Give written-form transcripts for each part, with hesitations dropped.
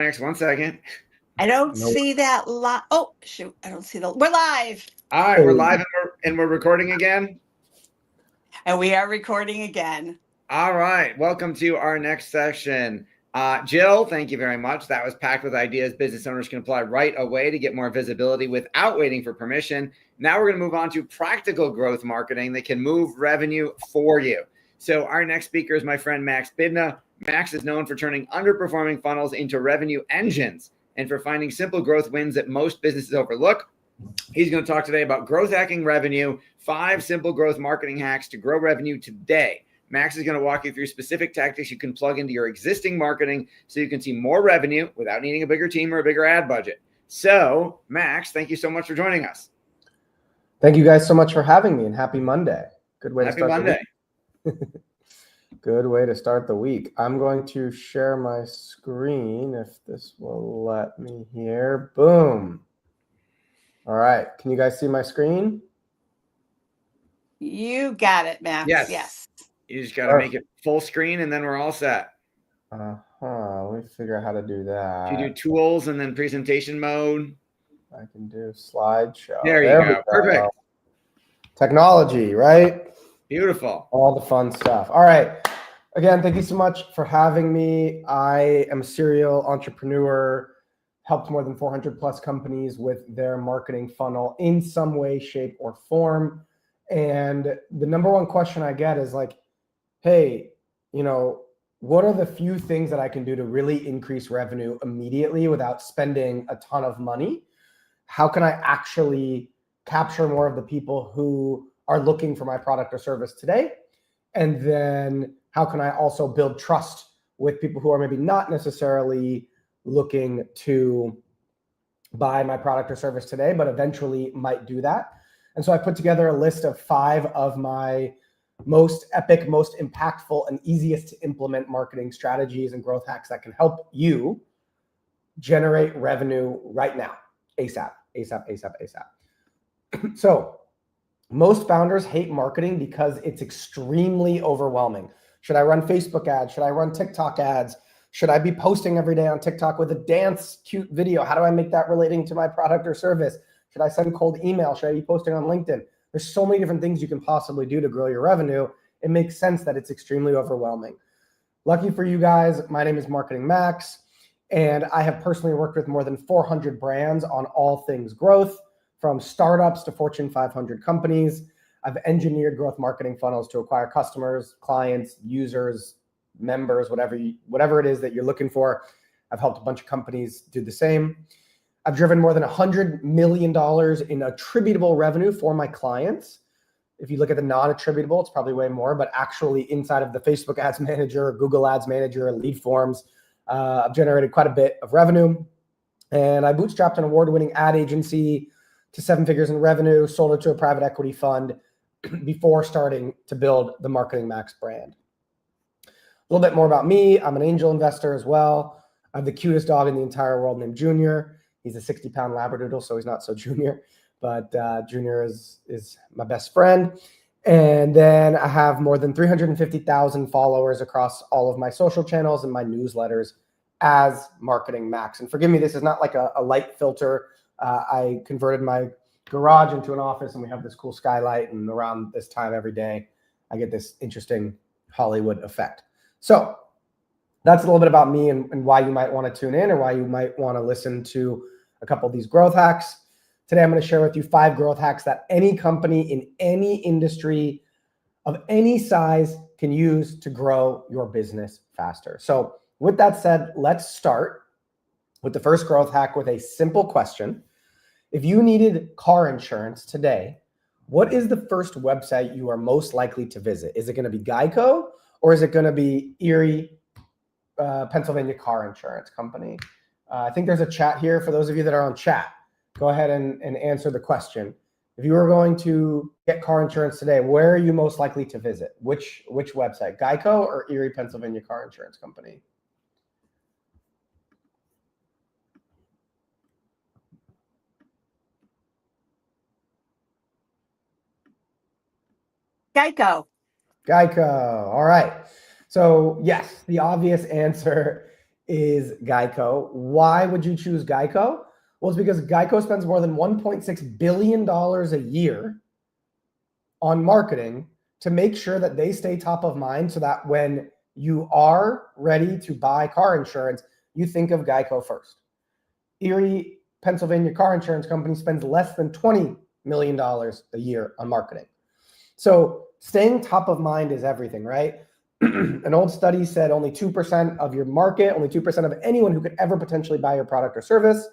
Next, 1 second. I don't Nope. see that live. Oh, shoot. I don't see we're live. All right, we're live and we're recording again. And we are recording again. All right, welcome to our next session. Jill, thank you very much. That was packed with ideas business owners can apply right away to get more visibility without waiting for permission. Now we're going to move on to practical growth marketing that can move revenue for you. So our next speaker is my friend Max Bidna. Max is known for turning underperforming funnels into revenue engines and for finding simple growth wins that most businesses overlook. He's going to talk today about growth hacking revenue, 5 simple growth marketing hacks to grow revenue today. Max is going to walk you through specific tactics you can plug into your existing marketing so you can see more revenue without needing a bigger team or a bigger ad budget. So, Max, thank you so much for joining us. Thank you guys so much for having me, and happy Monday. Good way to start Monday. the week. Good way to start the week. I'm going to share my screen if this will let me here. Boom. All right. Can you guys see my screen? You got it, Max. Yes. You just got to make it full screen and then we're all set. Let me figure out how to do that. If you do tools and then presentation mode. I can do slideshow. There you go. Perfect. Technology, right? Beautiful. All the fun stuff. All right. Again, thank you so much for having me. I am a serial entrepreneur, helped more than 400 plus companies with their marketing funnel in some way, shape, or form. And the number one question I get is like, hey, what are the few things that I can do to really increase revenue immediately without spending a ton of money? How can I actually capture more of the people who are looking for my product or service today? And then how can I also build trust with people who are maybe not necessarily looking to buy my product or service today, but eventually might do that? And so I put together a list of 5 of my most epic, most impactful, and easiest to implement marketing strategies and growth hacks that can help you generate revenue right now, ASAP. So most founders hate marketing because it's extremely overwhelming. Should I run Facebook ads? Should I run TikTok ads? Should I be posting every day on TikTok with a dance cute video? How do I make that relating to my product or service? Should I send cold email? Should I be posting on LinkedIn? There's so many different things you can possibly do to grow your revenue. It makes sense that it's extremely overwhelming. Lucky for you guys, my name is Marketing Max, and I have personally worked with more than 400 brands on all things growth, from startups to Fortune 500 companies. I've engineered growth marketing funnels to acquire customers, clients, users, members, whatever it is that you're looking for. I've helped a bunch of companies do the same. I've driven more than $100 million in attributable revenue for my clients. If you look at the non-attributable, it's probably way more, but actually inside of the Facebook Ads Manager, Google Ads Manager, lead forms, I've generated quite a bit of revenue. And I bootstrapped an award-winning ad agency to 7 figures in revenue, sold it to a private equity fund before starting to build the Marketing Max brand. A little bit more about me. I'm an angel investor as well. I have the cutest dog in the entire world named Junior. He's a 60-pound Labradoodle, so he's not so junior, but Junior is my best friend. And then I have more than 350,000 followers across all of my social channels and my newsletters as Marketing Max. And forgive me, this is not like a light filter. I converted my garage into an office, and we have this cool skylight, and around this time every day, I get this interesting Hollywood effect. So that's a little bit about me and why you might want to tune in or why you might want to listen to a couple of these growth hacks. Today, I'm going to share with you 5 growth hacks that any company in any industry of any size can use to grow your business faster. So with that said, let's start with the first growth hack with a simple question. If you needed car insurance today, what is the first website you are most likely to visit? Is it going to be Geico or is it going to be Erie, Pennsylvania Car Insurance Company? I think there's a chat here for those of you that are on chat. Go ahead and answer the question. If you were going to get car insurance today, where are you most likely to visit? Which website, Geico or Erie, Pennsylvania Car Insurance Company? Geico. All right. So yes, the obvious answer is Geico. Why would you choose Geico? Well, it's because Geico spends more than $1.6 billion a year on marketing to make sure that they stay top of mind so that when you are ready to buy car insurance, you think of Geico first. Erie, Pennsylvania car insurance company spends less than $20 million a year on marketing. So staying top of mind is everything, right? An old study said only 2% of your market, only 2% of anyone who could ever potentially buy your product or service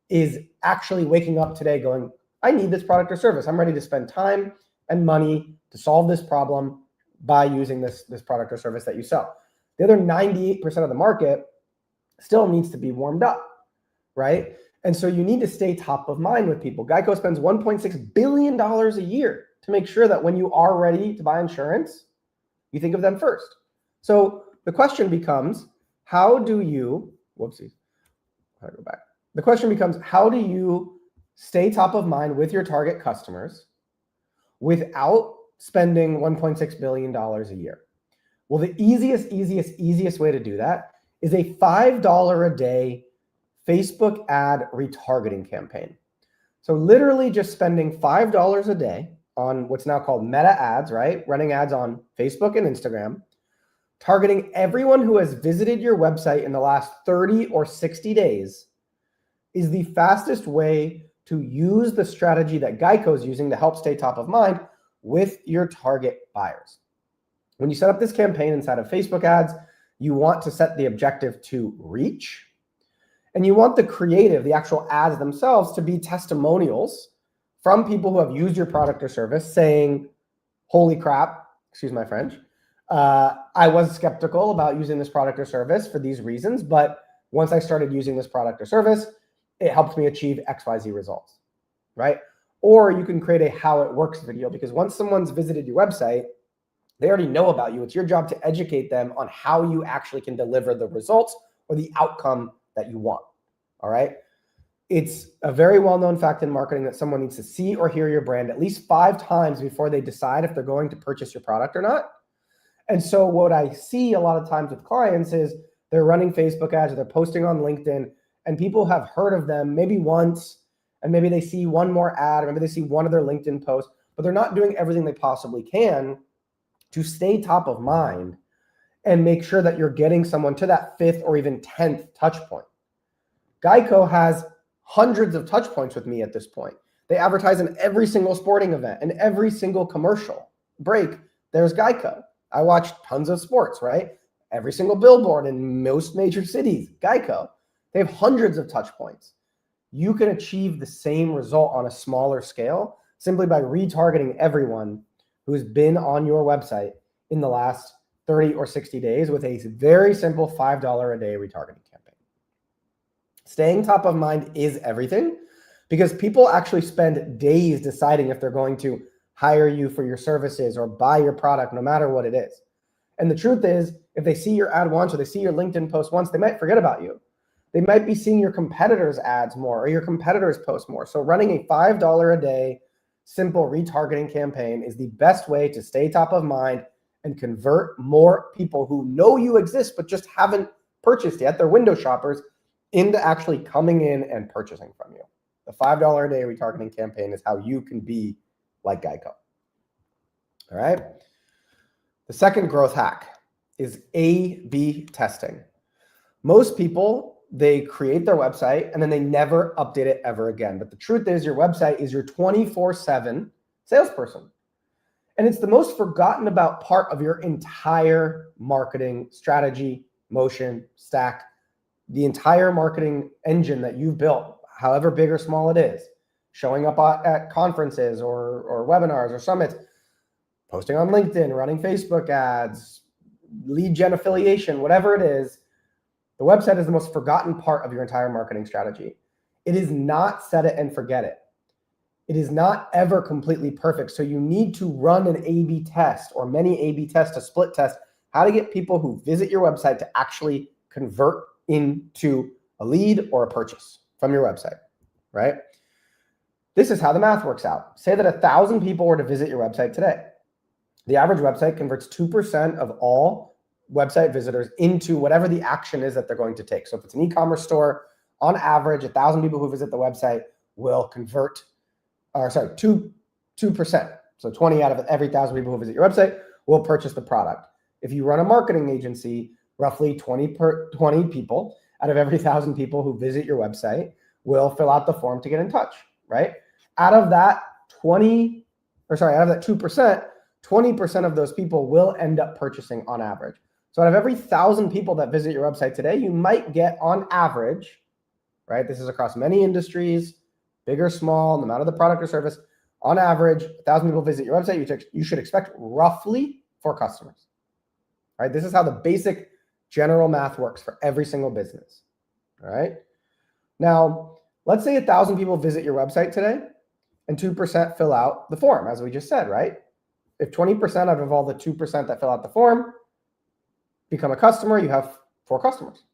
is actually waking up today going, I need this product or service. I'm ready to spend time and money to solve this problem by using this product or service that you sell. The other 98% of the market still needs to be warmed up, right? And so you need to stay top of mind with people. Geico spends $1.6 billion a year to make sure that when you are ready to buy insurance, you think of them first. So the question becomes, how do you stay top of mind with your target customers without spending $1.6 billion a year? Well, the easiest way to do that is a $5 a day Facebook ad retargeting campaign. So literally just spending $5 a day on what's now called meta ads, right? Running ads on Facebook and Instagram, targeting everyone who has visited your website in the last 30 or 60 days is the fastest way to use the strategy that Geico is using to help stay top of mind with your target buyers. When you set up this campaign inside of Facebook ads, you want to set the objective to reach, and you want the creative, the actual ads themselves, to be testimonials from people who have used your product or service saying, holy crap, excuse my French, I was skeptical about using this product or service for these reasons, but once I started using this product or service, it helped me achieve XYZ results, right? Or you can create a how it works video, because once someone's visited your website, they already know about you. It's your job to educate them on how you actually can deliver the results or the outcome that you want, all right? It's a very well-known fact in marketing that someone needs to see or hear your brand at least 5 times before they decide if they're going to purchase your product or not. And so what I see a lot of times with clients is they're running Facebook ads or they're posting on LinkedIn, and people have heard of them maybe once, and maybe they see one more ad, or maybe they see one of their LinkedIn posts, but they're not doing everything they possibly can to stay top of mind and make sure that you're getting someone to that 5th or even 10th touch point. Geico has hundreds of touch points with me at this point. They advertise in every single sporting event and every single commercial break. There's Geico. I watch tons of sports, right? Every single billboard in most major cities, Geico. They have hundreds of touch points. You can achieve the same result on a smaller scale simply by retargeting everyone who's been on your website in the last 30 or 60 days with a very simple $5 a day retargeting campaign. Staying top of mind is everything, because people actually spend days deciding if they're going to hire you for your services or buy your product, no matter what it is. And the truth is, if they see your ad once or they see your LinkedIn post once, they might forget about you. They might be seeing your competitors' ads more or your competitors' post more. So running a $5 a day simple retargeting campaign is the best way to stay top of mind and convert more people who know you exist but just haven't purchased yet, they're window shoppers, into actually coming in and purchasing from you. The $5 a day retargeting campaign is how you can be like Geico. All right. The second growth hack is A/B testing. Most people, they create their website and then they never update it ever again. But the truth is, your website is your 24/7 salesperson. And it's the most forgotten about part of your entire marketing strategy, motion, stack, the entire marketing engine that you've built, however big or small it is, showing up at conferences or webinars or summits, posting on LinkedIn, running Facebook ads, lead gen affiliation, whatever it is. The website is the most forgotten part of your entire marketing strategy. It is not set it and forget it. It is not ever completely perfect. So you need to run an A/B test or many A/B tests, a split test, how to get people who visit your website to actually convert into a lead or a purchase from your website, right? This is how the math works out. Say that 1,000 people were to visit your website today. The average website converts 2% of all website visitors into whatever the action is that they're going to take. So if it's an e-commerce store, on average, 1,000 people who visit the website will convert, 2%. So 20 out of every 1,000 people who visit your website will purchase the product. If you run a marketing agency, roughly 20 people out of every 1,000 people who visit your website will fill out the form to get in touch, right? Out of that 2%, 20% of those people will end up purchasing on average. So out of every 1,000 people that visit your website today, you might get on average, right? This is across many industries, big or small, no matter the product or service. On average, 1,000 people visit your website, you should expect roughly 4 customers, right? This is how the basic general math works for every single business, all right? Now, let's say 1,000 people visit your website today and 2% fill out the form, as we just said, right? If 20% out of all the 2% that fill out the form become a customer, you have 4 customers.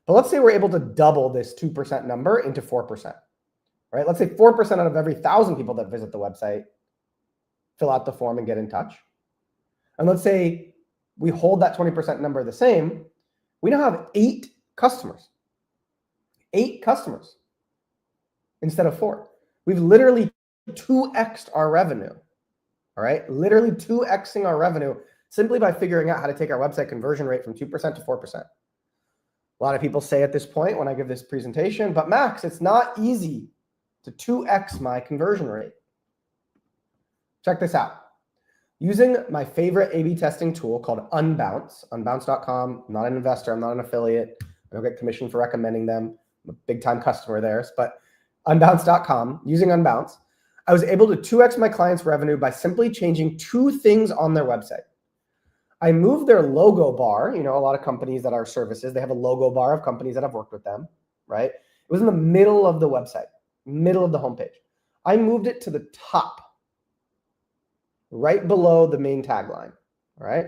But let's say we're able to double this 2% number into 4%, right? Let's say 4% out of every 1,000 people that visit the website fill out the form and get in touch. And let's say we hold that 20% number the same, we now have 8 customers. 8 customers instead of 4. We've literally 2x'd our revenue, all right? Literally 2x'ing our revenue simply by figuring out how to take our website conversion rate from 2% to 4%. A lot of people say at this point when I give this presentation, but Max, it's not easy to 2x my conversion rate. Check this out. Using my favorite A/B testing tool called Unbounce, unbounce.com, I'm not an investor, I'm not an affiliate, I don't get commission for recommending them, I'm a big time customer of theirs, but unbounce.com, using Unbounce, I was able to 2x my clients' revenue by simply changing 2 things on their website. I moved their logo bar. You know, a lot of companies that are services, they have a logo bar of companies that have worked with them, right? It was in the middle of the website, middle of the homepage. I moved it to the top, right below the main tagline, all right?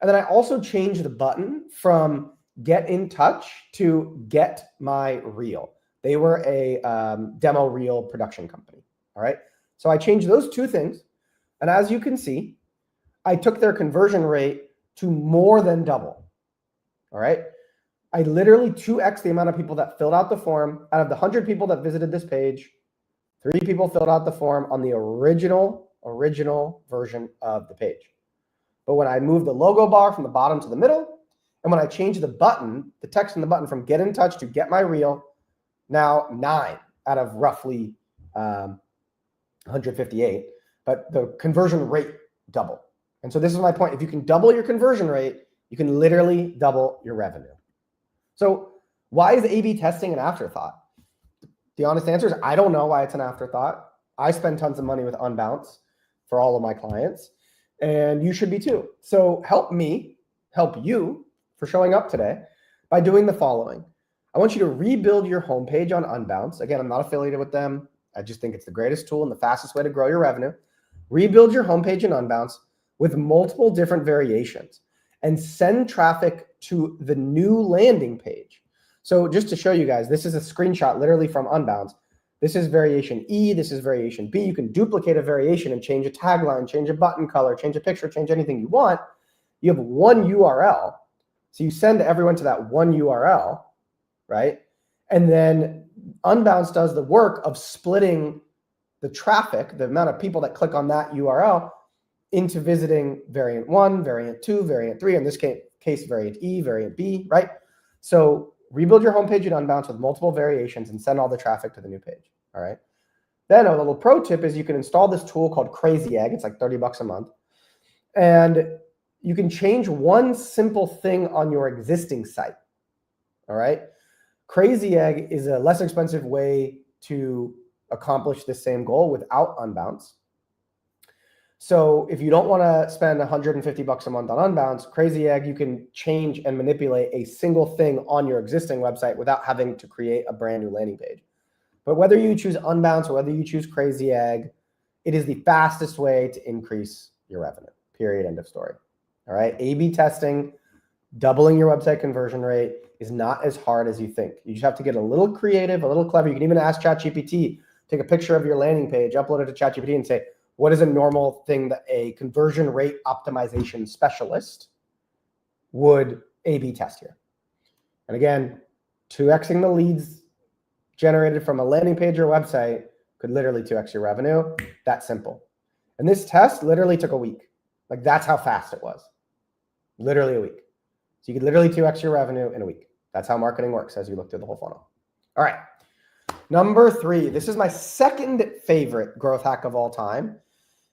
And then I also changed the button from get in touch to get my reel. They were a demo reel production company, all right? So I changed those 2 things. And as you can see, I took their conversion rate to more than double, all right? I literally 2x the amount of people that filled out the form. Out of the 100 people that visited this page, 3 people filled out the form on the original version of the page. But when I moved the logo bar from the bottom to the middle, and when I changed the button, the text in the button from get in touch to get my reel, now 9 out of roughly 158, but the conversion rate doubled. And so this is my point. If you can double your conversion rate, you can literally double your revenue. So why is A/B testing an afterthought? The honest answer is I don't know why it's an afterthought. I spend tons of money with Unbounce for all of my clients, and you should be too. So help me help you for showing up today by doing the following. I want you to rebuild your homepage on Unbounce. Again, I'm not affiliated with them. I just think it's the greatest tool and the fastest way to grow your revenue. Rebuild your homepage in Unbounce with multiple different variations and send traffic to the new landing page. So just to show you guys, this is a screenshot literally from Unbounce. This is variation E, this is variation B. You can duplicate a variation and change a tagline, change a button color, change a picture, change anything you want. You have one URL. So you send everyone to that one URL, right? And then Unbounce does the work of splitting the traffic, the amount of people that click on that URL, into visiting variant 1, variant 2, variant 3, in this case, variant E, variant B, right? So rebuild your homepage in Unbounce with multiple variations and send all the traffic to the new page, all right? Then a little pro tip is you can install this tool called Crazy Egg. It's like $30 a month. And you can change one simple thing on your existing site, all right? Crazy Egg is a less expensive way to accomplish the same goal without Unbounce. So if you don't want to spend $150 a month on Unbounce, Crazy Egg, you can change and manipulate a single thing on your existing website without having to create a brand new landing page. But whether you choose Unbounce or whether you choose Crazy Egg, it is the fastest way to increase your revenue, period, end of story. All right, A/B testing, doubling your website conversion rate is not as hard as you think. You just have to get a little creative, a little clever. You can even ask ChatGPT, take a picture of your landing page, upload it to ChatGPT and say, what is a normal thing that a conversion rate optimization specialist would A/B test here. And again, 2xing the leads generated from a landing page or website could literally 2x your revenue. That simple. And this test literally took a week. Like, that's how fast it was. Literally a week. So you could literally 2x your revenue in a week. That's how marketing works as you look through the whole funnel. All right. Number 3. This is my second favorite growth hack of all time.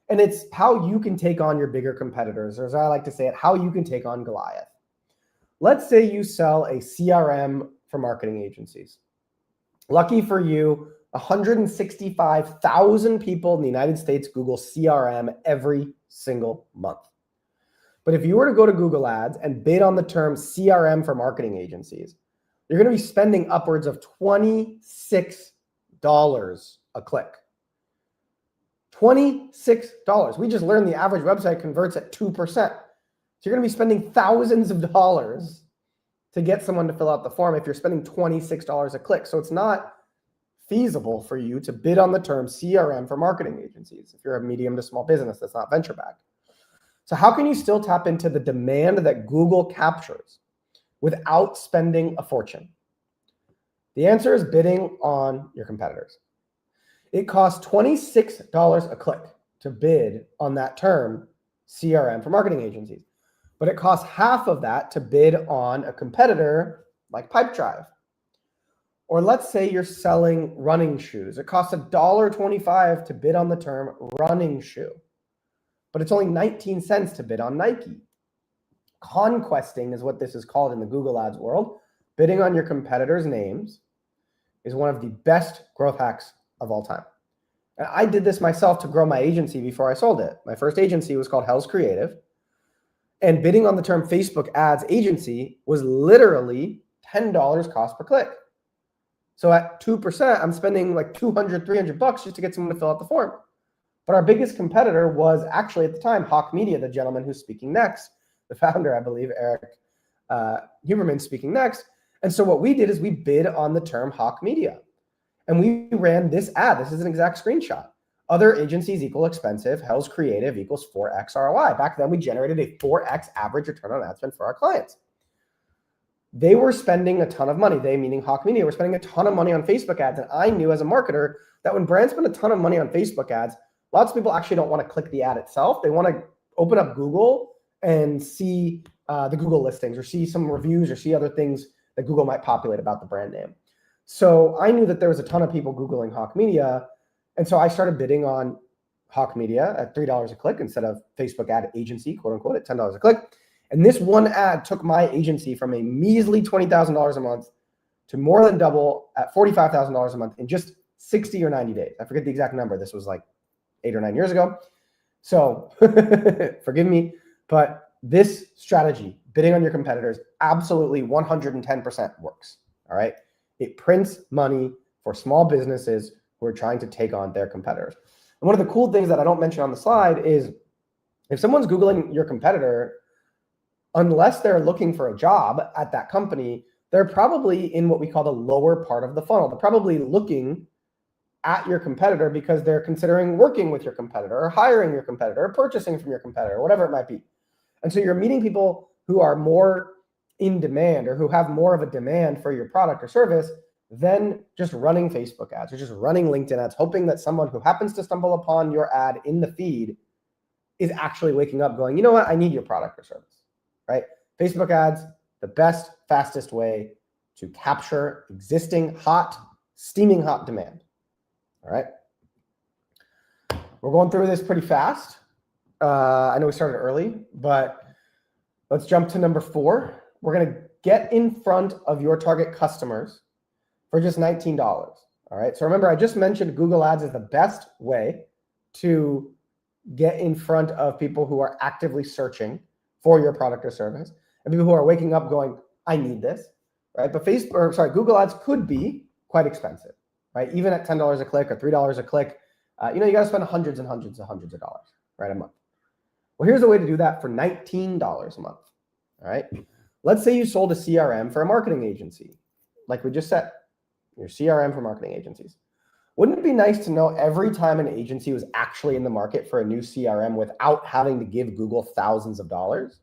And it's how you can take on your bigger competitors, or as I like to say it, how you can take on Goliath. Let's say you sell a CRM for marketing agencies. Lucky for you, 165,000 people in the United States Google CRM every single month. But if you were to go to Google Ads and bid on the term CRM for marketing agencies, you're going to be spending upwards of $26 a click. $26. We just learned the average website converts at 2%. So you're going to be spending thousands of dollars to get someone to fill out the form if you're spending $26 a click. So it's not feasible for you to bid on the term CRM for marketing agencies if you're a medium to small business that's not venture backed. So how can you still tap into the demand that Google captures without spending a fortune? The answer is bidding on your competitors. It costs $26 a click to bid on that term CRM for marketing agencies, but it costs half of that to bid on a competitor like Pipedrive. Or let's say you're selling running shoes. It costs $1.25 to bid on the term running shoe, but it's only 19 cents to bid on Nike. Conquesting is what this is called in the Google Ads world. Bidding on your competitors' names is one of the best growth hacks of all time. And I did this myself to grow my agency before I sold it. My first agency was called Hell's Creative. And bidding on the term Facebook ads agency was literally $10 cost per click. So at 2%, I'm spending like $200, $300 just to get someone to fill out the form. But our biggest competitor was actually at the time Hawk Media, the gentleman who's speaking next, the founder, I believe, Eric Huberman, speaking next. And so what we did is we bid on the term Hawk Media. And we ran this ad. This is an exact screenshot. Other agencies equal expensive. Hell's Creative equals 4x ROI. Back then, we generated a 4x average return on ad spend for our clients. They were spending a ton of money. They, meaning Hawk Media, were spending a ton of money on Facebook ads. And I knew as a marketer that when brands spend a ton of money on Facebook ads, lots of people actually don't want to click the ad itself. They want to open up Google and see the Google listings or see some reviews or see other things that Google might populate about the brand name. So I knew that there was a ton of people Googling Hawk Media. And so I started bidding on Hawk Media at $3 a click instead of Facebook ad agency, quote unquote, at $10 a click. And this one ad took my agency from a measly $20,000 a month to more than double at $45,000 a month in just 60 or 90 days. I forget the exact number. This was like 8 or 9 years ago. So forgive me, but this strategy, bidding on your competitors, absolutely 110% works. All right. It prints money for small businesses who are trying to take on their competitors. And one of the cool things that I don't mention on the slide is if someone's Googling your competitor, unless they're looking for a job at that company, they're probably in what we call the lower part of the funnel. They're probably looking at your competitor because they're considering working with your competitor or hiring your competitor or purchasing from your competitor, whatever it might be. And so you're meeting people who are more in demand or who have more of a demand for your product or service than just running Facebook ads or just running LinkedIn ads, hoping that someone who happens to stumble upon your ad in the feed is actually waking up going, you know what, I need your product or service, right? Facebook ads, the best, fastest way to capture existing hot, steaming hot demand. All right. We're going through this pretty fast. I know we started early, but let's jump to number 4. We're going to get in front of your target customers for just $19. All right. So remember, I just mentioned Google Ads is the best way to get in front of people who are actively searching for your product or service and people who are waking up going, I need this, right? But Google Ads could be quite expensive, right? Even at $10 a click or $3 a click, you got to spend hundreds and hundreds of dollars, right, a month. Well, here's a way to do that for $19 a month. All right. Let's say you sold a CRM for a marketing agency, like we just said, your CRM for marketing agencies. Wouldn't it be nice to know every time an agency was actually in the market for a new CRM without having to give Google thousands of dollars?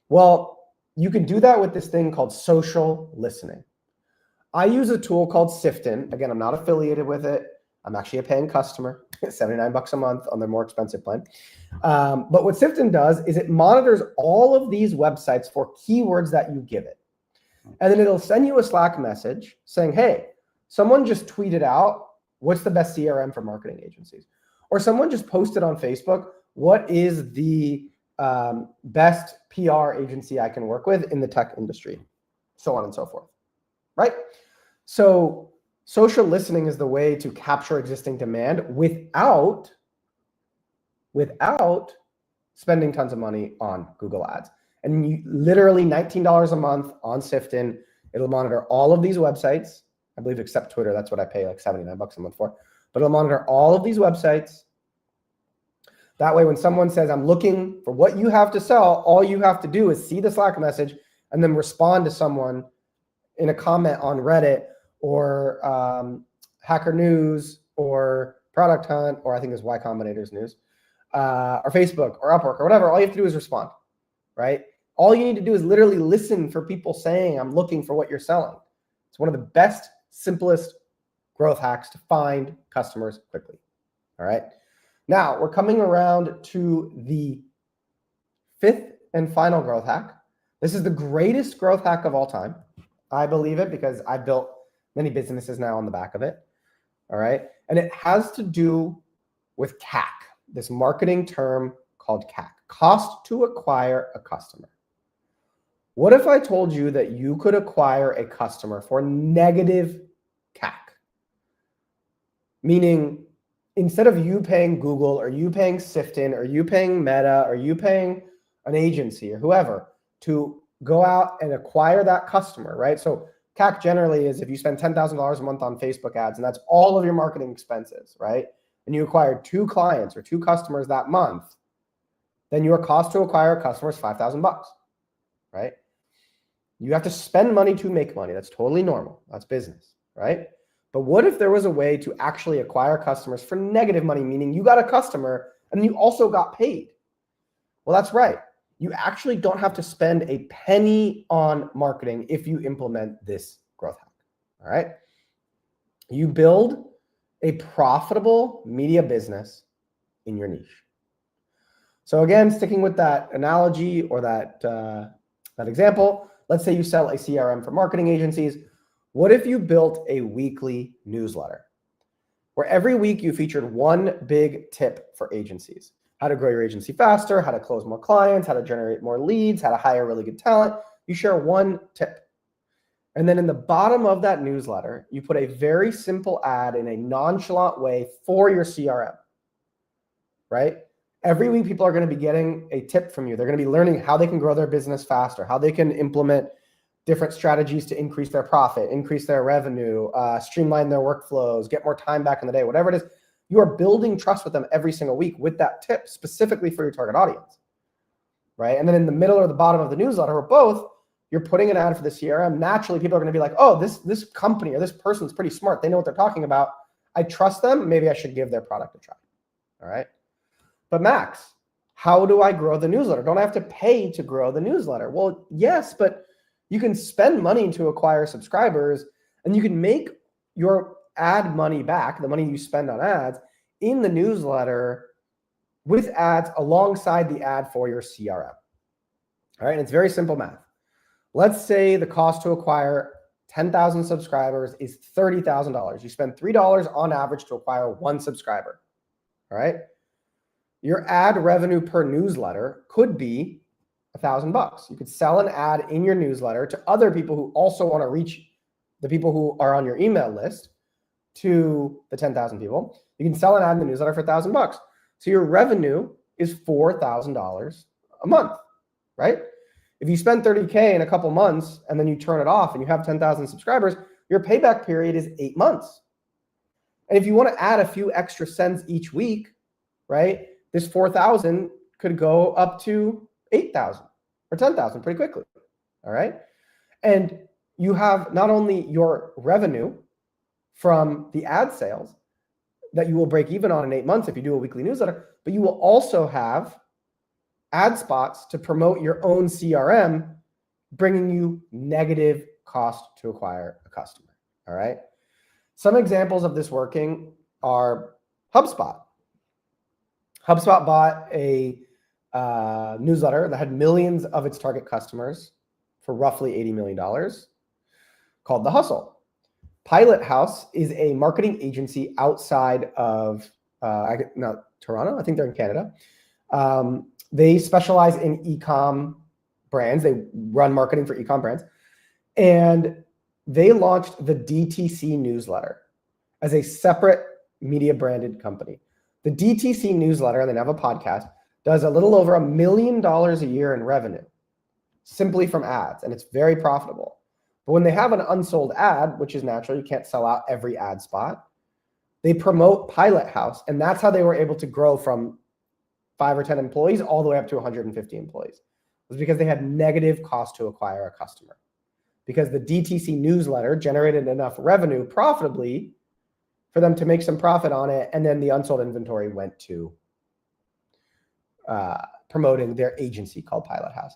Well, you can do that with this thing called social listening. I use a tool called Sifton. Again, I'm not affiliated with it. I'm actually a paying customer, $79 a month on their more expensive plan. But what Sifton does is it monitors all of these websites for keywords that you give it. And then it'll send you a Slack message saying, hey, someone just tweeted out, what's the best CRM for marketing agencies? Or someone just posted on Facebook, what is the best PR agency I can work with in the tech industry? So on and so forth, right? So social listening is the way to capture existing demand without spending tons of money on Google Ads. And you literally $19 a month on Sifton. It'll monitor all of these websites, I believe, except Twitter. That's what I pay like $79 a month for. But it'll monitor all of these websites. That way, when someone says, I'm looking for what you have to sell, all you have to do is see the Slack message and then respond to someone in a comment on Reddit or Hacker News or Product Hunt, or I think it's Y Combinator's News, or Facebook or Upwork or whatever. All you have to do is respond, right? All you need to do is literally listen for people saying, I'm looking for what you're selling. It's one of the best, simplest growth hacks to find customers quickly, all right? Now, we're coming around to the fifth and final growth hack. This is the greatest growth hack of all time. I believe it because I built many businesses now on the back of it, all right? And it has to do with CAC, this marketing term called CAC, cost to acquire a customer. What if I told you that you could acquire a customer for negative CAC? Meaning, instead of you paying Google or you paying Sifton or you paying Meta or you paying an agency or whoever to go out and acquire that customer, right? So CAC generally is if you spend $10,000 a month on Facebook ads and that's all of your marketing expenses, right? And you acquired 2 clients or 2 customers that month, then your cost to acquire a customer is $5,000, right? You have to spend money to make money. That's totally normal. That's business, right? But what if there was a way to actually acquire customers for negative money, meaning you got a customer and you also got paid? Well, that's right. You actually don't have to spend a penny on marketing if you implement this growth hack, all right? You build a profitable media business in your niche. So again, sticking with that analogy or that example, let's say you sell a CRM for marketing agencies. What if you built a weekly newsletter where every week you featured one big tip for agencies? How to grow your agency faster, how to close more clients, how to generate more leads, how to hire really good talent. You share one tip. And then in the bottom of that newsletter, you put a very simple ad in a nonchalant way for your CRM, right? Every week, people are going to be getting a tip from you. They're going to be learning how they can grow their business faster, how they can implement different strategies to increase their profit, increase their revenue, streamline their workflows, get more time back in the day, whatever it is. You are building trust with them every single week with that tip specifically for your target audience, right? And then in the middle or the bottom of the newsletter or both, you're putting an ad for the CRM. Naturally, people are going to be like, oh, this company or this person's pretty smart. They know what they're talking about. I trust them. Maybe I should give their product a try, all right? But Max, how do I grow the newsletter? Don't I have to pay to grow the newsletter? Well, yes, but you can spend money to acquire subscribers and you can make your ad money back, the money you spend on ads, in the newsletter with ads alongside the ad for your CRM. All right, and it's very simple math. Let's say the cost to acquire 10,000 subscribers is $30,000. You spend $3 on average to acquire 1 subscriber. All right. Your ad revenue per newsletter could be $1,000. You could sell an ad in your newsletter to other people who also want to reach the people who are on your email list to the 10,000 people. You can sell an ad in the newsletter for $1,000. So your revenue is $4,000 a month, right? If you spend 30K in a couple months and then you turn it off and you have 10,000 subscribers, your payback period is 8 months. And if you want to add a few extra cents each week, right, this 4,000 could go up to 8,000 or 10,000 pretty quickly, all right? And you have not only your revenue from the ad sales that you will break even on in 8 months if you do a weekly newsletter, but you will also have ad spots to promote your own CRM, bringing you negative cost to acquire a customer. All right. Some examples of this working are HubSpot. HubSpot bought a newsletter that had millions of its target customers for roughly $80 million called The Hustle. Pilot House is a marketing agency outside of Toronto. I think they're in Canada. They specialize in e-com brands. They run marketing for e-com brands. And they launched the DTC newsletter as a separate media branded company. The DTC newsletter, and they have a podcast, does a little over $1 million a year in revenue simply from ads, and it's very profitable. But when they have an unsold ad, which is natural, you can't sell out every ad spot, they promote Pilot House, and that's how they were able to grow from 5 or 10 employees all the way up to 150 employees. It was because they had negative cost to acquire a customer. Because the DTC newsletter generated enough revenue profitably for them to make some profit on it, and then the unsold inventory went to promoting their agency called Pilot House.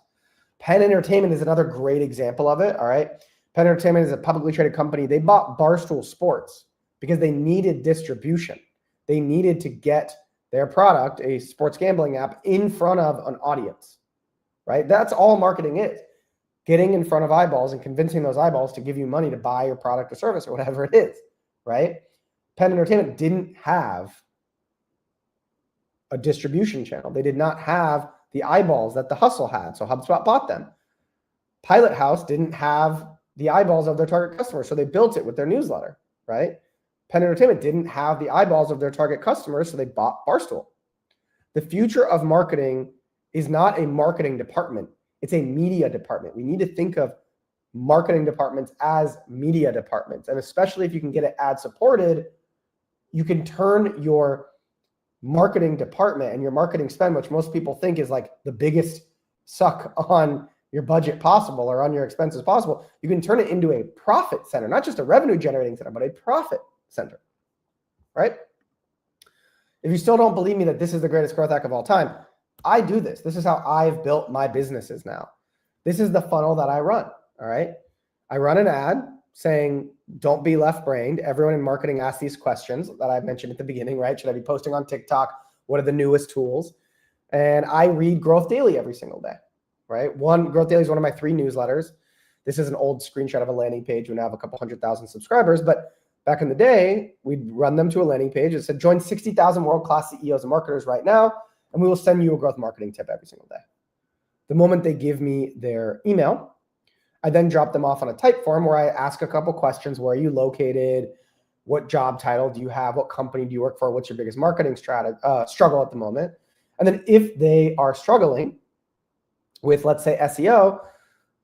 Penn Entertainment is another great example of it, all right? Penn Entertainment is a publicly traded company. They bought Barstool Sports because they needed distribution. They needed to get their product, a sports gambling app, in front of an audience, right? That's all marketing is. Getting in front of eyeballs and convincing those eyeballs to give you money to buy your product or service or whatever it is, right? Penn Entertainment didn't have a distribution channel. They did not have the eyeballs that The Hustle had, so HubSpot bought them. Pilot House didn't have the eyeballs of their target customers, so they built it with their newsletter, right? Penn Entertainment didn't have the eyeballs of their target customers, so they bought Barstool. The future of marketing is not a marketing department. It's a media department. We need to think of marketing departments as media departments. And especially if you can get it ad supported, you can turn your marketing department and your marketing spend, which most people think is like the biggest suck on your budget possible or on your expenses possible. You can turn it into a profit center, not just a revenue generating center, but a profit center, right? If you still don't believe me that this is the greatest growth hack of all time, I do this. This is how I've built my businesses now. This is the funnel that I run, all right? I run an ad saying, don't be left-brained. Everyone in marketing asks these questions that I mentioned at the beginning, right? Should I be posting on TikTok? What are the newest tools? And I read Growth Daily every single day, right? Growth Daily is one of my 3 newsletters. This is an old screenshot of a landing page. We now have a couple 100,000 subscribers, but back in the day, we'd run them to a landing page that said, join 60,000 world-class CEOs and marketers right now, and we will send you a growth marketing tip every single day. The moment they give me their email, I then drop them off on a type form where I ask a couple questions. Where are you located? What job title do you have? What company do you work for? What's your biggest marketing struggle at the moment? And then if they are struggling with, let's say, SEO,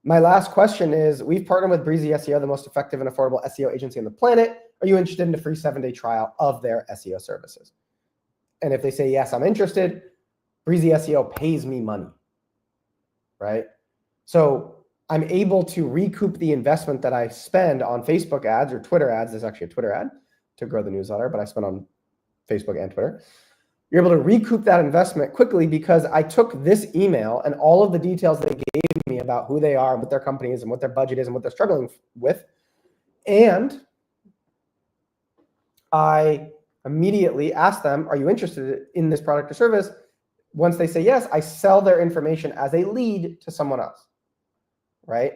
my last question is, we've partnered with Breezy SEO, the most effective and affordable SEO agency on the planet. Are you interested in a free 7-day trial of their SEO services? And if they say, yes, I'm interested, Breezy SEO pays me money, right? So I'm able to recoup the investment that I spend on Facebook ads or Twitter ads. There's actually a Twitter ad to grow the newsletter, but I spend on Facebook and Twitter. You're able to recoup that investment quickly because I took this email and all of the details they gave me about who they are, what their company is, and what their budget is, and what they're struggling with. And I immediately ask them, are you interested in this product or service? Once they say yes, I sell their information as a lead to someone else, right?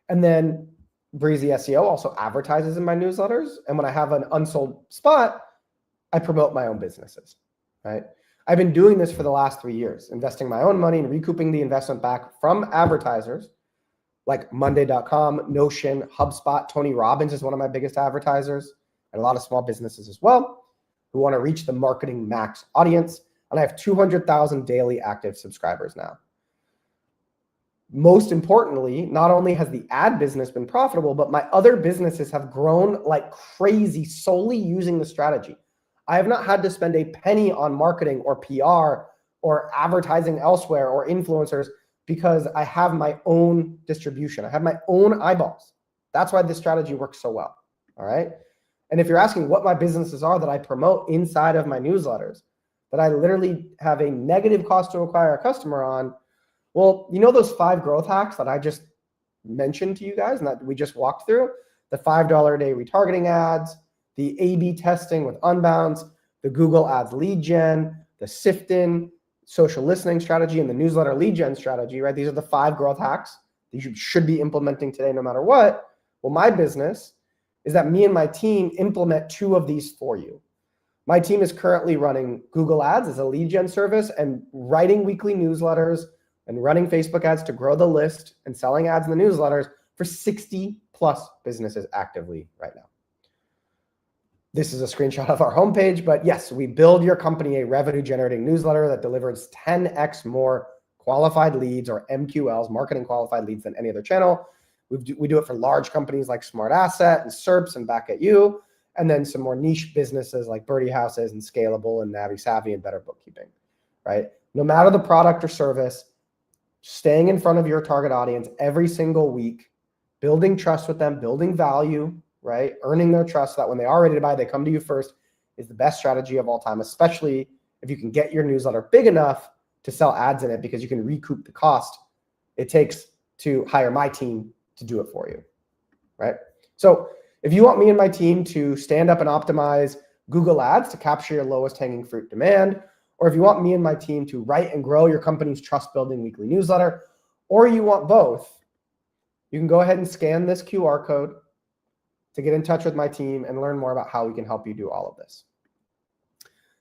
And then Breezy SEO also advertises in my newsletters. And when I have an unsold spot, I promote my own businesses, right? I've been doing this for the last 3 years, investing my own money and recouping the investment back from advertisers like Monday.com, Notion, HubSpot. Tony Robbins is one of my biggest advertisers, and a lot of small businesses as well who want to reach the marketing max audience. And I have 200,000 daily active subscribers now. Most importantly, not only has the ad business been profitable, but my other businesses have grown like crazy solely using the strategy. I have not had to spend a penny on marketing or PR or advertising elsewhere or influencers because I have my own distribution. I have my own eyeballs. That's why this strategy works so well, all right? And if you're asking what my businesses are that I promote inside of my newsletters, that I literally have a negative cost to acquire a customer on, Well, you know those 5 growth hacks that I just mentioned to you guys and that we just walked through? The $5 a day retargeting ads, the A/B testing with unbounds, the Google Ads lead gen, the sift-in social listening strategy, and the newsletter lead gen strategy, right? These are the 5 growth hacks that you should be implementing today no matter what. Well, my business is that me and my team implement 2 of these for you. My team is currently running Google Ads as a lead gen service and writing weekly newsletters and running Facebook ads to grow the list and selling ads in the newsletters for 60 plus businesses actively right now. This is a screenshot of our homepage, but yes, we build your company a revenue generating newsletter that delivers 10x more qualified leads, or MQLs, marketing qualified leads, than any other channel. We do it for large companies like Smart Asset and SERPs and Back at You, and then some more niche businesses like Birdie Houses and Scalable and Navi Savvy and Better Bookkeeping, right? No matter the product or service, staying in front of your target audience every single week, building trust with them, building value, right? Earning their trust so that when they are ready to buy, they come to you first, is the best strategy of all time, especially if you can get your newsletter big enough to sell ads in it, because you can recoup the cost it takes to hire my team to do it for you, right? So if you want me and my team to stand up and optimize Google Ads to capture your lowest hanging fruit demand, or if you want me and my team to write and grow your company's trust building weekly newsletter, or you want both, you can go ahead and scan this QR code to get in touch with my team and learn more about how we can help you do all of this.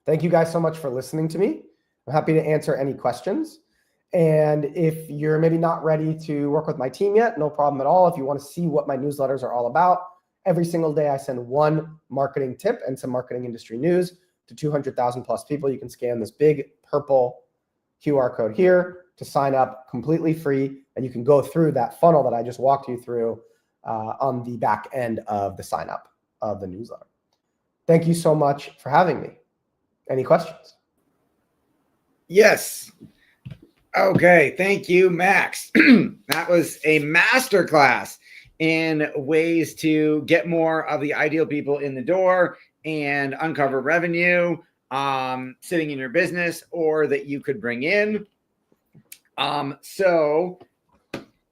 Thank you guys so much for listening to me. I'm happy to answer any questions. And if you're maybe not ready to work with my team yet, no problem at all. If you want to see what my newsletters are all about, every single day I send 1 marketing tip and some marketing industry news to 200,000 plus people. You can scan this big purple QR code here to sign up completely free. And you can go through that funnel that I just walked you through on the back end of the sign up of the newsletter. Thank you so much for having me. Any questions? Yes. Okay. Thank you, Max. That was a masterclass in ways to get more of the ideal people in the door and uncover revenue sitting in your business or that you could bring in. So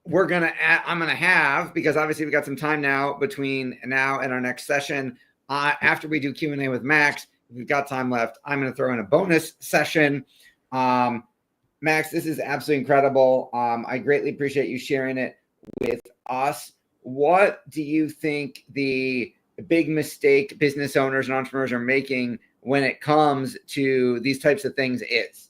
I'm going to have, because obviously we got some time now between now and our next session, after we do Q&A with Max, if we've got time left, I'm going to throw in a bonus session. Max, this is absolutely incredible. I greatly appreciate you sharing it with us. What do you think the big mistake business owners and entrepreneurs are making when it comes to these types of things is?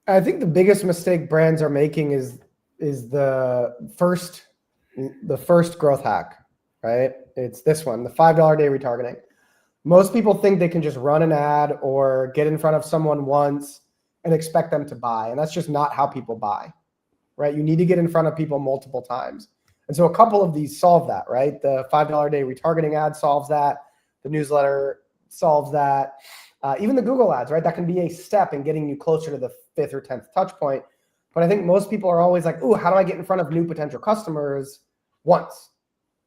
I think the biggest mistake brands are making is the first growth hack, right? It's this one, the $5 a day retargeting. Most people think they can just run an ad or get in front of someone once and expect them to buy. And that's just not how people buy, right? You need to get in front of people multiple times. And so a couple of these solve that, right? The $5 a day retargeting ad solves that. The newsletter solves that. Even the Google ads, right? That can be a step in getting you closer to the 5th or 10th touch point. But I think most people are always like, ooh, how do I get in front of new potential customers once?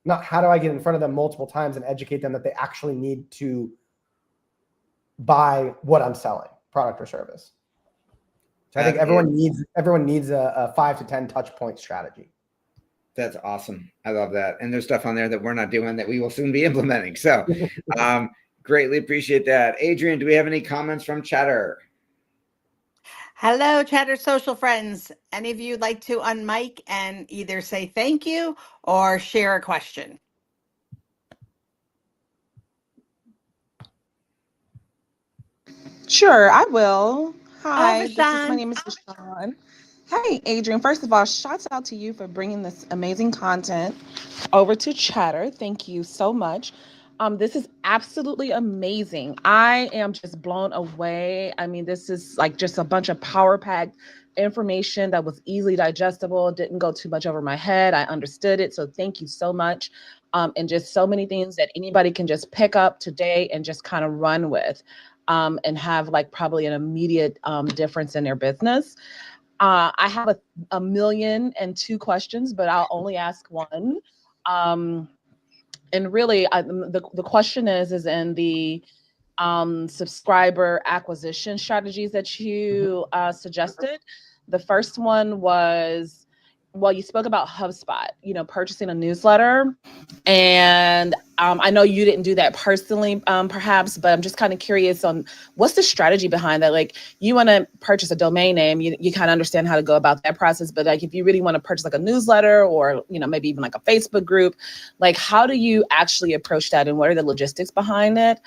Not how do I get in front of them multiple times and educate them that they actually need to buy what I'm selling, product or service. So I think everyone needs a 5 to 10 touch point strategy. That's awesome. I love that. And there's stuff on there that we're not doing that we will soon be implementing. So greatly appreciate that. Adrian, do we have any comments from Chatter? Hello, Chatter Social friends. Any of you like to unmic and either say thank you or share a question? Sure, I will. Hi, Vashon. my name is Vashon. Hey, Adrian. First of all, shouts out to you for bringing this amazing content over to Chatter. Thank you so much. This is absolutely amazing. I am just blown away. I mean, this is like just a bunch of power-packed information that was easily digestible, didn't go too much over my head. I understood it. So thank you so much. And just so many things that anybody can just pick up today and just kind of run with and have like probably an immediate difference in their business. I have a million and 2 questions, but I'll only ask one. And really, the question is in the subscriber acquisition strategies that you suggested. The first one was, well, you spoke about HubSpot, purchasing a newsletter. And I know you didn't do that personally, perhaps, but I'm just kind of curious on what's the strategy behind that. Like, you want to purchase a domain name, you kind of understand how to go about that process. But like, if you really want to purchase like a newsletter or, maybe even like a Facebook group, like, how do you actually approach that and what are the logistics behind it?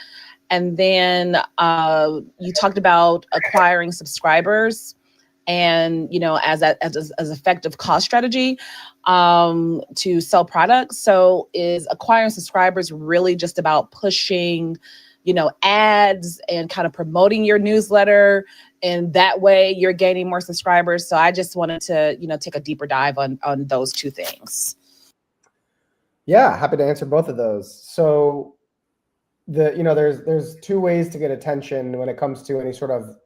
And then you talked about acquiring subscribers and, as effective cost strategy to sell products. So is acquiring subscribers really just about pushing, ads and kind of promoting your newsletter, and that way you're gaining more subscribers? So I just wanted to, take a deeper dive on those two things. Yeah, happy to answer both of those. So there's two ways to get attention when it comes to any sort of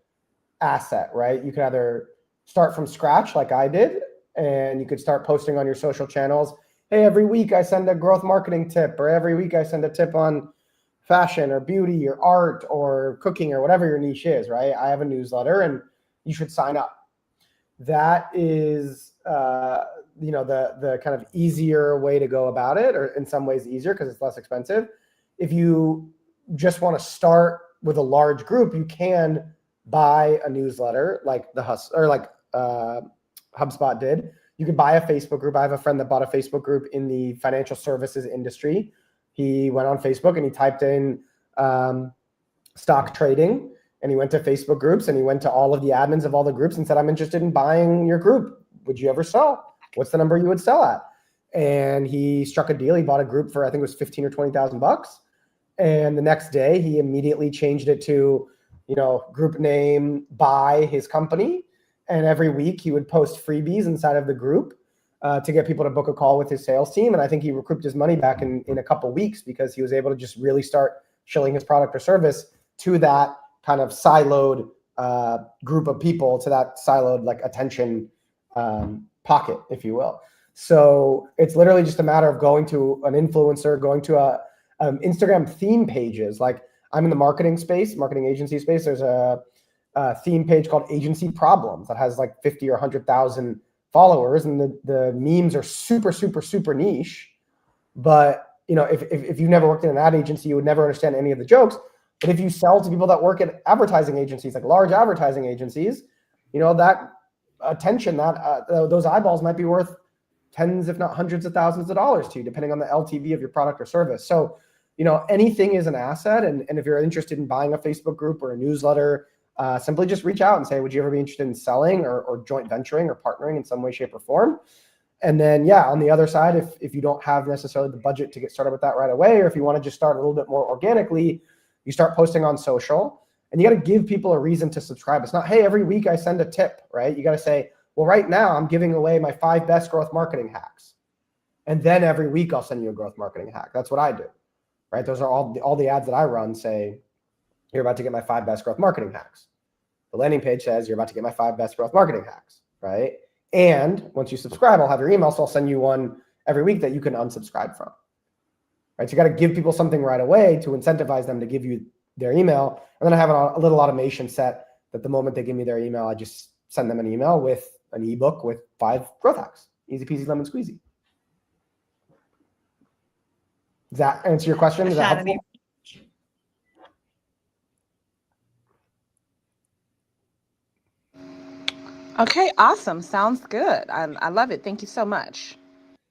asset, right? You could either start from scratch like I did, and you could start posting on your social channels. Hey, every week I send a growth marketing tip, or every week I send a tip on fashion or beauty or art or cooking or whatever your niche is, right? I have a newsletter and you should sign up. That is, the kind of easier way to go about it, or in some ways easier because it's less expensive. If you just want to start with a large group, you can buy a newsletter like HubSpot did. You could buy a Facebook group. I have a friend that bought a Facebook group in the financial services industry. He went on Facebook and he typed in stock trading, and he went to Facebook groups and he went to all of the admins of all the groups and said, I'm interested in buying your group. Would you ever sell? What's the number you would sell at? And he struck a deal. He bought a group for, I think it was $15,000 or $20,000. And the next day he immediately changed it to, group name by his company. And every week he would post freebies inside of the group to get people to book a call with his sales team. And I think he recouped his money back in a couple of weeks because he was able to just really start shilling his product or service to that kind of siloed group of people, to that siloed like attention pocket, if you will. So it's literally just a matter of going to an influencer, going to Instagram theme pages. Like, I'm in the marketing agency space. There's a theme page called Agency Problems that has like 50 or 100,000 followers, and the memes are super, super, super niche. But if you've never worked in an ad agency, you would never understand any of the jokes. But if you sell to people that work at advertising agencies, like large advertising agencies, that attention, those eyeballs might be worth tens, if not hundreds of thousands of dollars to you, depending on the LTV of your product or service. So, anything is an asset. And if you're interested in buying a Facebook group or a newsletter, simply just reach out and say, would you ever be interested in selling or joint venturing or partnering in some way, shape, or form? And then, on the other side, if you don't have necessarily the budget to get started with that right away, or if you want to just start a little bit more organically, you start posting on social, and you got to give people a reason to subscribe. It's not, hey, every week I send a tip, right? You got to say, well, right now I'm giving away my 5 best growth marketing hacks. And then every week I'll send you a growth marketing hack. That's what I do, right? Those are all the ads that I run say, you're about to get my 5 best growth marketing hacks. The landing page says you're about to get my 5 best growth marketing hacks, right? And once you subscribe, I'll have your email. So I'll send you one every week that you can unsubscribe from, right? So you got to give people something right away to incentivize them to give you their email. And then I have a little automation set that the moment they give me their email, I just send them an email with an ebook with 5 growth hacks. Easy peasy lemon squeezy. Does that answer your question? Is that helpful? Okay, awesome. Sounds good. I love it. Thank you so much.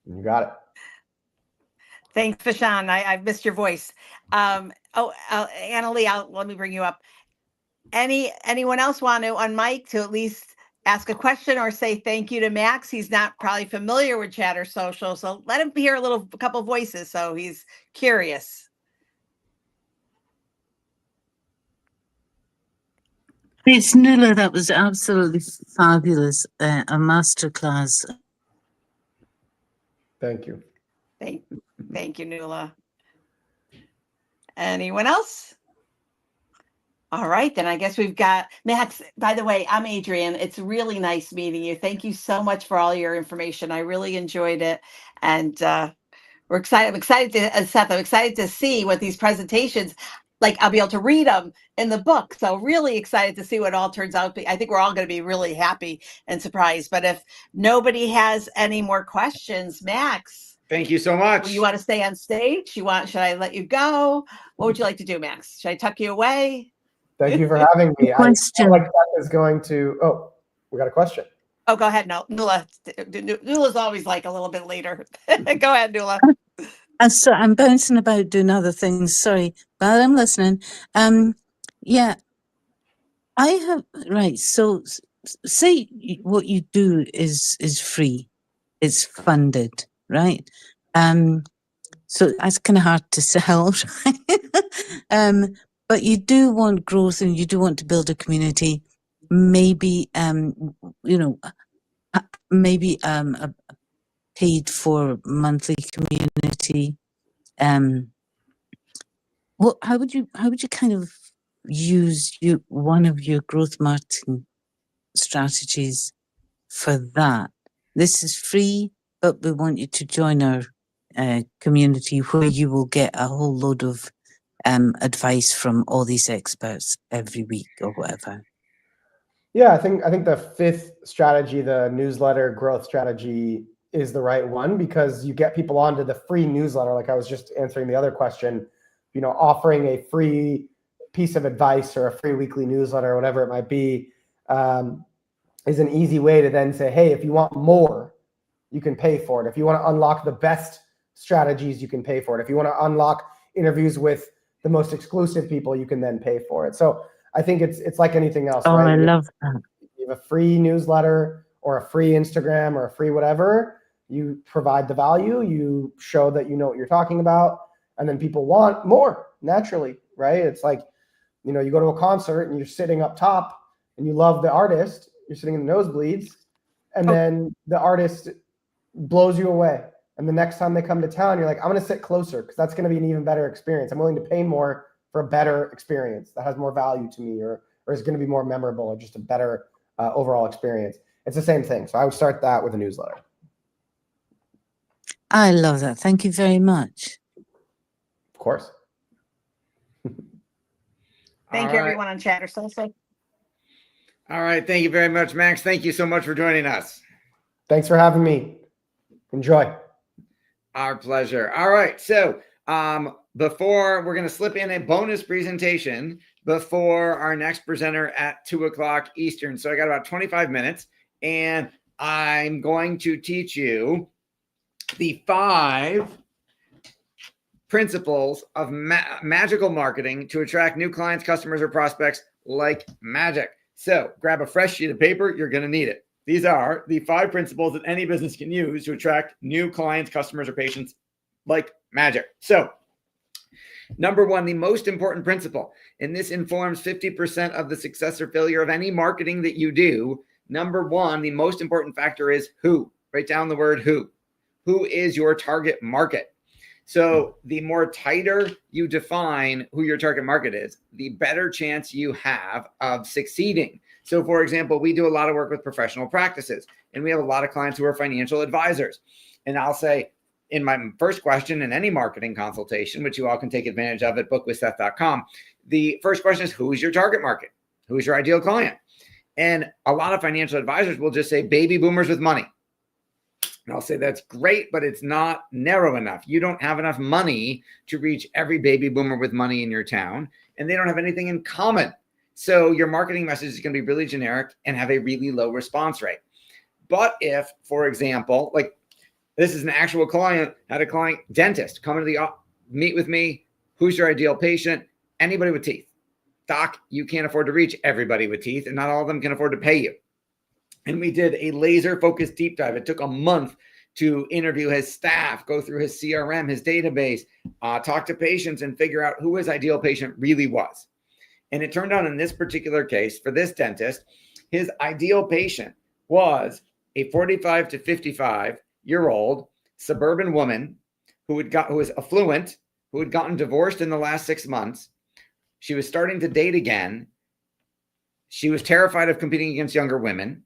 You got it. Thanks, Fashan. I've missed your voice. Annalie, let me bring you up. Anyone else want to unmic to at least ask a question or say thank you to Max? He's not probably familiar with Chatter Social, so let him hear a couple voices so he's curious. It's Nuala. That was absolutely fabulous. A masterclass. Thank you. Thank you, Nuala. Anyone else? All right, then I guess we've got Max. By the way, I'm Adrienne. It's really nice meeting you. Thank you so much for all your information. I really enjoyed it. And we're excited. I'm excited to Seth. I'm excited to see what these presentations. like I'll be able to read them in the book. So really excited to see what all turns out. I think we're all going to be really happy and surprised. But if nobody has any more questions, Max, Thank you so much. you want to stay on stage? Should I let you go? What would you like to do, Max? Should I tuck you away? Thank you for having me. I Question. feel like that is going to. Oh, we got a question. Oh, go ahead, Nuala. Nuala's always like a little bit later. Go ahead, Nuala. So I'm bouncing about doing other things. Sorry, but I'm listening. Yeah, I have right. So say what you do is free, it's funded, right? So that's kind of hard to sell, right? But you do want growth, and you do want to build a community. Maybe you know, maybe a paid for monthly community. Well, how would you kind of use one of your growth marketing strategies for that? This is free, but we want you to join our community where you will get a whole load of advice from all these experts every week or whatever. Yeah, I think the fifth strategy, the newsletter growth strategy, is the right one, because you get people onto the free newsletter. Like I was just answering the other question, offering a free piece of advice or a free weekly newsletter or whatever it might be, is an easy way to then say, hey, if you want more, you can pay for it. If you want to unlock the best strategies, you can pay for it. If you want to unlock interviews with the most exclusive people, you can then pay for it. So I think it's like anything else, Oh, right? I love that. You have a free newsletter or a free Instagram or a free whatever, you provide the value, you show that you know what you're talking about, and then people want more naturally, right? It's like, you go to a concert and you're sitting up top and you love the artist, you're sitting in the nosebleeds, and then the artist blows you away. And the next time they come to town, you're like, I'm going to sit closer because that's going to be an even better experience. I'm willing to pay more for a better experience that has more value to me, or is going to be more memorable, or just a better overall experience. It's the same thing. So I would start that with a newsletter. I love that. Thank you very much. Of course. Thank you, everyone on Chatter Social. All right. Thank you very much, Max. Thank you so much for joining us. Thanks for having me. Enjoy. Our pleasure. All right. So before we're going to slip in a bonus presentation before our next presenter at 2:00 Eastern. So I got about 25 minutes, and I'm going to teach you the 5 principles of magical marketing to attract new clients, customers, or prospects like magic. So grab a fresh sheet of paper. You're going to need it. These are the 5 principles that any business can use to attract new clients, customers, or patients like magic. So number 1, the most important principle, and this informs 50% of the success or failure of any marketing that you do. Number 1, the most important factor is who. Write down the word who. Who is your target market? So the more tighter you define who your target market is, the better chance you have of succeeding. So for example, we do a lot of work with professional practices, and we have a lot of clients who are financial advisors. And I'll say in my first question in any marketing consultation, which you all can take advantage of at bookwithseth.com, the first question is, who is your target market? Who is your ideal client? And a lot of financial advisors will just say baby boomers with money. And I'll say that's great, but it's not narrow enough. You don't have enough money to reach every baby boomer with money in your town, and they don't have anything in common. So your marketing message is going to be really generic and have a really low response rate. But if, for example, like this is an actual client, had a client dentist come into the meet with me. Who's your ideal patient? Anybody with teeth. Doc, you can't afford to reach everybody with teeth, and not all of them can afford to pay you. And we did a laser focused deep dive. It took a month to interview his staff, go through his CRM, his database, talk to patients, and figure out who his ideal patient really was. And it turned out in this particular case, for this dentist, his ideal patient was a 45 to 55-year-old suburban woman who was affluent, who had gotten divorced in the last 6 months. She was starting to date again. She was terrified of competing against younger women,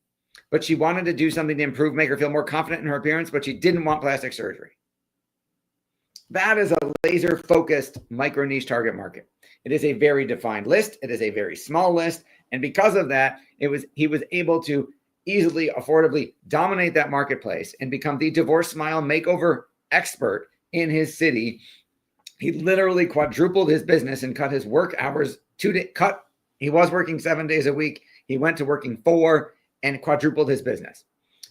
but she wanted to do something to improve, make her feel more confident in her appearance, but she didn't want plastic surgery. That is a laser focused micro niche target market. It is a very defined list. It is a very small list. And because of that, he was able to easily, affordably dominate that marketplace and become the divorce smile makeover expert in his city. He literally quadrupled his business and cut his work hours he was working 7 days a week. He went to working 4 and quadrupled his business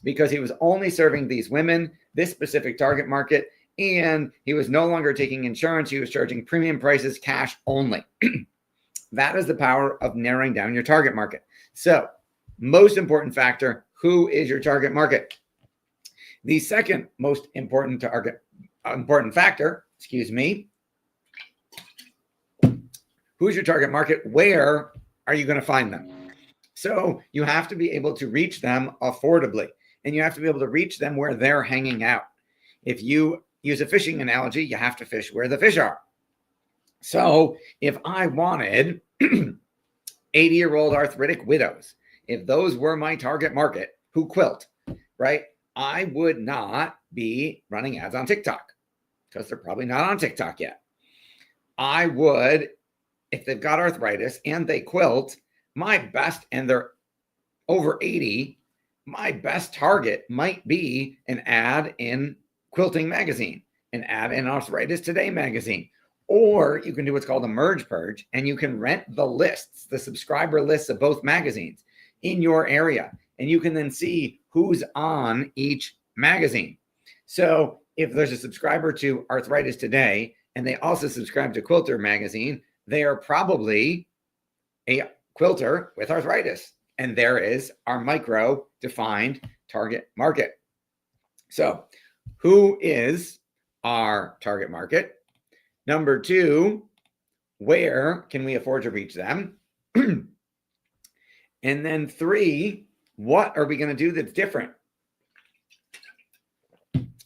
because he was only serving these women, this specific target market, and he was no longer taking insurance. He was charging premium prices, cash only. That is the power of narrowing down your target market. So, most important factor, who is your target market? The second most important factor, who's your target market? Where are you going to find them? So you have to be able to reach them affordably, and you have to be able to reach them where they're hanging out. If you use a fishing analogy, you have to fish where the fish are. So if I wanted 80-year-old arthritic widows, if those were my target market who quilt, right, I would not be running ads on TikTok because they're probably not on TikTok yet. I would, if they've got arthritis and they quilt, my best, and they're over 80, my best target might be an ad in Quilting Magazine, an ad in Arthritis Today magazine. Or you can do what's called a merge purge, and you can rent the lists, the subscriber lists of both magazines in your area. And you can then see who's on each magazine. So if there's a subscriber to Arthritis Today, and they also subscribe to Quilter Magazine, they are probably a quilter with arthritis. And there is our micro defined target market. So who is our target market? Number 2, where can we afford to reach them? And then 3, what are we going to do that's different?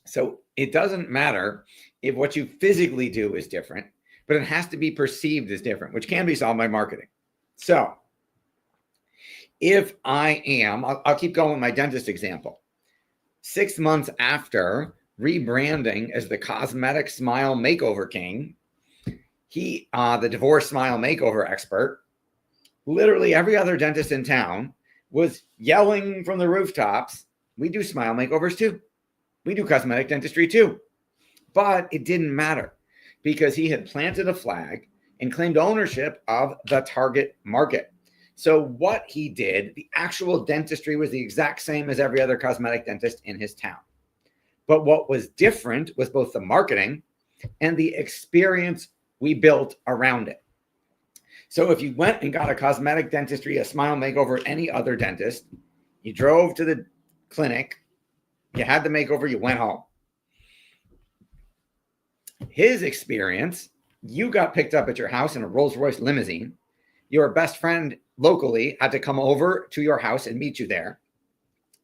So it doesn't matter if what you physically do is different, but it has to be perceived as different, which can be solved by marketing. So if I am, I'll keep going with my dentist example. 6 months after rebranding as the Cosmetic Smile Makeover King, the Divorce Smile Makeover expert, literally every other dentist in town was yelling from the rooftops, we do smile makeovers too. We do cosmetic dentistry too. But it didn't matter because he had planted a flag and claimed ownership of the target market. So what he did, the actual dentistry was the exact same as every other cosmetic dentist in his town. But what was different was both the marketing and the experience we built around it. So if you went and got a cosmetic dentistry, a smile makeover, any other dentist, you drove to the clinic, you had the makeover, you went home. His experience, you got picked up at your house in a Rolls-Royce limousine. Your best friend locally had to come over to your house and meet you there.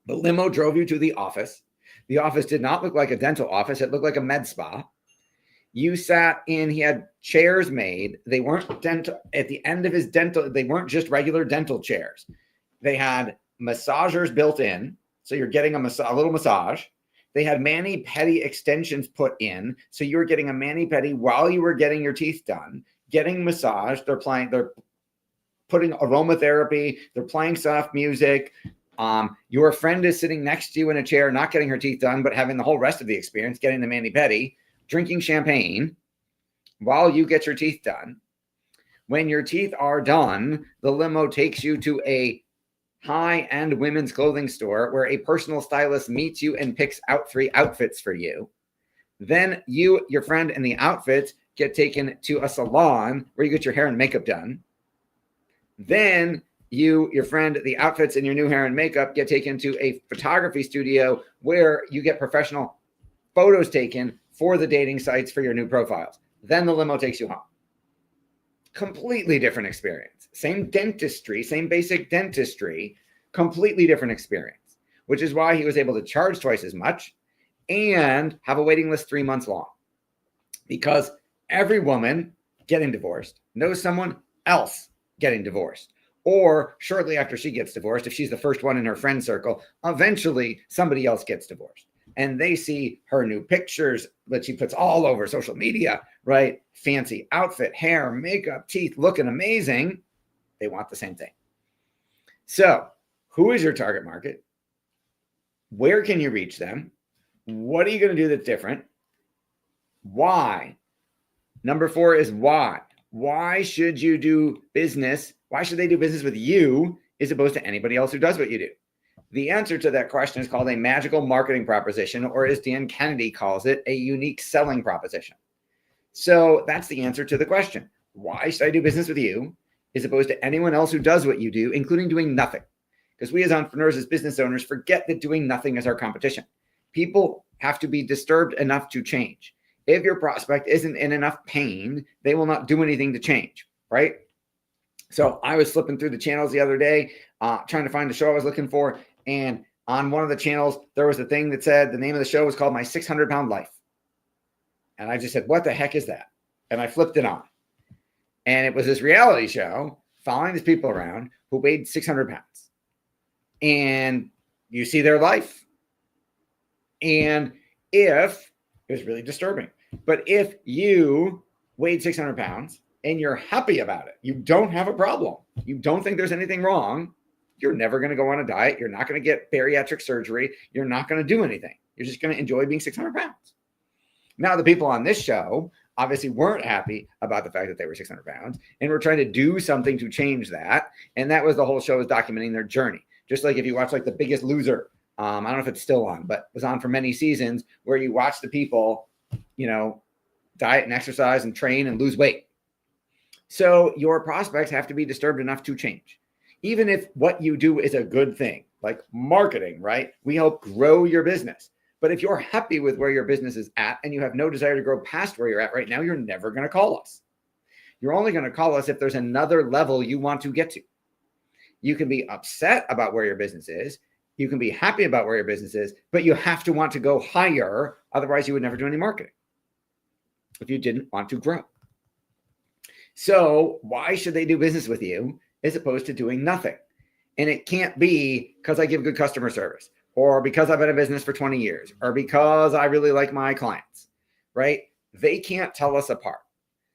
The limo drove you to the office. The office did not look like a dental office. It looked like a med spa. You sat in, he had chairs made. They weren't dental. At the end of his dental, they weren't just regular dental chairs. They had massagers built in. So you're getting a little massage. They had mani-pedi extensions put in. So you were getting a mani-pedi while you were getting your teeth done, getting massage. They're putting aromatherapy. They're playing soft music. Your friend is sitting next to you in a chair, not getting her teeth done, but having the whole rest of the experience, getting the mani-pedi, drinking champagne while you get your teeth done. When your teeth are done, the limo takes you to a high-end women's clothing store where a personal stylist meets you and picks out 3 outfits for you. Then you, your friend, and the outfits get taken to a salon where you get your hair and makeup done. Then you, your friend, the outfits, and your new hair and makeup get taken to a photography studio where you get professional photos taken for the dating sites for your new profiles. Then the limo takes you home. Completely different experience. Same dentistry, same basic dentistry, completely different experience, which is why he was able to charge twice as much and have a waiting list 3 months long. Because every woman getting divorced knows someone else getting divorced. Or shortly after she gets divorced, if she's the first one in her friend circle, eventually somebody else gets divorced. and they see her new pictures that she puts all over social media, right? Fancy outfit, hair, makeup, teeth, looking amazing. They want the same thing. So who is your target market? Where can you reach them? What are you going to do that's different? Why? Number 4 is why. Why should you do business? Why should they do business with you as opposed to anybody else who does what you do? The answer to that question is called a magical marketing proposition, or as Dan Kennedy calls it, a unique selling proposition. So that's the answer to the question. Why should I do business with you as opposed to anyone else who does what you do, including doing nothing? Because we as entrepreneurs, as business owners, forget that doing nothing is our competition. People have to be disturbed enough to change. If your prospect isn't in enough pain, they will not do anything to change, right? So I was flipping through the channels the other day, trying to find the show I was looking for. And on one of the channels, there was a thing that said the name of the show was called My 600-Pound Life. And I just said, what the heck is that? And I flipped it on. And it was this reality show following these people around who weighed 600 pounds. And you see their life. And if, it was really disturbing, but if you weighed 600 pounds and you're happy about it, you don't have a problem, you don't think there's anything wrong, you're never going to go on a diet. You're not going to get bariatric surgery. You're not going to do anything. You're just going to enjoy being 600 pounds. Now, the people on this show obviously weren't happy about the fact that they were 600 pounds and were trying to do something to change that. And that was the whole show, is documenting their journey. Just like if you watch like The Biggest Loser, I don't know if it's still on, but was on for many seasons, where you watch the people, diet and exercise and train and lose weight. So your prospects have to be disturbed enough to change. Even if what you do is a good thing, like marketing, right? We help grow your business. But if you're happy with where your business is at and you have no desire to grow past where you're at right now, you're never going to call us. You're only going to call us if there's another level you want to get to. You can be upset about where your business is. You can be happy about where your business is, but you have to want to go higher. Otherwise, you would never do any marketing if you didn't want to grow. So why should they do business with you as opposed to doing nothing? And it can't be because I give good customer service, or because I've been in business for 20 years, or because I really like my clients, right? They can't tell us apart.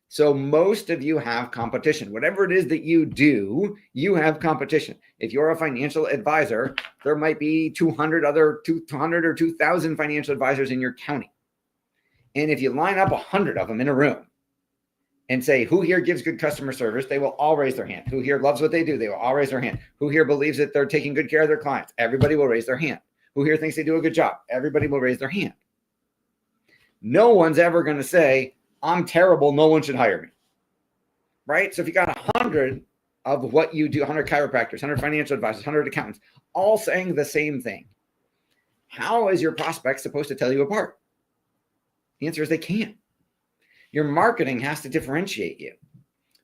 So most of you have competition. Whatever it is that you do, you have competition. If you're a financial advisor, there might be 200 or 2,000 financial advisors in your county. And if you line up 100 of them in a room and say, who here gives good customer service? They will all raise their hand. Who here loves what they do? They will all raise their hand. Who here believes that they're taking good care of their clients? Everybody will raise their hand. Who here thinks they do a good job? Everybody will raise their hand. No one's ever going to say, I'm terrible, no one should hire me, right? So if you got 100 of what you do, 100 chiropractors, 100 financial advisors, 100 accountants, all saying the same thing, how is your prospect supposed to tell you apart? The answer is they can't. Your marketing has to differentiate you,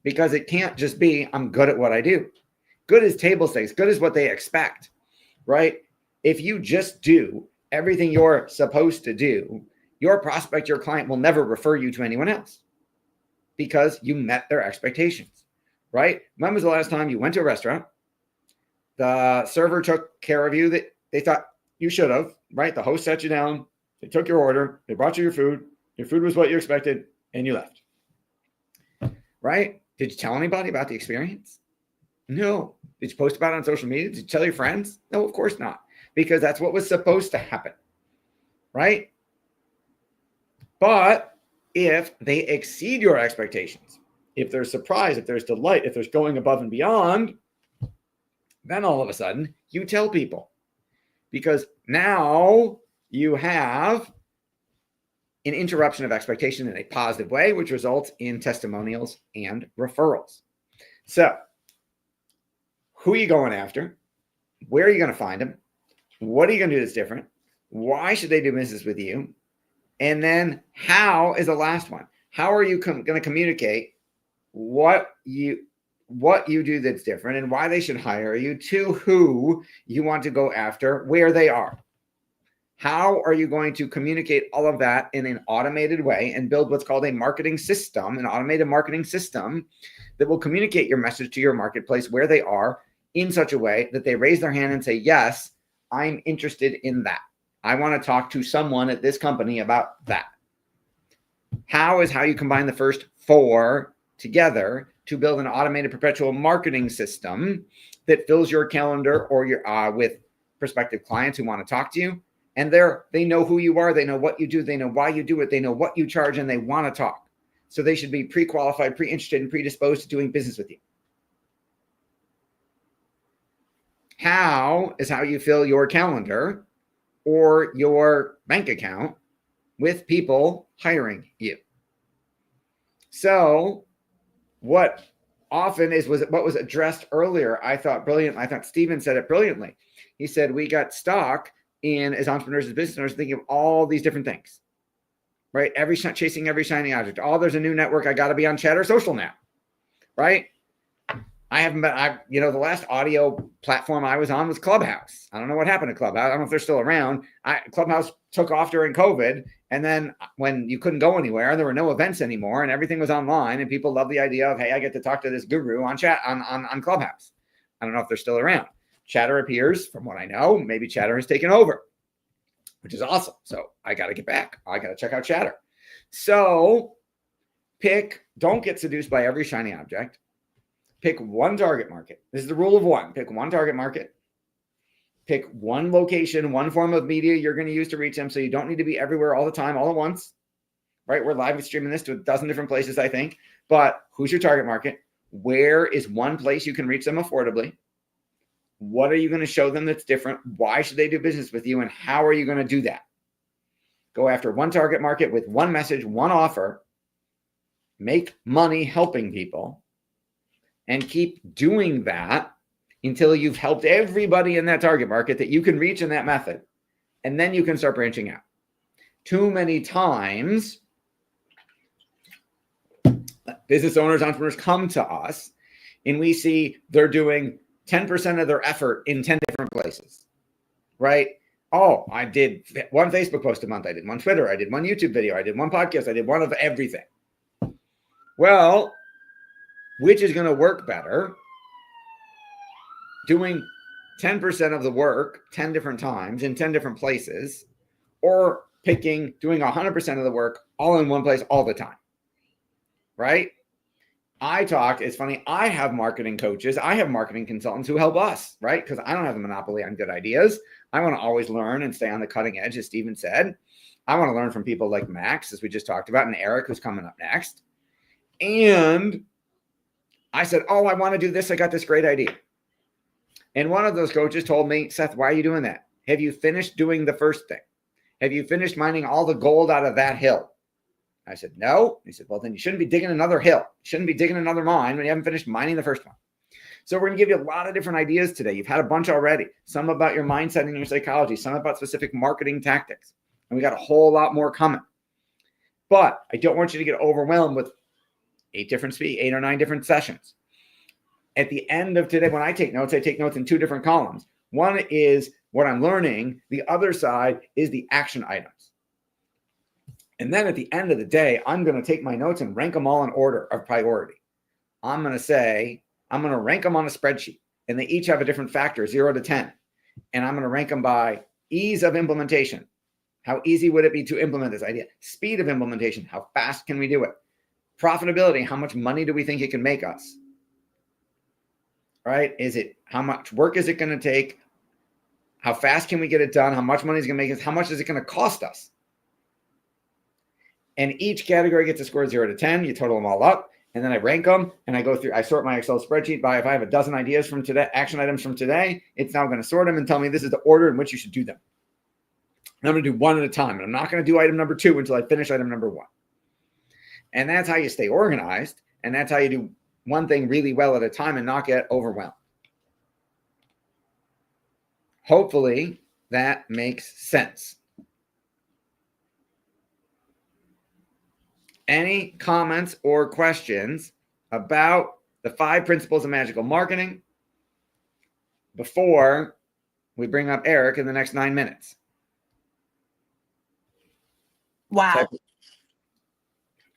because it can't just be, I'm good at what I do. Good is table stakes. Good is what they expect, right? If you just do everything you're supposed to do, your prospect, your client will never refer you to anyone else because you met their expectations, right? When was the last time you went to a restaurant, the server took care of you that they thought you should have, right? The host sat you down, they took your order, they brought you your food was what you expected, and you left, right? Did you tell anybody about the experience? No. Did you post about it on social media? Did you tell your friends? No, of course not, because that's what was supposed to happen, right? But if they exceed your expectations, if there's surprise, if there's delight, if there's going above and beyond, then all of a sudden you tell people, because now you have an interruption of expectation in a positive way, which results in testimonials and referrals. So who are you going after? Where are you going to find them? What are you going to do that's different? Why should they do business with you? And then how is the last one? How are you going to communicate what you do that's different and why they should hire you to who you want to go after, where they are? How are you going to communicate all of that in an automated way and build what's called a marketing system, an automated marketing system that will communicate your message to your marketplace where they are in such a way that they raise their hand and say, yes, I'm interested in that. I want to talk to someone at this company about that. How is how you combine the first 4 together to build an automated perpetual marketing system that fills your calendar or your with prospective clients who want to talk to you. And they know who you are. They know what you do. They know why you do it. They know what you charge, and they want to talk. So they should be pre-qualified, pre-interested, and predisposed to doing business with you. How is how you fill your calendar or your bank account with people hiring you. So what often was what was addressed earlier, I thought brilliant. I thought Stephen said it brilliantly. He said, we got stuck in, as entrepreneurs, as business owners, thinking of all these different things, right? Chasing every shiny object. Oh, there's a new network. I got to be on Chatter Social now, right? I haven't been, the last audio platform I was on was Clubhouse. I don't know what happened to Clubhouse. I don't know if they're still around. Clubhouse took off during COVID. And then when you couldn't go anywhere, there were no events anymore and everything was online, and people love the idea of, hey, I get to talk to this guru on chat on Clubhouse. I don't know if they're still around. Chatter appears, from what I know, maybe Chatter has taken over, which is awesome. So I got to get back. I got to check out Chatter. So don't get seduced by every shiny object. Pick one target market. This is the rule of 1. Pick one target market. Pick one location, one form of media you're going to use to reach them. So you don't need to be everywhere all the time, all at once, right? We're live streaming this to a dozen different places, I think. But who's your target market? Where is one place you can reach them affordably? What are you going to show them that's different? Why should they do business with you? And how are you going to do that? Go after one target market with one message, one offer. Make money helping people. And keep doing that until you've helped everybody in that target market that you can reach in that method. And then you can start branching out. Too many times, business owners, entrepreneurs come to us and we see they're doing 10% of their effort in 10 different places, right? Oh, I did one Facebook post a month. I did one Twitter. I did one YouTube video. I did one podcast. I did one of everything. Well, which is going to work better? Doing 10% of the work 10 different times in 10 different places, or doing 100% of the work all in one place all the time, right? It's funny, I have marketing coaches, I have marketing consultants who help us, right? Because I don't have a monopoly on good ideas. I want to always learn and stay on the cutting edge, as Stephen said. I want to learn from people like Max, as we just talked about, and Eric, who's coming up next. And I said, oh, I want to do this. I got this great idea. And one of those coaches told me, Seth, why are you doing that? Have you finished doing the first thing? Have you finished mining all the gold out of that hill? I said, no. He said, well, then you shouldn't be digging another hill. You shouldn't be digging another mine when you haven't finished mining the first one. So we're going to give you a lot of different ideas today. You've had a bunch already. Some about your mindset and your psychology. Some about specific marketing tactics. And we got a whole lot more coming. But I don't want you to get overwhelmed with 8 or 9 different sessions. At the end of today, when I take notes in 2 different columns. One is what I'm learning. The other side is the action items. And then at the end of the day, I'm going to take my notes and rank them all in order of priority. I'm going to rank them on a spreadsheet, and they each have a different factor, 0 to 10. And I'm going to rank them by ease of implementation. How easy would it be to implement this idea? Speed of implementation. How fast can we do it? Profitability. How much money do we think it can make us? Right? How much work is it going to take? How fast can we get it done? How much money is it going to make us? How much is it going to cost us? And each category gets a score of 0 to 10. You total them all up, and then I rank them, and I sort my Excel spreadsheet by, if I have a dozen ideas from today, action items from today, it's now going to sort them and tell me this is the order in which you should do them. And I'm going to do one at a time. And I'm not going to do item number 2 until I finish item number 1. And that's how you stay organized. And that's how you do one thing really well at a time and not get overwhelmed. Hopefully that makes sense. Any comments or questions about the 5 principles of magical marketing before we bring up Eric in the next 9 minutes? Wow.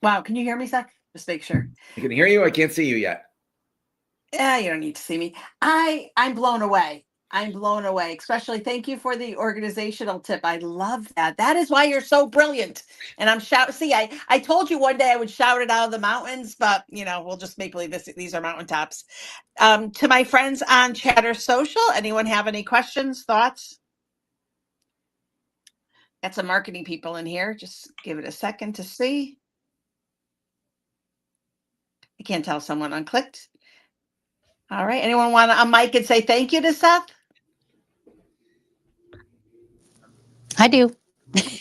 Wow. Can you hear me, Seth? Just make sure. I can hear you. I can't see you yet. Yeah, you don't need to see me. I'm blown away. I'm blown away, especially thank you for the organizational tip. I love that. That is why you're so brilliant. And I'm see, I told you one day I would shout it out of the mountains, but you know, we'll just make believe these are mountaintops. To my friends on Chatter Social, anyone have any questions, thoughts? Got some marketing people in here. Just give it a second to see. I can't tell if someone unclicked. All right. Anyone want to unmic and say thank you to Seth? I do.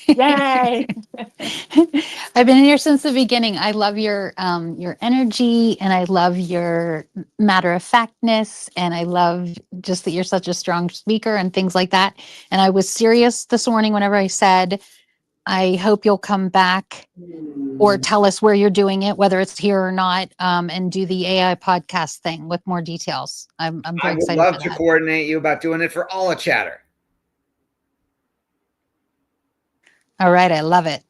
Yay. I've been here since the beginning. I love your energy, and I love your matter of factness, and I love just that you're such a strong speaker and things like that. And I was serious this morning whenever I said, I hope you'll come back or tell us where you're doing it, whether it's here or not, and do the AI podcast thing with more details. I'm I very would excited love for to that. coordinate you about doing it for all of Chatter. All right, I love it.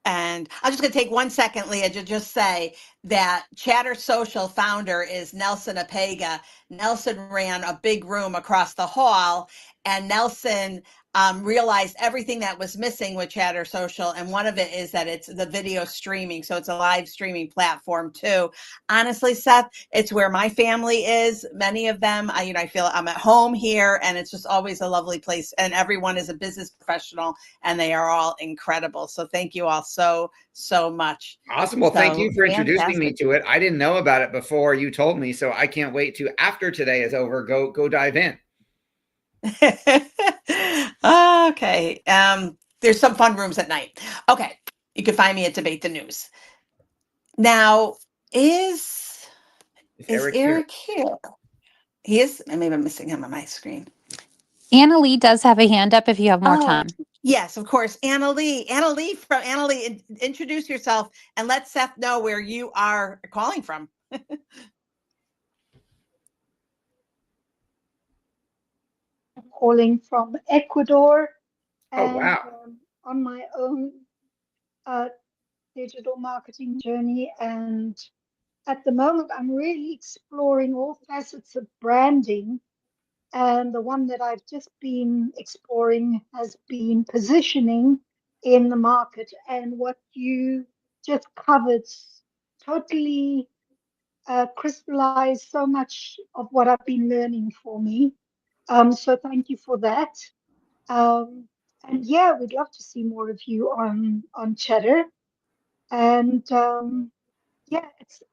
And I'm just going to take 1 second, Leah, to just say that Chatter Social founder is Nelson Apega. Nelson ran a big room across the hall, and Nelson realized everything that was missing with Chatter Social. And one of it is that it's the video streaming. So it's a live streaming platform too. Honestly, Seth, it's where my family is. Many of them, I feel I'm at home here, and it's just always a lovely place. And everyone is a business professional, and they are all incredible. So thank you all so much. Awesome. Well, thank So you for introducing me fantastic. to it. I didn't know about it before you told me, so I can't wait to, after today is over, go dive in. Okay. There's some fun rooms at night. Okay. You can find me at Debate the News. Now, is Eric here? He is. Maybe I'm missing him on my screen. Anna Lee does have a hand up if you have more time. Yes, of course. Anna Lee, introduce yourself and let Seth know where you are calling from. Calling from Ecuador, Oh, and wow. on my own digital marketing journey. And at the moment, I'm really exploring all facets of branding. And the one that I've just been exploring has been positioning in the market. And what you just covered totally crystallized so much of what I've been learning for me. So thank you for that. And yeah, we'd love to see more of you on Chatter. And yeah,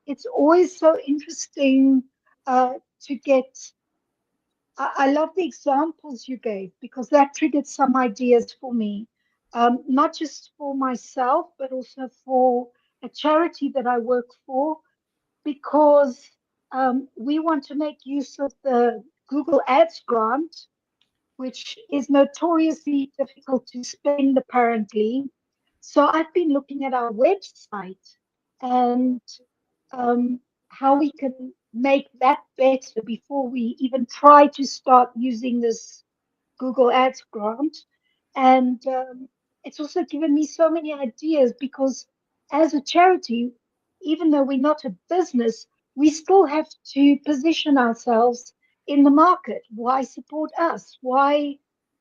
it's always so interesting to get. I love the examples you gave, because that triggered some ideas for me, not just for myself, but also for a charity that I work for, because we want to make use of the Google Ads grant, which is notoriously difficult to spend apparently. So I've been looking at our website and how we can make that better before we even try to start using this Google Ads grant. And it's also given me so many ideas, because as a charity, even though we're not a business, we still have to position ourselves in the market. Why support us? Why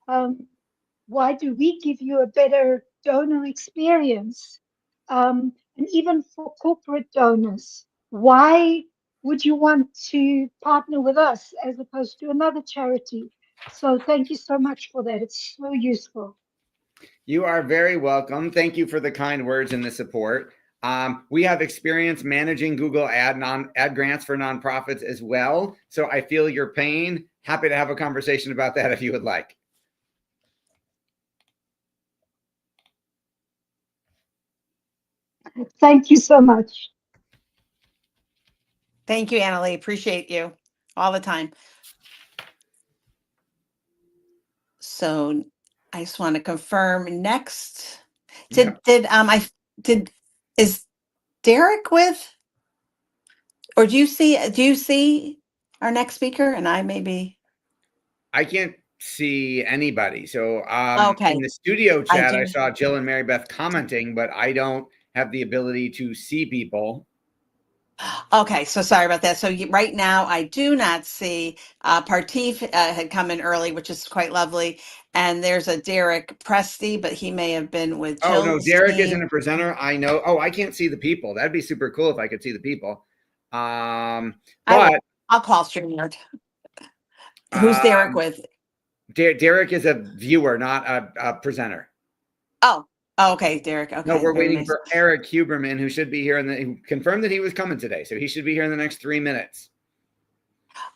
do we give you a better donor experience? And even for corporate donors, why would you want to partner with us as opposed to another charity? So thank you so much for that. It's so useful. You are very welcome. Thank you for the kind words and the support. We have experience managing Google ad grants for nonprofits as well. So I feel your pain. Happy to have a conversation about that if you would like. Thank you so much. Thank you, Anna Lee. Appreciate you all the time. So I just want to confirm next. Is Derek with, or do you see our next speaker? And I can't see anybody. So Okay. in the studio chat, I do. saw Jill and Mary Beth commenting, but I don't have the ability to see people. Okay, so sorry about that. So right now, I do not see Partif had come in early, which is quite lovely. And there's a Derek Presty, but he may have been with Oh no, Jill's Derek isn't team. a presenter. I know. Oh, I can't see the people. That'd be super cool if I could see the people. But I'll call StreamYard. Who's uh, Derek with? Derek is a viewer, not a presenter. Oh, okay, Derek. Okay, No, we're very waiting nice. for Eric Huberman, who should be here, who confirmed that he was coming today. So he should be here in the next 3 minutes.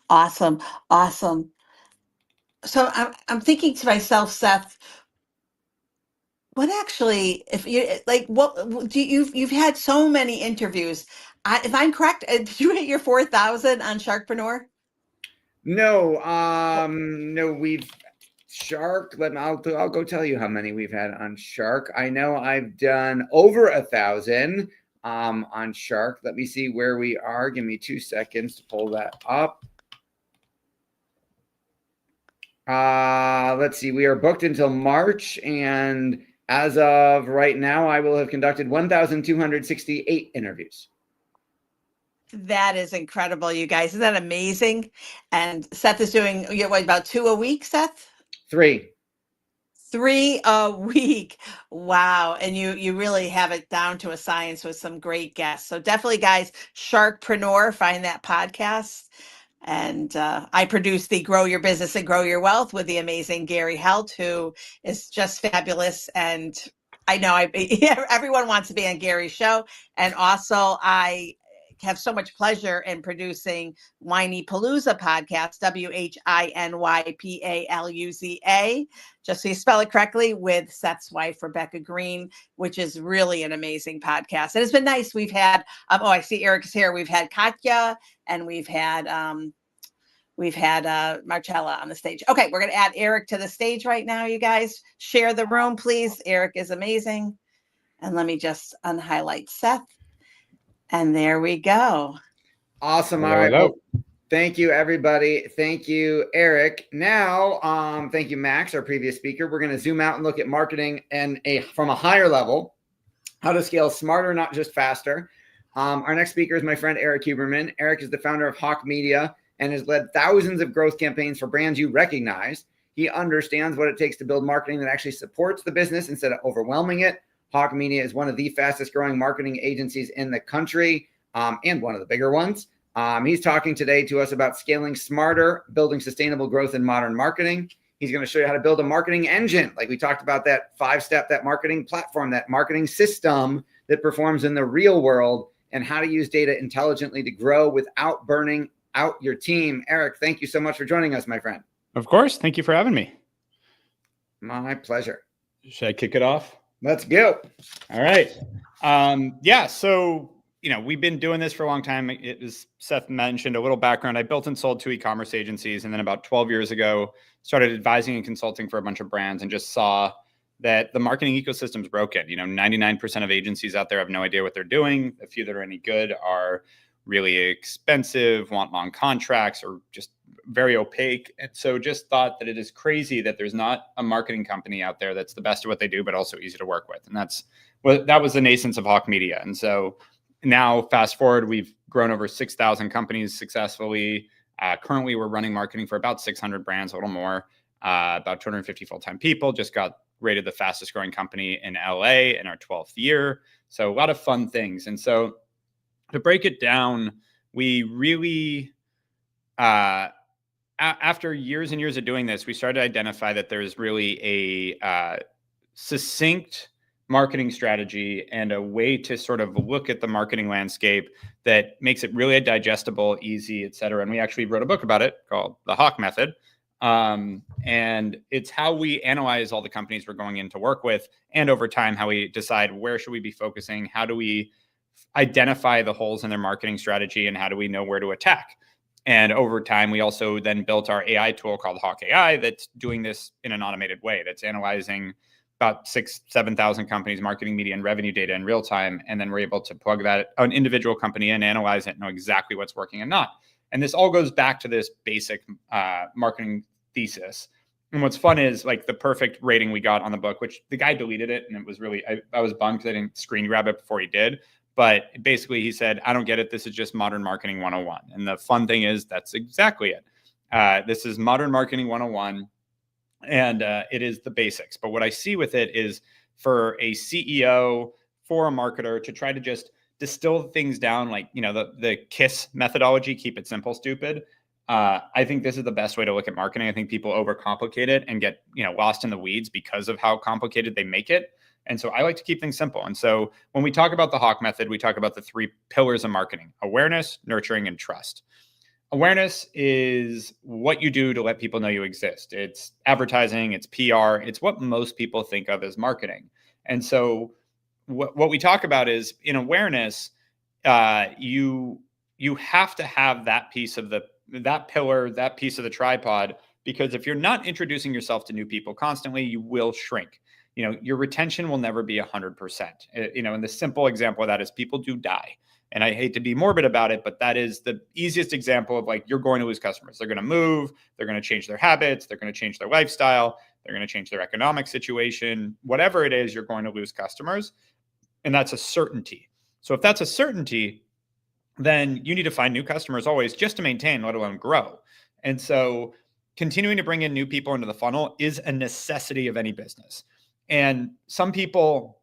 Awesome, awesome. So I'm thinking to myself, Seth, what actually, if you like, what do you've had so many interviews? If I'm correct, did you hit your 4,000 on Sharkpreneur? No, no, we've Shark. I'll go tell you how many we've had on Shark. I know I've done over 1,000 on Shark. Let me see where we are. Give me 2 seconds to pull that up. Let's see. We are booked until March, and as of right now, I will have conducted 1,268 interviews. That is incredible, you guys. Isn't that amazing? And Seth is doing what, about 2 a week, Seth? 3. 3 a week. Wow. And you really have it down to a science with some great guests. So definitely, guys, Sharkpreneur, find that podcast. And I produce the Grow Your Business and Grow Your Wealth with the amazing Gary Helt, who is just fabulous. And I know everyone wants to be on Gary's show. And also, I have so much pleasure in producing Whiny Palooza podcast, WHINYPALUZA, just so you spell it correctly, with Seth's wife, Rebecca Green, which is really an amazing podcast. And it's been nice. We've had, I see Eric is here. We've had Katya and we've had Marcella on the stage. Okay, we're going to add Eric to the stage right now, you guys. Share the room, please. Eric is amazing. And let me just unhighlight Seth. And there we go. Awesome. Hello, All right. hello. Well, thank you, everybody. Thank you, Eric. Now, thank you, Max, our previous speaker. We're going to zoom out and look at marketing and from a higher level, how to scale smarter, not just faster. Our next speaker is my friend, Eric Huberman. Eric is the founder of Hawk Media and has led thousands of growth campaigns for brands you recognize. He understands what it takes to build marketing that actually supports the business instead of overwhelming it. Hawk Media is one of the fastest growing marketing agencies in the country, and one of the bigger ones. He's talking today to us about scaling smarter, building sustainable growth in modern marketing. He's going to show you how to build a marketing engine. Like we talked about, that 5-step, that marketing platform, that marketing system that performs in the real world, and how to use data intelligently to grow without burning out your team. Eric, thank you so much for joining us, my friend. Of course. Thank you for having me. My pleasure. Should I kick it off? Let's go. All right. Yeah. So, we've been doing this for a long time. It was Seth mentioned a little background. I built and sold 2 e-commerce agencies. And then about 12 years ago, started advising and consulting for a bunch of brands and just saw that the marketing ecosystem is broken. 99% of agencies out there have no idea what they're doing. A few that are any good are really expensive, want long contracts, or just very opaque. And so just thought that it is crazy that there's not a marketing company out there that's the best at what they do, but also easy to work with. And that was the nascence of Hawk Media. And so now fast forward, we've grown over 6,000 companies successfully. Currently, we're running marketing for about 600 brands, a little more, about 250 full-time people. Just got rated the fastest growing company in LA in our 12th year. So a lot of fun things. And so to break it down, we really, after years and years of doing this, we started to identify that there's really a succinct marketing strategy and a way to sort of look at the marketing landscape that makes it really digestible, easy, et cetera. And we actually wrote a book about it called The Hawk Method. And it's how we analyze all the companies we're going in to work with, and over time, how we decide where should we be focusing, how do we identify the holes in their marketing strategy, and how do we know where to attack. And over time, we also then built our AI tool called Hawk AI that's doing this in an automated way, that's analyzing about 7,000 companies' marketing, media, and revenue data in real time. And then we're able to plug that an individual company in, analyze it, know exactly what's working and not. And this all goes back to this basic marketing thesis. And what's fun is like the perfect rating we got on the book, which the guy deleted it. And it was really, I was bummed because I didn't screen grab it before he did. But basically he said, I don't get it. This is just modern marketing 101. And the fun thing is that's exactly it. This is modern marketing 101. And it is the basics. But what I see with it is for a CEO, for a marketer to try to just distill things down, like, you know, the KISS methodology, keep it simple, stupid. I think this is the best way to look at marketing. I think people overcomplicate it and get, you know, lost in the weeds because of how complicated they make it. And so I like to keep things simple. And so when we talk about the Hawk method, we talk about the 3 pillars of marketing: awareness, nurturing, and trust. Awareness is what you do to let people know you exist. It's advertising, it's PR, it's what most people think of as marketing. And so what we talk about is, in awareness, you have to have that piece of that pillar, that piece of the tripod, because if you're not introducing yourself to new people constantly, you will shrink. You know, your retention will never be 100%. You know, and the simple example of that is people do die. And I hate to be morbid about it, but that is the easiest example of, like, you're going to lose customers. They're going to move, they're going to change their habits, they're going to change their lifestyle, they're going to change their economic situation, whatever it is, you're going to lose customers. And that's a certainty. So if that's a certainty, then you need to find new customers always, just to maintain, let alone grow. And so continuing to bring in new people into the funnel is a necessity of any business. And some people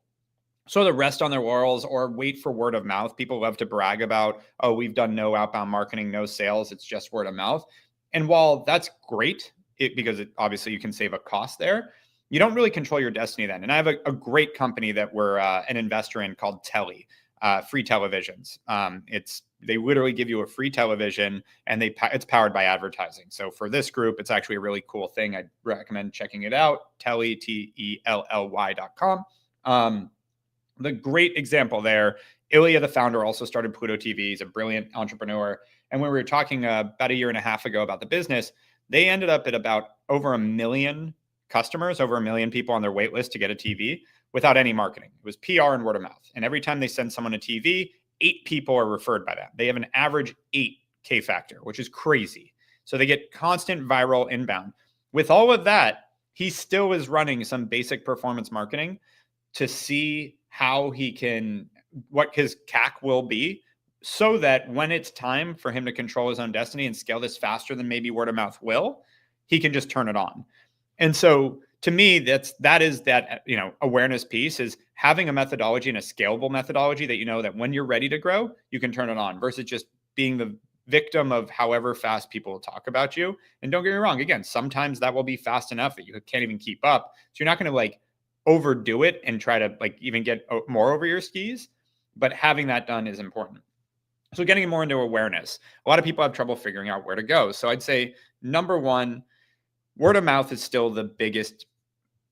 sort of rest on their laurels or wait for word of mouth. People love to brag about, oh, we've done no outbound marketing, no sales, it's just word of mouth. And while that's great, because obviously you can save a cost there, you don't really control your destiny then. And I have a great company that we're an investor in called Telly, free televisions. They literally give you a free television, and it's powered by advertising. So for this group, it's actually a really cool thing. I'd recommend checking it out. Telly, TELLY.com. The great example there, Ilya, the founder, also started Pluto TV. He's a brilliant entrepreneur. And when we were talking about a year and a half ago about the business, they ended up at about over 1 million customers, over 1 million people on their wait list to get a TV without any marketing. It was PR and word of mouth. And every time they send someone a TV, 8 people are referred by that. They have an average 8 K factor, which is crazy. So they get constant viral inbound. With all of that, he still is running some basic performance marketing to see how what his CAC will be, so that when it's time for him to control his own destiny and scale this faster than maybe word of mouth will, he can just turn it on. And so to me, that is you know, awareness piece, is having a methodology and a scalable methodology that, you know, that when you're ready to grow, you can turn it on, versus just being the victim of however fast people talk about you. And don't get me wrong, again, sometimes that will be fast enough that you can't even keep up. So you're not going to, like, overdo it and try to, like, even get more over your skis, but having that done is important. So getting more into awareness, a lot of people have trouble figuring out where to go. So I'd say, number one, word of mouth is still the biggest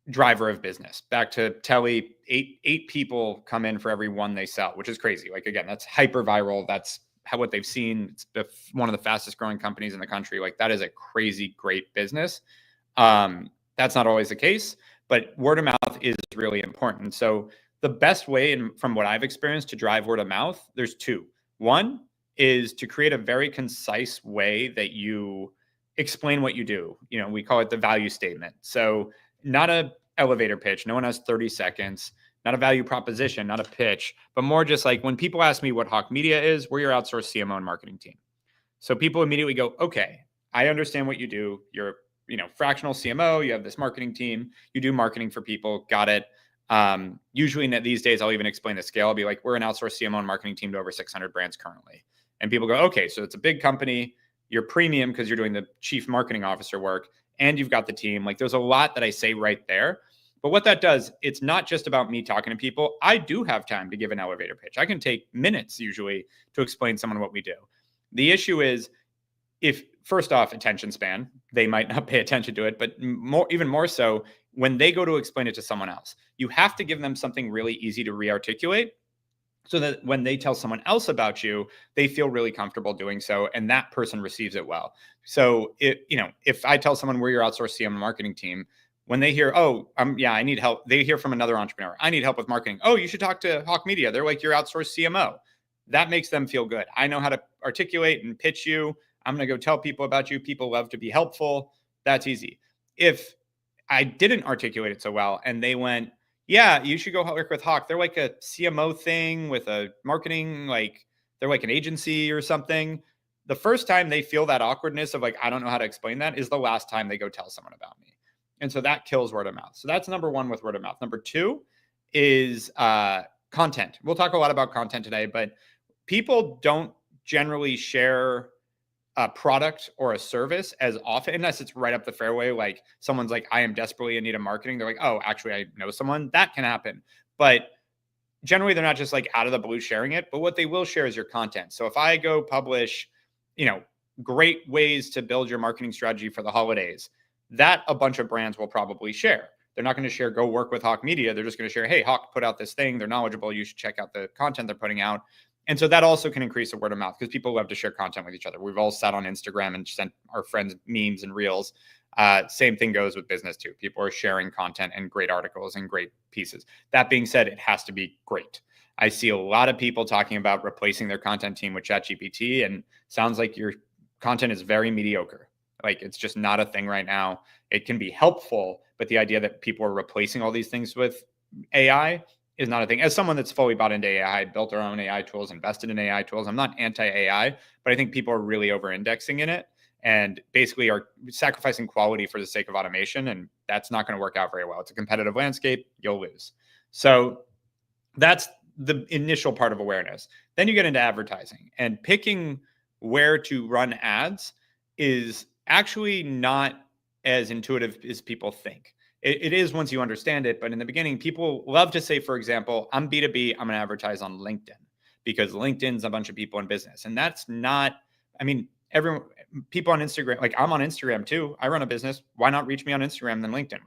driver of business. Back to Telly, eight people come in for every one they sell, which is crazy. Like, again, that's hyper viral. That's what they've seen. It's one of the fastest growing companies in the country. Like, that is a crazy great business. That's not always the case, but word of mouth is really important. So the best way, and from what I've experienced, to drive word of mouth, there's 2. One is to create a very concise way that you explain what you do. You know, we call it the value statement. So not a elevator pitch. No one has 30 seconds, not a value proposition, not a pitch, but more just like, when people ask me what Hawk Media is, we're your outsourced CMO and marketing team. So people immediately go, okay, I understand what you do. You're, you know, fractional CMO, you have this marketing team, you do marketing for people. Got it. Usually these days, I'll even explain the scale. I'll be like, we're an outsourced CMO and marketing team to over 600 brands currently. And people go, okay, so it's a big company. You're premium because you're doing the chief marketing officer work, and you've got the team. Like, there's a lot that I say right there. But what that does, it's not just about me talking to people. I do have time to give an elevator pitch. I can take minutes usually to explain to someone what we do. The issue is, if, first off, attention span, they might not pay attention to it, but even more so, when they go to explain it to someone else, you have to give them something really easy to re-articulate, so that when they tell someone else about you, they feel really comfortable doing so, and that person receives it well. So if I tell someone we're your outsourced CM marketing team, when they hear, I need help, they hear from another entrepreneur, I need help with marketing. Oh, you should talk to Hawk Media. They're like your outsourced CMO. That makes them feel good. I know how to articulate and pitch you. I'm going to go tell people about you. People love to be helpful. That's easy. If I didn't articulate it so well and they went, yeah, you should go work with Hawk. They're like a CMO thing with a marketing, like they're like an agency or something. The first time they feel that awkwardness of like, I don't know how to explain that, is the last time they go tell someone about me. And so that kills word of mouth. So that's number one with word of mouth. Number two is content. We'll talk a lot about content today, but people don't generally share a product or a service as often, unless it's right up the fairway. Like someone's like, I am desperately in need of marketing. They're like, oh, actually, I know someone. That can happen. But generally, they're not just like out of the blue sharing it. But what they will share is your content. So if I go publish, great ways to build your marketing strategy for the holidays, that a bunch of brands will probably share. They're not going to share, go work with Hawk Media. They're just going to share, hey, Hawk put out this thing. They're knowledgeable. You should check out the content they're putting out. And so that also can increase the word of mouth because people love to share content with each other. We've all sat on Instagram and sent our friends memes and reels. Same thing goes with business too. People are sharing content and great articles and great pieces. That being said, it has to be great. I see a lot of people talking about replacing their content team with ChatGPT, and sounds like your content is very mediocre. Like it's just not a thing right now. It can be helpful, but the idea that people are replacing all these things with AI is not a thing. As someone that's fully bought into AI, built our own AI tools, invested in AI tools, I'm not anti-AI, but I think people are really over-indexing in it and basically are sacrificing quality for the sake of automation. And that's not going to work out very well. It's a competitive landscape. You'll lose. So that's the initial part of awareness. Then you get into advertising, and picking where to run ads is actually not as intuitive as people think. It is once you understand it, but in the beginning, people love to say, for example, I'm B2B, I'm going to advertise on LinkedIn because LinkedIn's a bunch of people in business. And that's not, everyone, people on Instagram, like I'm on Instagram too. I run a business. Why not reach me on Instagram than LinkedIn?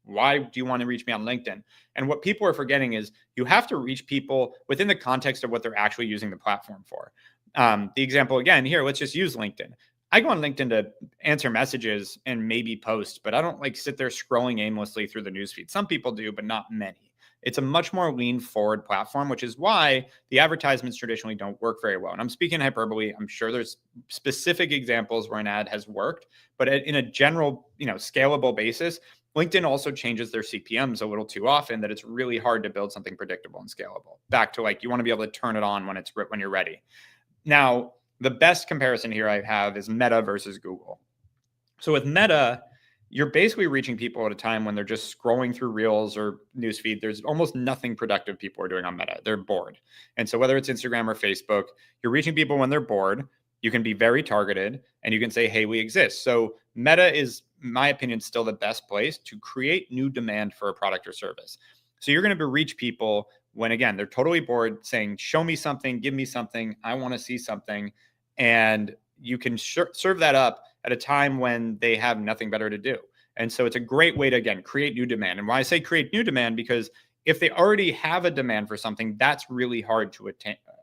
Why do you want to reach me on LinkedIn? And what people are forgetting is you have to reach people within the context of what they're actually using the platform for. The example again here, let's just use LinkedIn. I go on LinkedIn to answer messages and maybe post, but I don't like sit there scrolling aimlessly through the newsfeed. Some people do, but not many. It's a much more lean forward platform, which is why the advertisements traditionally don't work very well. And I'm speaking hyperbole. I'm sure there's specific examples where an ad has worked, but in a general, scalable basis, LinkedIn also changes their CPMs a little too often that it's really hard to build something predictable and scalable. Back to like, you want to be able to turn it on when you're ready. Now, the best comparison here I have is Meta versus Google. So with Meta, you're basically reaching people at a time when they're just scrolling through Reels or newsfeed. There's almost nothing productive people are doing on Meta. They're bored. And so whether it's Instagram or Facebook, you're reaching people when they're bored. You can be very targeted and you can say, hey, we exist. So Meta is, in my opinion, still the best place to create new demand for a product or service. So you're going to reach people when, again, they're totally bored, saying, show me something, give me something, I want to see something. And you can serve that up at a time when they have nothing better to do. And so it's a great way to, again, create new demand. And why I say create new demand, because if they already have a demand for something, that's really hard to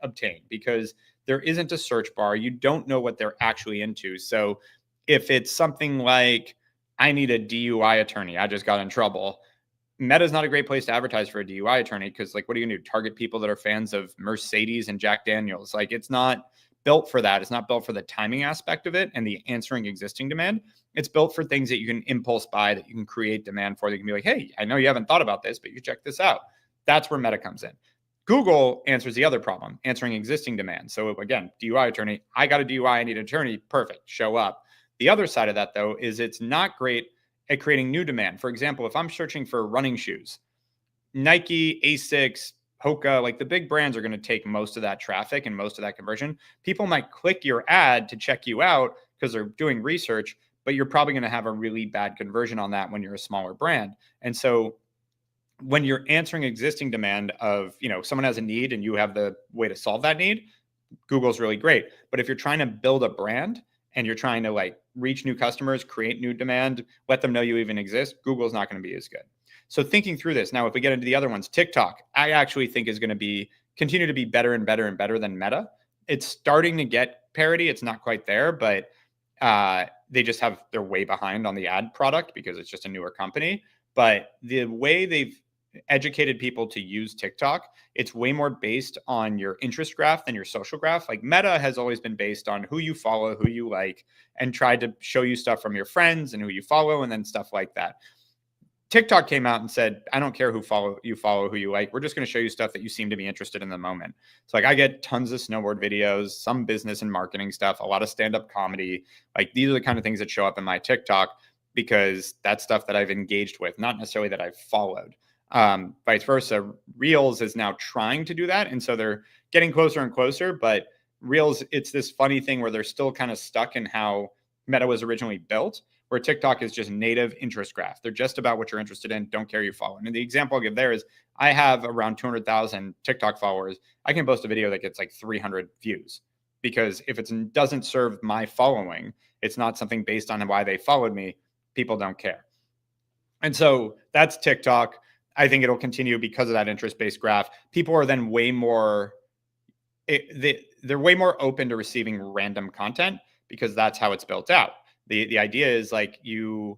obtain because there isn't a search bar. You don't know what they're actually into. So if it's something like, I need a DUI attorney, I just got in trouble, Meta's not a great place to advertise for a DUI attorney because, like, what are you going to do? Target people that are fans of Mercedes and Jack Daniels? Like, it's not built for that. It's not built for the timing aspect of it and the answering existing demand. It's built for things that you can impulse buy, that you can create demand for. That you can be like, hey, I know you haven't thought about this, but you check this out. That's where Meta comes in. Google answers the other problem, answering existing demand. So again, DUI attorney, I got a DUI, I need an attorney. Perfect, show up. The other side of that, though, is it's not great at creating new demand. For example, if I'm searching for running shoes, Nike, Asics, Hoka, like the big brands are going to take most of that traffic and most of that conversion. People might click your ad to check you out because they're doing research, but you're probably going to have a really bad conversion on that when you're a smaller brand. And so when you're answering existing demand of, someone has a need and you have the way to solve that need, Google's really great. But if you're trying to build a brand and you're trying to like reach new customers, create new demand, let them know you even exist, Google's not going to be as good. So thinking through this, now if we get into the other ones, TikTok, I actually think is going to continue to be better and better and better than Meta. It's starting to get parity. It's not quite there, but they're way behind on the ad product because it's just a newer company. But the way they've educated people to use TikTok, it's way more based on your interest graph than your social graph. Like Meta has always been based on who you follow, who you like, and tried to show you stuff from your friends and who you follow and then stuff like that. TikTok came out and said, I don't care who you follow who you like. We're just going to show you stuff that you seem to be interested in the moment. So like I get tons of snowboard videos, some business and marketing stuff, a lot of stand-up comedy. Like these are the kind of things that show up in my TikTok because that's stuff that I've engaged with, not necessarily that I've followed. Vice versa, Reels is now trying to do that. And so they're getting closer and closer, but Reels, it's this funny thing where they're still kind of stuck in how Meta was originally built, where TikTok is just native interest graph. They're just about what you're interested in. Don't care you follow. And the example I'll give there is I have around 200,000 TikTok followers. I can post a video that gets like 300 views because if it doesn't serve my following, it's not something based on why they followed me. People don't care. And so that's TikTok. I think it'll continue because of that interest-based graph. People are then way more, they're way more open to receiving random content because that's how it's built out. The idea is like it's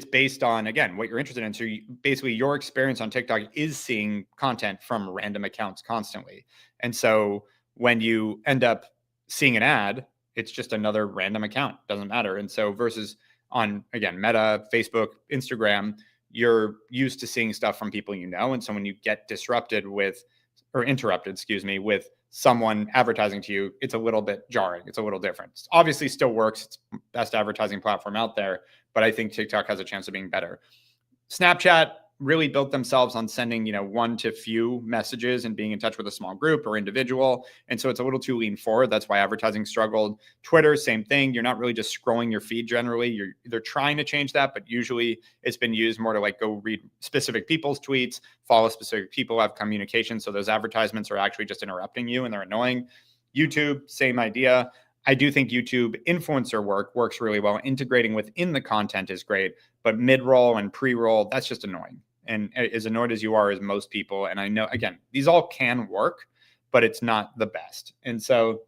based on, again, what you're interested in. So basically your experience on TikTok is seeing content from random accounts constantly. And so when you end up seeing an ad, it's just another random account, doesn't matter. And so versus on, again, Meta, Facebook, Instagram, you're used to seeing stuff from people you know. And so when you get interrupted, with someone advertising to you, it's a little bit jarring. It's a little different. It obviously still works. It's the best advertising platform out there, but I think TikTok has a chance of being better. Snapchat really built themselves on sending, one to few messages and being in touch with a small group or individual. And so it's a little too lean forward. That's why advertising struggled. Twitter, same thing. You're not really just scrolling your feed generally. They're trying to change that, but usually it's been used more to like go read specific people's tweets, follow specific people, have communication. So those advertisements are actually just interrupting you and they're annoying. YouTube, same idea. I do think YouTube influencer work works really well. Integrating within the content is great, but mid-roll and pre-roll, that's just annoying. And as annoyed as you are as most people, and I know, again, these all can work, but it's not the best. And so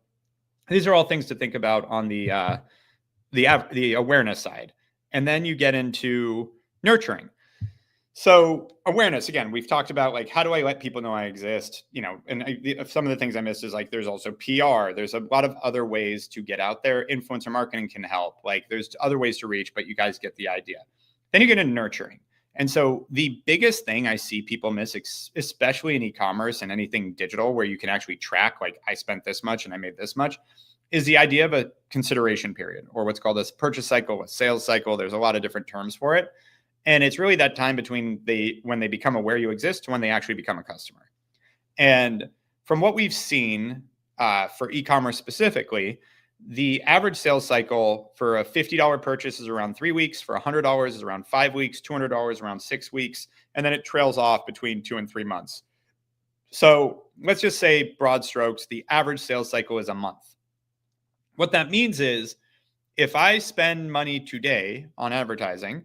these are all things to think about on the awareness side. And then you get into nurturing. So awareness, again, we've talked about like, how do I let people know I exist? Some of the things I missed is like, there's also PR. There's a lot of other ways to get out there. Influencer marketing can help. Like there's other ways to reach, but you guys get the idea. Then you get into nurturing. And so the biggest thing I see people miss, especially in e-commerce and anything digital where you can actually track, like I spent this much and I made this much, is the idea of a consideration period, or what's called a purchase cycle, a sales cycle. There's a lot of different terms for it. And it's really that time between when they become aware you exist to when they actually become a customer. And from what we've seen for e-commerce specifically, the average sales cycle for a $50 purchase is around 3 weeks. For $100 is around 5 weeks, $200 around 6 weeks, and then it trails off between 2 and 3 months. So let's just say broad strokes, the average sales cycle is a month. What that means is if I spend money today on advertising,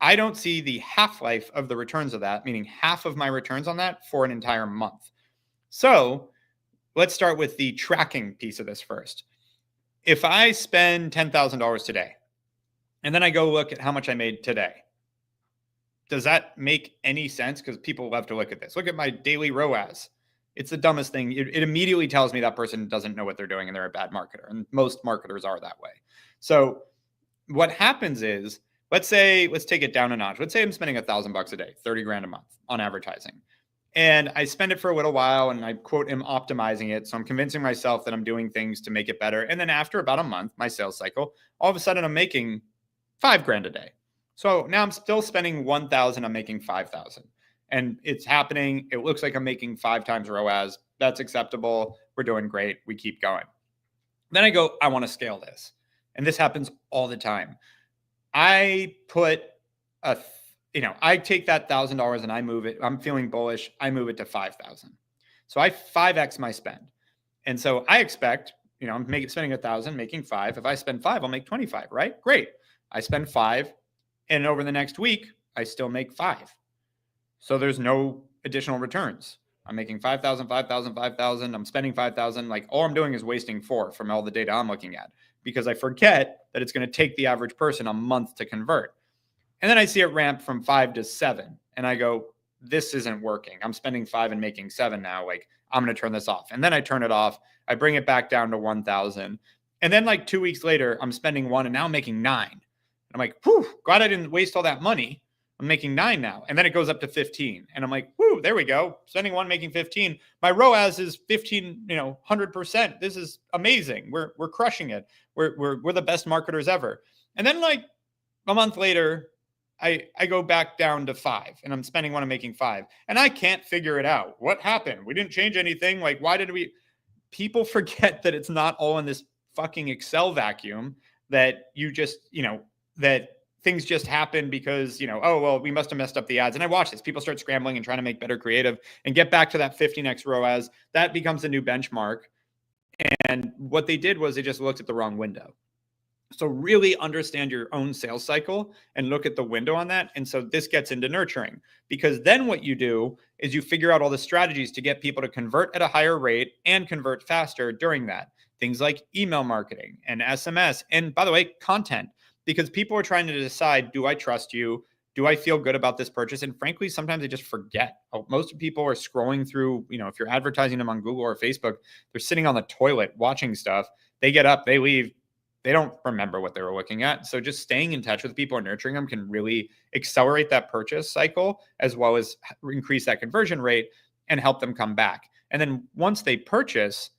I don't see the half-life of the returns of that, meaning half of my returns on that for an entire month. So let's start with the tracking piece of this first. If I spend $10,000 today, and then I go look at how much I made today, does that make any sense? Because people love to look at this. Look at my daily ROAS. It's the dumbest thing. It immediately tells me that person doesn't know what they're doing and they're a bad marketer. And most marketers are that way. So what happens is, let's take it down a notch. Let's say I'm spending $1,000 a day, 30 grand a month on advertising. And I spend it for a little while and I quote am optimizing it. So I'm convincing myself that I'm doing things to make it better. And then after about a month, my sales cycle, all of a sudden I'm making 5 grand a day. So now I'm still spending 1,000. I'm making 5,000 and it's happening. It looks like I'm making 5 times ROAS. That's acceptable. We're doing great. We keep going. Then I go, I want to scale this. And this happens all the time. I put I take that $1,000 and I move it. I'm feeling bullish. I move it to 5,000. So I 5x my spend. And so I expect, I'm spending 1,000, making 5. If I spend 5, I'll make 25, right? Great. I spend 5 and over the next week, I still make 5. So there's no additional returns. I'm making 5,000, 5,000, 5,000. I'm spending 5,000. Like all I'm doing is wasting 4 from all the data I'm looking at because I forget that it's going to take the average person a month to convert. And then I see it ramp from 5 to 7. And I go, this isn't working. I'm spending 5 and making 7 now. Like I'm going to turn this off. And then I turn it off. I bring it back down to 1,000. And then like 2 weeks later, I'm spending 1 and now I'm making 9. I'm like, whew, glad I didn't waste all that money. I'm making 9 now. And then it goes up to 15. And I'm like, whoo, there we go. Spending 1, making 15. My ROAS is 15, 100%. This is amazing. We're crushing it. We're the best marketers ever. And then like a month later, I go back down to 5 and I'm spending 1 and making 5. And I can't figure it out. What happened? We didn't change anything. Like, why did we? People forget that it's not all in this fucking Excel vacuum, that you just, that things just happen because, oh, well, we must have messed up the ads. And I watch this. People start scrambling and trying to make better creative and get back to that 15x ROAS. That becomes a new benchmark. And what they did was they just looked at the wrong window. So really understand your own sales cycle and look at the window on that. And so this gets into nurturing, because then what you do is you figure out all the strategies to get people to convert at a higher rate and convert faster during that. Things like email marketing and SMS. And by the way, content, because people are trying to decide, do I trust you? Do I feel good about this purchase? And frankly, sometimes they just forget. Most people are scrolling through, if you're advertising them on Google or Facebook, they're sitting on the toilet watching stuff. They get up, they leave. They don't remember what they were looking at. So just staying in touch with people and nurturing them can really accelerate that purchase cycle, as well as increase that conversion rate and help them come back. And then once they purchase,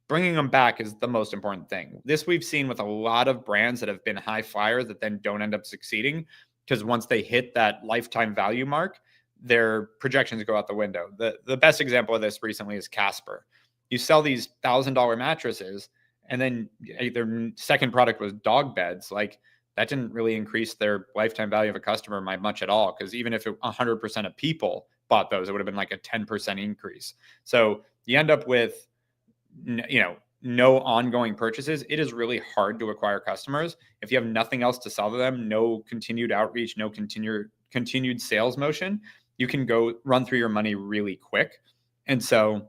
bringing them back is the most important thing. This we've seen with a lot of brands that have been high flyers that then don't end up succeeding, because once they hit that lifetime value mark, their projections go out the window. The best example of this recently is Casper. You sell these $1,000 mattresses, and then their second product was dog beds. Like, that didn't really increase their lifetime value of a customer by much at all, because even if 100% of people bought those, it would have been like a 10% increase. So you end up with, no ongoing purchases. It is really hard to acquire customers if you have nothing else to sell to them, no continued outreach, no continued sales motion. You can go run through your money really quick. And so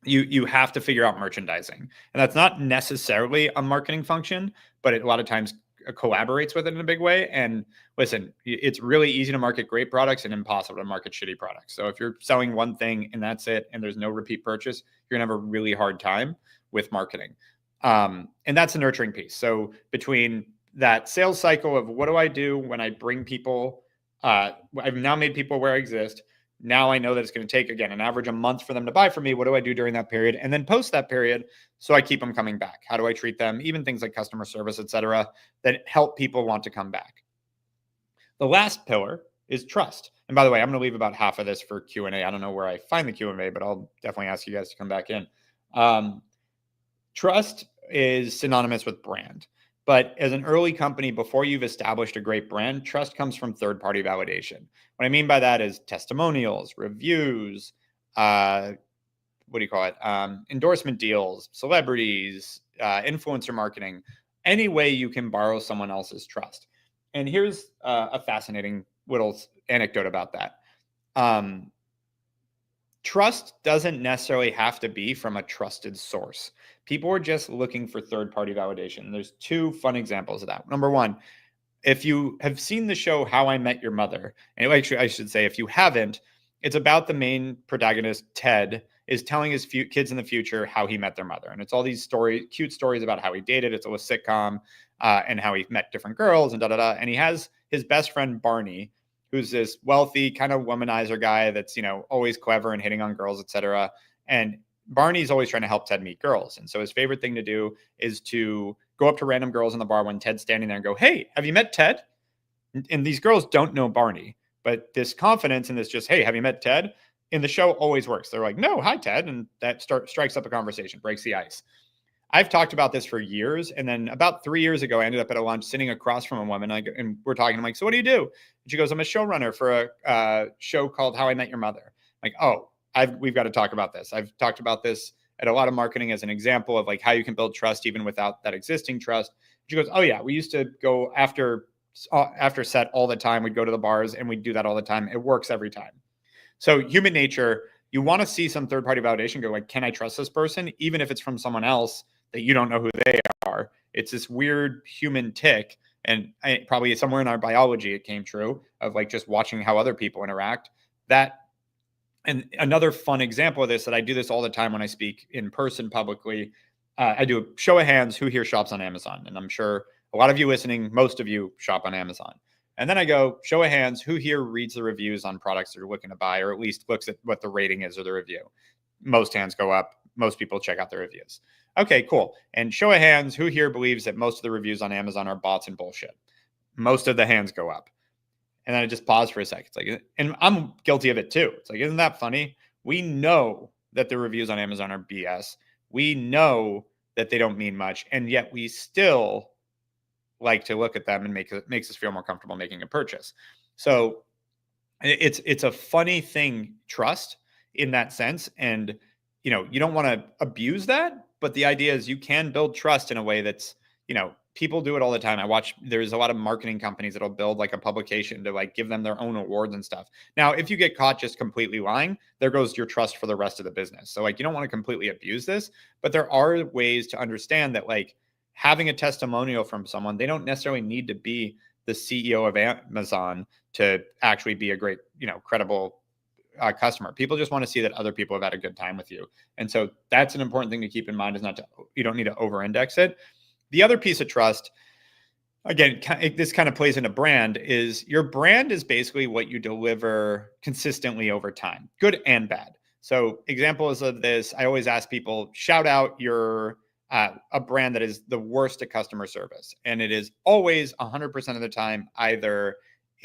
you have to figure out merchandising. And that's not necessarily a marketing function, but it a lot of times collaborates with it in a big way. And listen, it's really easy to market great products and impossible to market shitty products. So if you're selling one thing and that's it, and there's no repeat purchase, you're gonna have a really hard time with marketing. And that's the nurturing piece. So between that sales cycle of what do I do when I bring people, I've now made people aware I exist. Now I know that it's going to take, again, an average a month for them to buy from me. What do I do during that period? And then post that period, so I keep them coming back. How do I treat them? Even things like customer service, et cetera, that help people want to come back. The last pillar is trust. And by the way, I'm going to leave about half of this for Q&A. I don't know where I find the Q&A, but I'll definitely ask you guys to come back in. Trust is synonymous with brand. But as an early company, before you've established a great brand, trust comes from third-party validation. What I mean by that is testimonials, reviews, endorsement deals, celebrities, influencer marketing, any way you can borrow someone else's trust. And here's a fascinating little anecdote about that. Trust doesn't necessarily have to be from a trusted source. People are just looking for third-party validation. There's 2 fun examples of that. Number 1, if you have seen the show How I Met Your Mother, and actually I should say if you haven't, it's about the main protagonist, Ted, is telling his kids in the future how he met their mother. And it's all these cute stories about how he dated. It's a sitcom and how he met different girls and da-da-da. And he has his best friend, Barney, who's this wealthy kind of womanizer guy that's, always clever and hitting on girls, et cetera. And Barney's always trying to help Ted meet girls. And so his favorite thing to do is to go up to random girls in the bar when Ted's standing there and go, "Hey, have you met Ted?" And these girls don't know Barney, but this confidence and this just, "Hey, have you met Ted?" in the show always works. They're like, "No, hi, Ted." And that strikes up a conversation, breaks the ice. I've talked about this for years. And then about 3 years ago, I ended up at a lunch sitting across from a woman and we're talking. I'm like, "So what do you do?" And she goes, "I'm a showrunner for a show called How I Met Your Mother." I'm like, "Oh, we've got to talk about this." I've talked about this at a lot of marketing as an example of like how you can build trust even without that existing trust. She goes, "Oh yeah, we used to go after set all the time. We'd go to the bars and we'd do that all the time. It works every time." So human nature, you want to see some third-party validation, go like, can I trust this person? Even if it's from someone else that you don't know who they are. It's this weird human tick. And probably somewhere in our biology, it came true of like just watching how other people interact. And another fun example of this, that I do this all the time when I speak in person publicly, I do a show of hands who here shops on Amazon. And I'm sure a lot of you listening, most of you shop on Amazon. And then I go, show of hands, who here reads the reviews on products they're looking to buy, or at least looks at what the rating is or the review? Most hands go up. Most people check out the reviews. Okay, cool. And show of hands, who here believes that most of the reviews on Amazon are bots and bullshit? Most of the hands go up. And then I just pause for a second. It's like, and I'm guilty of it too. It's like, isn't that funny? We know that the reviews on Amazon are BS. We know that they don't mean much. And yet we still like to look at them and makes us feel more comfortable making a purchase. So it's a funny thing, trust, in that sense. And you don't want to abuse that, but the idea is you can build trust in a way that's, people do it all the time. There's a lot of marketing companies that'll build like a publication to like give them their own awards and stuff. Now, if you get caught just completely lying, there goes your trust for the rest of the business. So like, you don't want to completely abuse this, but there are ways to understand that like having a testimonial from someone, they don't necessarily need to be the CEO of Amazon to actually be a great, credible customer. People just want to see that other people have had a good time with you. And so that's an important thing to keep in mind, is you don't need to over-index it. The other piece of trust, again, this kind of plays into brand, is your brand is basically what you deliver consistently over time, good and bad. So examples of this, I always ask people, shout out a brand that is the worst at customer service. And it is always 100% of the time either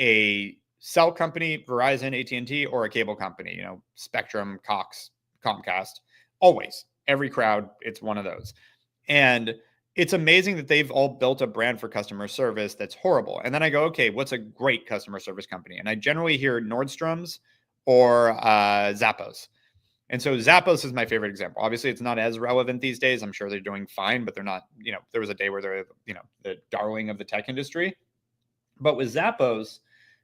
a cell company, Verizon, AT&T, or a cable company, Spectrum, Cox, Comcast. Always, every crowd, it's one of those. And it's amazing that they've all built a brand for customer service that's horrible. And then I go, okay, what's a great customer service company? And I generally hear Nordstrom's or Zappos. And so Zappos is my favorite example. Obviously, it's not as relevant these days. I'm sure they're doing fine, but they're not, there was a day where they're, the darling of the tech industry. But with Zappos,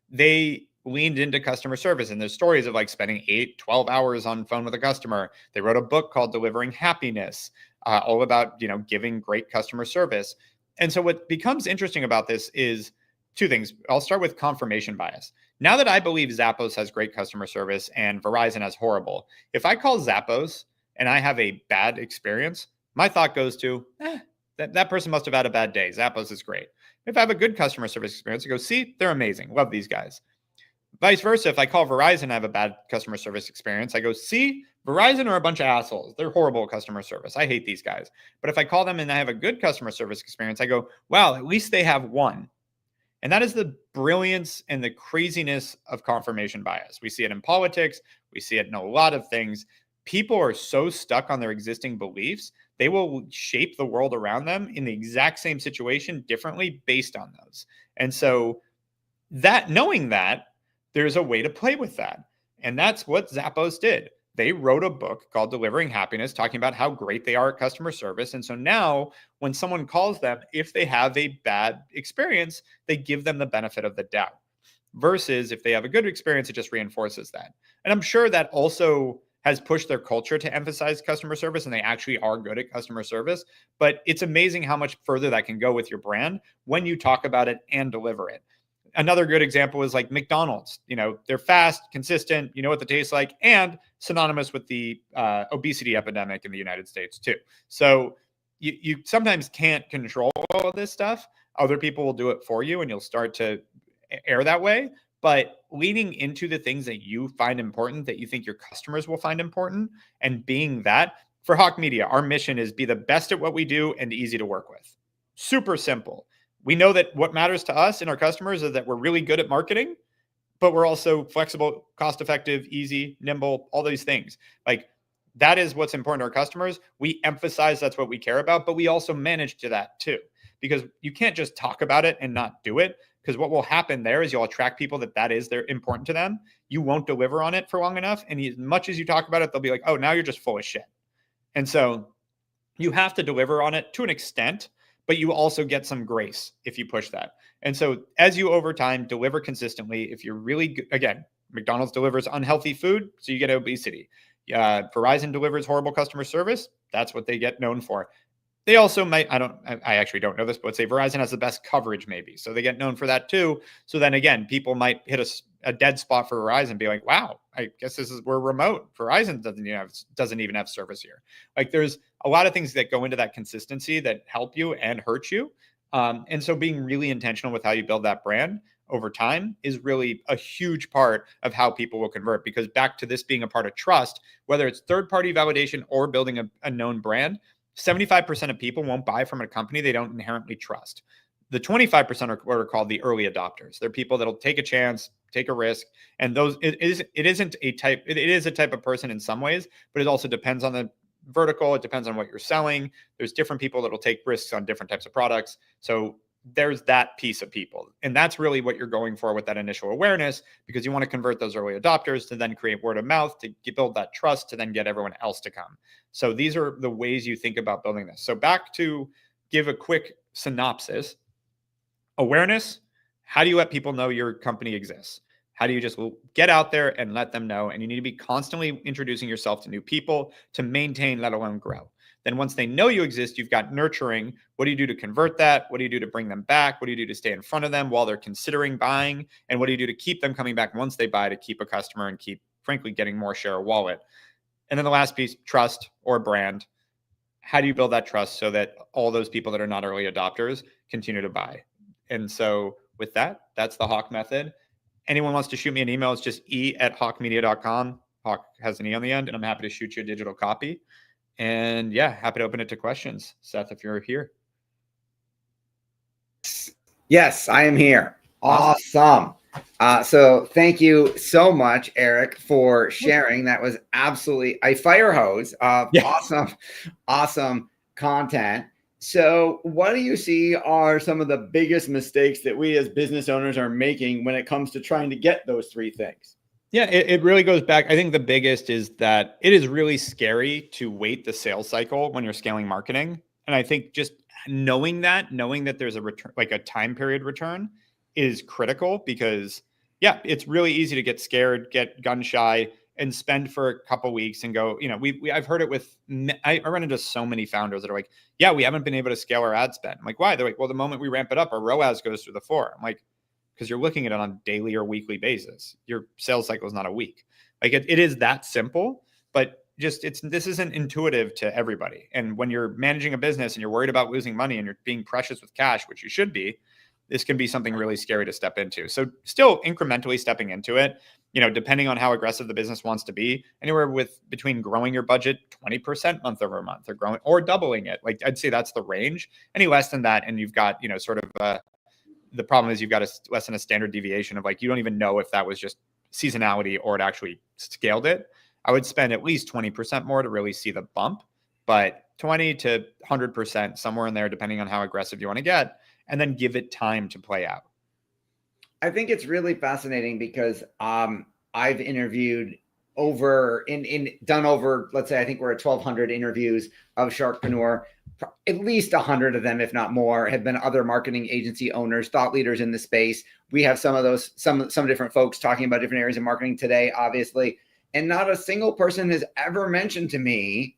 they leaned into customer service, and there's stories of like spending 8-12 hours on phone with a customer. They wrote a book called Delivering Happiness, all about, giving great customer service. And so what becomes interesting about this is two things. I'll start with confirmation bias. Now that I believe Zappos has great customer service and Verizon has horrible, if I call Zappos and I have a bad experience, my thought goes to, that person must have had a bad day. Zappos is great. If I have a good customer service experience, I go, see, they're amazing. Love these guys. Vice versa, if I call Verizon and I have a bad customer service experience, I go, see, Verizon are a bunch of assholes. They're horrible customer service. I hate these guys. But if I call them and I have a good customer service experience, I go, wow, at least they have one. And that is the brilliance and the craziness of confirmation bias. We see it in politics. We see it in a lot of things. People are so stuck on their existing beliefs, they will shape the world around them in the exact same situation differently based on those. And so knowing that, there's a way to play with that. And that's what Zappos did. They wrote a book called Delivering Happiness, talking about how great they are at customer service. And so now when someone calls them, if they have a bad experience, they give them the benefit of the doubt. Versus if they have a good experience, it just reinforces that. And I'm sure that also has pushed their culture to emphasize customer service, and they actually are good at customer service. But it's amazing how much further that can go with your brand when you talk about it and deliver it. Another good example is like McDonald's. They're fast, consistent, what the tastes like, and synonymous with the obesity epidemic in the United States too. So you sometimes can't control all of this stuff. Other people will do it for you, and you'll start to err that way. But leaning into the things that you find important, that you think your customers will find important, and being that, for Hawk Media, our mission is be the best at what we do and easy to work with. Super simple. We know that what matters to us and our customers is that we're really good at marketing, but we're also flexible, cost-effective, easy, nimble, all these things. Like that is what's important to our customers. We emphasize that's what we care about, but we also manage to that too, because you can't just talk about it and not do it. Because what will happen there is you'll attract people that is they're important to them. You won't deliver on it for long enough. And as much as you talk about it, they'll be like, oh, now you're just full of shit. And so you have to deliver on it to an extent, but you also get some grace if you push that. And so as you over time deliver consistently, if you're really good, again, McDonald's delivers unhealthy food, so you get obesity. Verizon delivers horrible customer service. That's what they get known for. They also might, I actually don't know this, but let's say Verizon has the best coverage maybe. So they get known for that too. So then again, people might hit a dead spot for Verizon and be like, wow, I guess we're remote. Verizon doesn't even have service here. Like there's a lot of things that go into that consistency that help you and hurt you. And so being really intentional with how you build that brand over time is really a huge part of how people will convert, because back to this being a part of trust, whether it's third-party validation or building a known brand, 75% of people won't buy from a company they don't inherently trust. The 25% are what are called the early adopters. They're people that'll take a chance, take a risk. And those, it is a type of person in some ways, but it also depends on the vertical. It depends on what you're selling. There's different people that'll take risks on different types of products. So there's that piece of people. And that's really what you're going for with that initial awareness, because you want to convert those early adopters to then create word of mouth, to build that trust, to then get everyone else to come. So these are the ways you think about building this. So back to give a quick synopsis. Awareness. How do you let people know your company exists? How do you just get out there and let them know? And you need to be constantly introducing yourself to new people to maintain, let alone grow. Then once they know you exist, you've got nurturing. What do you do to convert that? What do you do to bring them back? What do you do to stay in front of them while they're considering buying? And what do you do to keep them coming back once they buy, to keep a customer and keep, frankly, getting more share of wallet? And then the last piece, trust or brand. How do you build that trust so that all those people that are not early adopters continue to buy? And so with that, that's the Hawk method. Anyone wants to shoot me an email, it's just e@hawkmedia.com. Hawk has an E on the end, and I'm happy to shoot you a digital copy. And yeah, happy to open it to questions. Seth, if you're here. Yes, I am here. Awesome. So thank you so much, Eric, for sharing. That was absolutely a fire hose of awesome content. So what do you see are some of the biggest mistakes that we as business owners are making when it comes to trying to get those three things? Yeah, it really goes back. I think the biggest is that it is really scary to wait the sales cycle when you're scaling marketing. And I think just knowing that there's a return, like a time period return, is critical, because yeah, it's really easy to get scared, get gun shy, and spend for a couple of weeks and go, I've heard it with, I run into so many founders that are like, yeah, we haven't been able to scale our ad spend. I'm like, why? They're like, well, the moment we ramp it up, our ROAS goes through the floor. I'm like, because you're looking at it on a daily or weekly basis. Your sales cycle is not a week. Like it is that simple, but just this isn't intuitive to everybody. And when you're managing a business and you're worried about losing money and you're being precious with cash, which you should be, this can be something really scary to step into. So still incrementally stepping into it, depending on how aggressive the business wants to be, anywhere between growing your budget 20% month over month, or growing or doubling it. Like I'd say that's the range. Any less than that, and you've got, the problem is you've got less than a standard deviation of like, you don't even know if that was just seasonality or it actually scaled it. I would spend at least 20% more to really see the bump, but 20 to 100%, somewhere in there, depending on how aggressive you want to get, and then give it time to play out. I think it's really fascinating because I've interviewed done over, let's say, I think we're at 1,200 interviews of Sharkpreneur. At least 100 of them, if not more, have been other marketing agency owners, thought leaders in the space. We have some of those, some different folks talking about different areas of marketing today, obviously. And not a single person has ever mentioned to me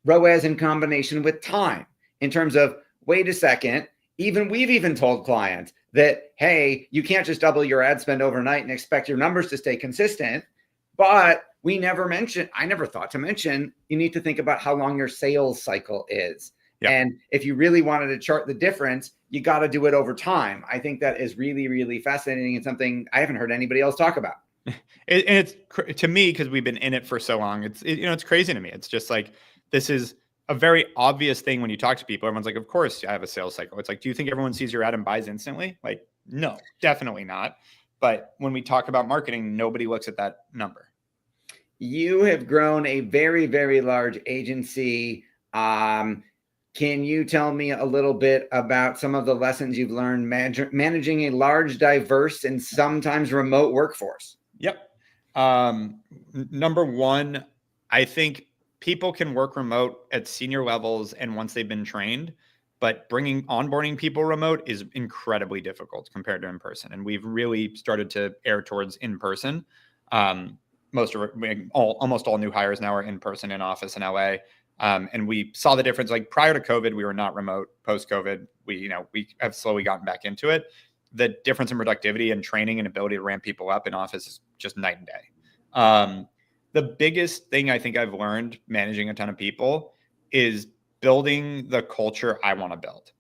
ROAS in combination with time, in terms of, wait a second, we've even told clients that, hey, you can't just double your ad spend overnight and expect your numbers to stay consistent. But I never thought to mention, you need to think about how long your sales cycle is. Yep. And if you really wanted to chart the difference, you got to do it over time. I think that is really, really fascinating and something I haven't heard anybody else talk about. And it's, to me, because we've been in it for so long, it's crazy to me. It's just like, this is a very obvious thing when you talk to people. Everyone's like, of course I have a sales cycle. It's like, do you think everyone sees your ad and buys instantly? Like, no, definitely not. But when we talk about marketing, nobody looks at that number. You have grown a very, very large agency. Can you tell me a little bit about some of the lessons you've learned managing a large, diverse, and sometimes remote workforce? Yep. Number one, I think people can work remote at senior levels and once they've been trained, but onboarding people remote is incredibly difficult compared to in person. And we've really started to err towards in person. Almost all new hires now are in person in office in LA. And we saw the difference. Like prior to COVID, we were not remote. Post COVID, we have slowly gotten back into it. The difference in productivity and training and ability to ramp people up in office is just night and day. The biggest thing I think I've learned managing a ton of people is building the culture I want to build.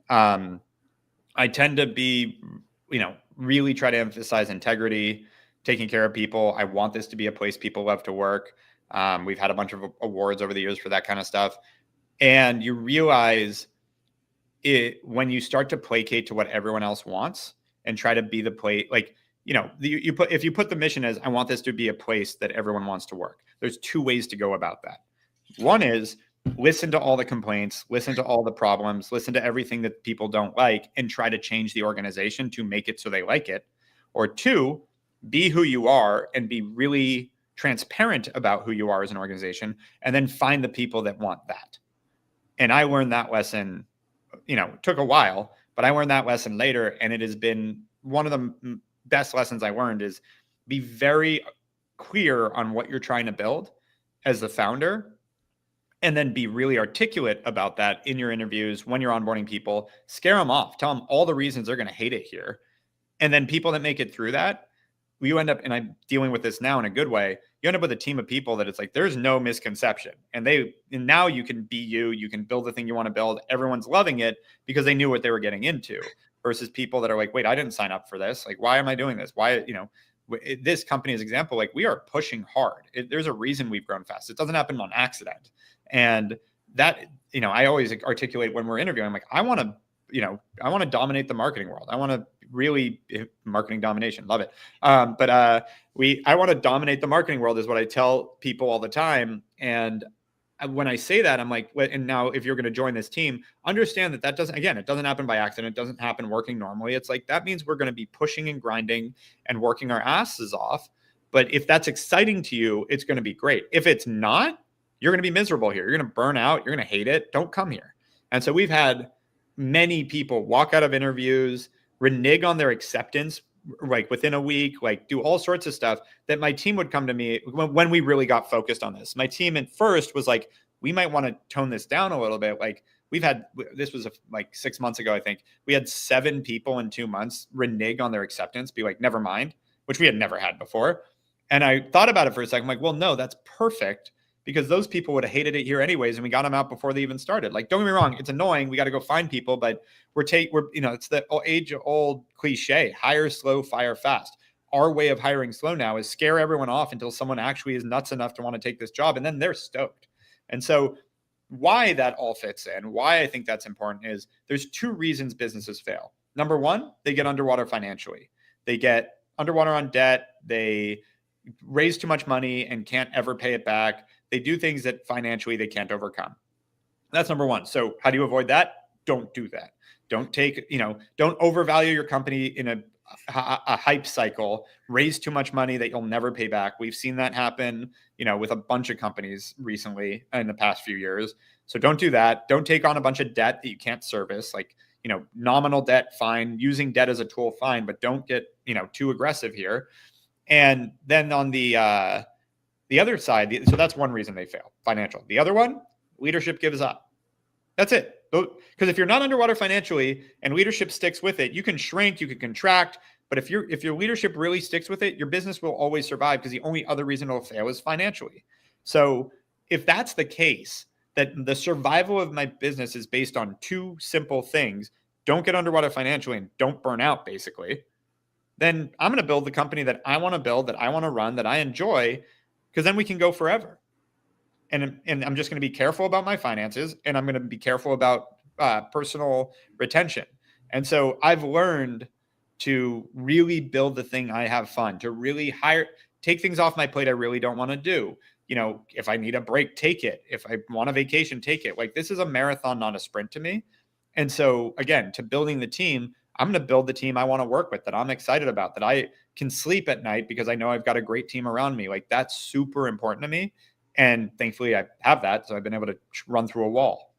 I tend to be, really try to emphasize integrity, taking care of people. I want this to be a place people love to work. We've had a bunch of awards over the years for that kind of stuff. And you realize it when you start to placate to what everyone else wants and try to be the place, like, if you put the mission as, I want this to be a place that everyone wants to work. There's two ways to go about that. One is listen to all the complaints, listen to all the problems, listen to everything that people don't like, and try to change the organization to make it so they like it. Or two, be who you are and be really transparent about who you are as an organization, and then find the people that want that. And I learned that lesson, it took a while, but I learned that lesson later. And it has been one of the best lessons I learned is be very clear on what you're trying to build as the founder, and then be really articulate about that in your interviews when you're onboarding people. Scare them off, tell them all the reasons they're going to hate it here. And then people that make it through that, you end up, and I'm dealing with this now in a good way, you end up with a team of people that it's like, there's no misconception. And now you can be you can build the thing you want to build. Everyone's loving it because they knew what they were getting into, versus people that are like, wait, I didn't sign up for this. Like, why am I doing this? Why, this company's example, like, we are pushing hard. There's a reason we've grown fast. It doesn't happen on accident. And that, I always articulate when we're interviewing, I'm like, I want to dominate the marketing world. I want to really marketing domination. Love it. I want to dominate the marketing world is what I tell people all the time. And when I say that, I'm like, and now if you're going to join this team, understand that doesn't happen by accident. It doesn't happen working normally. It's like, that means we're going to be pushing and grinding and working our asses off. But if that's exciting to you, it's going to be great. If it's not, you're going to be miserable here. You're going to burn out. You're going to hate it. Don't come here. And so we've had many people walk out of interviews, renege on their acceptance, like within a week, like do all sorts of stuff that my team would come to me when we really got focused on this. My team at first was like, we might want to tone this down a little bit. Like, this was like 6 months ago, I think. We had 7 people in 2 months renege on their acceptance, be like, never mind, which we had never had before. And I thought about it for a second. I'm like, well, no, that's perfect, because those people would have hated it here anyways, and we got them out before they even started. Like, don't get me wrong, it's annoying. We got to go find people, but it's the age-old cliche: hire slow, fire fast. Our way of hiring slow now is scare everyone off until someone actually is nuts enough to want to take this job, and then they're stoked. And so why that all fits in, why I think that's important, is there's 2 reasons businesses fail. Number one, they get underwater financially. They get underwater on debt. They raise too much money and can't ever pay it back. They do things that financially they can't overcome. That's number one. So how do you avoid that? Don't do that. Don't overvalue your company in a hype cycle, raise too much money that you'll never pay back. We've seen that happen, with a bunch of companies recently in the past few years. So don't do that. Don't take on a bunch of debt that you can't service. Like, nominal debt, fine. Using debt as a tool, fine, but don't get, too aggressive here. And then on the other side, so that's one reason they fail, financial. The other one, leadership gives up. That's it. Because if you're not underwater financially and leadership sticks with it, you can shrink, you can contract. But if your leadership really sticks with it, your business will always survive, because the only other reason it'll fail is financially. So if that's the case, that the survival of my business is based on 2 simple things: don't get underwater financially and don't burn out, basically, then I'm going to build the company that I want to build, that I want to run, that I enjoy, because then we can go forever. And I'm just going to be careful about my finances, and I'm going to be careful about personal retention. And so I've learned to really build the thing I have fun, to really take things off my plate I really don't want to do. If I need a break, take it. If I want a vacation, take it. Like, this is a marathon, not a sprint to me. And so again, to building the team, I'm going to build the team I want to work with, that I'm excited about, that I can sleep at night because I know I've got a great team around me. Like, that's super important to me. And thankfully I have that. So I've been able to run through a wall.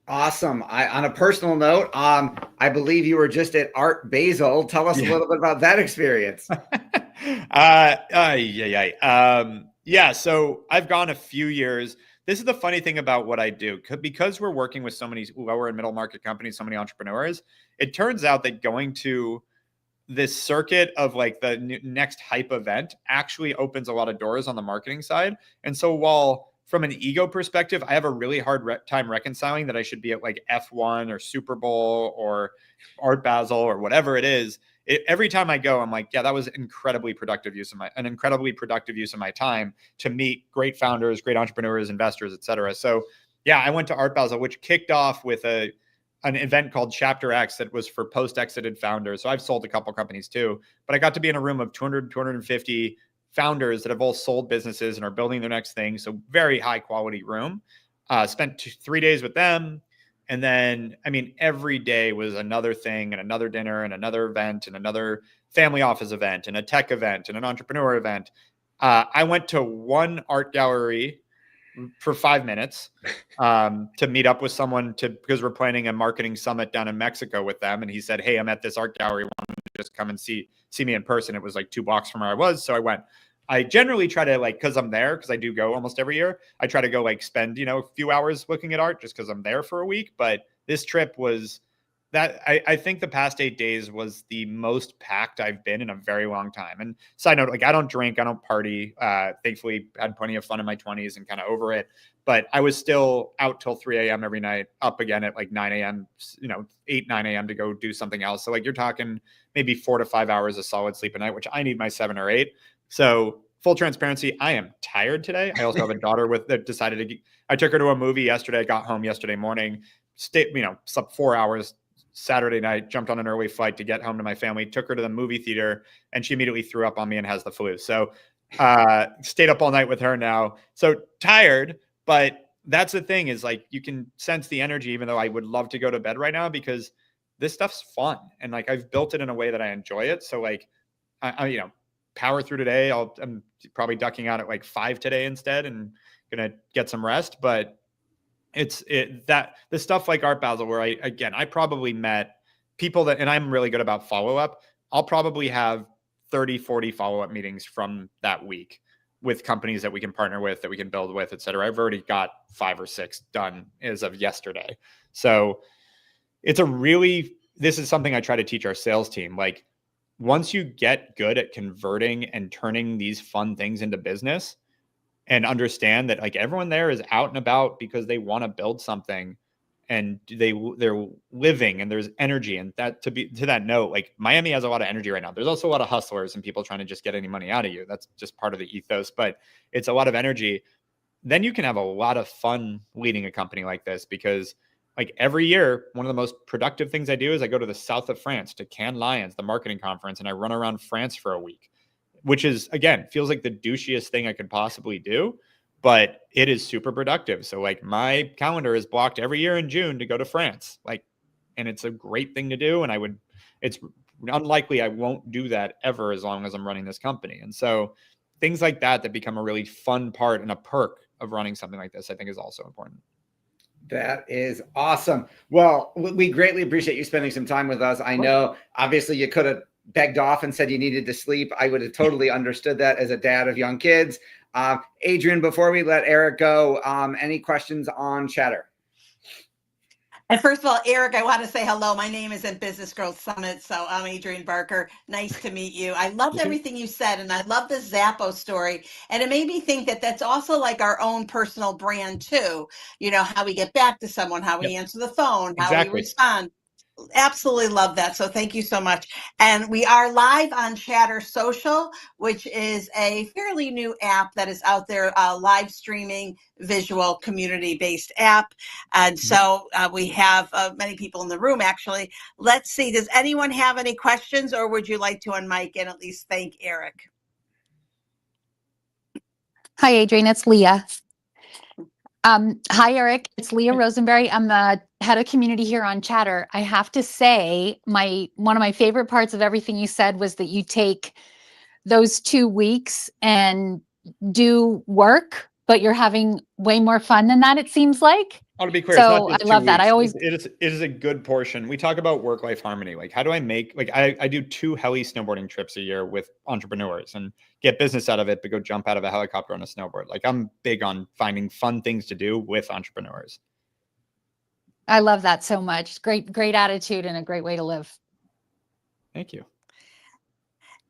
Awesome. On a personal note, I believe you were just at Art Basel. Tell us a little bit about that experience. Yeah. So I've gone a few years. This is the funny thing about what I do, because we're working with so many lower and middle market companies, so many entrepreneurs. It turns out that going to this circuit of like the next hype event actually opens a lot of doors on the marketing side. And so while from an ego perspective, I have a really hard time reconciling that I should be at like F1 or Super Bowl or Art Basel or whatever it is. Every time I go, I'm like, yeah, that was an incredibly productive use of my time to meet great founders, great entrepreneurs, investors, et cetera. So yeah, I went to Art Basel, which kicked off with an event called Chapter X that was for post-exited founders. So I've sold a couple companies too, but I got to be in a room of 200, 250 founders that have all sold businesses and are building their next thing. So very high quality room. Spent 3 days with them. And then, I mean, every day was another thing and another dinner and another event and another family office event and a tech event and an entrepreneur event. I went to one art gallery for 5 minutes to meet up with someone because we're planning a marketing summit down in Mexico with them. And he said, hey, I'm at this art gallery. Why don't you just come and see me in person? It was like 2 blocks from where I was. So I went. I generally try to because I'm there, because I do go almost every year. I try to go spend, a few hours looking at art just because I'm there for a week. But this trip was that I think the past 8 days was the most packed I've been in a very long time. And side note, I don't drink, I don't party. Thankfully, had plenty of fun in my 20s and kind of over it. But I was still out till 3 a.m. every night, up again at 9 a.m., 8, 9 a.m. to go do something else. So you're talking maybe 4 to 5 hours of solid sleep a night, which I need my 7 or 8. So full transparency, I am tired today. I also have a daughter that decided I took her to a movie yesterday. I got home yesterday morning, slept 4 hours Saturday night, jumped on an early flight to get home to my family, took her to the movie theater, and she immediately threw up on me and has the flu. So stayed up all night with her now. So tired, but that's the thing is you can sense the energy, even though I would love to go to bed right now because this stuff's fun. And I've built it in a way that I enjoy it. So I power through today. I'm probably ducking out at 5 today instead and gonna get some rest. But that the stuff like Art Basel where I probably met people and I'm really good about follow-up. I'll probably have 30, 40 follow-up meetings from that week with companies that we can partner with, that we can build with, et cetera. I've already got 5 or 6 done as of yesterday. So this is something I try to teach our sales team. Once you get good at converting and turning these fun things into business and understand that everyone there is out and about because they want to build something and they're living and there's energy. And that to that note, Miami has a lot of energy right now. There's also a lot of hustlers and people trying to just get any money out of you. That's just part of the ethos, but it's a lot of energy. Then you can have a lot of fun leading a company like this because every year, one of the most productive things I do is I go to the south of France to Cannes Lions, the marketing conference, and I run around France for a week, which is, again, feels like the douchiest thing I could possibly do, but it is super productive. So my calendar is blocked every year in June to go to France, and it's a great thing to do. And it's unlikely I won't do that ever as long as I'm running this company. And so things like that become a really fun part and a perk of running something like this, I think is also important. That is awesome. Well, we greatly appreciate you spending some time with us. I know, obviously, you could have begged off and said you needed to sleep. I would have totally understood that as a dad of young kids. Adrian, before we let Eric go, any questions on Chatter? And first of all, Eric, I want to say hello. My name is in Business Growth Summit, so I'm Adrian Barker. Nice to meet you. I loved everything you said, and I love the Zappos story. And it made me think that that's also our own personal brand too. How we get back to someone, how we answer the phone, how we respond. Absolutely love that. So thank you so much. And we are live on Chatter Social, which is a fairly new app that is out there, live streaming, visual, community-based app. And so we have many people in the room, actually. Let's see. Does anyone have any questions, or would you like to unmic and at least thank Eric? Hi, Adrian. It's Leah. Hi, Eric. It's Leah Rosenberry. I'm the head of community here on Chatter. I have to say, one of my favorite parts of everything you said was that you take those 2 weeks and do work, but you're having way more fun than that, it seems like. I want to be clear. So it's not just I love 2 that. weeks. It is a good portion. We talk about work-life harmony. How do I make, I do 2 heli snowboarding trips a year with entrepreneurs and get business out of it, but go jump out of a helicopter on a snowboard. I'm big on finding fun things to do with entrepreneurs. I love that so much. Great attitude and a great way to live. Thank you.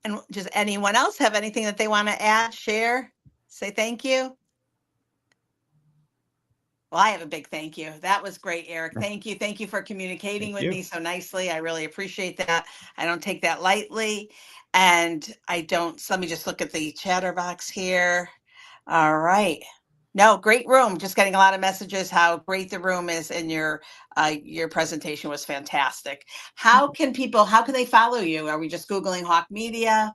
And does anyone else have anything that they want to add, share, say thank you? Well, I have a big thank you. That was great, Eric. Thank you. Thank you for communicating Thank with you. me so nicely. I really appreciate that. I don't take that lightly. And I don't, so let me just look at the chatter box here. All right. No, great room. Just getting a lot of messages how great the room is, and your presentation was fantastic. How can they follow you? Are we just Googling Hawk Media?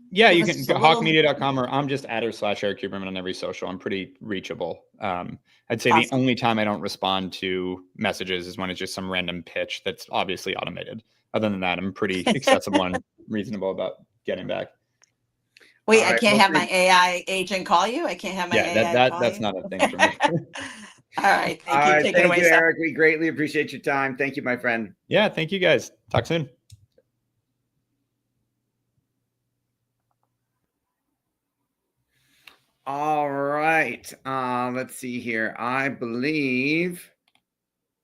Yeah, Give you us can just a go little- hawkmedia.com, or I'm just @Eric Huberman on every social. I'm pretty reachable. I'd say the Awesome. only time I don't respond to messages is when it's just some random pitch that's obviously automated. Other than that, I'm pretty accessible and reasonable about getting back. Wait, All I right, can't well, have my AI agent call you? I can't have my Yeah, AI call that's you? not a thing for me. All right. Thank All you. right, Take it thank away, you, Seth. Eric. We greatly appreciate your time. Thank you, my friend. Yeah, thank you guys. Talk soon. All right. Let's see here. I believe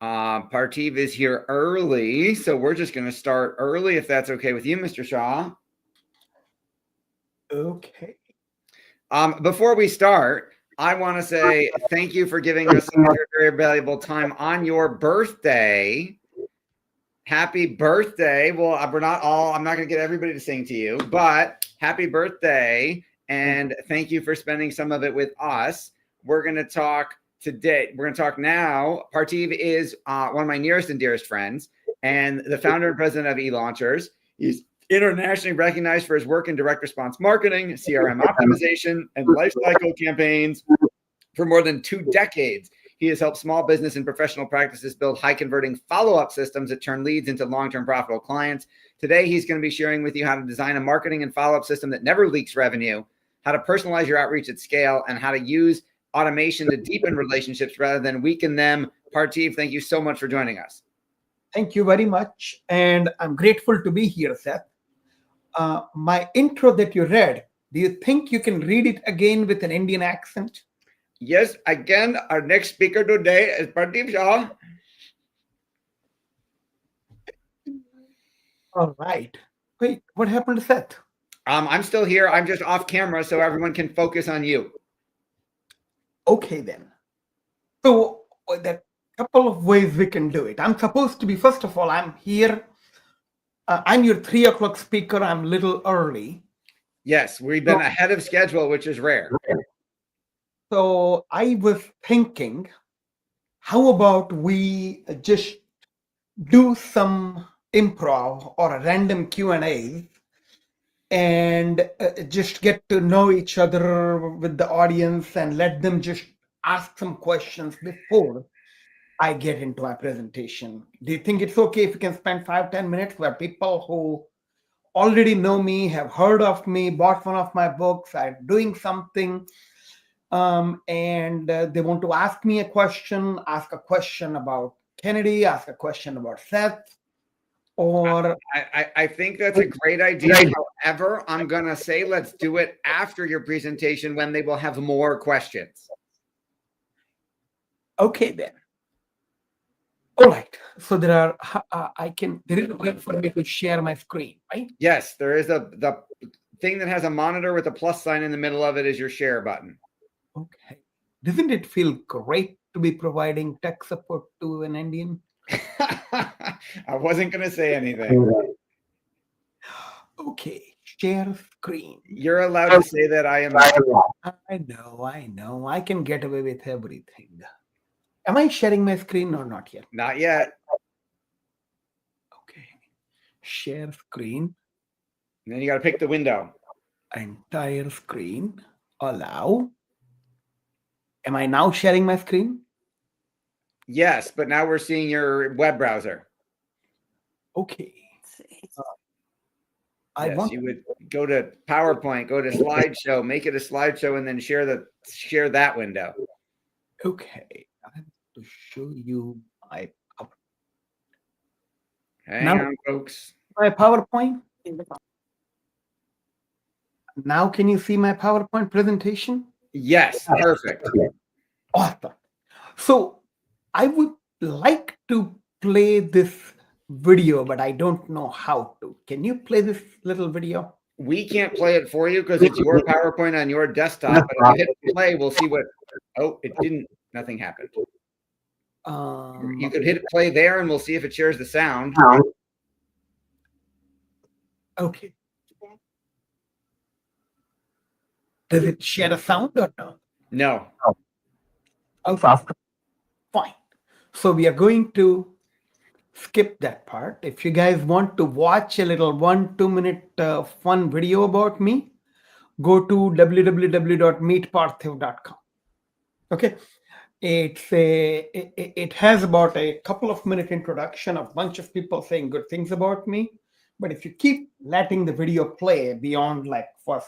Partiv is here early, so we're just going to start early if that's okay with you, Mr. Shaw. Okay. Before we start, I want to say thank you for giving us some of your very valuable time on your birthday. Happy birthday. Well, I'm not going to get everybody to sing to you, but happy birthday. And thank you for spending some of it with us. We're going to talk today. We're going to talk now. Partiv is one of my nearest and dearest friends, and the founder and president of eLaunchers. He's internationally recognized for his work in direct response marketing, CRM optimization, and lifecycle campaigns for more than 2 decades. He has helped small business and professional practices build high converting follow-up systems that turn leads into long-term profitable clients. Today, he's going to be sharing with you how to design a marketing and follow-up system that never leaks revenue, how to personalize your outreach at scale, and how to use automation to deepen relationships rather than weaken them. Partiv, thank you so much for joining us. Thank you very much. And I'm grateful to be here, Seth. My intro that you read, do you think you can read it again with an Indian accent? Yes, again, our next speaker today is Partiv Shah. All right. Wait, what happened to Seth? I'm still here. I'm just off camera so everyone can focus on you. Okay, then. So there are a couple of ways we can do it. I'm supposed to be, first of all, I'm here. I'm your 3 o'clock speaker. I'm a little early. Yes, we've been ahead of schedule, which is rare. So I was thinking, how about we just do some improv or a random Q&A and just get to know each other with the audience and let them just ask some questions before I get into my presentation. Do you think it's okay if we can spend 5-10 minutes where people who already know me, have heard of me, bought one of my books, are doing something, and they want to ask me a question about Kennedy, ask a question about Seth, or I think that's a great idea. However, I'm going to say let's do it after your presentation when they will have more questions. okay then. All right. So there are there is a way for me to share my screen, right? Yes, there is the thing that has a monitor with a plus sign in the middle of it is your share button. Okay. Doesn't it feel great to be providing tech support to an Indian? I wasn't going to say anything. Okay. Share screen. You're allowed to say that. I am. I know. I can get away with everything. Am I sharing my screen or not yet? Not yet. Okay. Share screen. And then you got to pick the window. Entire screen. Allow. Am I now sharing my screen? Yes, but now we're seeing your web browser. Okay. Yes, you would go to PowerPoint, go to slideshow, make it a slideshow, and then share that window. Okay. I have to show you my Hang on, folks. My PowerPoint. Now can you see my PowerPoint presentation? Yes, perfect. Awesome. So I would like to play this video, but I don't know how to. Can you play this little video? We can't play it for you because it's your PowerPoint on your desktop. But if you hit play, we'll see what. Oh, it didn't. Nothing happened. You could hit play there and we'll see if it shares the sound. Okay. Does it share a sound or no? No. Okay. Fine. So we are going to skip that part. If you guys want to watch a little 1-2 minute fun video about me, go to www.meetparthiv.com. Okay. It has about a couple of minute introduction, a bunch of people saying good things about me. But if you keep letting the video play beyond like first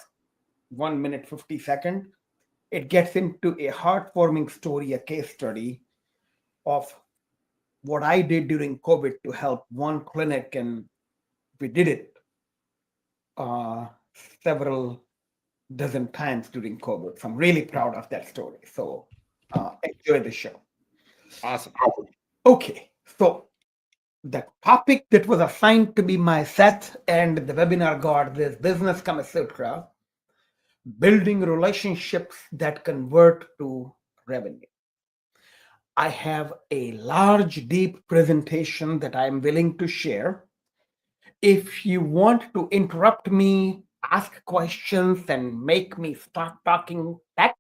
1 minute 50 seconds, it gets into a heartwarming story, a case study of what I did during COVID to help one clinic, and we did it several dozen times during COVID. So I'm really proud of that story. So enjoy the show. Awesome. Okay, so the topic that was assigned to be my set and the webinar got this Business Kama Sutra, building relationships that convert to revenue. I have a large, deep presentation that I'm willing to share. If you want to interrupt me, ask questions, and make me start talking tech,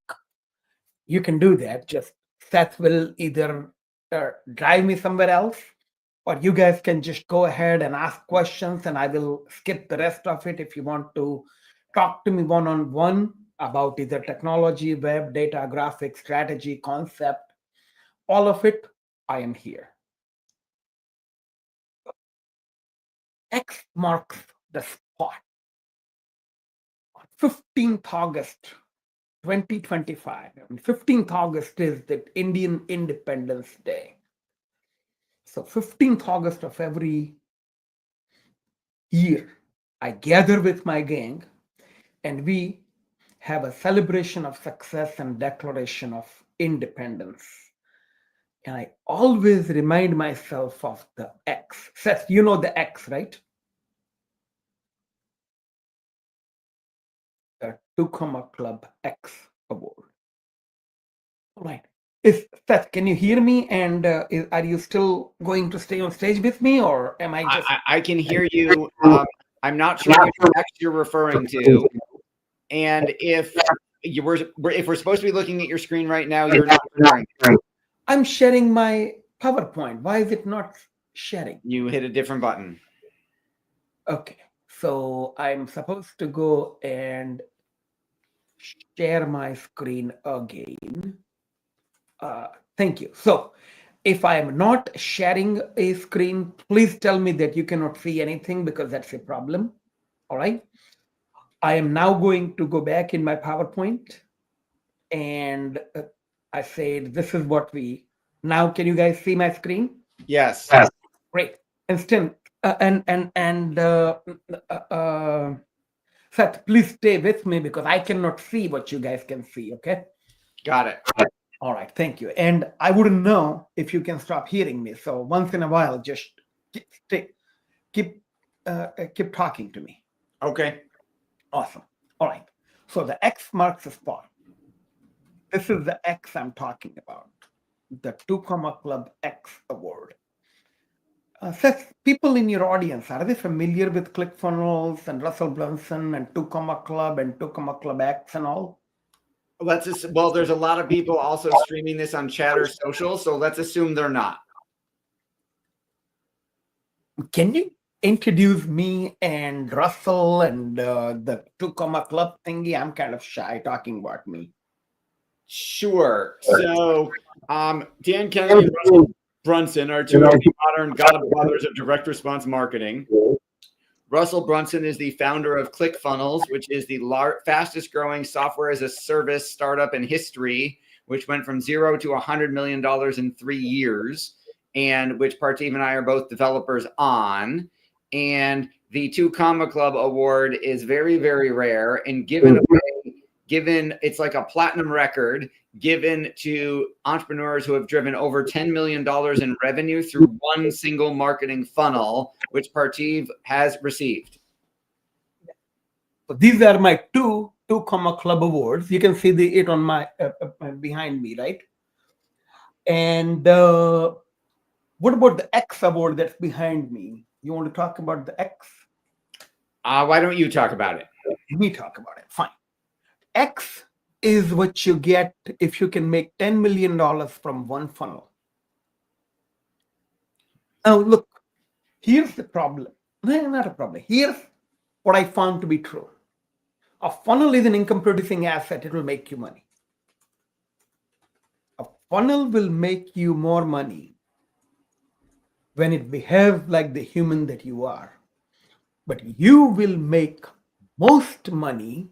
you can do that. Just Seth will either drive me somewhere else, or you guys can just go ahead and ask questions, and I will skip the rest of it. If you want to talk to me one-on-one about either technology, web, data, graphics, strategy, concept, all of it, I am here. X marks the spot. 15th August 2025. 15th August is the Indian Independence Day. So 15th August of every year, I gather with my gang and we have a celebration of success and declaration of independence. And I always remind myself of the X. Seth, you know the X, right? The Tucumã Club X Award. All right. Seth, can you hear me? And are you still going to stay on stage with me, or am I just? I can hear you. I'm not sure which X you're referring to. And if we're supposed to be looking at your screen right now, you're not sharing. I'm sharing my PowerPoint. Why is it not sharing? You hit a different button. Okay. So I'm supposed to go and share my screen again. Thank you. So if I am not sharing a screen, please tell me that you cannot see anything, because that's a problem. All right. I am now going to go back in my PowerPoint, and I said, this is what we, now can you guys see my screen? Yes. Great. Instant. Seth, please stay with me because I cannot see what you guys can see. Okay. Got it. All right. Thank you. And I wouldn't know if you can stop hearing me. So once in a while, just keep talking to me. Okay. Awesome. All right. So the X marks the spot. This is the X I'm talking about, the Tucumã Club X Award. Seth, people in your audience, are they familiar with ClickFunnels and Russell Brunson and Tucumã Club and Tucumã Club X and all? Well, there's a lot of people also streaming this on Chatter Social, so let's assume they're not. Can you introduce me and Russell and the Tucumã Club thingy? I'm kind of shy talking about me. Sure. So Dan Kennedy and Russell Brunson are two of the modern godfathers of direct response marketing. Russell Brunson is the founder of ClickFunnels, which is the fastest growing software as a service startup in history, which went from 0 to $100 million in 3 years, and which Parthiv and I are both developers on. And the Tucumã Club Award is very, very rare and given it's like a platinum record given to entrepreneurs who have driven over $10 million in revenue through one single marketing funnel, which Parthiv has received. So these are my two Tucumã Club Awards. You can see it on my behind me, right? And what about the X award that's behind me? You want to talk about the X? Why don't you talk about it? Let me talk about it. Fine. X is what you get if you can make $10 million from one funnel. Now, look, here's the problem. No, not a problem. Here's what I found to be true. A funnel is an income producing asset. It will make you money. A funnel will make you more money when it behaves like the human that you are. But you will make most money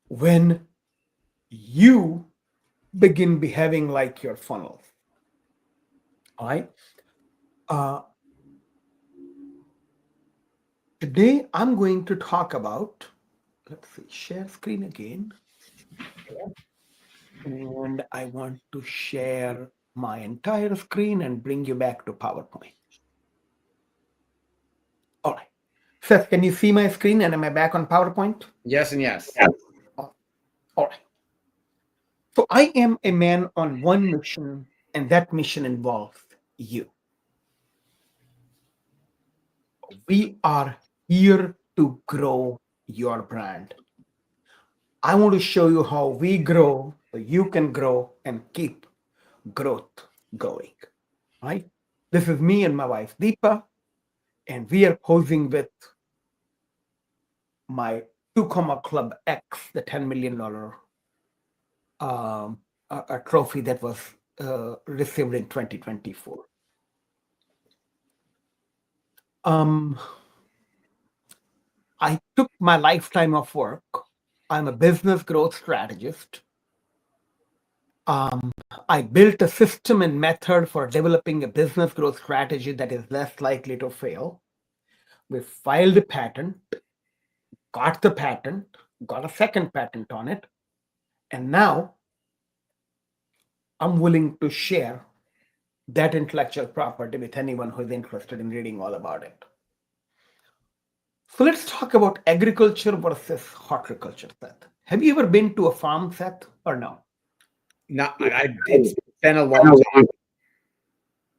when you begin behaving like your funnel. All right. Today, I'm going to talk about, let's see, share screen again. And I want to share my entire screen and bring you back to PowerPoint. All right. Seth, can you see my screen and am I back on PowerPoint? Yes and yes. All right. So I am a man on one mission, and that mission involves you. We are here to grow your brand. I want to show you how we grow so you can grow and keep growth going. Right? This is me and my wife Deepa, and we are posing with my 2 Club X, the $10 million a trophy that was received in 2024. I took my lifetime of work. I'm a business growth strategist. I built a system and method for developing a business growth strategy that is less likely to fail. We filed a patent, got the patent, got a second patent on it, and now I'm willing to share that intellectual property with anyone who is interested in reading all about it. So let's talk about agriculture versus horticulture, Seth. Have you ever been to a farm, Seth, or no? No, it's been a long time.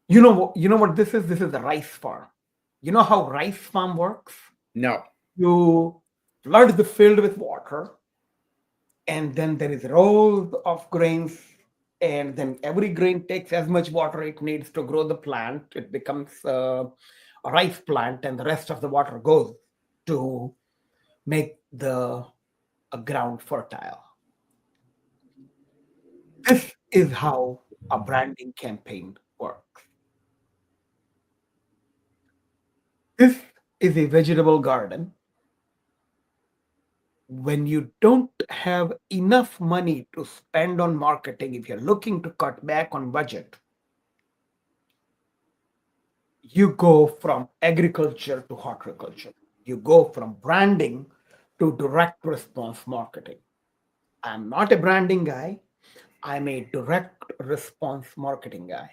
You know what this is? This is the rice farm. You know how rice farm works? No. You flood the field with water, and then there is rows of grains, and then every grain takes as much water it needs to grow the plant. It becomes a rice plant, and the rest of the water goes to make the ground fertile. This is how a branding campaign works. This is a vegetable garden. When you don't have enough money to spend on marketing, if you're looking to cut back on budget, you go from agriculture to horticulture. You go from branding to direct response marketing. I'm not a branding guy. I'm a direct response marketing guy.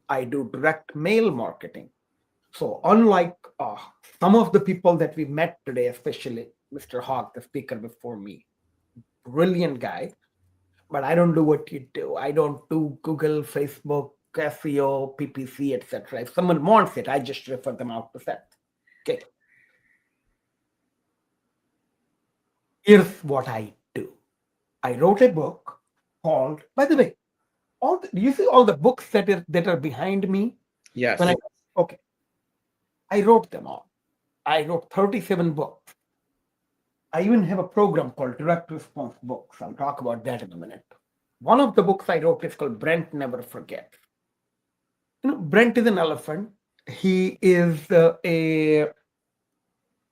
I do direct mail marketing. So unlike some of the people that we met today, especially Mr. Hawk, the speaker before me, brilliant guy, but I don't do what you do. I don't do Google, Facebook, SEO, PPC, etc. If someone wants it, I just refer them out to Seth. Okay. Here's what I do. I wrote a book called, by the way, do you see all the books that are behind me? Yes. Okay. I wrote them all. I wrote 37 books. I even have a program called Direct Response Books. I'll talk about that in a minute. One of the books I wrote is called Brent Never Forgets. Brent is an elephant. He is an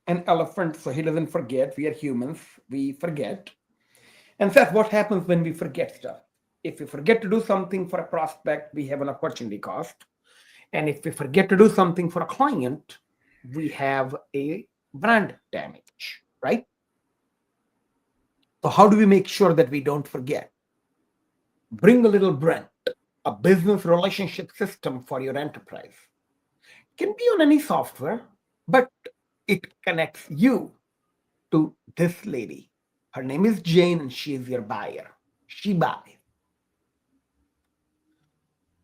elephant, so he doesn't forget. We are humans. We forget. And Seth, what happens when we forget stuff? If we forget to do something for a prospect, we have an opportunity cost. And if we forget to do something for a client, we have a brand damage, right? So how do we make sure that we don't forget? Bring a little Brent, a business relationship system for your enterprise. It can be on any software, but it connects you to this lady. Her name is Jane, and she is your buyer. She buys.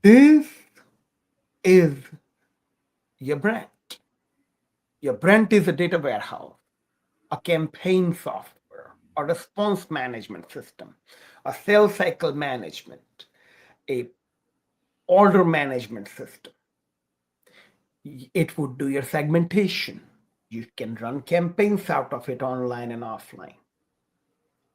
This is your brand. Your brand is a data warehouse, a campaign software, a response management system, a sales cycle management, a order management system. It would do your segmentation. You can run campaigns out of it online and offline.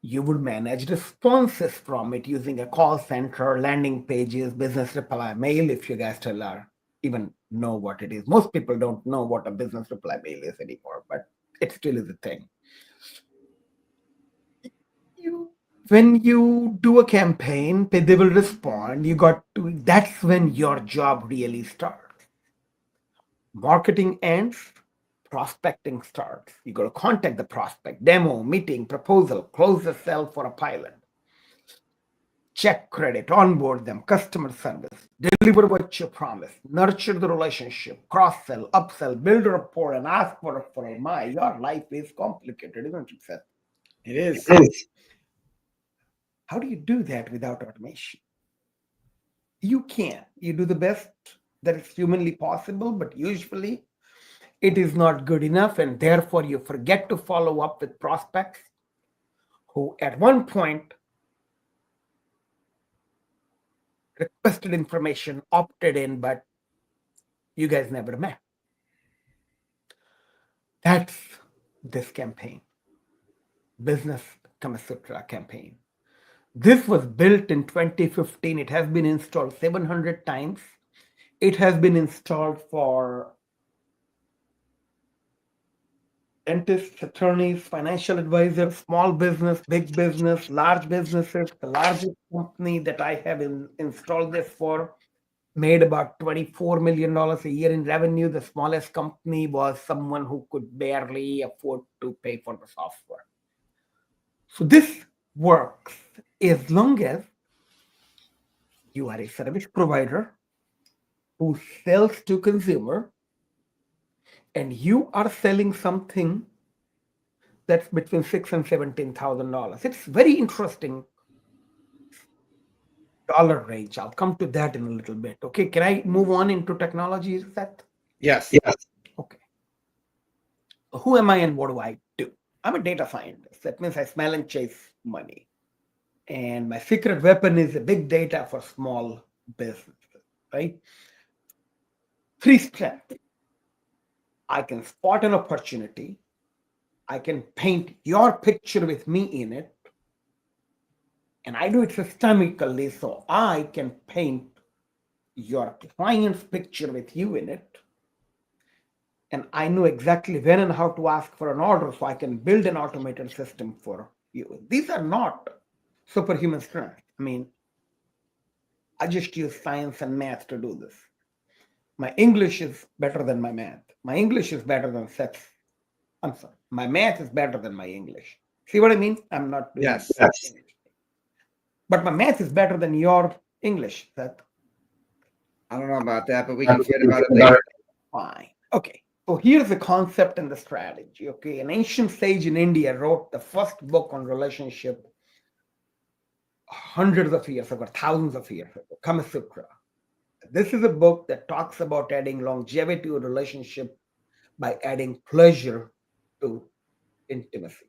You would manage responses from it using a call center, landing pages, business reply mail, if you guys still are even know what it is. Most people don't know what a business reply mail is anymore, but it still is a thing. When you do a campaign, they will respond. That's when your job really starts. Marketing ends, prospecting starts. You got to contact the prospect, demo, meeting, proposal, close the sale for a pilot, check credit, onboard them, customer service, deliver what you promise, nurture the relationship, cross-sell, upsell, build a rapport, and ask for a my. Your life is complicated, isn't it, Seth? It is. How do you do that without automation? You can. You do the best that is humanly possible, but usually it is not good enough, and therefore you forget to follow up with prospects who at one point requested information, opted in, but you guys never met. That's this campaign, Business Kama Sutra campaign. This was built in 2015. It has been installed 700 times. It has been installed for dentists, attorneys, financial advisors, small business, big business, large businesses. The largest company that I have installed this for made about $24 million a year in revenue. The smallest company was someone who could barely afford to pay for the software. So this works as long as you are a service provider who sells to consumer, and you are selling something that's between $6,000 and $17,000. It's very interesting dollar range. I'll come to that in a little bit. Okay, can I move on into technology, Seth? Yes. Okay. Who am I and what do I do? I'm a data scientist. That means I smell and chase money. And my secret weapon is the big data for small businesses, right? 3 strengths. I can spot an opportunity. I can paint your picture with me in it. And I do it systemically, so I can paint your client's picture with you in it. And I know exactly when and how to ask for an order, so I can build an automated system for you. These are not superhuman strength. I mean, I just use science and math to do this. My English is better than my math. My English is better than Seth's. I'm sorry. My math is better than my English. See what I mean? I'm not doing Yes. But my math is better than your English, Seth. I don't know about that, but we can forget about it later. Fine. Okay. So here's the concept and the strategy. Okay. An ancient sage in India wrote the first book on relationship hundreds of years ago, thousands of years ago, Kama Sutra. This is a book that talks about adding longevity to a relationship by adding pleasure to intimacy.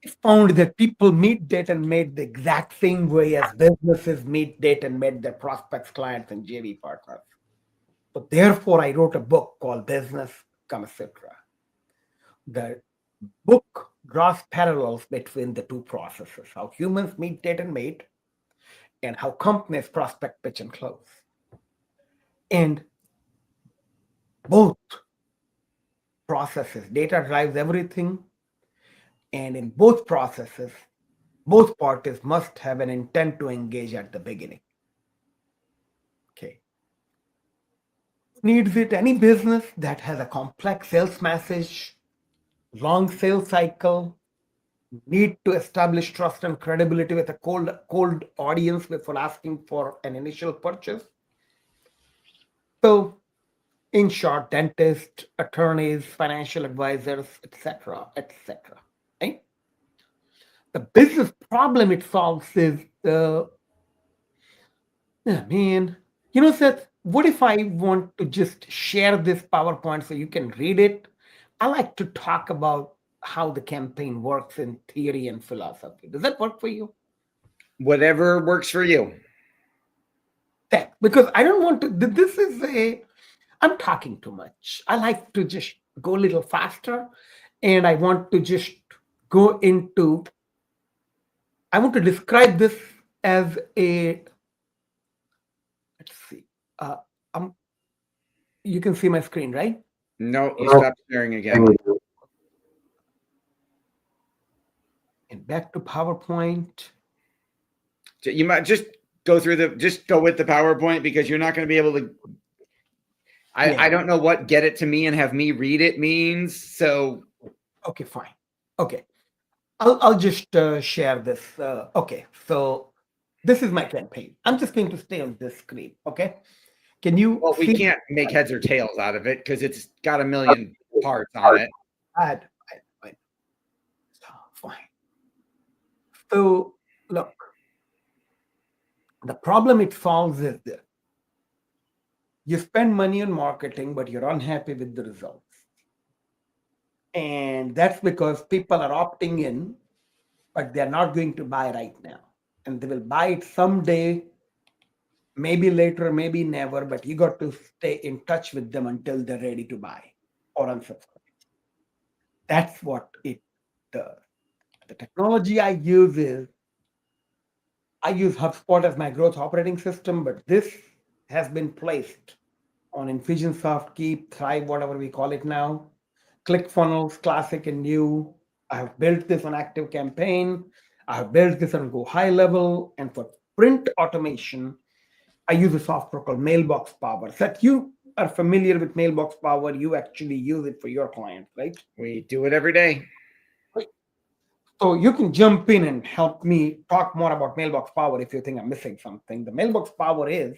It found that people meet, date, and mate the exact same way as businesses meet, date, and mate their prospects, clients, and JV partners. So therefore, I wrote a book called Business Kama Sutra. The book draws parallels between the two processes, how humans meet, date, and mate, and how companies prospect, pitch, and close. And both processes, data drives everything. And in both processes, both parties must have an intent to engage at the beginning. Okay. Needs it? Any business that has a complex sales message, long sales cycle, need to establish trust and credibility with a cold audience before asking for an initial purchase. So, in short, dentists, attorneys, financial advisors, etc., etc. Right? The business problem it solves is the Yeah, man. You know, Seth, what if I want to just share this PowerPoint so you can read it? I like to talk about how the campaign works in theory and philosophy. Does that work for you? Whatever works for you. That because I don't want to. This is a. I'm talking too much. I like to just go a little faster, and I want to just go into. I want to describe this as a. Let's see. Um, you can see my screen, right? No, you stopped sharing again. And back to PowerPoint. You might just go with the PowerPoint because you're not going to be able to. I don't know what get it to me and have me read it means. So Okay, fine. Okay, I'll just share this. Okay, so this is my campaign. I'm just going to stay on this screen. Okay, can you? well, we see? can't make heads or tails out of it because it's got a million parts on it. Fine. So look, the problem it solves is this. You spend money on marketing, but you're unhappy with the results. And that's because people are opting in, but they're not going to buy right now. And they will buy it someday, maybe later, maybe never, but you got to stay in touch with them until they're ready to buy or unsubscribe. That's what it does. The technology I use is I use HubSpot as my growth operating system, but this has been placed on Infusionsoft, Keep, Thrive, whatever we call it now, ClickFunnels, Classic and New. I have built this on ActiveCampaign. I have built this on Go High Level. And for print automation, I use a software called Mailbox Power. Seth, you are familiar with Mailbox Power. You actually use it for your clients, right? We do it every day. So you can jump in and help me talk more about Mailbox Power if you think I'm missing something. The Mailbox Power is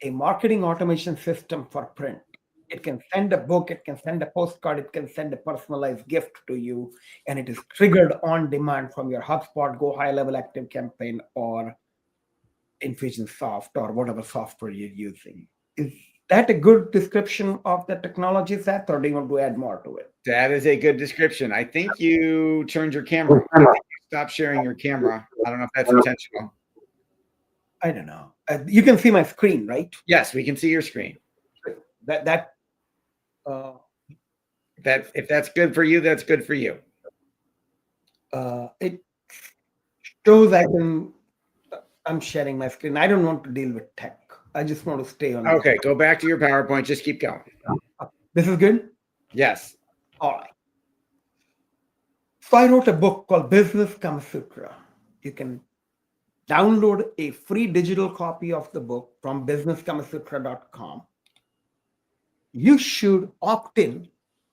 a marketing automation system for print. It can send a book, it can send a postcard, it can send a personalized gift to you, and it is triggered on demand from your HubSpot, Go High Level, ActiveCampaign, or Infusionsoft, or whatever software you're using. Is that a good description of the technology, Seth, or do you want to add more to it? That is a good description. I think you turned your camera. I think you stopped sharing your camera. I don't know if that's intentional. I don't know. You can see my screen, right? Yes, we can see your screen. That if that's good for you, that's good for you. it shows I'm sharing my screen. I don't want to deal with tech. I just want to stay on. Okay, go back to your PowerPoint. Just keep going. This is good? Yes. All right. So I wrote a book called Business Kama Sutra. You can download a free digital copy of the book from businesskamasutra.com. You should opt in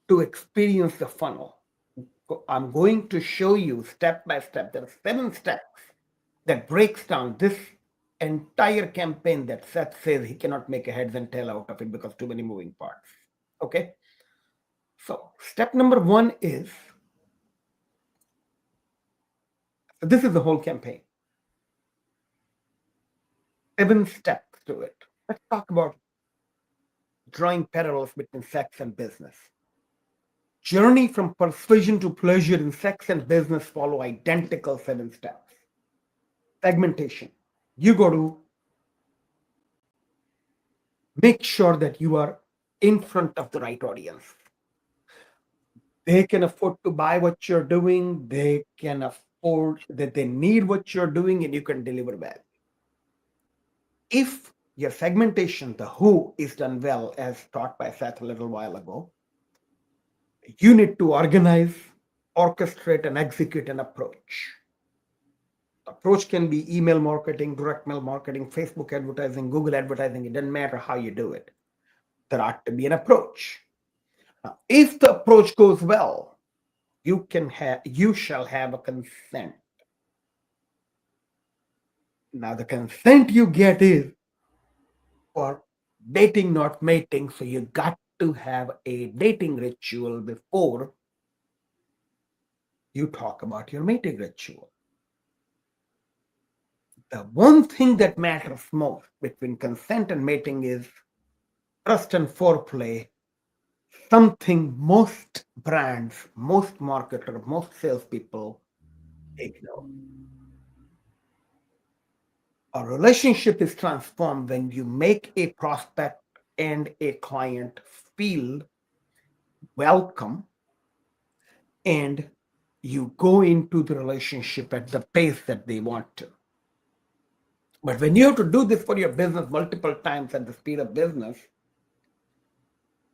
to experience the funnel. I'm going to show you step by step. There are 7 steps that breaks down this entire campaign that Seth says he cannot make a heads and tail out of it because too many moving parts. Okay. So step number 1 is, this is the whole campaign. 7 steps to it. Let's talk about drawing parallels between sex and business. Journey from persuasion to pleasure in sex and business follow identical 7 steps. Segmentation. You got to make sure that you are in front of the right audience. They can afford to buy what you're doing. They can afford that they need what you're doing, and you can deliver value. If your segmentation, the who, is done well, as taught by Seth a little while ago, you need to organize, orchestrate, and execute an approach. Approach can be email marketing, direct mail marketing, Facebook advertising, Google advertising. It doesn't matter how you do it. There ought to be an approach. Now, if the approach goes well, you shall have a consent. Now, the consent you get is for dating, not mating. So you got to have a dating ritual before you talk about your mating ritual. The one thing that matters most between consent and mating is trust and foreplay, something most brands, most marketers, most salespeople ignore. A relationship is transformed when you make a prospect and a client feel welcome and you go into the relationship at the pace that they want to. But when you have to do this for your business multiple times at the speed of business,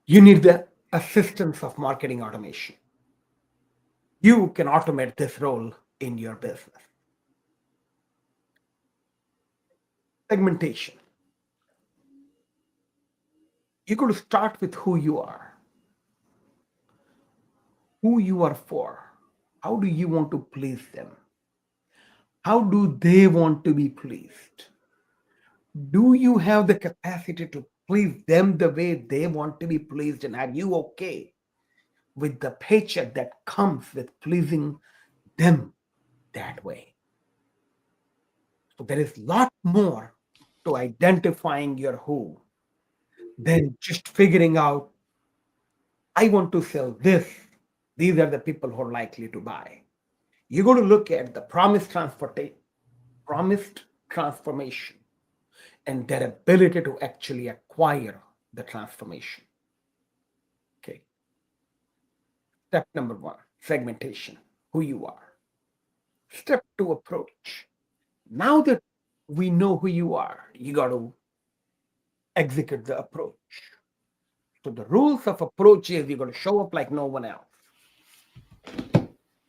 you need the assistance of marketing automation. You can automate this role in your business. Segmentation. You got to start with who you are. Who you are for. How do you want to please them? How do they want to be pleased? Do you have the capacity to please them the way they want to be pleased? And are you okay with the paycheck that comes with pleasing them that way? So there is a lot more to identifying your who than just figuring out, I want to sell this. These are the people who are likely to buy. You got to look at the promised transformation and their ability to actually acquire the transformation. Okay. Step number 1, segmentation, who you are. Step 2, approach. Now that we know who you are, you got to execute the approach. So the rules of approach is you got to show up like no one else.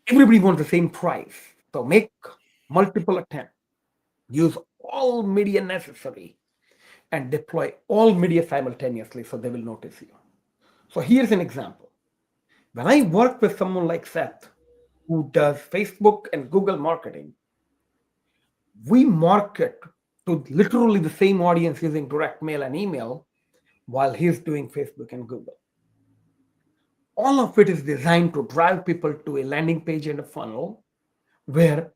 Everybody wants the same price. So make multiple attempts. Use all media necessary and deploy all media simultaneously so they will notice you. So here's an example. When I work with someone like Seth, who does Facebook and Google marketing, we market to literally the same audience using direct mail and email while he's doing Facebook and Google. All of it is designed to drive people to a landing page and a funnel where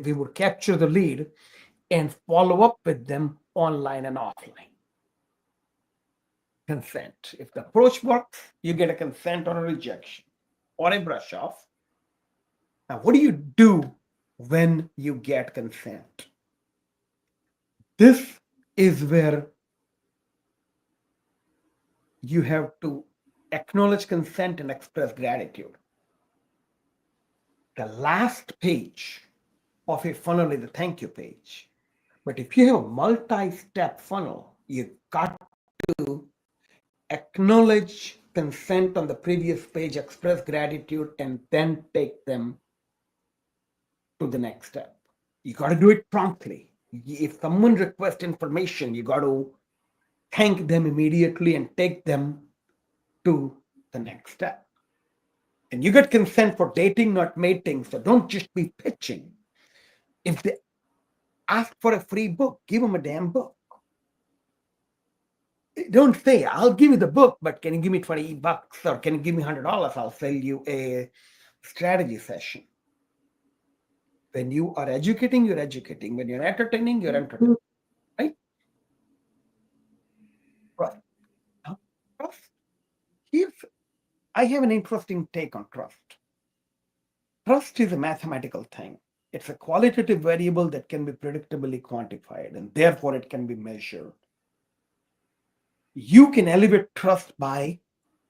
we would capture the lead and follow up with them online and offline. Consent. If the approach works, you get a consent or a rejection or a brush off. Now, what do you do when you get consent? This is where you have to acknowledge consent and express gratitude. The last page of a funnel is a thank you page. But if you have a multi-step funnel, you got to acknowledge consent on the previous page, express gratitude, and then take them to the next step. You got to do it promptly. If someone requests information, you got to thank them immediately and take them to the next step. And you get consent for dating, not mating. So don't just be pitching. If they ask for a free book, give them a damn book. Don't say, I'll give you the book, but can you give me $20 or can you give me $100? I'll sell you a strategy session. When you are educating, you're educating. When you're entertaining, you're entertaining. Right? Right. Trust. I have an interesting take on trust. Trust is a mathematical thing. It's a qualitative variable that can be predictably quantified, and therefore it can be measured. You can elevate trust by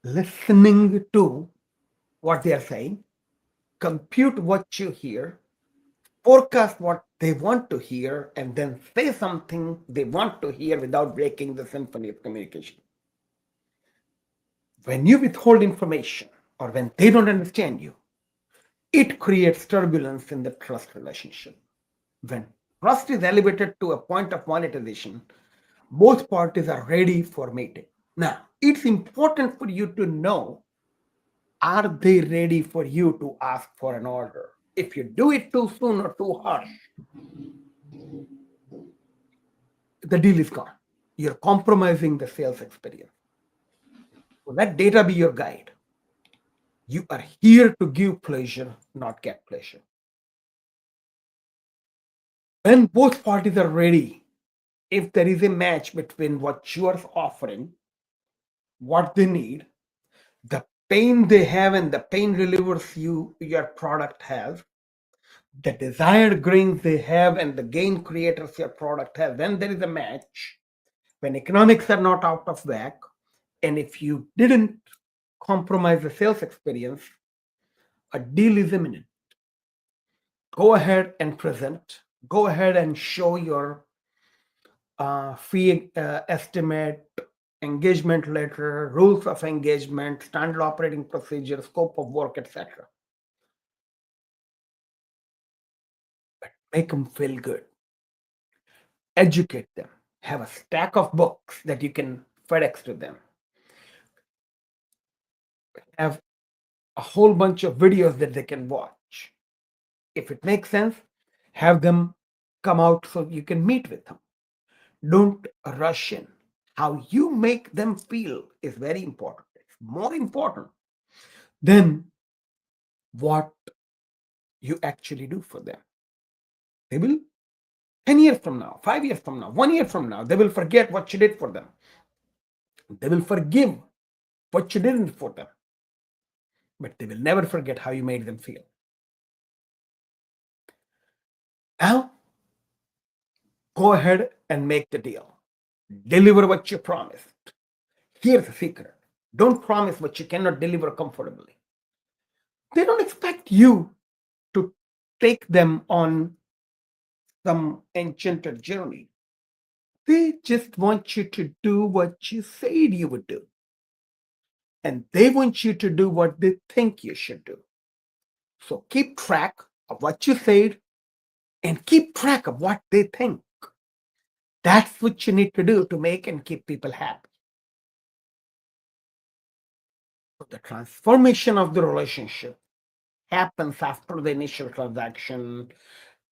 listening to what they are saying, compute what you hear, forecast what they want to hear, and then say something they want to hear without breaking the symphony of communication. When you withhold information or when they don't understand you, it creates turbulence in the trust relationship. When trust is elevated to a point of monetization, both parties are ready for mating. Now, it's important for you to know, are they ready for you to ask for an order? If you do it too soon or too harsh, the deal is gone. You're compromising the sales experience. So let data be your guide. You are here to give pleasure, not get pleasure. When both parties are ready, if there is a match between what you are offering, what they need, the pain they have and the pain relievers your product has, the desired gains they have and the gain creators your product has, then there is a match. When economics are not out of whack, and if you didn't compromise the sales experience, a deal is imminent. Go ahead and present. Go ahead and show your fee estimate, engagement letter, rules of engagement, standard operating procedure, scope of work, etc. But make them feel good. Educate them. Have a stack of books that you can FedEx to them. Have a whole bunch of videos that they can watch. If it makes sense, have them come out so you can meet with them. Don't rush in. How you make them feel is very important. It's more important than what you actually do for them. They will, 10 years from now, 5 years from now, 1 year from now, they will forget what you did for them. They will forgive what you didn't for them. But they will never forget how you made them feel. Now, go ahead and make the deal. Deliver what you promised. Here's the secret. Don't promise what you cannot deliver comfortably. They don't expect you to take them on some enchanted journey. They just want you to do what you said you would do. And they want you to do what they think you should do. So keep track of what you said and keep track of what they think. That's what you need to do to make and keep people happy. So the transformation of the relationship happens after the initial transaction,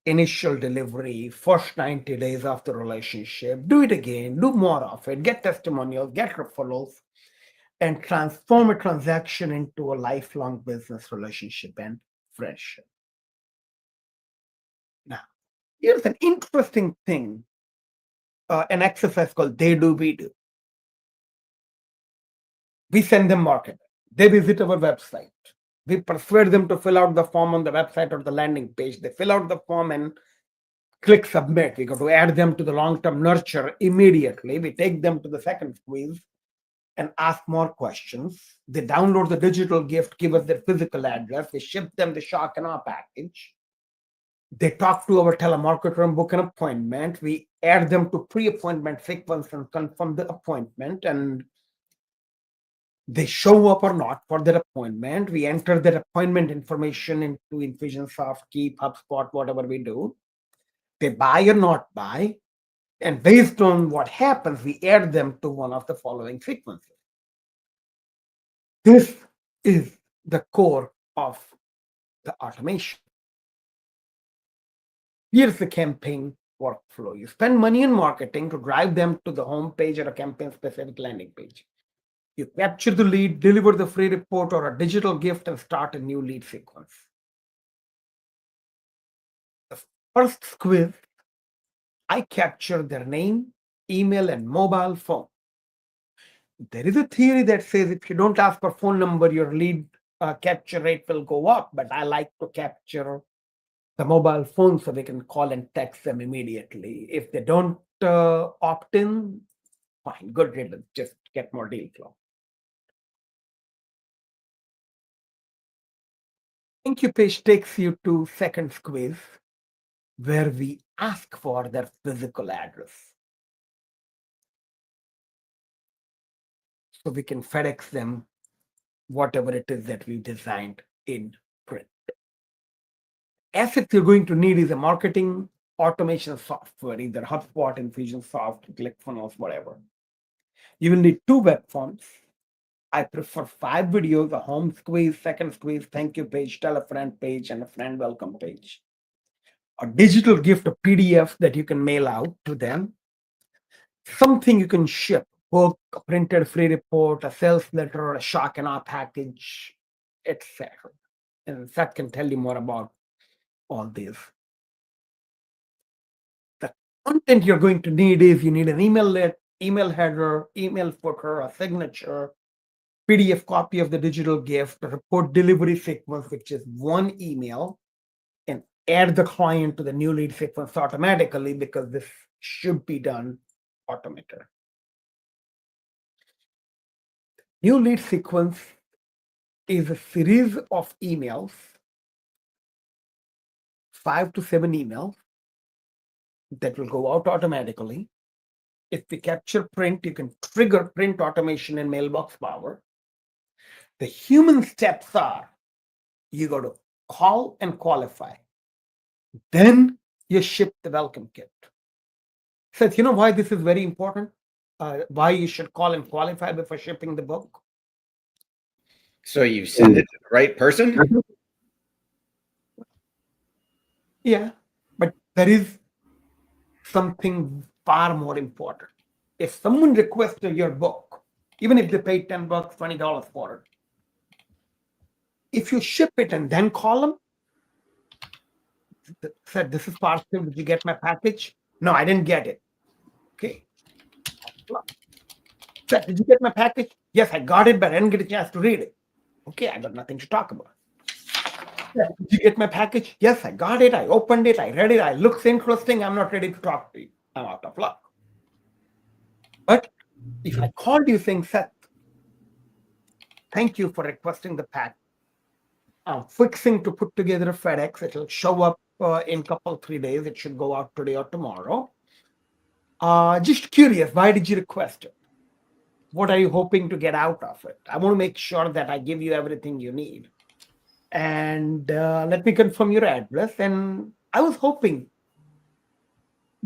initial delivery, first 90 days of the relationship. Do it again, do more of it, get testimonials, get referrals, and transform a transaction into a lifelong business relationship and friendship. Now, here's an interesting thing, an exercise called They Do, We Do. We send them market. They visit our website. We persuade them to fill out the form on the website or the landing page. They fill out the form and click submit. We go to add them to the long-term nurture immediately. We take them to the second squeeze and ask more questions. They download the digital gift, give us their physical address. We ship them the shock and awe package. They talk to our telemarketer and book an appointment. We add them to pre-appointment sequence and confirm the appointment. And they show up or not for their appointment. We enter their appointment information into Infusionsoft, Keep, HubSpot, whatever we do. They buy or not buy. And based on what happens, we add them to one of the following sequences. This is the core of the automation. Here's the campaign workflow. You spend money in marketing to drive them to the home page or a campaign-specific landing page. You capture the lead, deliver the free report or a digital gift, and start a new lead sequence. The first squeeze, I capture their name, email, and mobile phone. There is a theory that says if you don't ask for phone number, your lead capture rate will go up, but I like to capture the mobile phone so they can call and text them immediately. If they don't opt in, fine, good riddance, just get more deal flow. Thank you page takes you to second squeeze, where we ask for their physical address. So we can FedEx them whatever it is that we designed in print. Assets you're going to need is a marketing automation software, either HubSpot, Infusionsoft, ClickFunnels, whatever. You will need 2 web forms. I prefer 5 videos, a home squeeze, second squeeze, thank you page, tell a friend page, and a friend welcome page. A digital gift, a PDF that you can mail out to them. Something you can ship, book, a printed free report, a sales letter, a shock and awe package, etc. And Seth can tell you more about all this. content you're going to need is you need an email header, email footer, a signature, PDF copy of the digital gift, a report delivery sequence, which is one email, and add the client to the new lead sequence automatically because this should be done automated. New lead sequence is a series of emails, 5 to 7 emails that will go out automatically. If we capture print, you can trigger print automation in Mailbox Power. The human steps are you got to call and qualify. Then you ship the welcome kit. Seth, you know why this is very important? Why you should call and qualify before shipping the book? So you send it to the right person? Yeah, but there is something far more important. If someone requested your book, even if they paid $10, $20 for it, if you ship it and then call them, said, this is parcel, did you get my package? No, I didn't get it. Okay. Said, did you get my package? Yes, I got it, but I didn't get a chance to read it. Okay, I got nothing to talk about. Said, did you get my package? Yes, I got it. I opened it. I read it. It looks interesting. I'm not ready to talk to you. I'm out of luck. But if I called you saying, Seth, thank you for requesting the pack. I'm fixing to put together a FedEx. It'll show up in a couple, 3 days. It should go out today or tomorrow. Just curious, why did you request it? What are you hoping to get out of it? I want to make sure that I give you everything you need. And let me confirm your address. And I was hoping,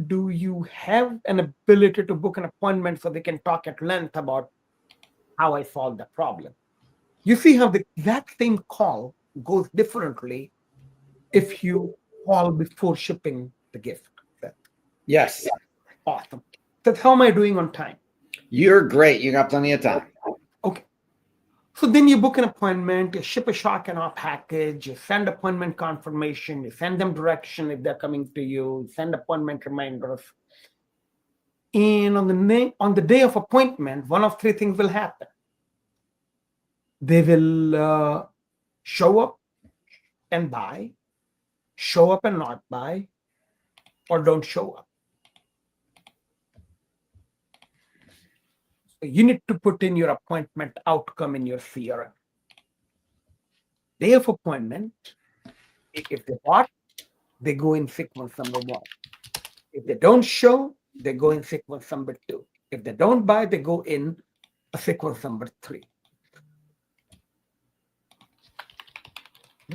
do you have an ability to book an appointment so they can talk at length about how I solved the problem? You see how the exact same call goes differently if you call before shipping the gift. Yes. Awesome. That's how am I doing on time? You're great. You got plenty of time. Okay. So then you book an appointment, you ship a shock and awe package, you send appointment confirmation, you send them direction if they're coming to you, send appointment reminders. And on the day of appointment, one of 3 things will happen. They will show up and buy, show up and not buy, or don't show up. So you need to put in your appointment outcome in your CRM. Day of appointment, if they bought, they go in sequence number 1. If they don't show, they go in sequence number 2. If they don't buy, they go in a sequence number 3.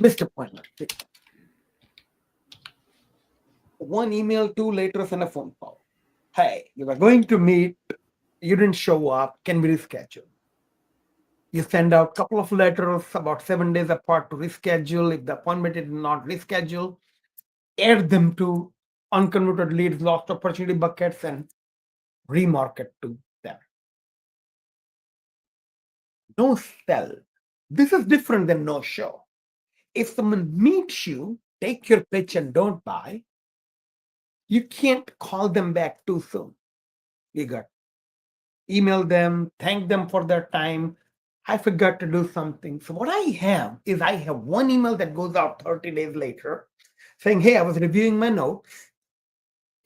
Missed appointment. 1 email, 2 letters, and a phone call. Hey, you were going to meet, you didn't show up, can we reschedule? You send out a couple of letters about 7 days apart to reschedule. If the appointment is not rescheduled, add them to unconverted leads, lost opportunity buckets, and remarket to them. No sell. This is different than no show. If someone meets you, take your pitch and don't buy, you can't call them back too soon. You got email them, thank them for their time. I forgot to do something. So what I have is I have 1 email that goes out 30 days later saying, hey, I was reviewing my notes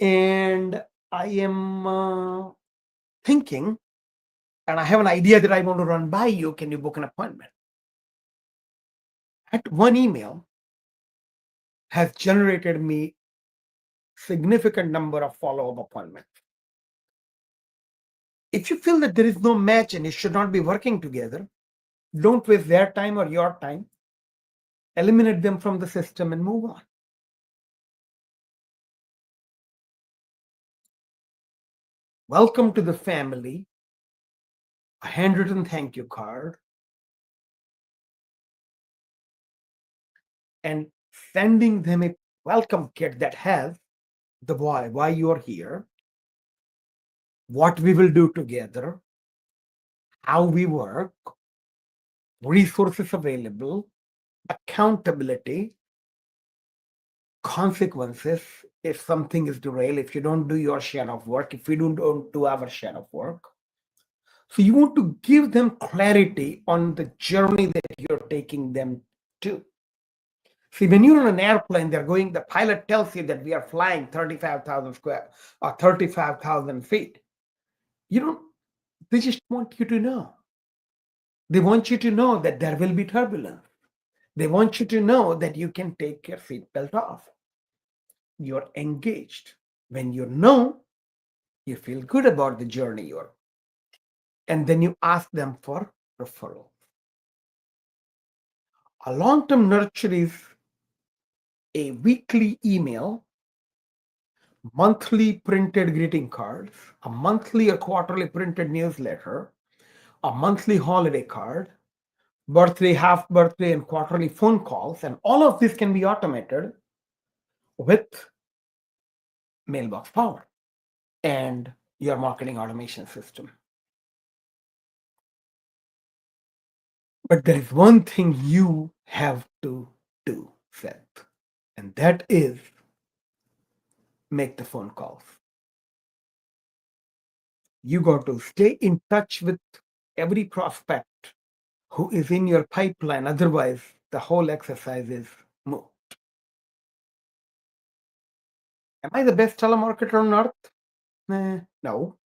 and I am thinking, and I have an idea that I want to run by you. Can you book an appointment? That 1 email has generated me significant number of follow-up appointments. If you feel that there is no match and you should not be working together, don't waste their time or your time. Eliminate them from the system and move on. Welcome to the family. A handwritten thank you card. And sending them a welcome kit that has the why you are here, what we will do together, how we work, resources available, accountability, consequences, if something is derailed, if you don't do your share of work, if we don't do our share of work. So you want to give them clarity on the journey that you're taking them to. See, when you're on an airplane, the pilot tells you that we are flying 35,000 feet. They just want you to know. They want you to know that there will be turbulence. They want you to know that you can take your seatbelt off. You're engaged. When you know, you feel good about the journey and then you ask them for referral. A long-term nurture is a weekly email, monthly printed greeting cards, a monthly or quarterly printed newsletter, a monthly holiday card, birthday, half birthday, and quarterly phone calls. And all of this can be automated with Mailbox Power and your marketing automation system. But there is one thing you have to do, Seth, and that is make the phone calls. You got to stay in touch with every prospect who is in your pipeline. Otherwise, the whole exercise is moot. Am I the best telemarketer on earth? No.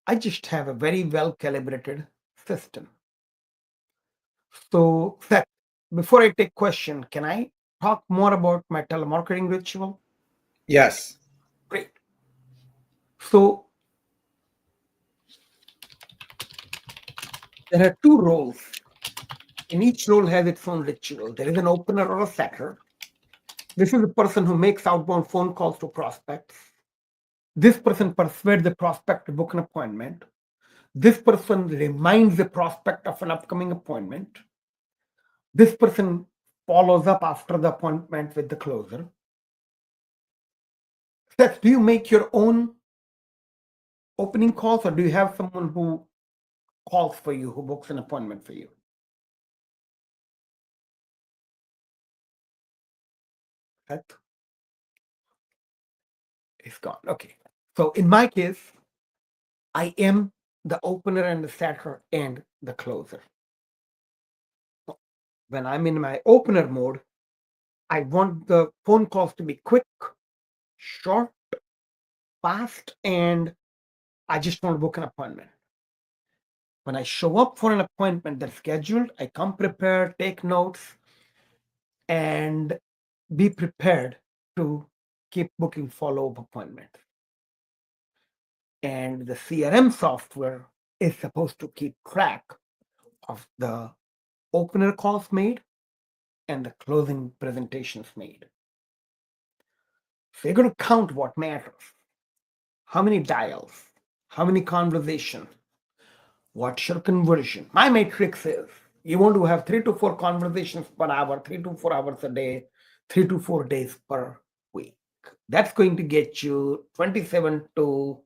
I just have a very well calibrated system. So, Seth, before I take question, can I talk more about my telemarketing ritual? Yes. Great. So, there are two roles, and each role has its own ritual. There is an opener or a setter. This is the person who makes outbound phone calls to prospects. This person persuades the prospect to book an appointment. This person reminds the prospect of an upcoming appointment. This person follows up after the appointment with the closer. Seth, do you make your own opening calls, or do you have someone who calls for you, who books an appointment for you? Seth? It's gone. Okay. So in my case, I am the opener and the setter and the closer. When I'm in my opener mode, I want the phone calls to be quick, short, fast, and I just want to book an appointment. When I show up for an appointment that's scheduled, I come prepared, take notes, and be prepared to keep booking follow-up appointments. And the CRM software is supposed to keep track of the opener calls made and the closing presentations made. So you're going to count what matters. How many dials? How many conversations? What's your conversion? My matrix is you want to have 3 to 4 conversations per hour, 3 to 4 hours a day, 3 to 4 days per week. That's going to get you 27 to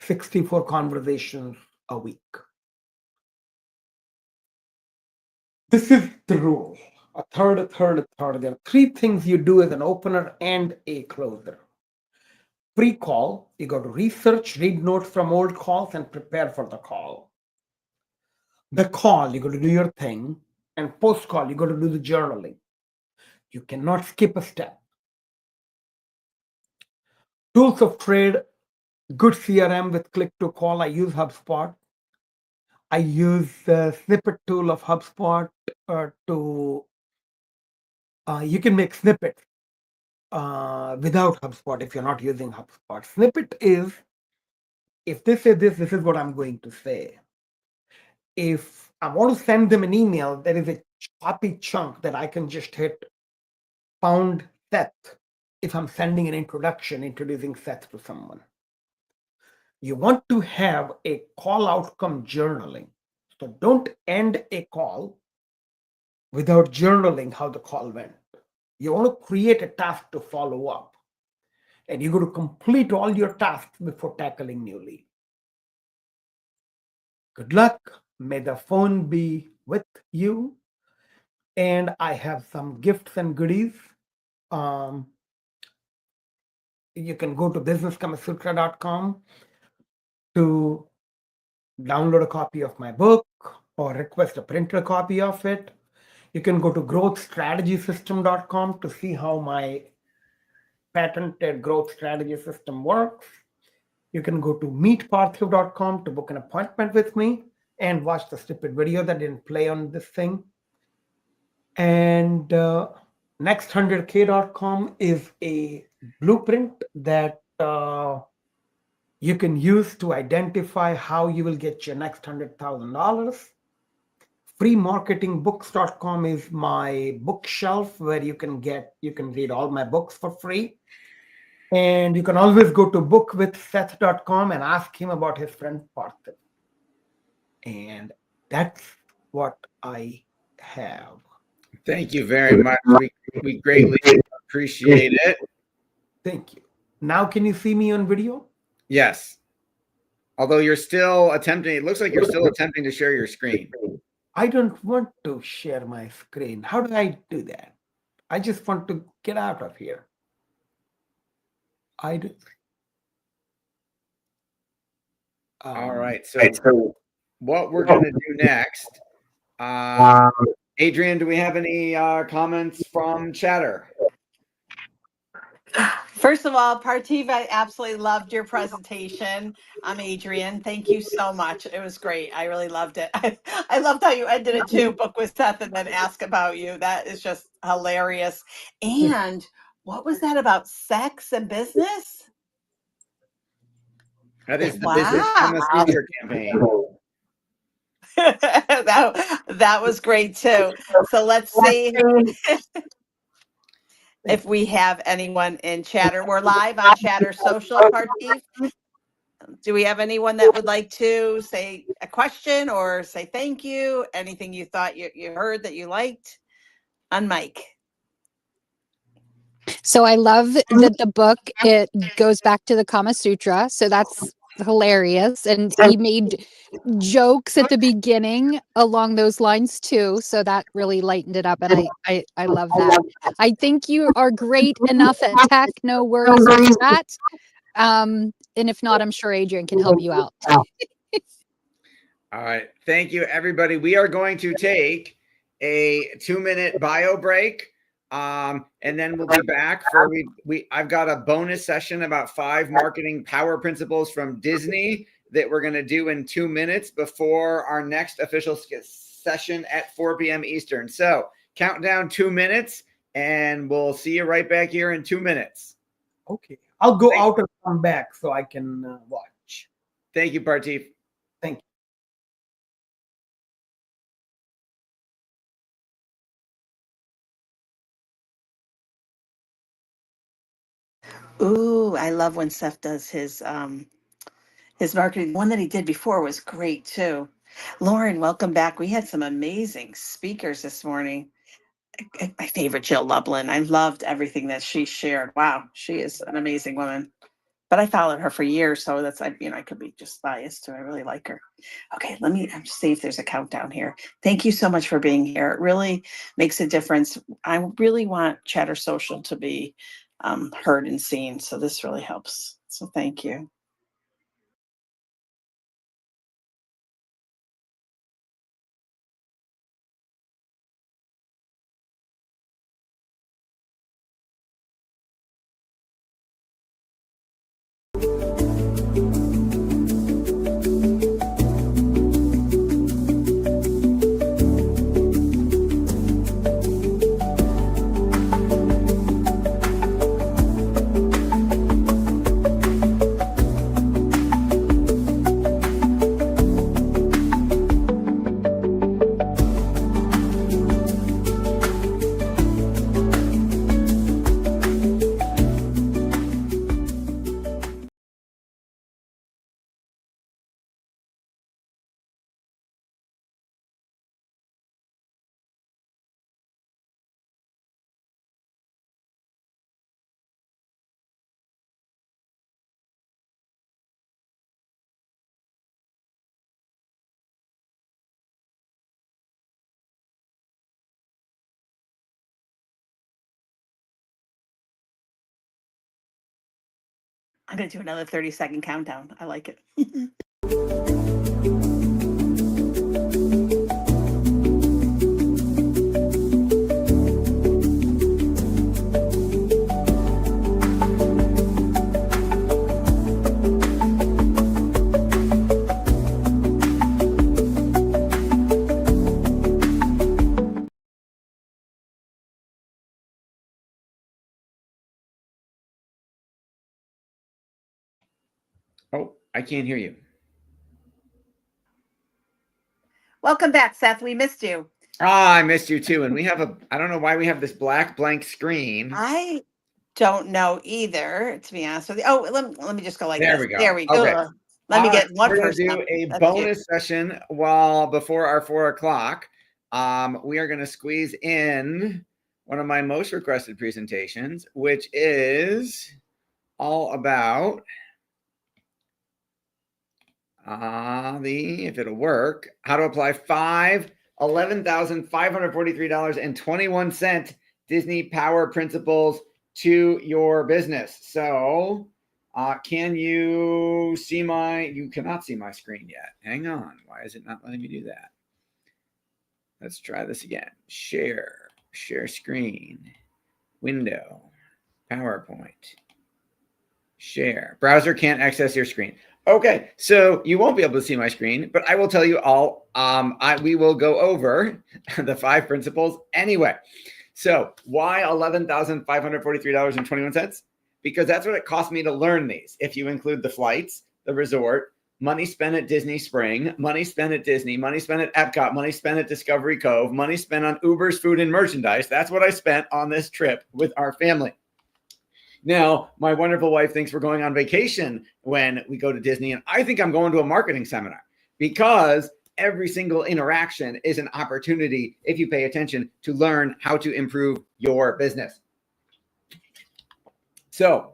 64 conversations a week. This is the rule. A third. There are 3 things you do as an opener and a closer. Pre-call, you got to research, read notes from old calls, and prepare for the call. The call, you got to do your thing. And post-call, you got to do the journaling. You cannot skip a step. Tools of trade, good CRM with click to call. I use HubSpot. I use the snippet tool of HubSpot you can make snippets without HubSpot if you're not using HubSpot. Snippet is, if they say this is what I'm going to say. If I want to send them an email, there is a choppy chunk that I can just hit pound Seth if I'm sending an introduction, introducing Seth to someone. You want to have a call outcome journaling. So don't end a call without journaling how the call went. You want to create a task to follow up. And you got to complete all your tasks before tackling new lead. Good luck. May the phone be with you. And I have some gifts and goodies. you can go to businesskamasutra.com to download a copy of my book or request a printed copy of it. You can go to growthstrategysystem.com to see how my patented growth strategy system works. You can go to meetparthiv.com to book an appointment with me and watch the stupid video that didn't play on this thing. And next100k.com is a blueprint that you can use to identify how you will get your next $100,000. freemarketingbooks.com is my bookshelf where you can read all my books for free. And you can always go to bookwithseth.com and ask him about his friend Parthiv. And that's what I have. Thank you very much. We greatly appreciate it. Thank you. Now, can you see me on video? Yes. Although you're still attempting, it looks like you're still attempting to share your screen. I don't want to share my screen. How do I do that? I just want to get out of here. I do. All right. So what we're going to do next, Adrian, do we have any comments from chatter? First of all, Parthiv, I absolutely loved your presentation. I'm Adrian. Thank you so much. It was great. I really loved it. I loved how you ended it too, book with Seth and then ask about you. That is just hilarious. And what was that about sex and business? That is the Business Kama Sutra campaign. that was great too. So let's see if we have anyone in chatter. We're live on Chatter Social, Parthiv. Do we have anyone that would like to say a question or say thank you? Anything you thought you heard that you liked? On mic. So I love that the book, it goes back to the Kama Sutra. So that's hilarious. And he made jokes at the beginning along those lines too. So that really lightened it up. And I love that. I think you are great enough at tech. No worries with that. And if not, I'm sure Adrian can help you out. All right. Thank you, everybody. We are going to take a 2-minute bio break. And then we'll be back for I've got a bonus session about 5 marketing power principles from Disney that we're going to do in 2 minutes before our next official session at 4 p.m. Eastern. So count down 2 minutes and we'll see you right back here in 2 minutes. Okay. I'll go out and come back so I can watch. Thank you, Parthiv. Thank you. Ooh, I love when Seth does his marketing. One that he did before was great too. Lauren, welcome back. We had some amazing speakers this morning. My favorite, Jill Lublin. I loved everything that she shared. Wow, she is an amazing woman. But I followed her for years, so that's I could be just biased too. I really like her. Okay, let me see if there's a countdown here. Thank you so much for being here. It really makes a difference. I really want Chatter Social to be heard and seen, so this really helps. So thank you. I'm going to do another 30-second countdown. I like it. Oh, I can't hear you. Welcome back, Seth. We missed you. I missed you too. And we have I don't know why we have this black blank screen. I don't know either, to be honest with you. Oh, let me just go like There this. we go. There we go. Okay. Let me get one We're going person to up. do a That's bonus session before our 4 o'clock. We are going to squeeze in one of my most requested presentations, which is all about if it'll work, how to apply $11,543.21 Disney Power Principles to your business. So can you see you cannot see my screen yet. Hang on. Why is it not letting me do that? Let's try this again. Share screen, window, PowerPoint, share. Browser can't access your screen. Okay, so you won't be able to see my screen, but I will tell you all, we will go over the 5 principles anyway. So why $11,543.21? Because that's what it cost me to learn these. If you include the flights, the resort, money spent at Disney Spring, money spent at Disney, money spent at Epcot, money spent at Discovery Cove, money spent on Uber's food and merchandise. That's what I spent on this trip with our family. Now, my wonderful wife thinks we're going on vacation when we go to Disney, and I think I'm going to a marketing seminar, because every single interaction is an opportunity, if you pay attention, to learn how to improve your business. So,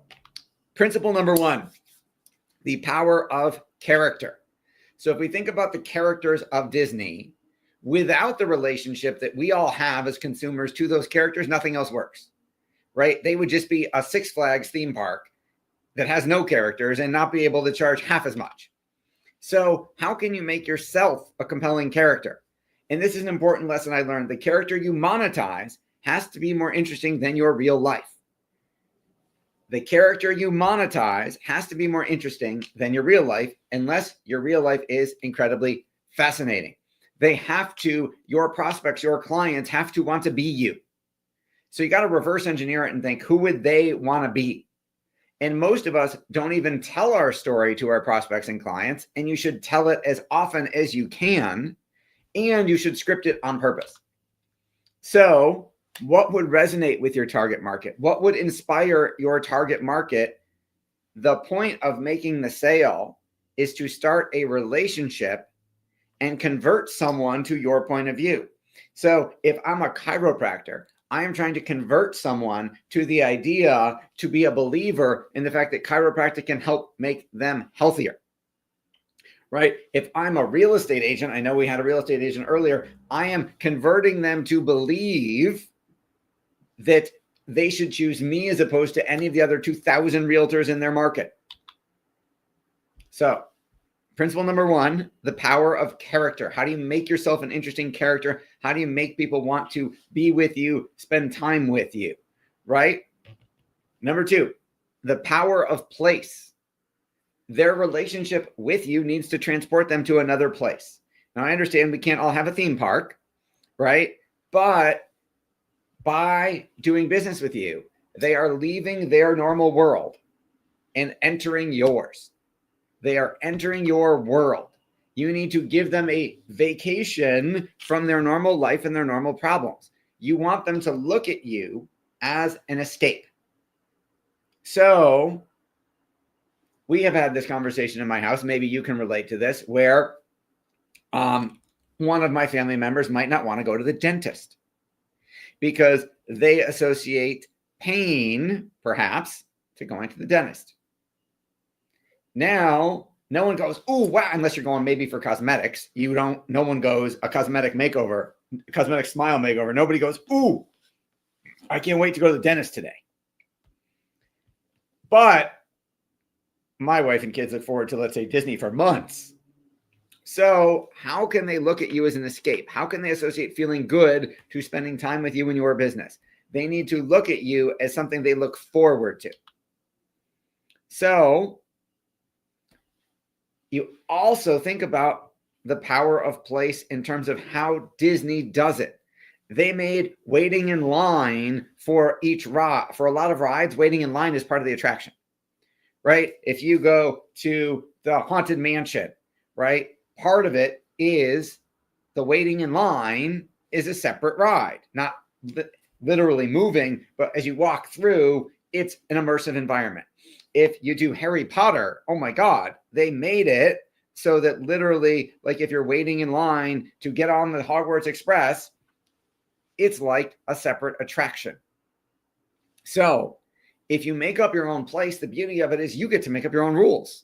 principle number 1, the power of character. So if we think about the characters of Disney, without the relationship that we all have as consumers to those characters, nothing else works. Right? They would just be a Six Flags theme park that has no characters and not be able to charge half as much. So how can you make yourself a compelling character? And this is an important lesson I learned. The character you monetize has to be more interesting than your real life. The character you monetize has to be more interesting than your real life, unless your real life is incredibly fascinating. Your prospects, your clients have to want to be you. So you got to reverse engineer it and think, who would they want to be? And most of us don't even tell our story to our prospects and clients, and you should tell it as often as you can, and you should script it on purpose. So what would resonate with your target market? What would inspire your target market? The point of making the sale is to start a relationship and convert someone to your point of view. So if I'm a chiropractor, I am trying to convert someone to the idea to be a believer in the fact that chiropractic can help make them healthier, right? If I'm a real estate agent, I know we had a real estate agent earlier, I am converting them to believe that they should choose me as opposed to any of the other 2,000 realtors in their market. So principle number 1, the power of character. How do you make yourself an interesting character? How do you make people want to be with you, spend time with you, right? Number 2, the power of place. Their relationship with you needs to transport them to another place. Now, I understand we can't all have a theme park, right? But by doing business with you, they are leaving their normal world and entering yours. They are entering your world. You need to give them a vacation from their normal life and their normal problems. You want them to look at you as an escape. So we have had this conversation in my house. Maybe you can relate to this, where one of my family members might not want to go to the dentist because they associate pain, perhaps, to going to the dentist. Now, no one goes, "Ooh, wow," unless you're going maybe for cosmetics. No one goes a cosmetic makeover, cosmetic smile makeover. Nobody goes, "Ooh, I can't wait to go to the dentist today." But my wife and kids look forward to, let's say, Disney for months. So how can they look at you as an escape? How can they associate feeling good to spending time with you in your business? They need to look at you as something they look forward to. So you also think about the power of place in terms of how Disney does it. They made waiting in line for each ride. For a lot of rides, waiting in line is part of the attraction, right? If you go to the Haunted Mansion, right? Part of it is the waiting in line is a separate ride, not literally moving, but as you walk through, it's an immersive environment. If you do Harry Potter, oh my God, they made it so that literally, like if you're waiting in line to get on the Hogwarts Express, it's like a separate attraction. So if you make up your own place, the beauty of it is you get to make up your own rules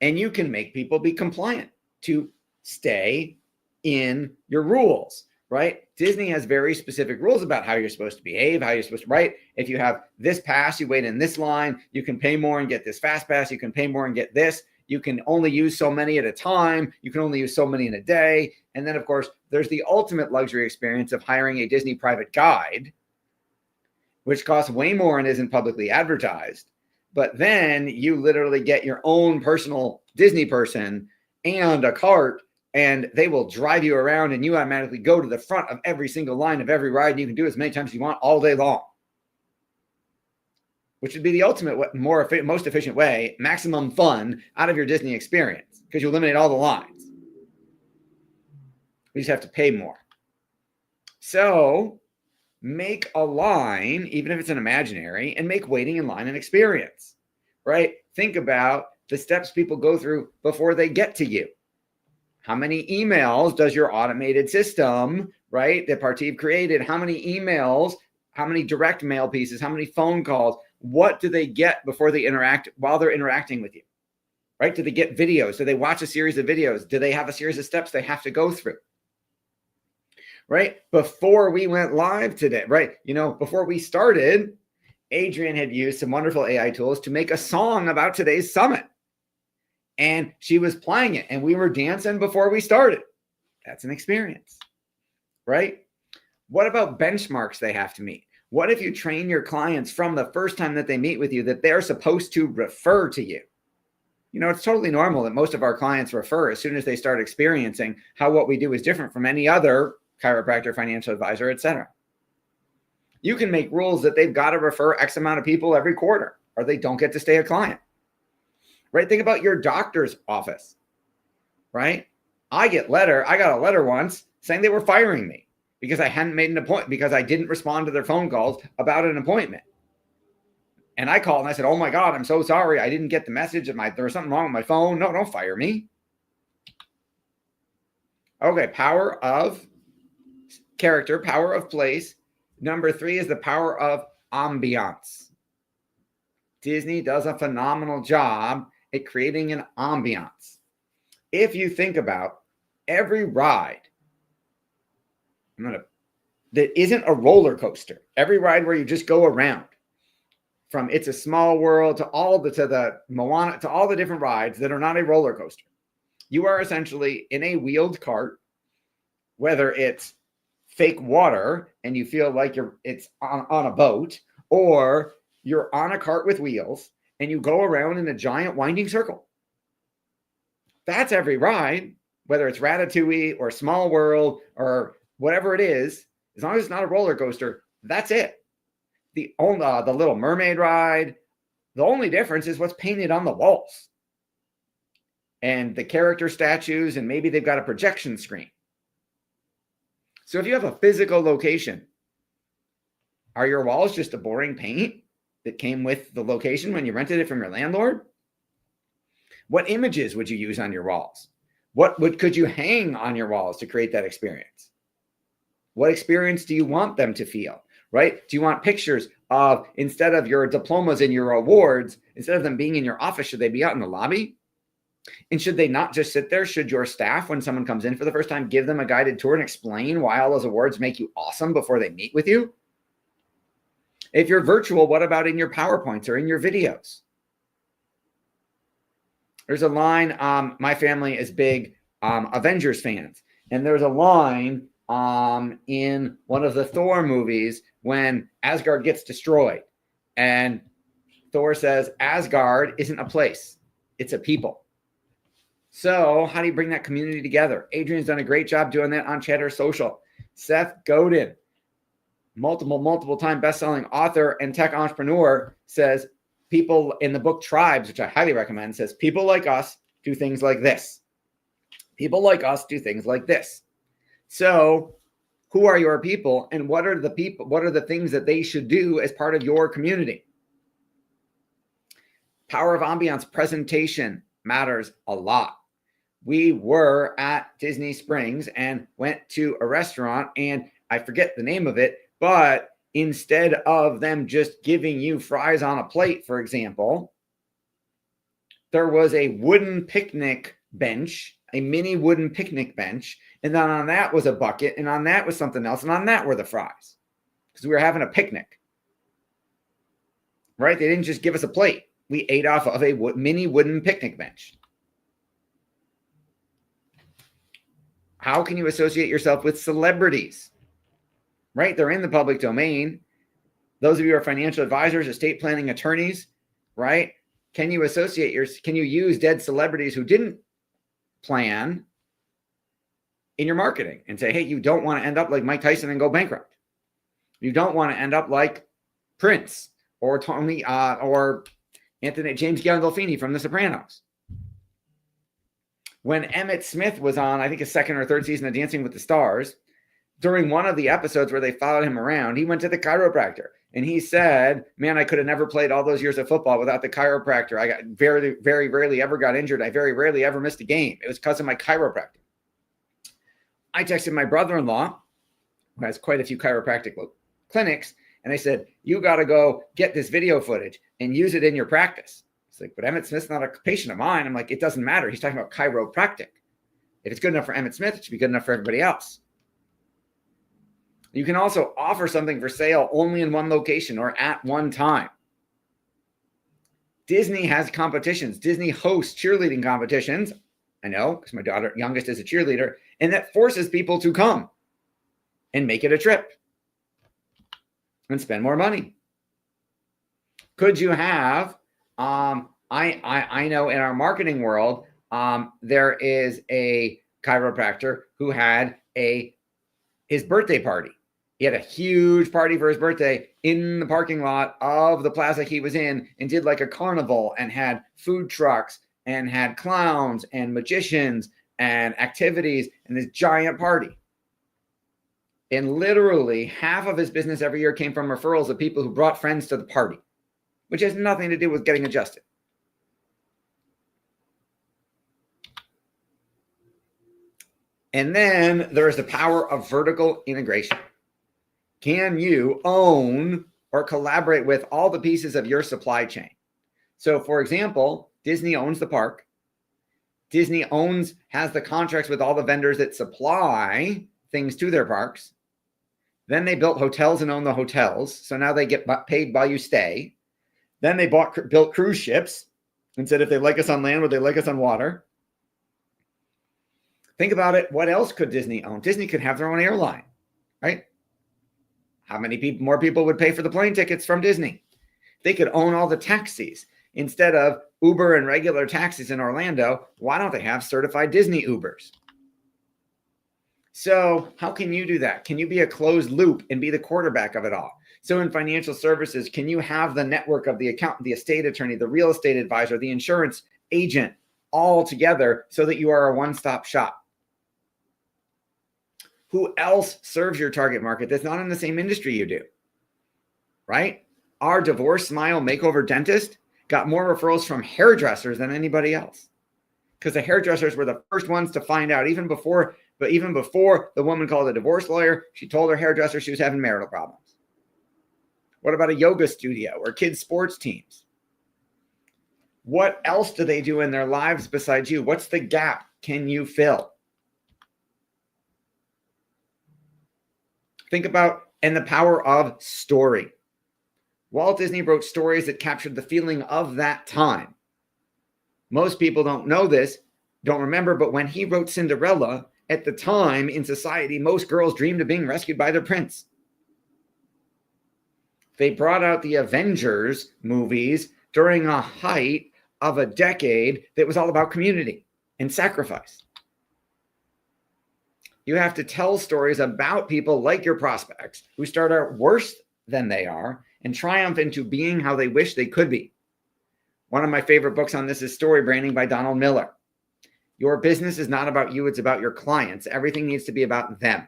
and you can make people be compliant to stay in your rules, right? Disney has very specific rules about how you're supposed to behave, how you're supposed to, right? If you have this pass, you wait in this line, you can pay more and get this fast pass, you can pay more and get this. You can only use so many at a time. You can only use so many in a day. And then, of course, there's the ultimate luxury experience of hiring a Disney private guide, which costs way more and isn't publicly advertised. But then you literally get your own personal Disney person and a cart, and they will drive you around, and you automatically go to the front of every single line of every ride, and you can do as many times as you want all day long, which would be the ultimate, most efficient way, maximum fun out of your Disney experience, because you eliminate all the lines. We just have to pay more. So make a line, even if it's an imaginary, and make waiting in line an experience, right? Think about the steps people go through before they get to you. How many emails does your automated system, right, that Partiv created, how many emails, how many direct mail pieces, how many phone calls, what do they get before they interact, while they're interacting with you, right? Do they get videos? Do they watch a series of videos? Do they have a series of steps they have to go through, right? Before we went live today, right? You know, before we started, Adrian had used some wonderful AI tools to make a song about today's summit. And she was playing it and we were dancing before we started. That's an experience, right? What about benchmarks they have to meet? What if you train your clients from the first time that they meet with you that they're supposed to refer to you? You know, it's totally normal that most of our clients refer as soon as they start experiencing how what we do is different from any other chiropractor, financial advisor, etc. You can make rules that they've got to refer X amount of people every quarter or they don't get to stay a client, right? Think about your doctor's office, right? I got a letter once saying they were firing me because I hadn't made an appointment, because I didn't respond to their phone calls about an appointment. And I called and I said, oh my God, I'm so sorry. I didn't get the message. There was something wrong with my phone. No, don't fire me. Okay, power of character, power of place. Number 3 is the power of ambiance. Disney does a phenomenal job at creating an ambiance. If you think about every ride, that isn't a roller coaster, every ride where you just go around, from It's a Small World to the Moana, to all the different rides that are not a roller coaster, you are essentially in a wheeled cart, whether it's fake water and you feel like it's on a boat, or you're on a cart with wheels and you go around in a giant winding circle. That's every ride, whether it's Ratatouille or Small World or whatever it is. As long as it's not a roller coaster, that's it. The Little Mermaid ride, the only difference is what's painted on the walls and the character statues, and maybe they've got a projection screen. So if you have a physical location, are your walls just a boring paint that came with the location when you rented it from your landlord? What images would you use on your walls? Could you hang on your walls to create that experience? What experience do you want them to feel, right? Do you want pictures of, instead of your diplomas and your awards, instead of them being in your office, should they be out in the lobby? And should they not just sit there? Should your staff, when someone comes in for the first time, give them a guided tour and explain why all those awards make you awesome before they meet with you? If you're virtual, what about in your PowerPoints or in your videos? There's a line, my family is big Avengers fans. And there's a line in one of the Thor movies when Asgard gets destroyed. And Thor says, Asgard isn't a place, it's a people. So how do you bring that community together? Adrian's done a great job doing that on Chatter Social. Seth Godin, multiple time best-selling author and tech entrepreneur, says people in the book Tribes, which I highly recommend, says people like us do things like this. People like us do things like this. So who are your people, and what are the people, what are the things that they should do as part of your community? Power of ambiance, presentation matters a lot. We were at Disney Springs and went to a restaurant, and I forget the name of it, but instead of them just giving you fries on a plate, for example, there was a wooden picnic bench, a mini wooden picnic bench, and then on that was a bucket, and on that was something else, and on that were the fries, because we were having a picnic, right? They didn't just give us a plate. We ate off of a mini wooden picnic bench. How can you associate yourself with celebrities? Right? They're in the public domain. Those of you who are financial advisors, estate planning attorneys, right? Can you can you use dead celebrities who didn't plan in your marketing and say, hey, you don't want to end up like Mike Tyson and go bankrupt. You don't want to end up like Prince or Tony or James Gandolfini from The Sopranos. When Emmett Smith was on, I think, his second or third season of Dancing with the Stars, during one of the episodes where they followed him around, he went to the chiropractor and he said, man, I could have never played all those years of football without the chiropractor. I got very, very rarely ever got injured. I very rarely ever missed a game. It was because of my chiropractor. I texted my brother-in-law, who has quite a few chiropractic clinics, and I said, you got to go get this video footage and use it in your practice. He's like, but Emmett Smith's not a patient of mine. I'm like, it doesn't matter. He's talking about chiropractic. If it's good enough for Emmett Smith, it should be good enough for everybody else. You can also offer something for sale only in one location or at one time. Disney has competitions. Disney hosts cheerleading competitions. I know, because my daughter, youngest, is a cheerleader, and that forces people to come and make it a trip and spend more money. Could you have, I know in our marketing world, there is a chiropractor who had his birthday party. He had a huge party for his birthday in the parking lot of the plaza he was in, and did like a carnival and had food trucks and had clowns and magicians and activities and this giant party. And literally half of his business every year came from referrals of people who brought friends to the party, which has nothing to do with getting adjusted. And then there's the power of vertical integration. Can you own or collaborate with all the pieces of your supply chain? So for example, Disney owns the park. Disney has the contracts with all the vendors that supply things to their parks. Then they built hotels and own the hotels. So now they get paid while you stay. Then they built cruise ships and said, if they like us on land, would they like us on water? Think about it. What else could Disney own? Disney could have their own airline, right? How many more people would pay for the plane tickets from Disney? They could own all the taxis. Instead of Uber and regular taxis in Orlando, why don't they have certified Disney Ubers? So how can you do that? Can you be a closed loop and be the quarterback of it all? So in financial services, can you have the network of the accountant, the estate attorney, the real estate advisor, the insurance agent all together so that you are a one-stop shop? Who else serves your target market that's not in the same industry you do, right? Our Divorce Smile Makeover dentist got more referrals from hairdressers than anybody else, because the hairdressers were the first ones to find out. Even before the woman called a divorce lawyer, she told her hairdresser she was having marital problems. What about a yoga studio or kids' sports teams? What else do they do in their lives besides you? What's the gap can you fill? Think about, and the power of story. Walt Disney wrote stories that captured the feeling of that time. Most people don't know this, don't remember, but when he wrote Cinderella, at the time in society, most girls dreamed of being rescued by their prince. They brought out the Avengers movies during a height of a decade that was all about community and sacrifice. You have to tell stories about people like your prospects who start out worse than they are and triumph into being how they wish they could be. One of my favorite books on this is Story Branding by Donald Miller. Your business is not about you, it's about your clients. Everything needs to be about them.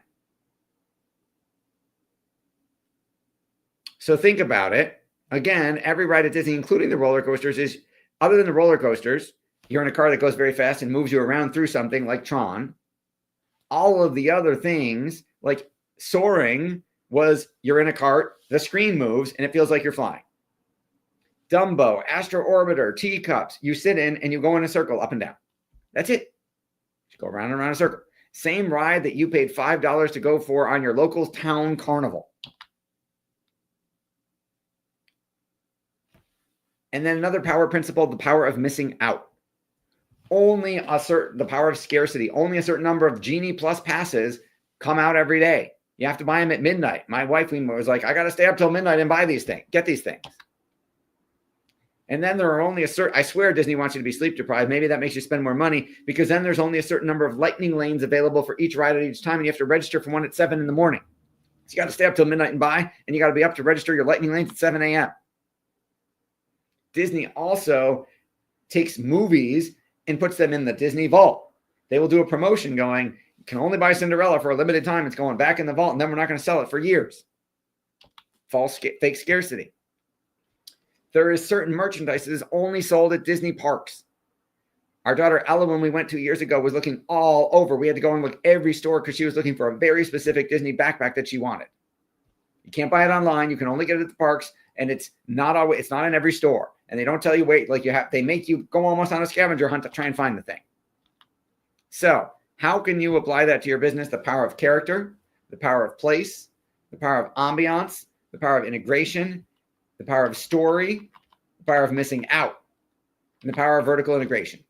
So think about it. Again, every ride at Disney, including the roller coasters, is, other than the roller coasters, you're in a car that goes very fast and moves you around through something like Tron. All of the other things, like soaring, was you're in a cart, the screen moves, and it feels like you're flying. Dumbo, Astro Orbiter, teacups, you sit in and you go in a circle up and down. That's it. Just go around and around a circle. Same ride that you paid $5 to go for on your local town carnival. And then another power principle, the power of missing out. The power of scarcity. Only a certain number of Genie Plus passes come out every day. You have to buy them at midnight. My wife was like, I got to stay up till midnight and buy these things, get these things. And then there are only I swear Disney wants you to be sleep deprived. Maybe that makes you spend more money, because then there's only a certain number of lightning lanes available for each ride at each time. And you have to register for one at 7 in the morning. So you got to stay up till midnight and buy, and you got to be up to register your lightning lanes at 7 a.m. Disney also takes movies and puts them in the Disney vault. They will do a promotion going, you can only buy Cinderella for a limited time. It's going back in the vault, and then we're not going to sell it for years. Fake scarcity. There is certain merchandise that is only sold at Disney parks. Our daughter Ella, when we went 2 years ago, was looking all over. We had to go and look every store because she was looking for a very specific Disney backpack that she wanted. You can't buy it online. You can only get it at the parks, and it's not in every store. And they don't tell you wait, they make you go almost on a scavenger hunt to try and find the thing. So how can you apply that to your business? The power of character, the power of place, the power of ambiance, the power of integration, the power of story, the power of missing out, and the power of vertical integration.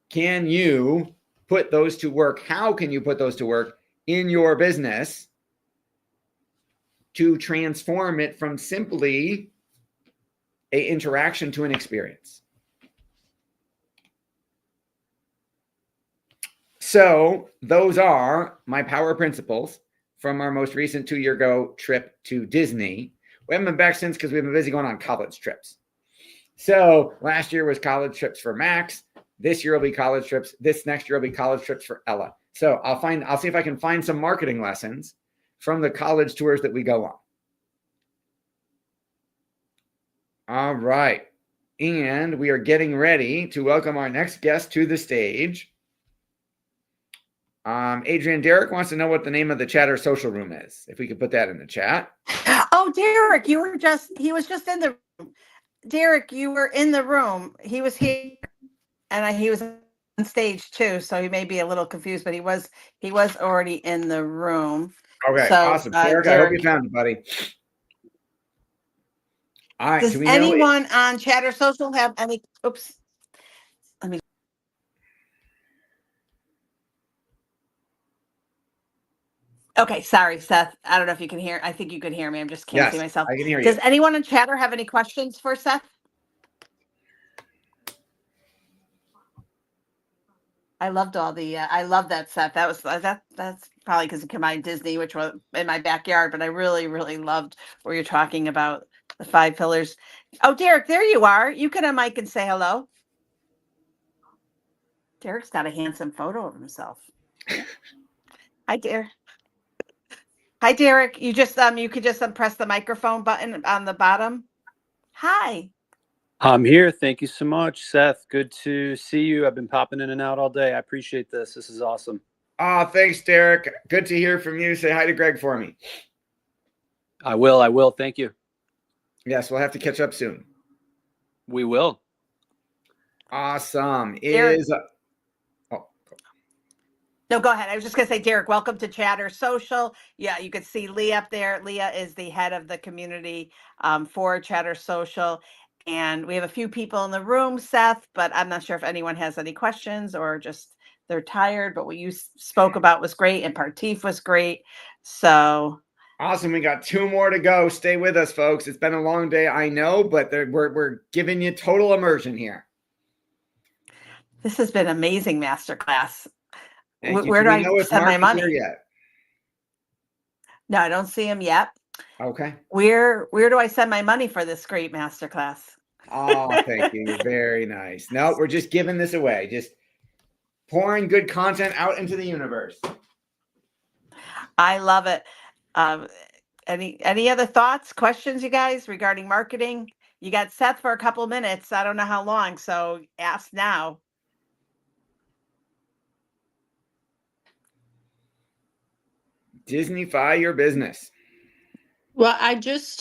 Can you put those to work? How can you put those to work in your business to transform it from simply an interaction to an experience? So those are my power principles from our most recent 2-year-ago trip to Disney. We haven't been back since because we've been busy going on college trips. So last year was college trips for Max. This year will be college trips. This next year will be college trips for Ella. So I'll see if I can find some marketing lessons from the college tours that we go on. All right. And we are getting ready to welcome our next guest to the stage. Adrian, Derek wants to know what the name of the Chatter social room is. If we could put that in the chat. Oh, Derek, he was just in the room. Derek, you were in the room. He was here, and he was on stage too, so he may be a little confused, but he was already in the room. Okay, so, awesome. Derek, I hope you found it, buddy. All right. Does anyone on Chatter Social have any? Oops. Let me. Okay, sorry, Seth. I don't know if you can hear. I think you can hear me. I just can't see myself. I can hear you. Does anyone on Chatter have any questions for Seth? I loved all the. I love that, Seth. That's probably because it came out of Disney, which was in my backyard. But I really, really loved where you're talking about the 5 pillars. Oh, Derek, there you are. You can unmic and say hello. Derek's got a handsome photo of himself. Hi, Derek. Hi, Derek. You just you could just press the microphone button on the bottom. Hi. I'm here. Thank you so much, Seth. Good to see you. I've been popping in and out all day. I appreciate this. This is awesome. Thanks, Derek. Good to hear from you. Say hi to Greg for me. I will. Thank you. Yes, we'll have to catch up soon. We will. Awesome. No, go ahead. I was just going to say, Derek, welcome to Chatter Social. Yeah, you can see Leah up there. Leah is the head of the community for Chatter Social. And we have a few people in the room, Seth, but I'm not sure if anyone has any questions or just they're tired. But what you spoke about was great, and Partif was great. So Awesome. We got 2 more to go. Stay with us, folks. It's been a long day, I know, but we're giving you total immersion here. this has been amazing masterclass. Thank you. Where Do do we know I if send my Mark is here money? yet? No, I don't see him yet. Okay. Where do I send my money for this great masterclass? Oh, thank you. You're very nice. No, we're just giving this away. Just pouring good content out into the universe. I love it. Any other thoughts, questions, you guys, regarding marketing? You got Seth for a couple of minutes. I don't know how long, so ask now. Disneyfy your business. Well, I just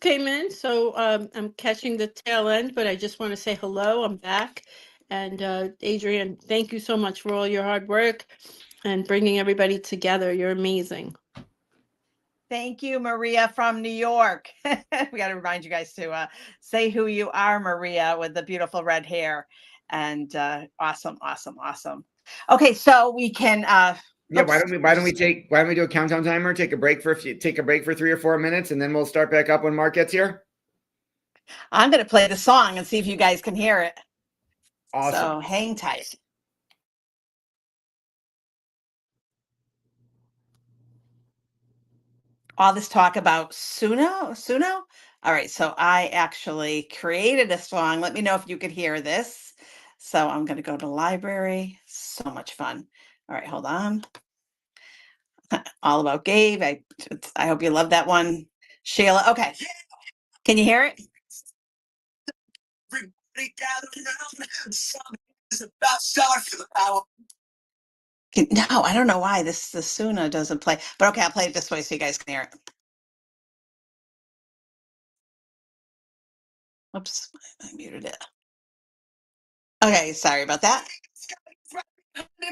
came in, so I'm catching the tail end, but I just want to say hello. I'm back. And Adrian, thank you so much for all your hard work and bringing everybody together. You're amazing. Thank you, Maria from New York. We got to remind you guys to say who you are, Maria, with the beautiful red hair. And awesome. Okay, so we can. Yeah, why don't we do a countdown timer? Take a break for 3 or 4 minutes, and then we'll start back up when Mark gets here. I'm going to play the song and see if you guys can hear it. Awesome. So hang tight. All this talk about Suno. All right, so I actually created a song. Let me know if you could hear this. So I'm going to go to library. So much fun. All right, hold on. All About Gabe. I hope you love that one. Sheila. Okay. Can you hear it? No, I don't know why the Suno doesn't play, but okay, I'll play it this way so you guys can hear it. Oops, I muted it. Okay, sorry about that.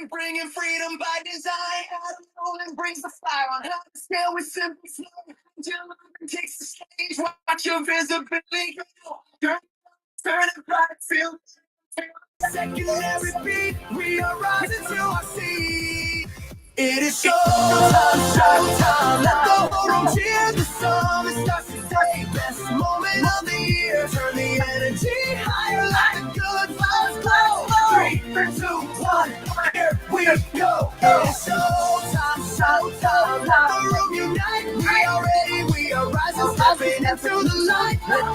Bringing freedom by design. Adam Nolan brings the fire on how to scale with simple flow. Until takes the stage. Watch your visibility go. Turn it bright, feel. Secondary beat, we are rising to our seat. It is showtime. Let the whole room cheer. The song that starts today. Best moment of the year. Turn the energy higher like a good vibes glow. 3, 2, 1, here we go. It is showtime. Let the room unite. We are ready. We are rising, stepping into the light. Let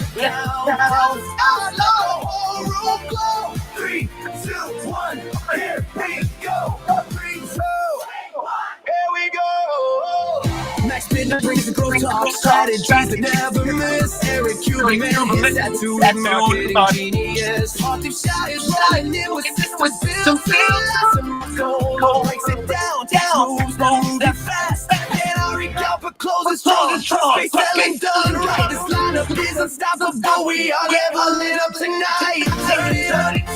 the whole room glow. 3, 2, 1, here we go. 3, 2, 1, here we go. Max Spinner brings the growth talk, strategies that never miss. Eric Cuban, his tattoo marketing genius. Partif Shot is riding in with systems built to last. Cole breaks it down, moves that fast. And Ari Galper closes strong. Space selling done right. This lineup is unstoppable. We are never lit up tonight.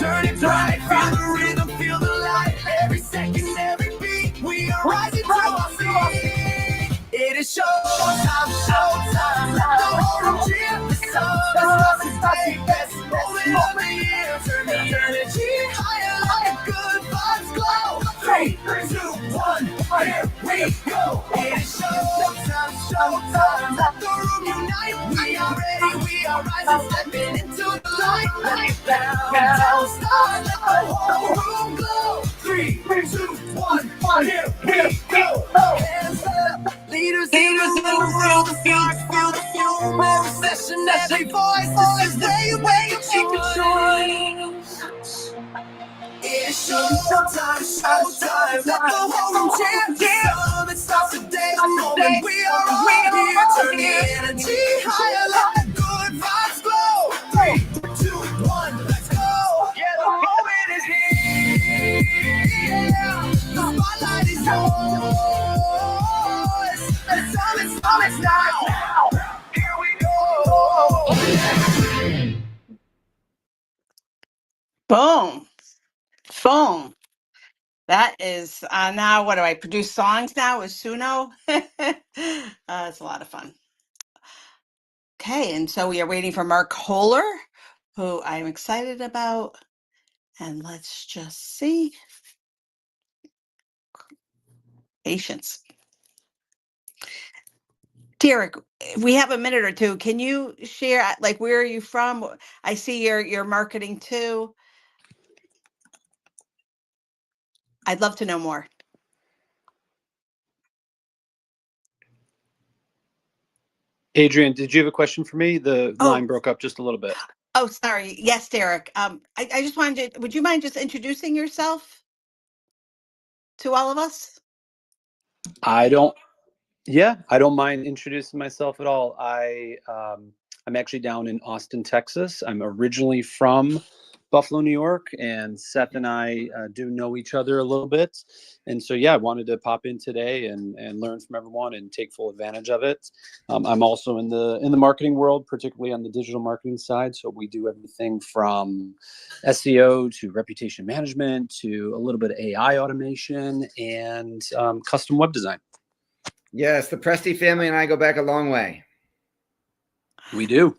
Turn it bright. Feel the rhythm, feel the light. Every second, every beat, we are rising to our feet. It is showtime. Let the whole room cheer. The sun starts today. Best moment of the year. Turn the energy higher like a good vibes glow. 3, 2, 1, here we go. It is showtime. Let the room unite. We are ready. We are rising, stepping into the light. Let it down. Start. Let the whole room glow. 3, 2, 1, here we go. Hands up. Leaders in the room, feel the fuel, every session, every voice, this is where you take a choice. It's showtime, let the whole room jam. It starts today, the moment we are all here. Turn the energy higher, let the good vibes glow. 3, 2, 1, let's go. Yeah, the moment is here. Yeah, the spotlight is yours. It's now. Here we go. Boom. That is now. What do I produce songs now with Suno? It's a lot of fun. Okay, and so we are waiting for Mark Kohler. who I'm excited about. And let's just see. Patience. Derek, if we have a minute or two, can you share, like, where are you from? I see your marketing too. I'd love to know more. Adrian, did you have a question for me? The Oh. line broke up just a little bit. Oh, sorry. Yes, Derek. I just wanted to, would you mind just introducing yourself to all of us? I don't mind introducing myself at all. I'm actually down in Austin, Texas. I'm originally from Buffalo, New York, and Seth and I do know each other a little bit. And so, yeah, I wanted to pop in today and learn from everyone and take full advantage of it. I'm also in the marketing world, particularly on the digital marketing side. So we do everything from SEO to reputation management to a little bit of AI automation and custom web design. Yes, the Presti family and I go back a long way. We do.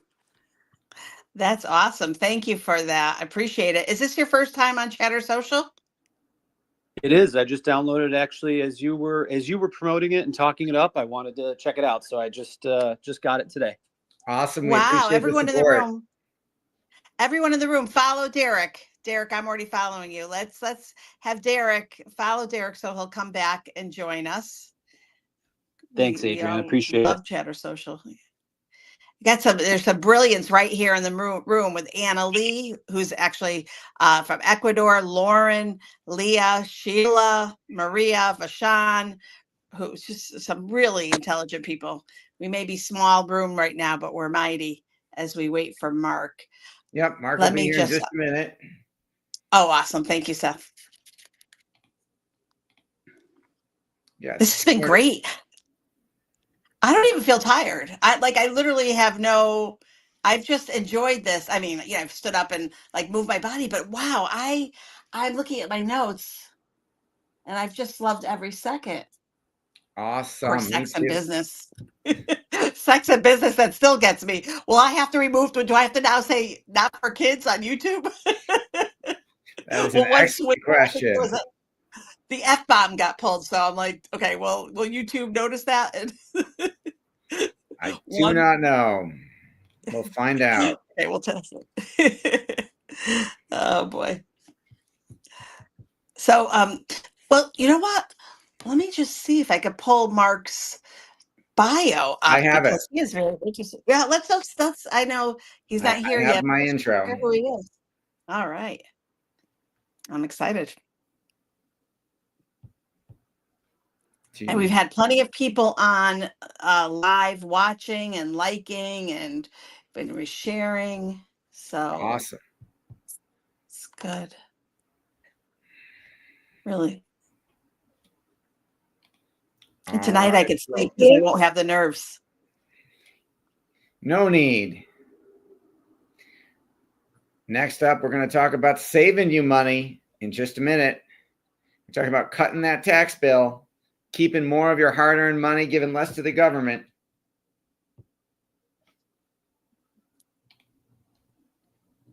That's awesome. Thank you for that. I appreciate it. Is this your first time on Chatter Social? It is. I just downloaded it actually as you were promoting it and talking it up. I wanted to check it out, so I just got it today. Awesome. We Wow, appreciate everyone the in the support. room. Everyone in the room, follow Derek. Derek, I'm already following you. Let's have Derek follow Derek so he'll come back and join us. Thanks, Adrian. I appreciate love it. Chatter Social. There's some brilliance right here in the room with Anna Lee, who's actually from Ecuador, Lauren, Leah, Sheila, Maria, Vashan, who's just some really intelligent people. We may be small room right now, but we're mighty as we wait for Mark. Yep, Mark will be here in just a minute. Oh, awesome. Thank you, Seth. Yes. This has been great. I don't even feel tired. I literally have I've just enjoyed this. I mean, yeah, I've stood up and like moved my body, but wow, I'm looking at my notes and I've just loved every second. Awesome. Or sex and business. Sex and business, that still gets me. Well, I have to remove, do I have to now say not for kids on YouTube? That is an excellent question. The F-bomb got pulled, so I'm like, okay, well, will YouTube notice that? I do not know. We'll find out. Okay, we'll test it. Oh boy. So, well, you know what? Let me just see if I could pull Mark's bio up. I have it. He is very interesting. Yeah, let's. I know he's not here I have yet. my intro. Who he is. All right. I'm excited. Jeez. And we've had plenty of people on live watching and liking and been resharing. So awesome. It's good. Really. And tonight I can sleep because I won't have the nerves. No need. Next up, we're going to talk about saving you money in just a minute. We're talking about cutting that tax bill, keeping more of your hard-earned money, giving less to the government.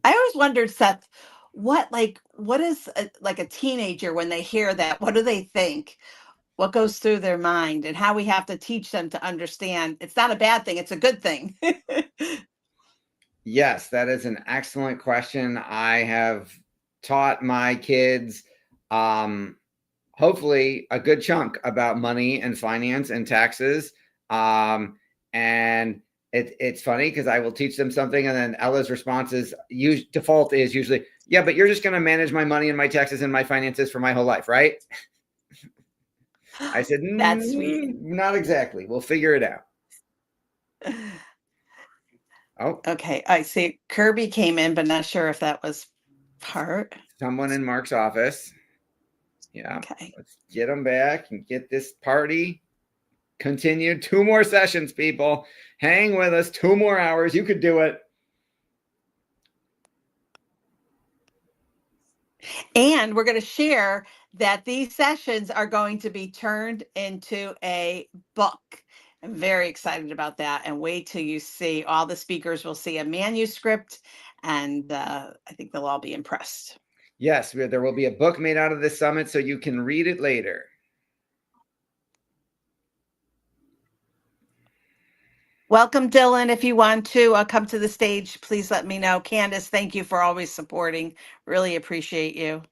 I always wondered, Seth, what is like a teenager when they hear that? What do they think? What goes through their mind, and how we have to teach them to understand it's not a bad thing, it's a good thing. Yes, that is an excellent question. I have taught my kids, hopefully a good chunk about money and finance and taxes. And it's funny because I will teach them something and then Ella's response is default is usually, yeah, but you're just going to manage my money and my taxes and my finances for my whole life, right? I said, that's sweet. Not exactly. We'll figure it out. Oh, okay. I see Kirby came in, but not sure if that was part. Someone in Mark's office. Yeah. Okay. Let's get them back and get this party continued. 2 more sessions, people. Hang with us. 2 more hours. You could do it. And we're going to share that these sessions are going to be turned into a book. I'm very excited about that. And wait till you see all the speakers will see a manuscript and I think they'll all be impressed. Yes, there will be a book made out of this summit so you can read it later. Welcome, Dylan. If you want to come to the stage, please let me know. Candace, thank you for always supporting. Really appreciate you.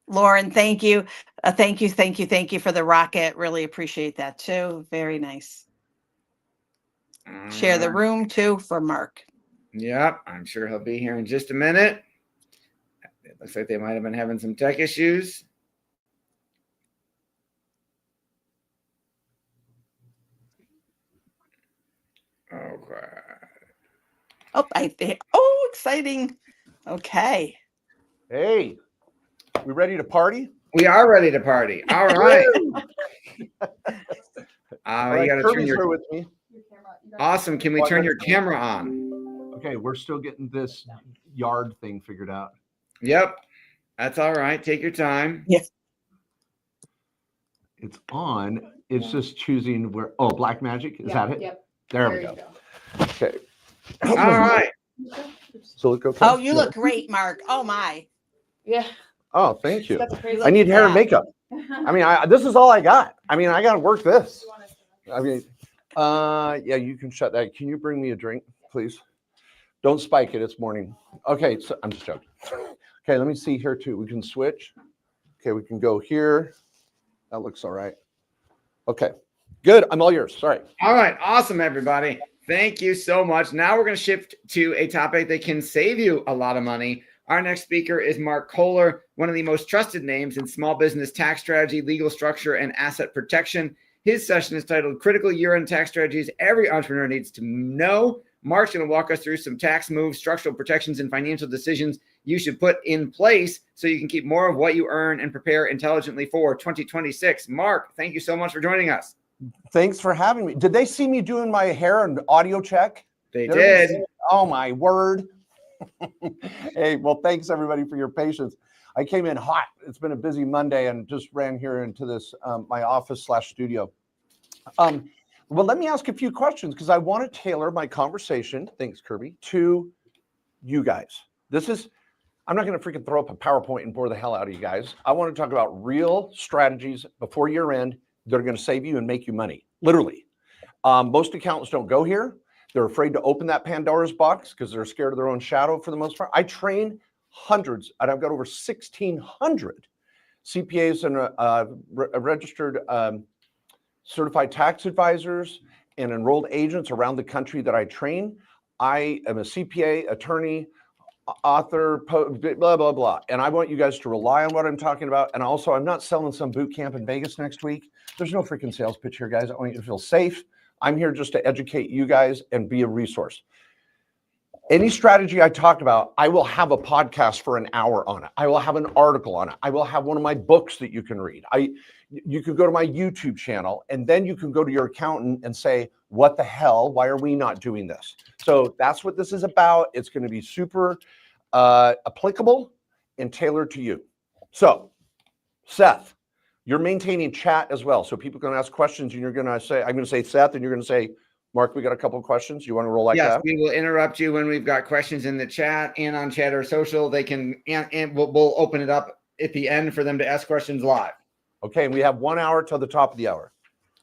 Lauren, thank you. Thank you for the rocket. Really appreciate that too. Very nice. Share the room too for Mark. Yep, I'm sure he'll be here in just a minute. It looks like they might have been having some tech issues. Okay. Oh, exciting. Okay. Hey, we ready to party? We are ready to party. All right. All right, You got to turn Kirby's your here with me. Awesome. Can we turn your camera on? Okay, we're still getting this yard thing figured out. Yep. That's all right. Take your time. Yes. It's on. It's just choosing where. Oh, Black Magic. Is that it? Yep. There we go. Okay. All right. So look okay. Oh, you look great, Mark. Oh my. Yeah. Oh, thank you. That's crazy. I need hair and Yeah. makeup. I mean, this is all I got. I mean, I got to work this. I mean, yeah, you can shut that. Can you bring me a drink, please? Don't spike it. It's morning. Okay, so I'm just joking. Okay, let me see here too. We can switch. Okay, we can go here. That looks all right. Okay, good. I'm all yours. Sorry. All right. Awesome, everybody. Thank you so much. Now we're going to shift to a topic that can save you a lot of money. Our next speaker is Mark Kohler, one of the most trusted names in small business tax strategy, legal structure, and asset protection. His session is titled Critical Year-End Tax Strategies Every Entrepreneur Needs to Know. Mark's going to walk us through some tax moves, structural protections, and financial decisions you should put in place so you can keep more of what you earn and prepare intelligently for 2026. Mark, thank you so much for joining us. Thanks for having me. Did they see me doing my hair and audio check? They did. Oh, my word. Hey, well, thanks everybody for your patience. I came in hot. It's been a busy Monday and just ran here into this, my office / studio. Well, let me ask a few questions because I want to tailor my conversation, thanks Kirby, to you guys. I'm not going to freaking throw up a PowerPoint and bore the hell out of you guys. I want to talk about real strategies before year end that are going to save you and make you money, literally. Most accountants don't go here. They're afraid to open that Pandora's box because they're scared of their own shadow for the most part. I train hundreds, and I've got over 1,600 CPAs and registered certified tax advisors and enrolled agents around the country that I train. I am a CPA, attorney, author, blah, blah, blah. And I want you guys to rely on what I'm talking about. And also, I'm not selling some boot camp in Vegas next week. There's no freaking sales pitch here, guys. I want you to feel safe. I'm here just to educate you guys and be a resource. Any strategy I talked about, I will have a podcast for an hour on it. I will have an article on it. I will have one of my books that you can read. You can go to my YouTube channel, and then you can go to your accountant and say, what the hell? Why are we not doing this? So that's what this is about. It's going to be super applicable and tailored to you. So, Seth, you're maintaining chat as well. So people are going to ask questions, and you're going to say, I'm going to say Seth, and you're going to say, Mark, we got a couple of questions. You want to roll like that? Yes, we will interrupt you when we've got questions in the chat and on Chatter Social. They can, and we'll open it up at the end for them to ask questions live. Okay, and we have 1 hour till the top of the hour.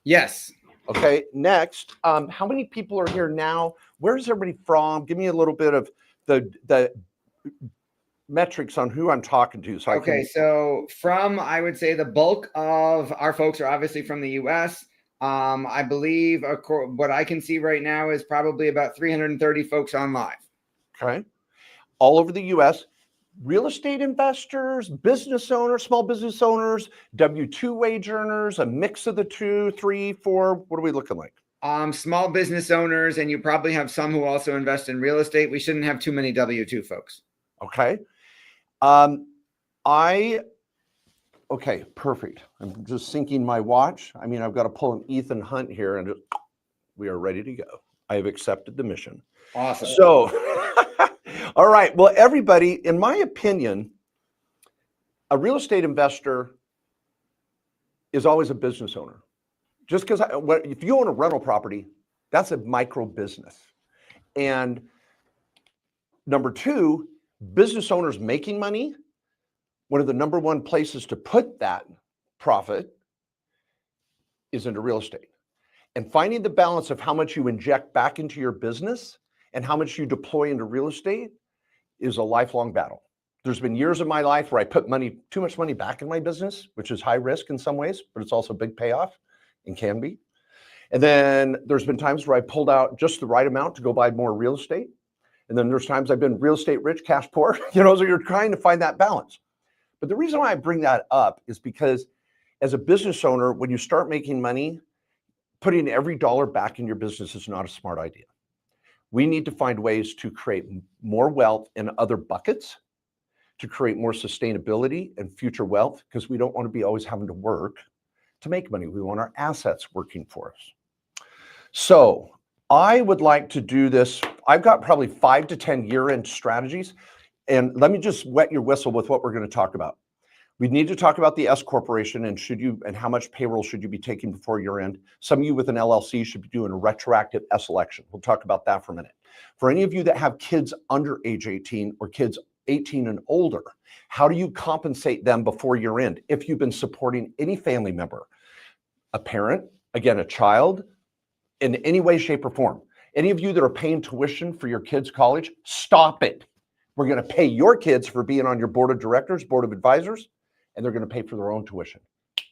Yes. Okay, next, how many people are here now? Where's everybody from? Give me a little bit of the metrics on who I'm talking to. So so I would say the bulk of our folks are obviously from the U.S. I believe what I can see right now is probably about 330 folks on live. Okay, all over the U.S. Real estate investors, business owners, small business owners, W-2 wage earners, a mix of the 2, 3, 4. What are we looking like? Small business owners, and you probably have some who also invest in real estate. We shouldn't have too many W-2 folks. Okay. Okay, perfect. I'm just syncing my watch. I mean, I've got to pull an Ethan Hunt here, and we are ready to go. I have accepted the mission. Awesome. So, all right. Well, everybody, in my opinion, a real estate investor is always a business owner. Just because if you own a rental property, that's a micro business. And Number two, business owners making money, one of the number one places to put that profit is into real estate. And finding the balance of how much you inject back into your business and how much you deploy into real estate is a lifelong battle. There's been years of my life where I put too much money back in my business, which is high risk in some ways, but it's also big payoff and can be. And then there's been times where I pulled out just the right amount to go buy more real estate. And then there's times I've been real estate rich, cash poor, so you're trying to find that balance. But the reason why I bring that up is because as a business owner, when you start making money, putting every dollar back in your business is not a smart idea. We need to find ways to create more wealth in other buckets, to create more sustainability and future wealth, because we don't want to be always having to work to make money. We want our assets working for us. So I would like to do this. I've got probably 5 to 10 year-end strategies. And let me just wet your whistle with what we're going to talk about. We need to talk about the S corporation and how much payroll should you be taking before year end. Some of you with an LLC should be doing a retroactive S election. We'll talk about that for a minute. For any of you that have kids under age 18 or kids 18 and older, how do you compensate them before year end if you've been supporting any family member, a parent, again, a child, in any way, shape, or form? Any of you that are paying tuition for your kids' college, stop it. We're going to pay your kids for being on your board of directors, board of advisors, and they're going to pay for their own tuition.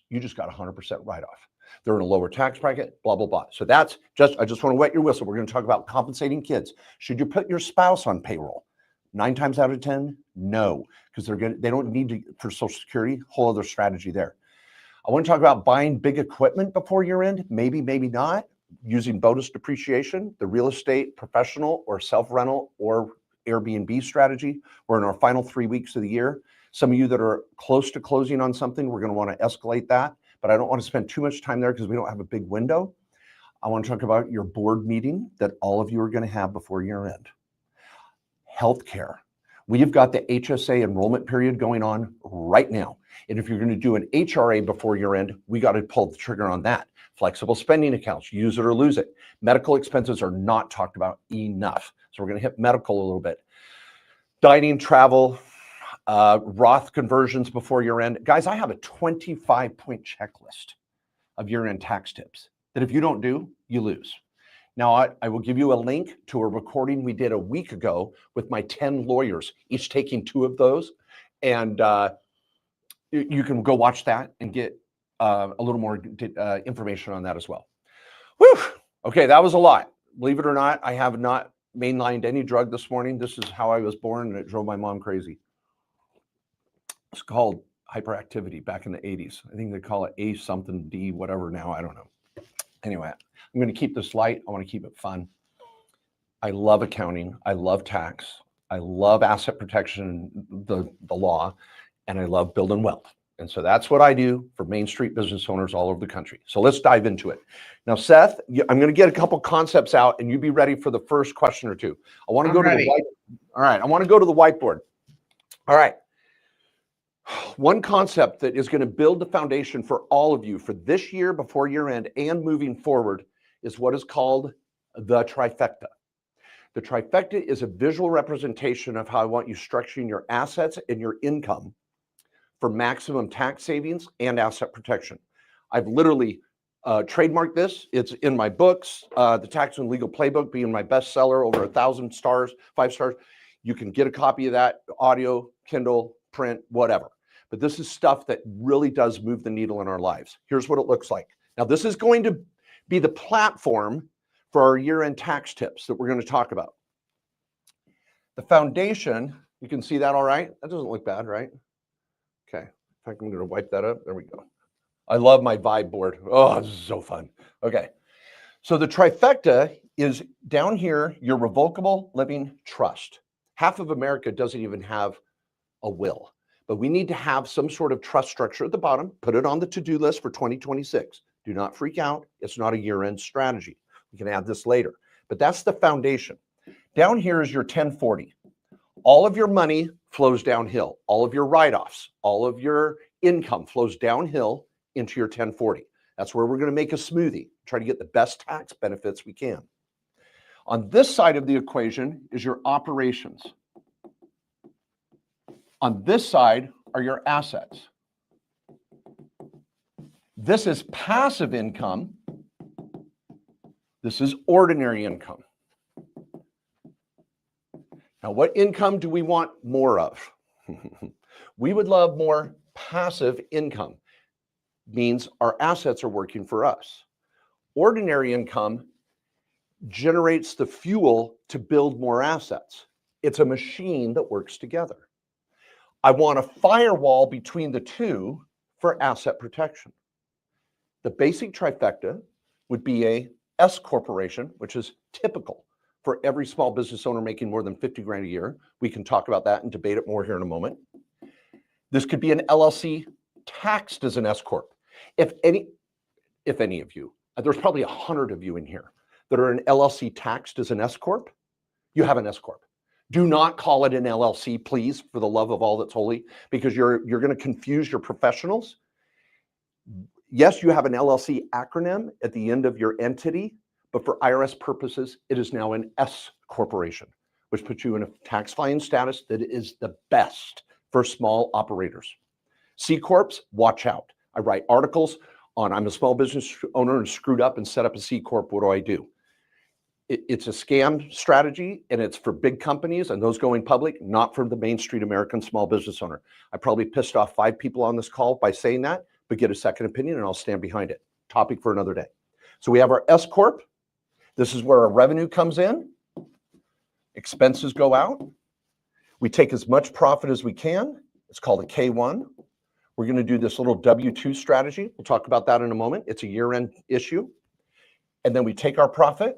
You just got 100% write-off. They're in a lower tax bracket, blah, blah, blah. So I just want to wet your whistle. We're going to talk about compensating kids. Should you put your spouse on payroll? 9 times out of 10, no, because they don't need to for Social Security. Whole other strategy there. I want to talk about buying big equipment before year end. Maybe, maybe not. Using bonus depreciation, the real estate professional or self-rental or Airbnb strategy. We're in our final 3 weeks of the year. Some of you that are close to closing on something, we're going to want to escalate that, but I don't want to spend too much time there because we don't have a big window. I want to talk about your board meeting that all of you are going to have before year end. Healthcare. We have got the HSA enrollment period going on right now. And if you're going to do an HRA before year end, we got to pull the trigger on that. Flexible spending accounts, use it or lose it. Medical expenses are not talked about enough. So we're going to hit medical a little bit. Dining, travel, Roth conversions before year end. Guys, I have a 25-point checklist of year-end tax tips that if you don't do, you lose. Now, I will give you a link to a recording we did a week ago with my 10 lawyers, each taking 2 of those. And you can go watch that and get a little more information on that as well. Whew. Okay, that was a lot. Believe it or not, I have not mainlined any drug this morning. This is how I was born, and it drove my mom crazy. It's called hyperactivity back in the 80s. I think they call it A something D, whatever now. I don't know. Anyway, I'm going to keep this light. I want to keep it fun. I love accounting. I love tax. I love asset protection, the law, and I love building wealth. And so that's what I do for Main Street business owners all over the country. So let's dive into it. Now, Seth, I'm going to get a couple concepts out, and you be ready for the first question or two. I want to go to the whiteboard. All right. I want to go to the whiteboard. All right. One concept that is going to build the foundation for all of you for this year before year end and moving forward is what is called the trifecta. The trifecta is a visual representation of how I want you structuring your assets and your income for maximum tax savings and asset protection. I've literally trademarked this. It's in my books, the Tax and Legal Playbook being my bestseller, over 1,000 stars, 5 stars. You can get a copy of that, audio, Kindle, print, whatever. But this is stuff that really does move the needle in our lives. Here's what it looks like. Now, this is going to be the platform for our year-end tax tips that we're going to talk about. The foundation, you can see that all right? That doesn't look bad, right? Okay. In fact, I'm going to wipe that up. There we go. I love my vibe board. Oh, this is so fun. Okay. So the trifecta is down here, your revocable living trust. Half of America doesn't even have a will, but we need to have some sort of trust structure at the bottom. Put it on the to-do list for 2026. Do not freak out. It's not a year-end strategy. We can add this later, but that's the foundation. Down here is your 1040. All of your money flows downhill. All of your write-offs, all of your income flows downhill into your 1040. That's where we're going to make a smoothie, try to get the best tax benefits we can. On this side of the equation is your operations. On this side are your assets. This is passive income. This is ordinary income. Now, what income do we want more of? We would love more passive income. Means our assets are working for us. Ordinary income generates the fuel to build more assets. It's a machine that works together. I want a firewall between the two for asset protection. The basic trifecta would be a S corporation, which is typical for every small business owner making more than 50 grand a year. We can talk about that and debate it more here in a moment. This could be an LLC taxed as an S corp. If any of you, there's probably 100 of you in here that are an LLC taxed as an S corp, you have an S corp. Do not call it an LLC, please, for the love of all that's holy, because you're going to confuse your professionals. Yes, you have an LLC acronym at the end of your entity, but for IRS purposes, it is now an S corporation, which puts you in a tax filing status that is the best for small operators. C corps, watch out. I write articles on I'm a small business owner and screwed up and set up a C corp. What do I do? It's a scam strategy, and it's for big companies and those going public, not for the Main Street American small business owner. I probably pissed off 5 people on this call by saying that, but get a second opinion and I'll stand behind it. Topic for another day. So we have our S corp. This is where our revenue comes in. Expenses go out. We take as much profit as we can. It's called a K1. We're going to do this little W-2 strategy. We'll talk about that in a moment. It's a year-end issue. And then we take our profit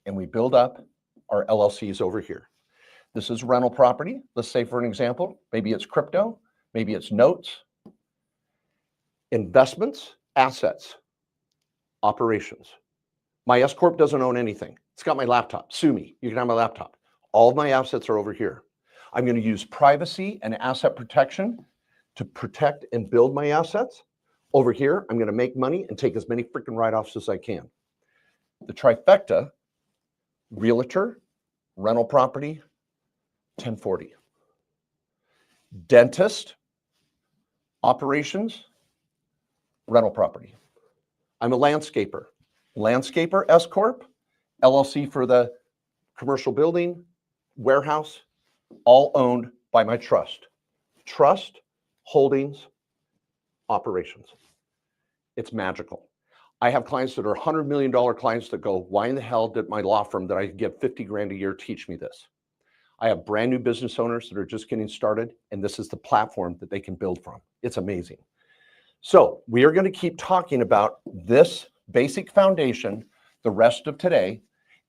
and we build up our LLCs over here. This is rental property. Let's say, for an example, maybe it's crypto, maybe it's notes, investments, assets, operations. My S corp doesn't own anything. It's got my laptop. Sue me. You can have my laptop. All of my assets are over here. I'm going to use privacy and asset protection to protect and build my assets. Over here, I'm going to make money and take as many freaking write-offs as I can. The trifecta: realtor, rental property, 1040. Dentist, operations, rental property. I'm a landscaper. Landscaper, S corp, LLC for the commercial building, warehouse, all owned by my trust. Trust, holdings, operations. It's magical. I have clients that are $100 million clients that go, why in the hell did my law firm that I get 50 grand a year teach me this? I have brand new business owners that are just getting started, and this is the platform that they can build from. It's amazing. So we are going to keep talking about this basic foundation the rest of today.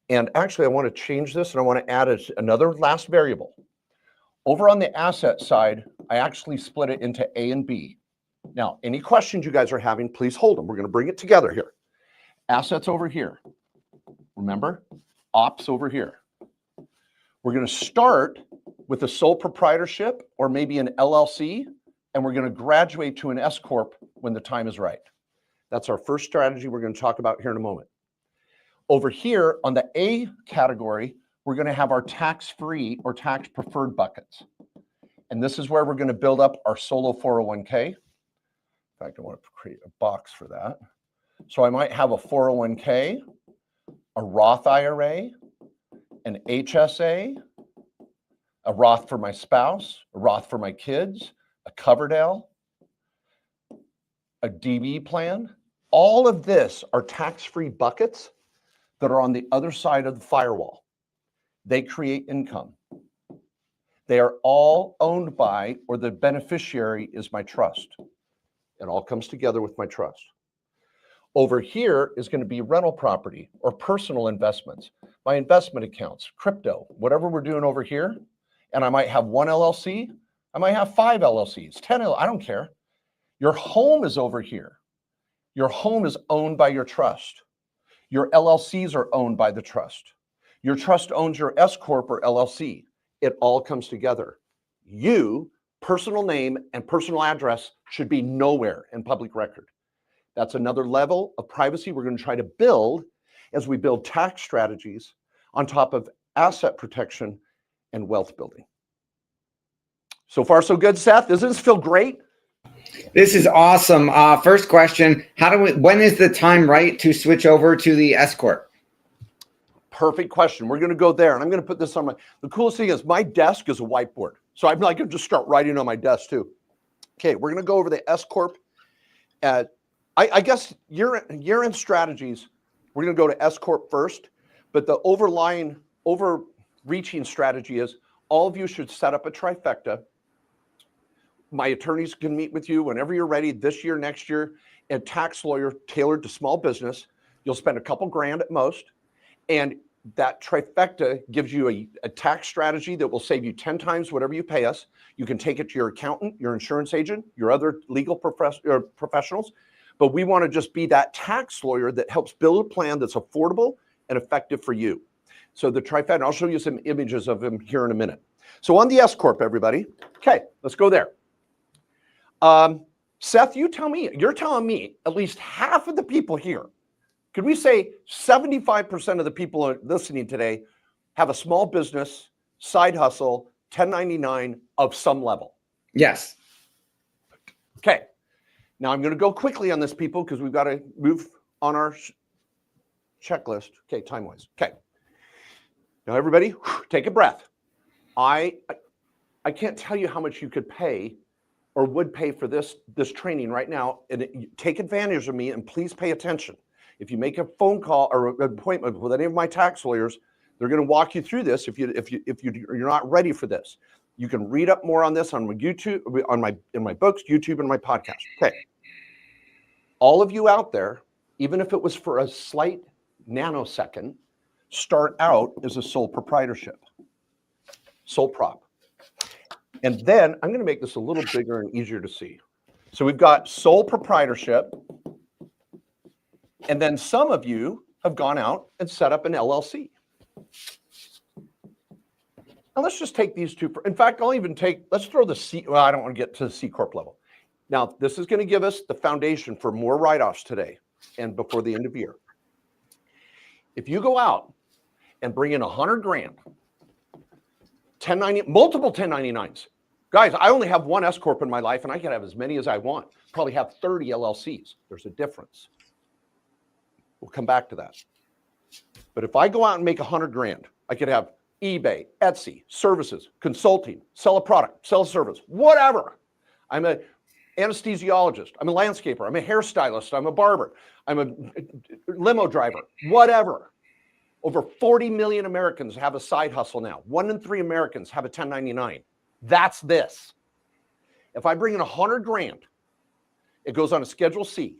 And actually, I want to change this, and I want to add another last variable. Over on the asset side, I actually split it into A and B. Now, any questions you guys are having, please hold them. We're going to bring it together here. Assets over here. Remember? Ops over here. We're going to start with a sole proprietorship or maybe an LLC, and we're going to graduate to an S corp when the time is right. That's our first strategy we're going to talk about here in a moment. Over here on the A category, we're going to have our tax-free or tax-preferred buckets. And this is where we're going to build up our solo 401k. In fact, I want to create a box for that. So I might have a 401k, a Roth IRA, an HSA, a Roth for my spouse, a Roth for my kids, a Coverdell, a DB plan. All of this are tax-free buckets that are on the other side of the firewall. They create income. They are all owned by, or the beneficiary is my trust. It all comes together with my trust. Over here is going to be rental property or personal investments, my investment accounts, crypto, whatever we're doing over here. And I might have one LLC. I might have 5 LLCs, 10 LLCs, I don't care. Your home is over here. Your home is owned by your trust. Your LLCs are owned by the trust. Your trust owns your S corp or LLC. It all comes together. You, personal name and personal address should be nowhere in public record. That's another level of privacy we're going to try to build as we build tax strategies on top of asset protection and wealth building. So far, so good, Seth. Doesn't this feel great? This is awesome. First question: when is the time right to switch over to the S Corp? Perfect question. We're going to go there, and I'm going to put this on the coolest thing is my desk is a whiteboard. So I'm like, I can just start writing on my desk too. Okay, we're going to go over the S Corp. I guess year-end strategies, we're going to go to S Corp first, but the overreaching strategy is all of you should set up a trifecta. My attorneys can meet with you whenever you're ready this year, next year, a tax lawyer tailored to small business. You'll spend a couple grand at most. And that trifecta gives you a tax strategy that will save you 10 times whatever you pay us. You can take it to your accountant, your insurance agent, your other legal professionals. But we want to just be that tax lawyer that helps build a plan that's affordable and effective for you. So the trifecta, I'll show you some images of him here in a minute. So on the S Corp, everybody. Okay, let's go there. Seth, you're telling me at least half of the people here, could we say 75% of the people listening today have a small business, side hustle, 1099 of some level? Yes. Okay. Now I'm going to go quickly on this, people, because we've got to move on our checklist. Okay, time-wise. Okay. Now, everybody, take a breath. I can't tell you how much you could pay or would pay for this training right now. And take advantage of me, and please pay attention. If you make a phone call or an appointment with any of my tax lawyers, they're going to walk you through this. If you're not ready for this, you can read up more on this on my YouTube, in my books, YouTube, and my podcast. Okay. All of you out there, even if it was for a slight nanosecond, start out as a sole proprietorship, sole prop. And then I'm going to make this a little bigger and easier to see. So we've got sole proprietorship. And then some of you have gone out and set up an LLC. Now let's just take these two. In fact, let's throw the C. Well, I don't want to get to the C Corp level. Now, this is going to give us the foundation for more write-offs today and before the end of the year. If you go out and bring in 100 grand, multiple 1099s. Guys, I only have one S Corp in my life, and I can have as many as I want. Probably have 30 LLCs. There's a difference. We'll come back to that. But if I go out and make 100 grand, I could have eBay, Etsy, services, consulting, sell a product, sell a service, whatever. I'm an anesthesiologist. I'm a landscaper. I'm a hairstylist. I'm a barber. I'm a limo driver, whatever. Over 40 million Americans have a side hustle now. 1 in 3 Americans have a 1099. That's this. If I bring in 100 grand, it goes on a Schedule C,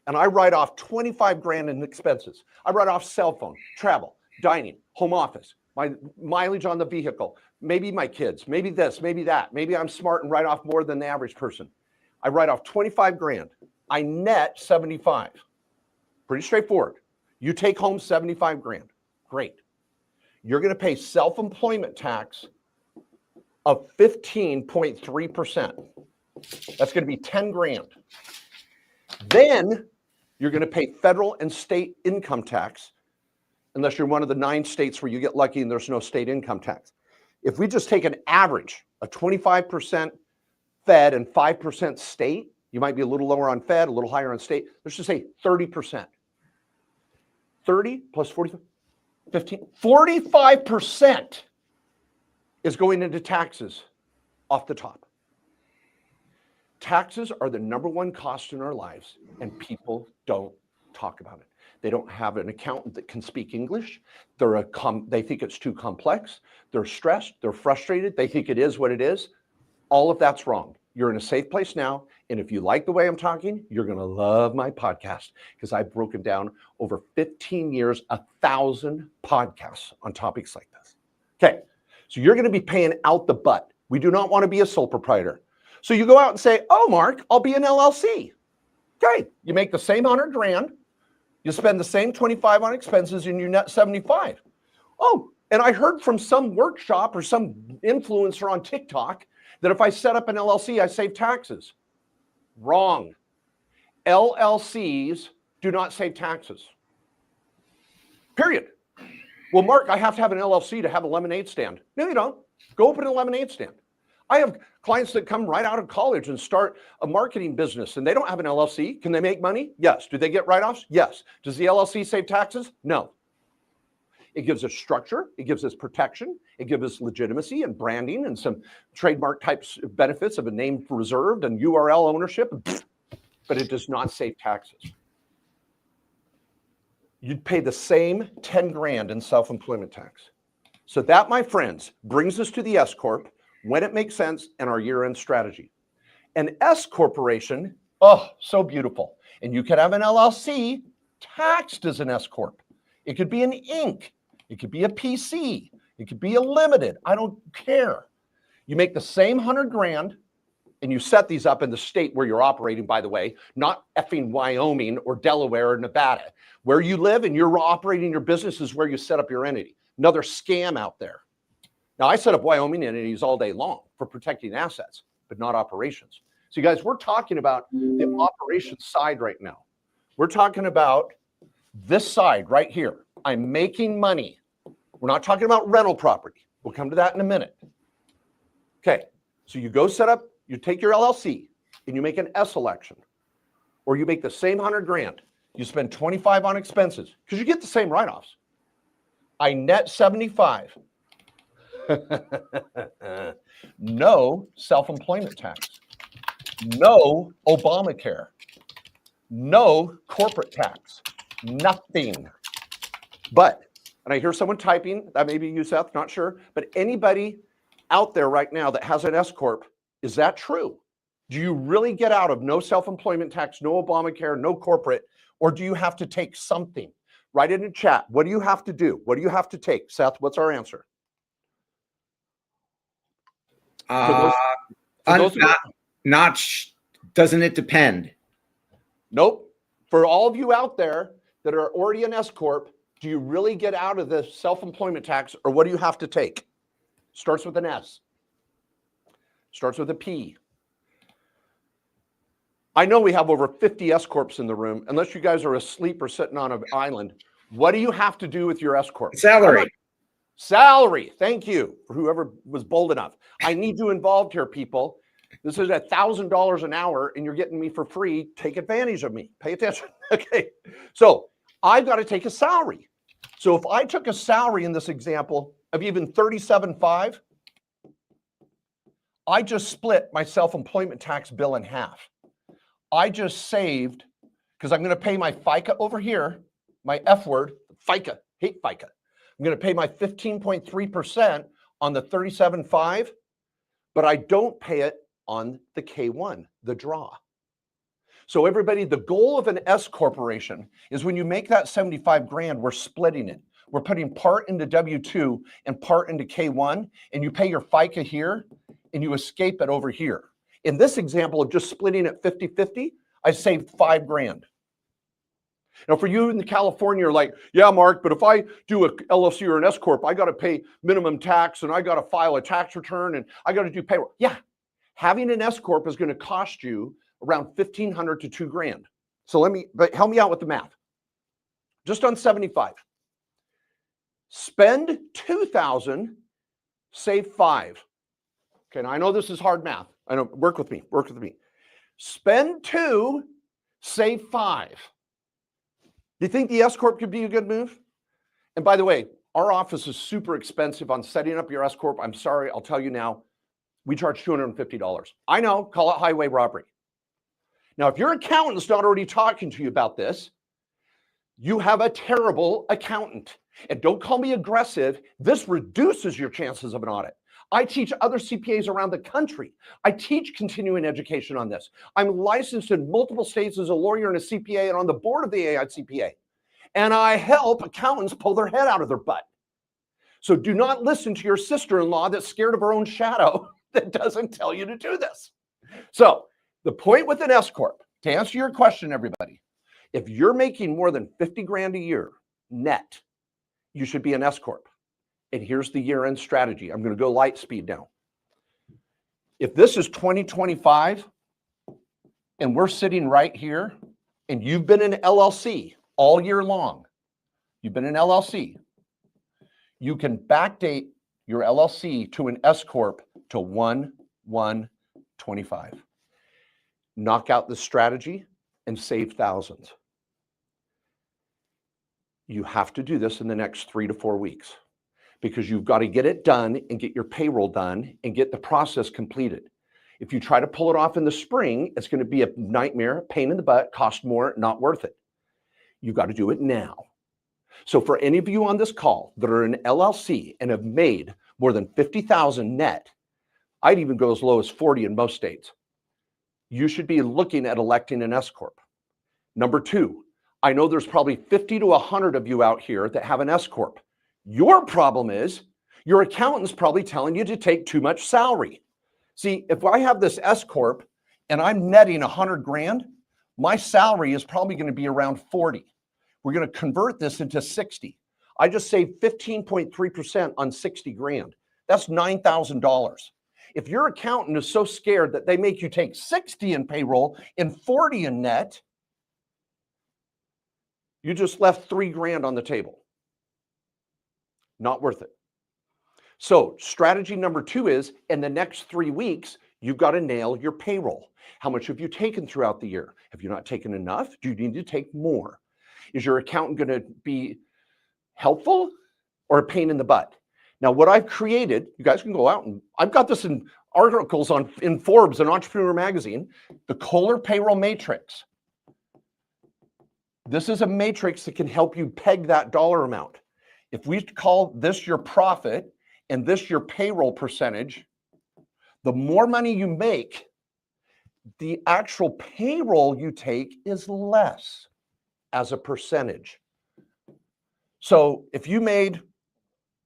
and I write off 25 grand in expenses. I write off cell phone, travel, dining, home office, my mileage on the vehicle, maybe my kids, maybe this, maybe that. Maybe I'm smart and write off more than the average person. I write off 25 grand. I net 75. Pretty straightforward. You take home 75 grand. Great. You're going to pay self-employment tax of 15.3%. That's going to be 10 grand. Then you're going to pay federal and state income tax, unless you're one of the 9 states where you get lucky and there's no state income tax. If we just take an average of 25% Fed and 5% state, you might be a little lower on Fed, a little higher on state. Let's just say 30%. 30 plus 45, 15, 45% is going into taxes off the top. Taxes are the #1 cost in our lives, and people don't talk about it. They don't have an accountant that can speak English. They think it's too complex. They're stressed. They're frustrated. They think it is what it is. All of that's wrong. You're in a safe place now. And if you like the way I'm talking, you're going to love my podcast, because I've broken down over 15 years, 1,000 podcasts on topics like this. Okay. So you're going to be paying out the butt. We do not want to be a sole proprietor. So you go out and say, oh, Mark, I'll be an LLC. Okay. You make the same 100 grand. You spend the same 25 on expenses, and you net 75. Oh, and I heard from some workshop or some influencer on TikTok that if I set up an LLC, I save taxes. Wrong. LLCs do not save taxes. Period. Well, Mark, I have to have an LLC to have a lemonade stand. No, you don't. Go open a lemonade stand. I have clients that come right out of college and start a marketing business and they don't have an LLC. Can they make money? Yes. Do they get write-offs? Yes. Does the LLC save taxes? No. It gives us structure. It gives us protection. It gives us legitimacy and branding and some trademark types of benefits of a name reserved and URL ownership, but it does not save taxes. You'd pay the same 10 grand in self-employment tax. So that, my friends, brings us to the S Corp when it makes sense and our year-end strategy. An S Corporation, oh, so beautiful. And you could have an LLC taxed as an S Corp. It could be an Inc. It could be a PC. It could be a limited. I don't care. You make the same 100 grand and you set these up in the state where you're operating, by the way, not effing Wyoming or Delaware or Nevada. Where you live and you're operating your business is where you set up your entity. Another scam out there. Now, I set up Wyoming entities all day long for protecting assets, but not operations. So you guys, we're talking about the operations side right now. We're talking about this side right here. I'm making money. We're not talking about rental property. We'll come to that in a minute. Okay, so you go set up, you take your LLC and you make an S election, or you make the same 100 grand. You spend 25 on expenses because you get the same write-offs. I net 75. No self-employment tax. No Obamacare. No corporate tax. Nothing. But, and I hear someone typing, that may be you, Seth, not sure, but anybody out there right now that has an S Corp, is that true? Do you really get out of no self-employment tax, no Obamacare, no corporate, or do you have to take something? Write it in chat. What do you have to do? What do you have to take? Seth, what's our answer? Doesn't it depend? Nope. For all of you out there that are already an S Corp, do you really get out of the self-employment tax, or what do you have to take? Starts with an S. Starts with a P. I know we have over 50 S Corps in the room. Unless you guys are asleep or sitting on an island, what do you have to do with your S Corp? Salary. Salary. Thank you for whoever was bold enough. I need you involved here, people. This is $1,000 an hour and you're getting me for free. Take advantage of me. Pay attention. Okay. So I've got to take a salary. So if I took a salary in this example of even $37,500, I just split my self-employment tax bill in half. I just saved, because I'm going to pay my FICA over here, my F word, FICA, hate FICA. I'm going to pay my 15.3% on the 37.5, but I don't pay it on the K1, the draw. So everybody, the goal of an S corporation is when you make that 75 grand, we're splitting it. We're putting part into W2 and part into K1, and you pay your FICA here and you escape it over here. In this example of just splitting it 50-50, I saved 5 grand. Now, for you in the California, you're like, yeah, Mark, but if I do a LLC or an S Corp, I got to pay minimum tax and I got to file a tax return and I got to do payroll. Yeah, having an S Corp is going to cost you around $1,500 to $2 grand. So help me out with the math. Just on 75. Spend 2,000, save 5. Okay, now I know this is hard math. I know, work with me. Spend 2, save 5. Do you think the S Corp could be a good move? And by the way, our office is super expensive on setting up your S Corp. I'm sorry, I'll tell you now, we charge $250. I know, call it highway robbery. Now, if your accountant's not already talking to you about this, you have a terrible accountant. And don't call me aggressive. This reduces your chances of an audit. I teach other CPAs around the country. I teach continuing education on this. I'm licensed in multiple states as a lawyer and a CPA and on the board of the AICPA. And I help accountants pull their head out of their butt. So do not listen to your sister-in-law that's scared of her own shadow that doesn't tell you to do this. So the point with an S Corp, to answer your question, everybody, if you're making more than 50 grand a year net, you should be an S Corp. And here's the year-end strategy. I'm going to go light speed now. If this is 2025 and we're sitting right here and you've been an LLC all year long, you can backdate your LLC to an S Corp to 1/1. 125. Knock out the strategy and save thousands. You have to do this in the next 3 to 4 weeks because you've got to get it done and get your payroll done and get the process completed. If you try to pull it off in the spring, it's going to be a nightmare, pain in the butt, cost more, not worth it. You got to do it now. So for any of you on this call that are an LLC and have made more than 50,000 net, I'd even go as low as 40 in most states. You should be looking at electing an S Corp. Number two, I know there's probably 50 to 100 of you out here that have an S Corp. Your problem is your accountant's probably telling you to take too much salary. See, if I have this S Corp and I'm netting 100 grand, my salary is probably going to be around 40. We're going to convert this into 60. I just saved 15.3% on 60 grand. That's $9,000. If your accountant is so scared that they make you take 60 in payroll and 40 in net, you just left 3 grand on the table. Not worth it. So strategy number 2 is in the next 3 weeks, you've got to nail your payroll. How much have you taken throughout the year? Have you not taken enough? Do you need to take more? Is your accountant going to be helpful or a pain in the butt? Now, what I've created, you guys can go out and I've got this in articles in Forbes and Entrepreneur Magazine, the Kohler Payroll Matrix. This is a matrix that can help you peg that dollar amount. If we call this your profit and this your payroll percentage, the more money you make, the actual payroll you take is less as a percentage. So if you made,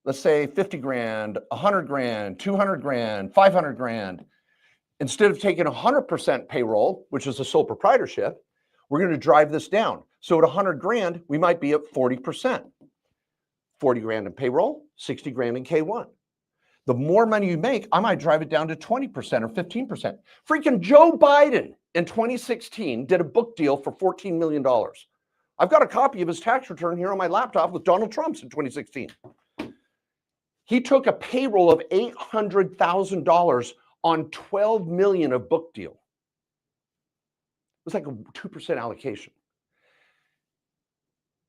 let's say 50 grand, 100 grand, 200 grand, 500 grand, instead of taking 100% payroll, which is a sole proprietorship, we're going to drive this down. So at 100 grand, we might be at 40%. 40 grand in payroll, 60 grand in K1. The more money you make, I might drive it down to 20% or 15%. Freaking Joe Biden in 2016 did a book deal for $14 million. I've got a copy of his tax return here on my laptop with Donald Trump's in 2016. He took a payroll of $800,000 on 12 million of book deal. It was like a 2% allocation.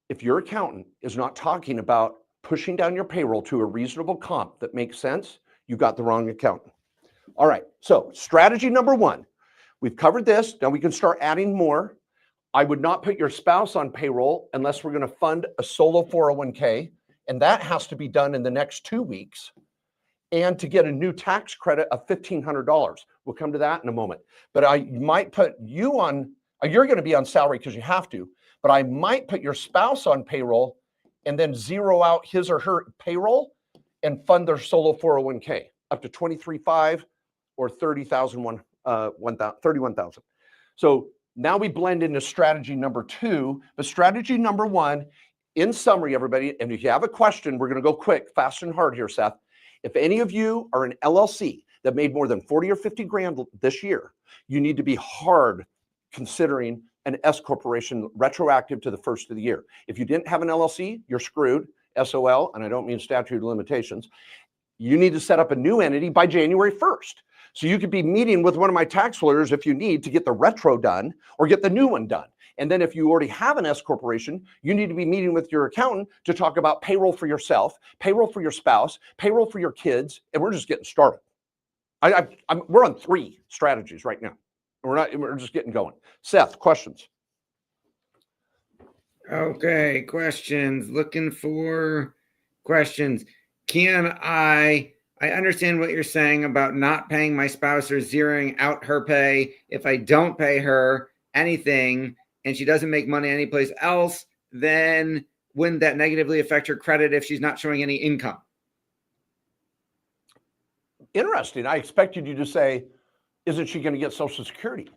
If your accountant is not talking about pushing down your payroll to a reasonable comp that makes sense, you got the wrong accountant. All right, so strategy number 1, we've covered this. Now we can start adding more. I would not put your spouse on payroll unless we're going to fund a solo 401k, and that has to be done in the next 2 weeks. And to get a new tax credit of $1,500. We'll come to that in a moment. But I might put you on, you're going to be on salary because you have to, but I might put your spouse on payroll and then zero out his or her payroll and fund their solo 401k up to $23,500 or $31,000. So now we blend into strategy number 2, but strategy number 1, in summary, everybody, and if you have a question, we're going to go quick, fast and hard here, Seth. If any of you are an LLC that made more than 40 or 50 grand this year, you need to be hard considering an S corporation retroactive to the first of the year. If you didn't have an LLC, you're screwed, SOL, and I don't mean statute of limitations. You need to set up a new entity by January 1st. So you could be meeting with one of my tax lawyers if you need to get the retro done or get the new one done. And then if you already have an S corporation, you need to be meeting with your accountant to talk about payroll for yourself, payroll for your spouse, payroll for your kids, and we're just getting started. We're on 3 strategies right now. We're just getting going. Seth, questions? Okay, questions. Looking for questions. Can I understand what you're saying about not paying my spouse or zeroing out her pay. If I don't pay her anything and she doesn't make money anyplace else, then wouldn't that negatively affect her credit if she's not showing any income? Interesting. I expected you to say, isn't she going to get Social Security?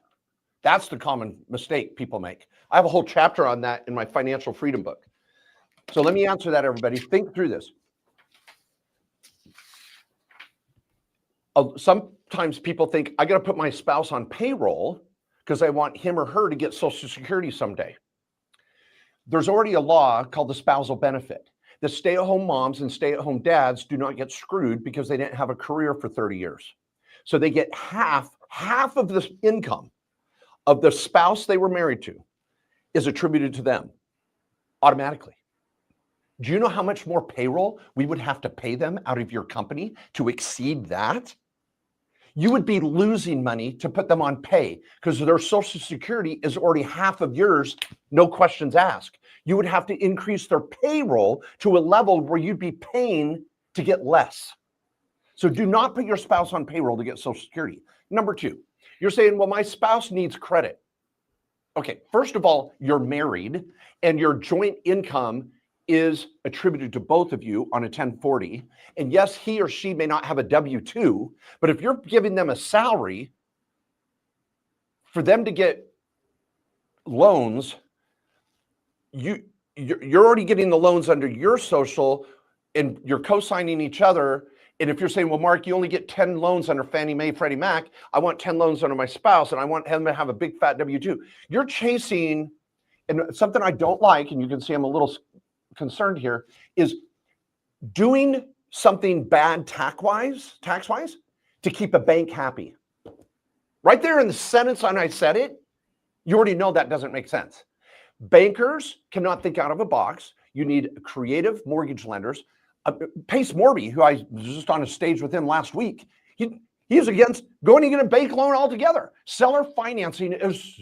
That's the common mistake people make. I have a whole chapter on that in my financial freedom book. So let me answer that, everybody. Think through this. Sometimes people think, I got to put my spouse on payroll because I want him or her to get Social Security someday. There's already a law called the spousal benefit. The stay-at-home moms and stay-at-home dads do not get screwed because they didn't have a career for 30 years. So they get half of the income of the spouse they were married to is attributed to them automatically. Do you know how much more payroll we would have to pay them out of your company to exceed that? You would be losing money to put them on pay because their Social Security is already half of yours, no questions asked. You would have to increase their payroll to a level where you'd be paying to get less. So do not put your spouse on payroll to get Social Security. Number two, you're saying, well, my spouse needs credit. Okay, first of all, you're married and your joint income is attributed to both of you on a 1040. And yes, he or she may not have a W-2, but if you're giving them a salary for them to get loans, you're already getting the loans under your social and you're co-signing each other. And if you're saying, well, Mark, you only get 10 loans under Fannie Mae, Freddie Mac, I want 10 loans under my spouse and I want him to have a big fat W-2. You're chasing, and something I don't like, and you can see I'm a little concerned here, is doing something bad tax-wise to keep a bank happy. Right there in the sentence when I said it, you already know that doesn't make sense. Bankers cannot think out of a box. You need creative mortgage lenders. Pace Morby, who I was just on a stage with him last week, he's against going to get a bank loan altogether. Seller financing is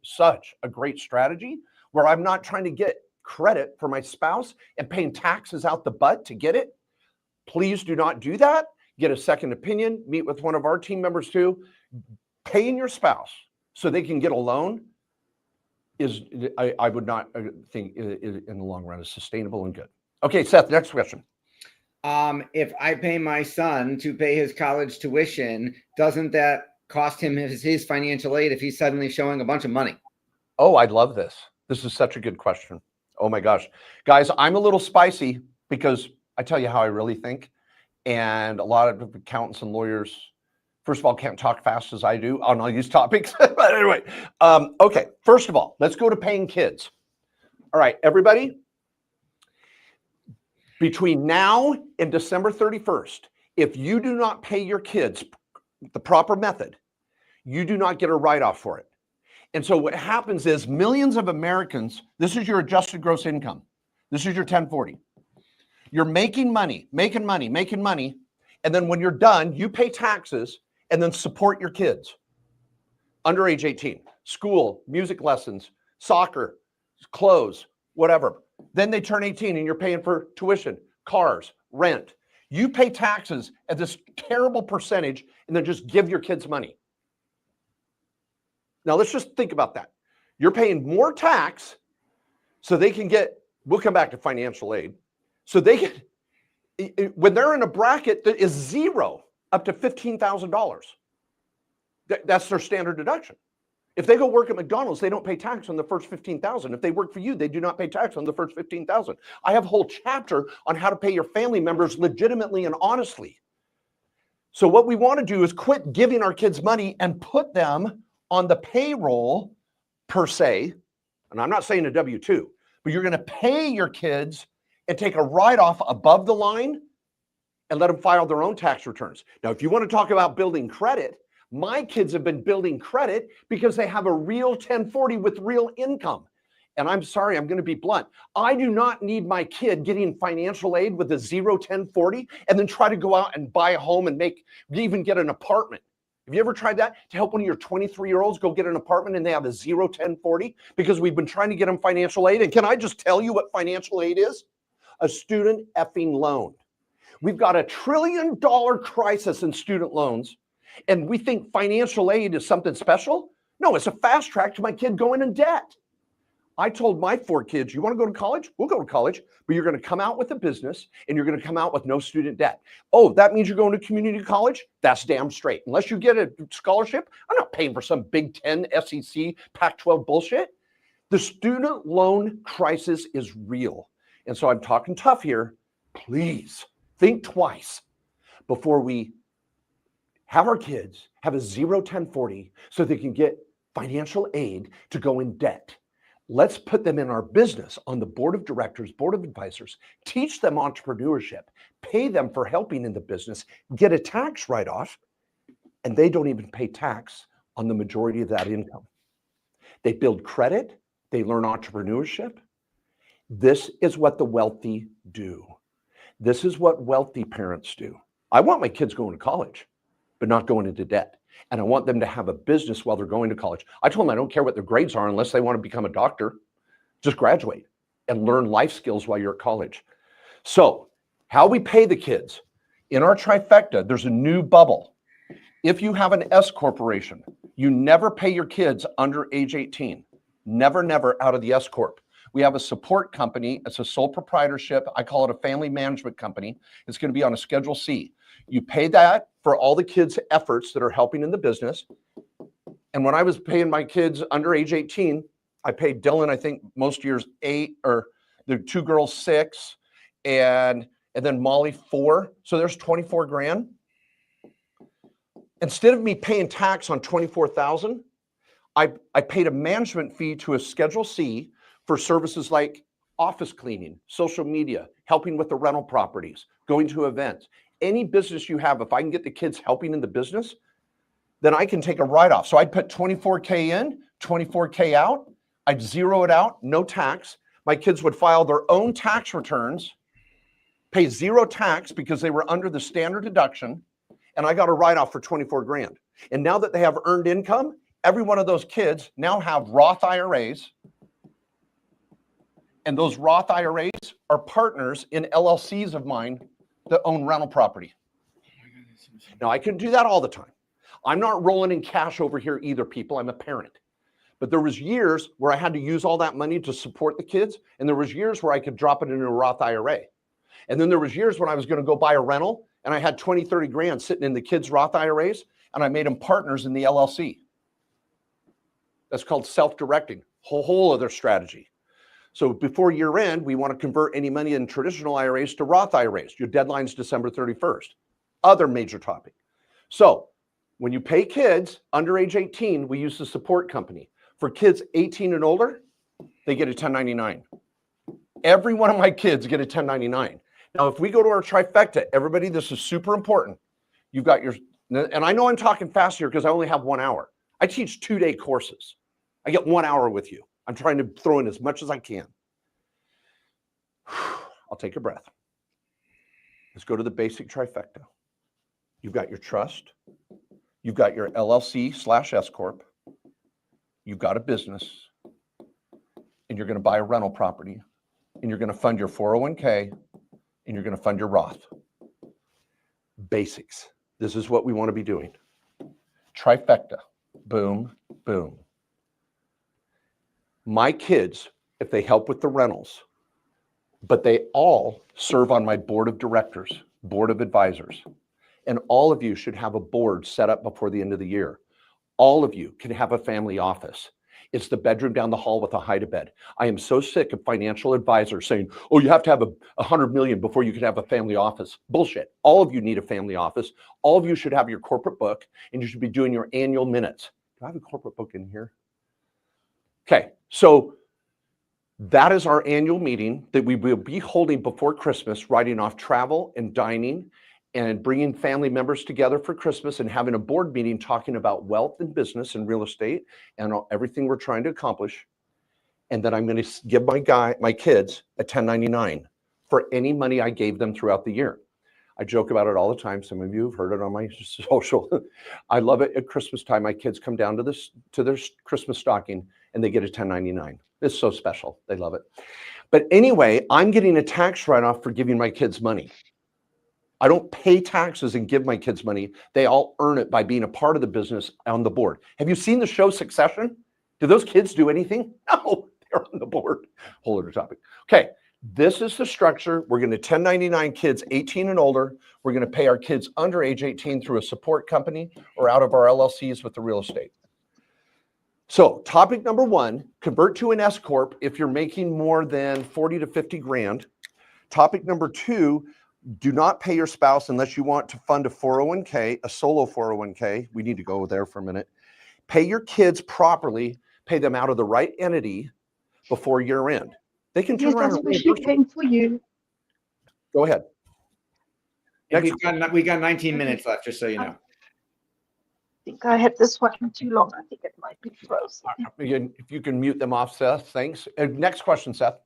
such a great strategy where I'm not trying to get credit for my spouse and paying taxes out the butt to get it. Please do not do that. Get a second opinion. Meet with one of our team members too. Paying your spouse so they can get a loan is, I would not think in the long run is sustainable and good. Okay, Seth, next question. If I pay my son to pay his college tuition, doesn't that cost him his financial aid if he's suddenly showing a bunch of money? Oh, I love this. This is such a good question. Oh my gosh. Guys, I'm a little spicy because I tell you how I really think. And a lot of accountants and lawyers, first of all, can't talk fast as I do on all these topics. But anyway, okay. First of all, let's go to paying kids. All right, everybody. Between now and December 31st, if you do not pay your kids the proper method, you do not get a write-off for it. And so what happens is millions of Americans, this is your adjusted gross income. This is your 1040. You're making money. And then when you're done, you pay taxes and then support your kids under age 18, school, music lessons, soccer, clothes, whatever. Then they turn 18 and you're paying for tuition, cars, rent. You pay taxes at this terrible percentage and then just give your kids money. Now let's just think about that. You're paying more tax so they can get, we'll come back to financial aid. So they get, when they're in a bracket that is zero up to $15,000, that's their standard deduction. If they go work at McDonald's, they don't pay tax on the first $15,000. If they work for you, they do not pay tax on the first $15,000. I have a whole chapter on how to pay your family members legitimately and honestly. So what we want to do is quit giving our kids money and put them on the payroll per se. And I'm not saying a W-2, but you're going to pay your kids and take a write-off above the line and let them file their own tax returns. Now, if you want to talk about building credit, my kids have been building credit because they have a real 1040 with real income. And I'm sorry, I'm going to be blunt. I do not need my kid getting financial aid with a 1040 and then try to go out and buy a home and even get an apartment. Have you ever tried that? To help one of your 23-year-olds go get an apartment and they have a 1040 because we've been trying to get them financial aid. And can I just tell you what financial aid is? A student effing loan. We've got $1 trillion crisis in student loans. And we think financial aid is something special? No, it's a fast track to my kid going in debt. I told my 4 kids, you want to go to college? We'll go to college, but you're going to come out with a business and you're going to come out with no student debt. Oh, that means you're going to community college? That's damn straight. Unless you get a scholarship, I'm not paying for some Big Ten, SEC, Pac-12 bullshit. The student loan crisis is real. And so I'm talking tough here. Please think twice before we have our kids have a 1040 so they can get financial aid to go in debt. Let's put them in our business on the board of directors, board of advisors, teach them entrepreneurship, pay them for helping in the business, get a tax write-off, and they don't even pay tax on the majority of that income. They build credit, they learn entrepreneurship. This is what the wealthy do. This is what wealthy parents do. I want my kids going to college, but not going into debt. And I want them to have a business while they're going to college. I told them I don't care what their grades are unless they want to become a doctor. Just graduate and learn life skills while you're at college. So how we pay the kids. In our trifecta, there's a new bubble. If you have an S corporation, you never pay your kids under age 18. Never, never out of the S corp. We have a support company. It's a sole proprietorship. I call it a family management company. It's going to be on a Schedule C. You pay that for all the kids' efforts that are helping in the business. And when I was paying my kids under age 18, I paid Dylan, I think most years 8, or the 2 girls 6, and then Molly 4. So there's 24 grand. Instead of me paying tax on 24,000, I paid a management fee to a Schedule C for services like office cleaning, social media, helping with the rental properties, going to events. Any business you have, if I can get the kids helping in the business, then I can take a write-off. So I'd put 24K in, 24K out. I'd zero it out, no tax. My kids would file their own tax returns, pay 0 tax because they were under the standard deduction, and I got a write-off for 24 grand. And now that they have earned income, every one of those kids now have Roth IRAs. And those Roth IRAs are partners in LLCs of mine that own rental property. Now, I couldn't do that all the time. I'm not rolling in cash over here either, people. I'm a parent. But there was years where I had to use all that money to support the kids. And there was years where I could drop it into a Roth IRA. And then there was years when I was going to go buy a rental and I had 20, 30 grand sitting in the kids' Roth IRAs and I made them partners in the LLC. That's called self-directing, whole other strategy. So before year end, we want to convert any money in traditional IRAs to Roth IRAs. Your deadline's December 31st. Other major topic. So when you pay kids under age 18, we use the support company. For kids 18 and older, they get a 1099. Every one of my kids get a 1099. Now, if we go to our trifecta, everybody, this is super important. You've got your, and I know I'm talking fast here because I only have 1 hour. I teach 2-day courses. I get 1 hour with you. I'm trying to throw in as much as I can. I'll take a breath. Let's go to the basic trifecta. You've got your trust. You've got your LLC/S Corp. You've got a business. And you're going to buy a rental property. And you're going to fund your 401k. And you're going to fund your Roth. Basics. This is what we want to be doing. Trifecta. Boom, boom. My kids, if they help with the rentals, but they all serve on my board of directors, board of advisors, and all of you should have a board set up before the end of the year. All of you can have a family office. It's the bedroom down the hall with a hide-a-bed. I am so sick of financial advisors saying, oh, you have to have 100 million before you can have a family office. Bullshit. All of you need a family office. All of you should have your corporate book, and you should be doing your annual minutes. Do I have a corporate book in here? Okay, so that is our annual meeting that we will be holding before Christmas, writing off travel and dining and bringing family members together for Christmas and having a board meeting talking about wealth and business and real estate and everything we're trying to accomplish. And then I'm going to give my kids a 1099 for any money I gave them throughout the year. I joke about it all the time. Some of you have heard it on my social. I love it at Christmas time. My kids come down to their Christmas stocking and they get a 1099. It's so special. They love it. But anyway, I'm getting a tax write-off for giving my kids money. I don't pay taxes and give my kids money. They all earn it by being a part of the business on the board. Have you seen the show Succession? Do those kids do anything? No, they're on the board. Whole other topic. Okay, this is the structure. We're going to 1099 kids 18 and older. We're going to pay our kids under age 18 through a support company or out of our LLCs with the real estate. So topic number 1, convert to an S Corp if you're making more than 40 to 50 grand. Topic number 2, do not pay your spouse unless you want to fund a 401k, a solo 401k. We need to go there for a minute. Pay your kids properly, pay them out of the right entity before year end. They can turn Yes, around that's and what she reimburse. came for you. Go ahead. And we got 19 minutes left, just so you know. think I had this one too long. I think it might be frozen. Again, if you can mute them off, Seth, thanks. Next question, Seth.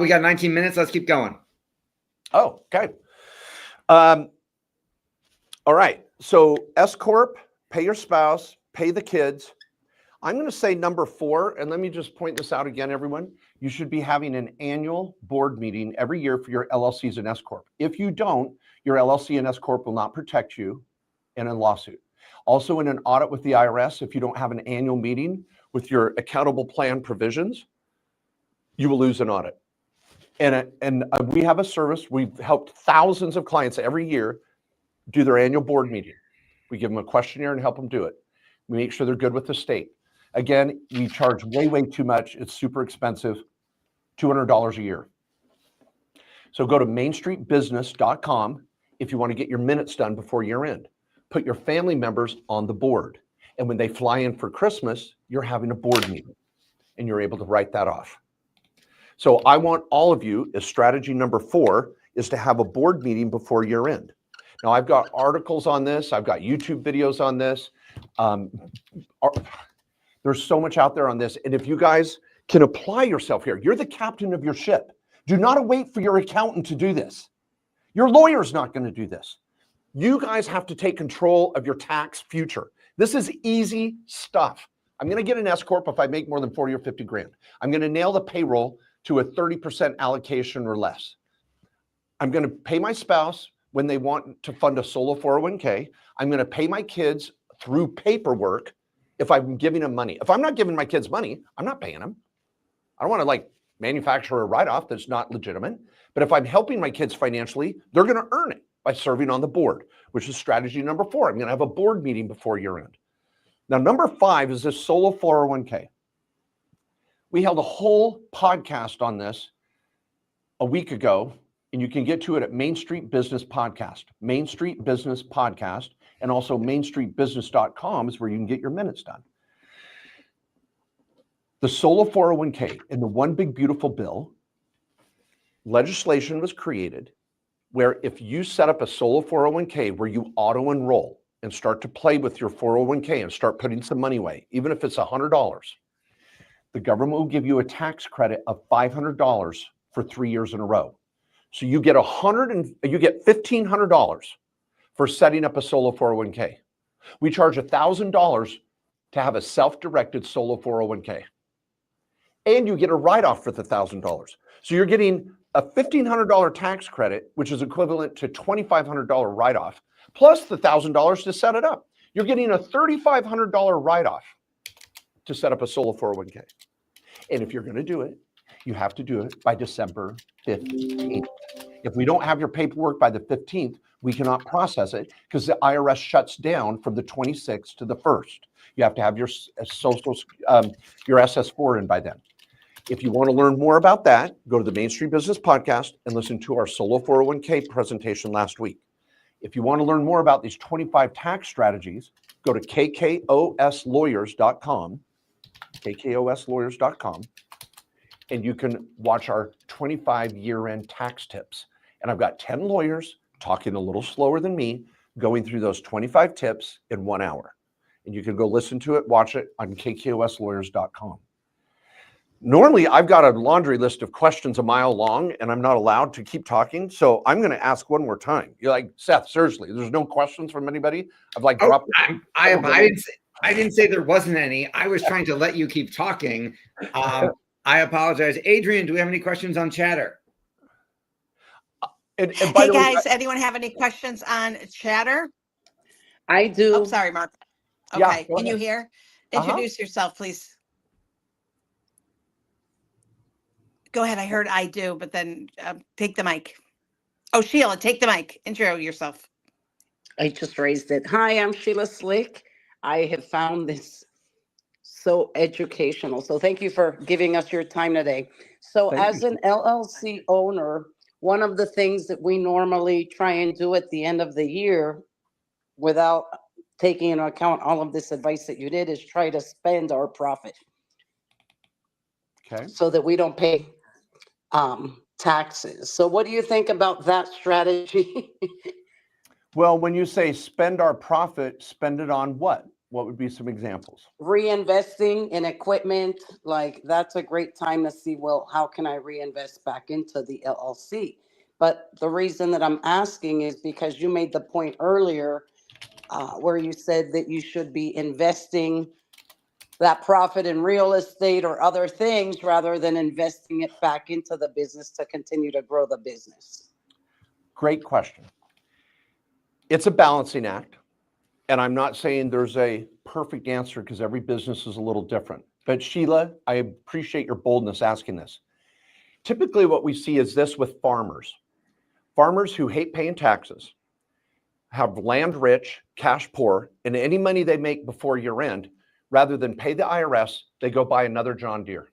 We got 19 minutes. Let's keep going. Oh, okay. All right. So S Corp, pay your spouse, pay the kids. I'm going to say number 4, and let me just point this out again, everyone. You should be having an annual board meeting every year for your LLCs and S Corp. If you don't, your LLC and S Corp will not protect you in a lawsuit. Also, in an audit with the IRS, if you don't have an annual meeting with your accountable plan provisions, you will lose an audit. And we have a service. We've helped thousands of clients every year do their annual board meeting. We give them a questionnaire and help them do it. We make sure they're good with the state. Again, we charge way, way too much. It's super expensive, $200 a year. So go to mainstreetbusiness.com if you want to get your minutes done before year end. Put your family members on the board. And when they fly in for Christmas, you're having a board meeting and you're able to write that off. So I want all of you, as strategy number 4, is to have a board meeting before year end. Now, I've got articles on this. I've got YouTube videos on this. There's so much out there on this. And if you guys can apply yourself here, you're the captain of your ship. Do not wait for your accountant to do this. Your lawyer's not going to do this. You guys have to take control of your tax future. This is easy stuff. I'm going to get an S Corp if I make more than 40 or 50 grand. I'm going to nail the payroll to a 30% allocation or less. I'm going to pay my spouse when they want to fund a solo 401k. I'm going to pay my kids through paperwork if I'm giving them money. If I'm not giving my kids money, I'm not paying them. I don't want to like manufacture a write-off that's not legitimate. But if I'm helping my kids financially, they're going to earn it by serving on the board, which is strategy number 4. I'm going to have a board meeting before year end. Now, number 5 is this solo 401k. We held a whole podcast on this a week ago, and you can get to it at Main Street Business Podcast, Main Street Business Podcast, and also mainstreetbusiness.com is where you can get your minutes done. The solo 401k in the One Big Beautiful Bill, legislation was created where if you set up a solo 401k where you auto enroll and start to play with your 401k and start putting some money away, even if it's $100, the government will give you a tax credit of $500 for 3 years in a row. So you get $1,500 for setting up a solo 401k. We charge $1,000 to have a self-directed solo 401k. And you get a write-off for the $1,000. So you're getting a $1,500 tax credit, which is equivalent to $2,500 write-off, plus the $1,000 to set it up. You're getting a $3,500 write-off to set up a solo 401k. And if you're going to do it, you have to do it by December 15th. If we don't have your paperwork by the 15th, we cannot process it because the IRS shuts down from the 26th to the 1st. You have to have your your SS4 in by then. If you want to learn more about that, go to the Main Street Business Podcast and listen to our solo 401k presentation last week. If you want to learn more about these 25 tax strategies, go to kkoslawyers.com, kkoslawyers.com, and you can watch our 25 year-end tax tips. And I've got 10 lawyers talking a little slower than me, going through those 25 tips in 1 hour. And you can go listen to it, watch it on kkoslawyers.com. Normally, I've got a laundry list of questions a mile long, and I'm not allowed to keep talking. So I'm going to ask one more time. You're like, Seth, seriously, there's no questions from anybody? I've like dropped. I didn't say there wasn't any. I was trying to let you keep talking. I apologize. Adrian, do we have any questions on Chatter? And hey guys, anyone have any questions on Chatter? I do. Oh, sorry, Mark. Okay, yeah, can you hear? Introduce yourself, please. Go ahead. I heard I do, but then take the mic. Oh, Sheila, take the mic. Intro yourself. I just raised it. Hi, I'm Sheila Slick. I have found this so educational. So thank you for giving us your time today. So as an LLC owner, one of the things that we normally try and do at the end of the year, without taking into account all of this advice that you did, is try to spend our profit. Okay. So that we don't pay taxes. So what do you think about that strategy? Well, when you say spend our profit, spend it on what? What would be some examples? Reinvesting in equipment, like that's a great time to see, well, how can I reinvest back into the LLC? But the reason that I'm asking is because you made the point earlier where you said that you should be investing that profit in real estate or other things rather than investing it back into the business to continue to grow the business. Great question. It's a balancing act. And I'm not saying there's a perfect answer because every business is a little different. But Sheila, I appreciate your boldness asking this. Typically what we see is this with farmers. Farmers who hate paying taxes, have land rich, cash poor, and any money they make before year end, rather than pay the IRS, they go buy another John Deere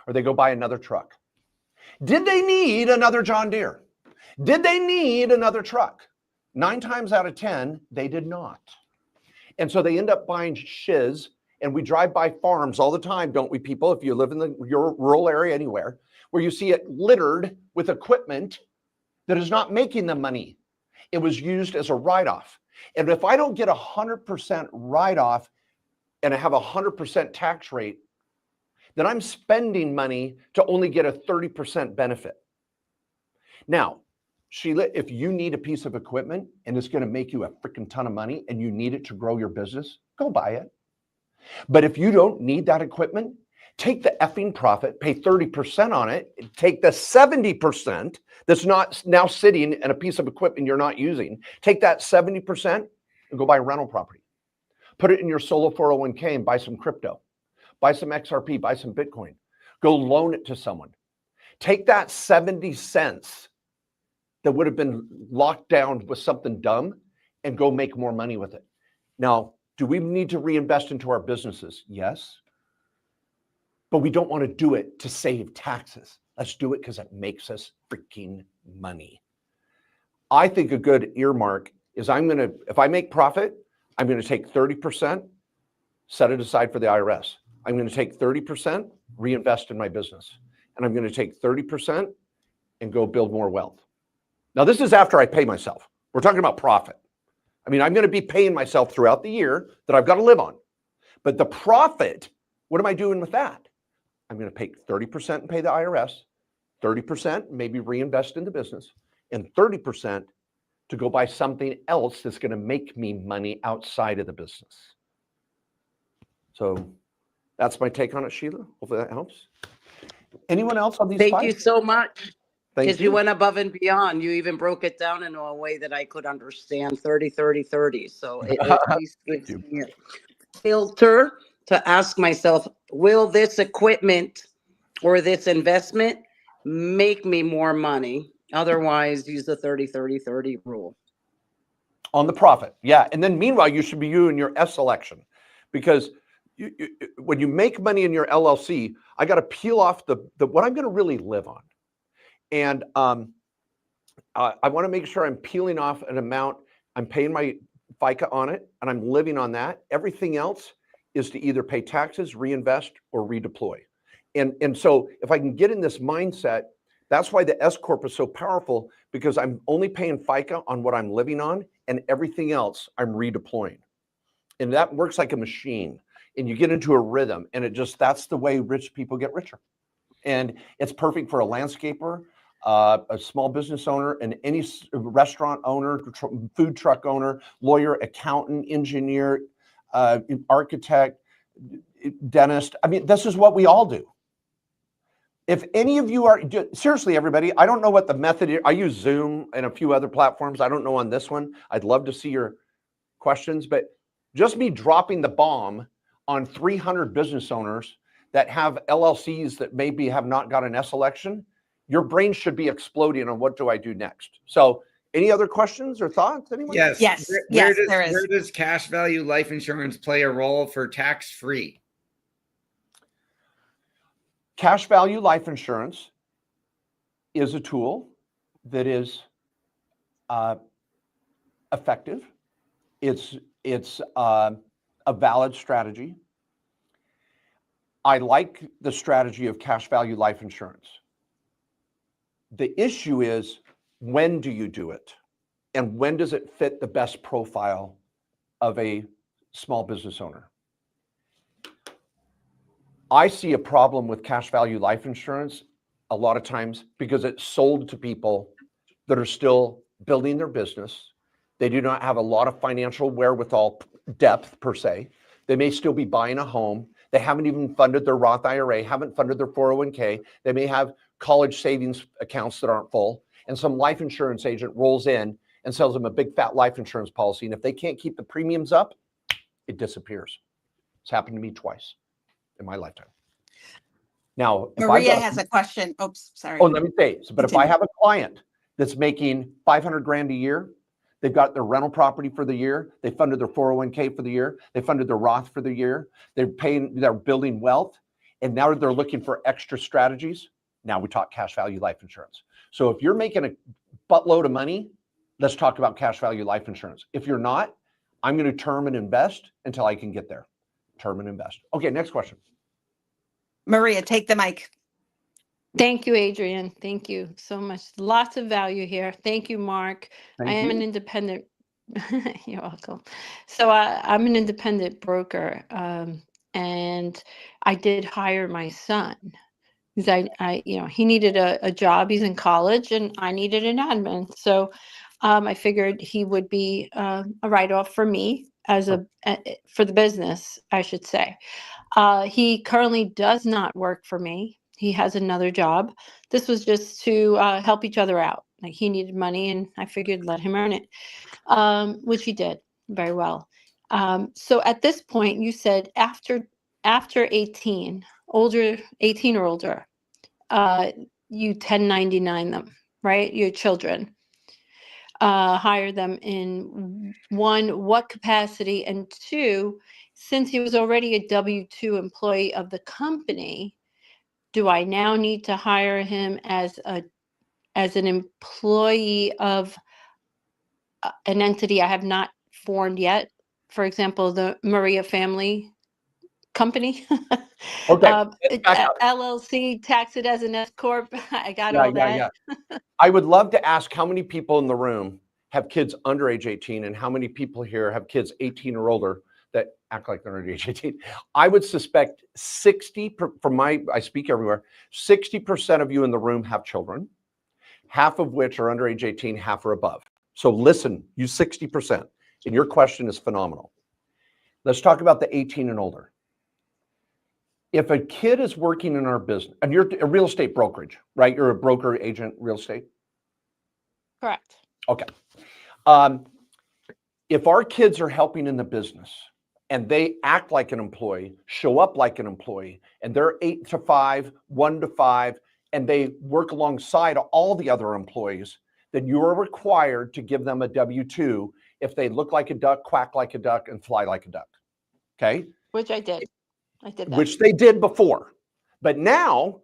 or they go buy another truck. Did they need another John Deere? Did they need another truck? 9 times out of 10, they did not. And so they end up buying shiz, and we drive by farms all the time, don't we, people? If you live in your rural area anywhere, where you see it littered with equipment that is not making them money. It was used as a write-off. And if I don't get 100% write-off and I have 100% tax rate, then I'm spending money to only get a 30% benefit. Now, Sheila, if you need a piece of equipment and it's going to make you a freaking ton of money and you need it to grow your business, go buy it. But if you don't need that equipment, take the effing profit, pay 30% on it, take the 70% that's not now sitting in a piece of equipment you're not using, take that 70% and go buy a rental property. Put it in your solo 401k and buy some crypto, buy some XRP, buy some Bitcoin, go loan it to someone. Take that 70 cents that would have been locked down with something dumb and go make more money with it. Now, do we need to reinvest into our businesses? Yes. But we don't want to do it to save taxes. Let's do it because it makes us freaking money. I think a good earmark is if I make profit, I'm going to take 30%, set it aside for the IRS. I'm going to take 30%, reinvest in my business. And I'm going to take 30% and go build more wealth. Now, this is after I pay myself. We're talking about profit. I mean, I'm going to be paying myself throughout the year that I've got to live on. But the profit, what am I doing with that? I'm going to pay 30% and pay the IRS, 30% maybe reinvest in the business, and 30% to go buy something else that's going to make me money outside of the business. So that's my take on it, Sheila. Hopefully that helps. Anyone else on these Thank five? you so much. Thank Because you went above and beyond. You even broke it down in a way that I could understand 30, 30, 30. So it at least gives me a filter to ask myself, will this equipment or this investment make me more money? Otherwise, use the 30, 30, 30 rule. On the profit, yeah. And then meanwhile, you should be doing your S election, because when you make money in your LLC, I got to peel off the what I'm going to really live on. And I want to make sure I'm peeling off an amount. I'm paying my FICA on it, and I'm living on that. Everything else is to either pay taxes, reinvest, or redeploy. And so if I can get in this mindset, that's why the S Corp is so powerful, because I'm only paying FICA on what I'm living on, and everything else I'm redeploying. And that works like a machine. And you get into a rhythm, and that's the way rich people get richer. And it's perfect for a landscaper, a small business owner, and any restaurant owner, food truck owner, lawyer, accountant, engineer, architect, dentist. I mean, this is what we all do. If any of you are, seriously, everybody, I don't know what the method is. I use Zoom and a few other platforms. I don't know on this one. I'd love to see your questions, but just me dropping the bomb on 300 business owners that have LLCs that maybe have not got an S election, your brain should be exploding on what do I do next. So any other questions or thoughts? Anyone? Yes. Yes. There is. Where does cash value life insurance play a role for tax-free? Cash value life insurance is a tool that is effective. It's a valid strategy. I like the strategy of cash value life insurance. The issue is, when do you do it? And when does it fit the best profile of a small business owner? I see a problem with cash value life insurance a lot of times because it's sold to people that are still building their business. They do not have a lot of financial wherewithal depth per se. They may still be buying a home. They haven't even funded their Roth IRA, haven't funded their 401k. They may have college savings accounts that aren't full. And some life insurance agent rolls in and sells them a big fat life insurance policy. And if they can't keep the premiums up, it disappears. It's happened to me twice in my lifetime. Now, Maria has a question. Oops, sorry. Oh, let me say, but if I have a client that's making 500 grand a year, they've got their rental property for the year, they funded their 401k for the year, they funded their Roth for the year, they're building wealth, and now they're looking for extra strategies. Now we talk cash value life insurance. So if you're making a buttload of money, let's talk about cash value life insurance. If you're not, I'm going to term and invest until I can get there. Term and invest. Okay, next question. Maria, take the mic. Thank you, Adrian. Thank you so much. Lots of value here. Thank you, Mark. Thank I am you. an independent. You're welcome. So I'm an independent broker, and I did hire my son because he needed a job. He's in college, and I needed an admin. So I figured he would be a write-off for me as for the business, I should say. He currently does not work for me. He has another job. This was just to help each other out. Like, he needed money, and I figured let him earn it, which he did very well. So at this point, you said after 18 or older, you 1099 them, right? Your children. Hire them in one, what capacity, and two, since he was already a W-2 employee of the company, do I now need to hire him as an employee of an entity I have not formed yet? For example, the Maria Family Company, Okay, LLC, tax it as an S corp. I got all that. Yeah. I would love to ask how many people in the room have kids under age 18 and how many people here have kids 18 or older that act like they're under age 18. I would suspect 60, I speak everywhere, 60% of you in the room have children, half of which are under age 18, half are above. So listen, you 60%, and your question is phenomenal. Let's talk about the 18 and older. If a kid is working in our business, and you're a real estate brokerage, right? You're a broker, agent, real estate? Correct. Okay. If our kids are helping in the business and they act like an employee, show up like an employee, and they're 8 to 5, 1 to 5, and they work alongside all the other employees, then you are required to give them a W-2 if they look like a duck, quack like a duck, and fly like a duck. Okay? Which I did. I did that. Which they did before. But now,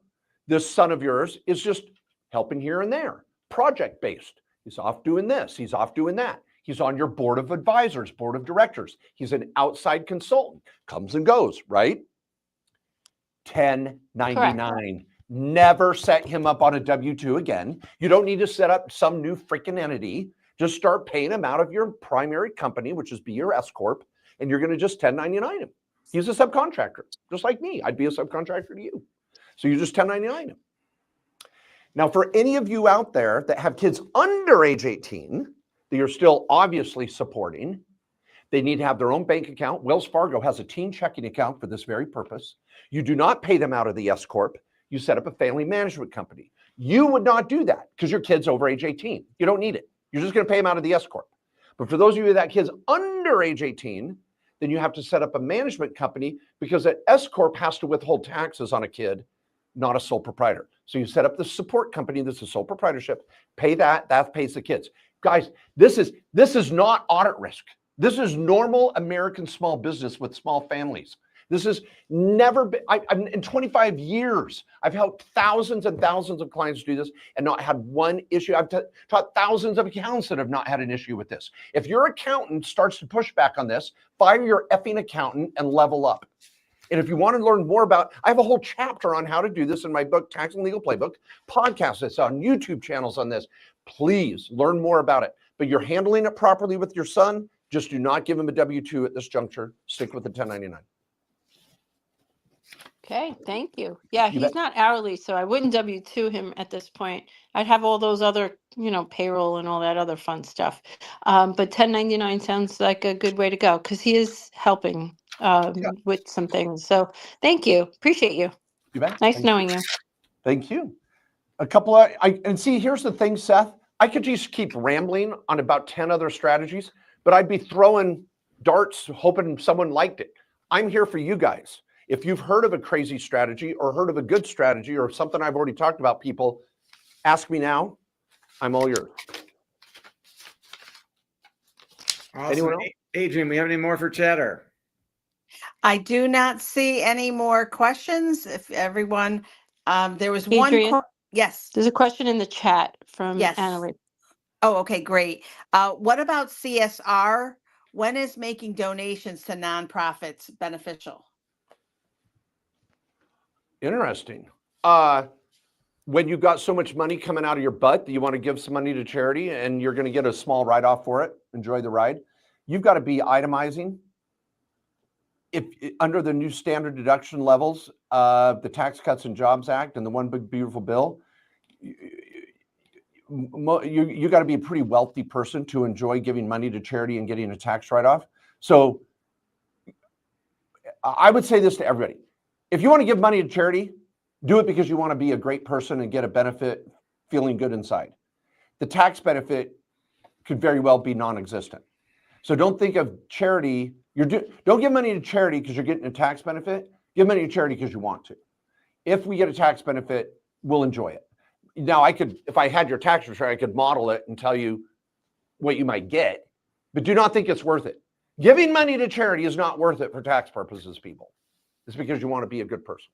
this son of yours is just helping here and there, project-based. He's off doing this. He's off doing that. He's on your board of advisors, board of directors. He's an outside consultant. Comes and goes, right? 1099. Correct. Never set him up on a W-2 again. You don't need to set up some new freaking entity. Just start paying him out of your primary company, which is be your S Corp, and you're going to just 1099 him. He's a subcontractor, just like me. I'd be a subcontractor to you. So you just 1099 him. Now, for any of you out there that have kids under age 18 that you're still obviously supporting, they need to have their own bank account. Wells Fargo has a teen checking account for this very purpose. You do not pay them out of the S Corp. You set up a family management company. You would not do that because your kid's over age 18. You don't need it. You're just going to pay them out of the S Corp. But for those of you that kids under age 18, then you have to set up a management company because an S Corp has to withhold taxes on a kid, not a sole proprietor. So you set up the support company that's a sole proprietorship, pay that pays the kids. Guys, this is not audit risk. This is normal American small business with small families. This has never been, in 25 years, I've helped thousands and thousands of clients do this and not had one issue. I've taught thousands of accountants that have not had an issue with this. If your accountant starts to push back on this, fire your effing accountant and level up. And if you want to learn more about, I have a whole chapter on how to do this in my book, Tax and Legal Playbook, podcast that's on YouTube channels on this. Please learn more about it. but you're handling it properly with your son, just do not give him a W-2 at this juncture. Stick with the 1099. Okay, thank you. Yeah, You he's bet. not hourly, so I wouldn't W-2 him at this point. I'd have all those other, payroll and all that other fun stuff. But 1099 sounds like a good way to go because he is helping with some things. So thank you. Appreciate you. You bet. Nice Thank knowing you. Thank you. A couple of, and see, here's the thing, Seth. I could just keep rambling on about 10 other strategies, but I'd be throwing darts hoping someone liked it. I'm here for you guys. If you've heard of a crazy strategy or heard of a good strategy or something I've already talked about, people, ask me now. I'm all yours. Awesome. Anyone else? Adrian, we have any more for chatter? I do not see any more questions. If everyone, there was Adrian? one. Yes. There's a question in the chat from Yes. Annalie. Oh, okay, great. What about CSR? When is making donations to nonprofits beneficial? Interesting. When you've got so much money coming out of your butt that you want to give some money to charity and you're going to get a small write-off for it, enjoy the ride, you've got to be itemizing. If under the new standard deduction levels of the Tax Cuts and Jobs Act and the One Big Beautiful Bill, you got to be a pretty wealthy person to enjoy giving money to charity and getting a tax write-off. So I would say this to everybody. If you want to give money to charity, do it because you want to be a great person and get a benefit feeling good inside. The tax benefit could very well be non-existent. So don't think of charity. Don't give money to charity because you're getting a tax benefit. Give money to charity because you want to. If we get a tax benefit, we'll enjoy it. Now, if I had your tax return, I could model it and tell you what you might get, but do not think it's worth it. Giving money to charity is not worth it for tax purposes, people. It's because you want to be a good person.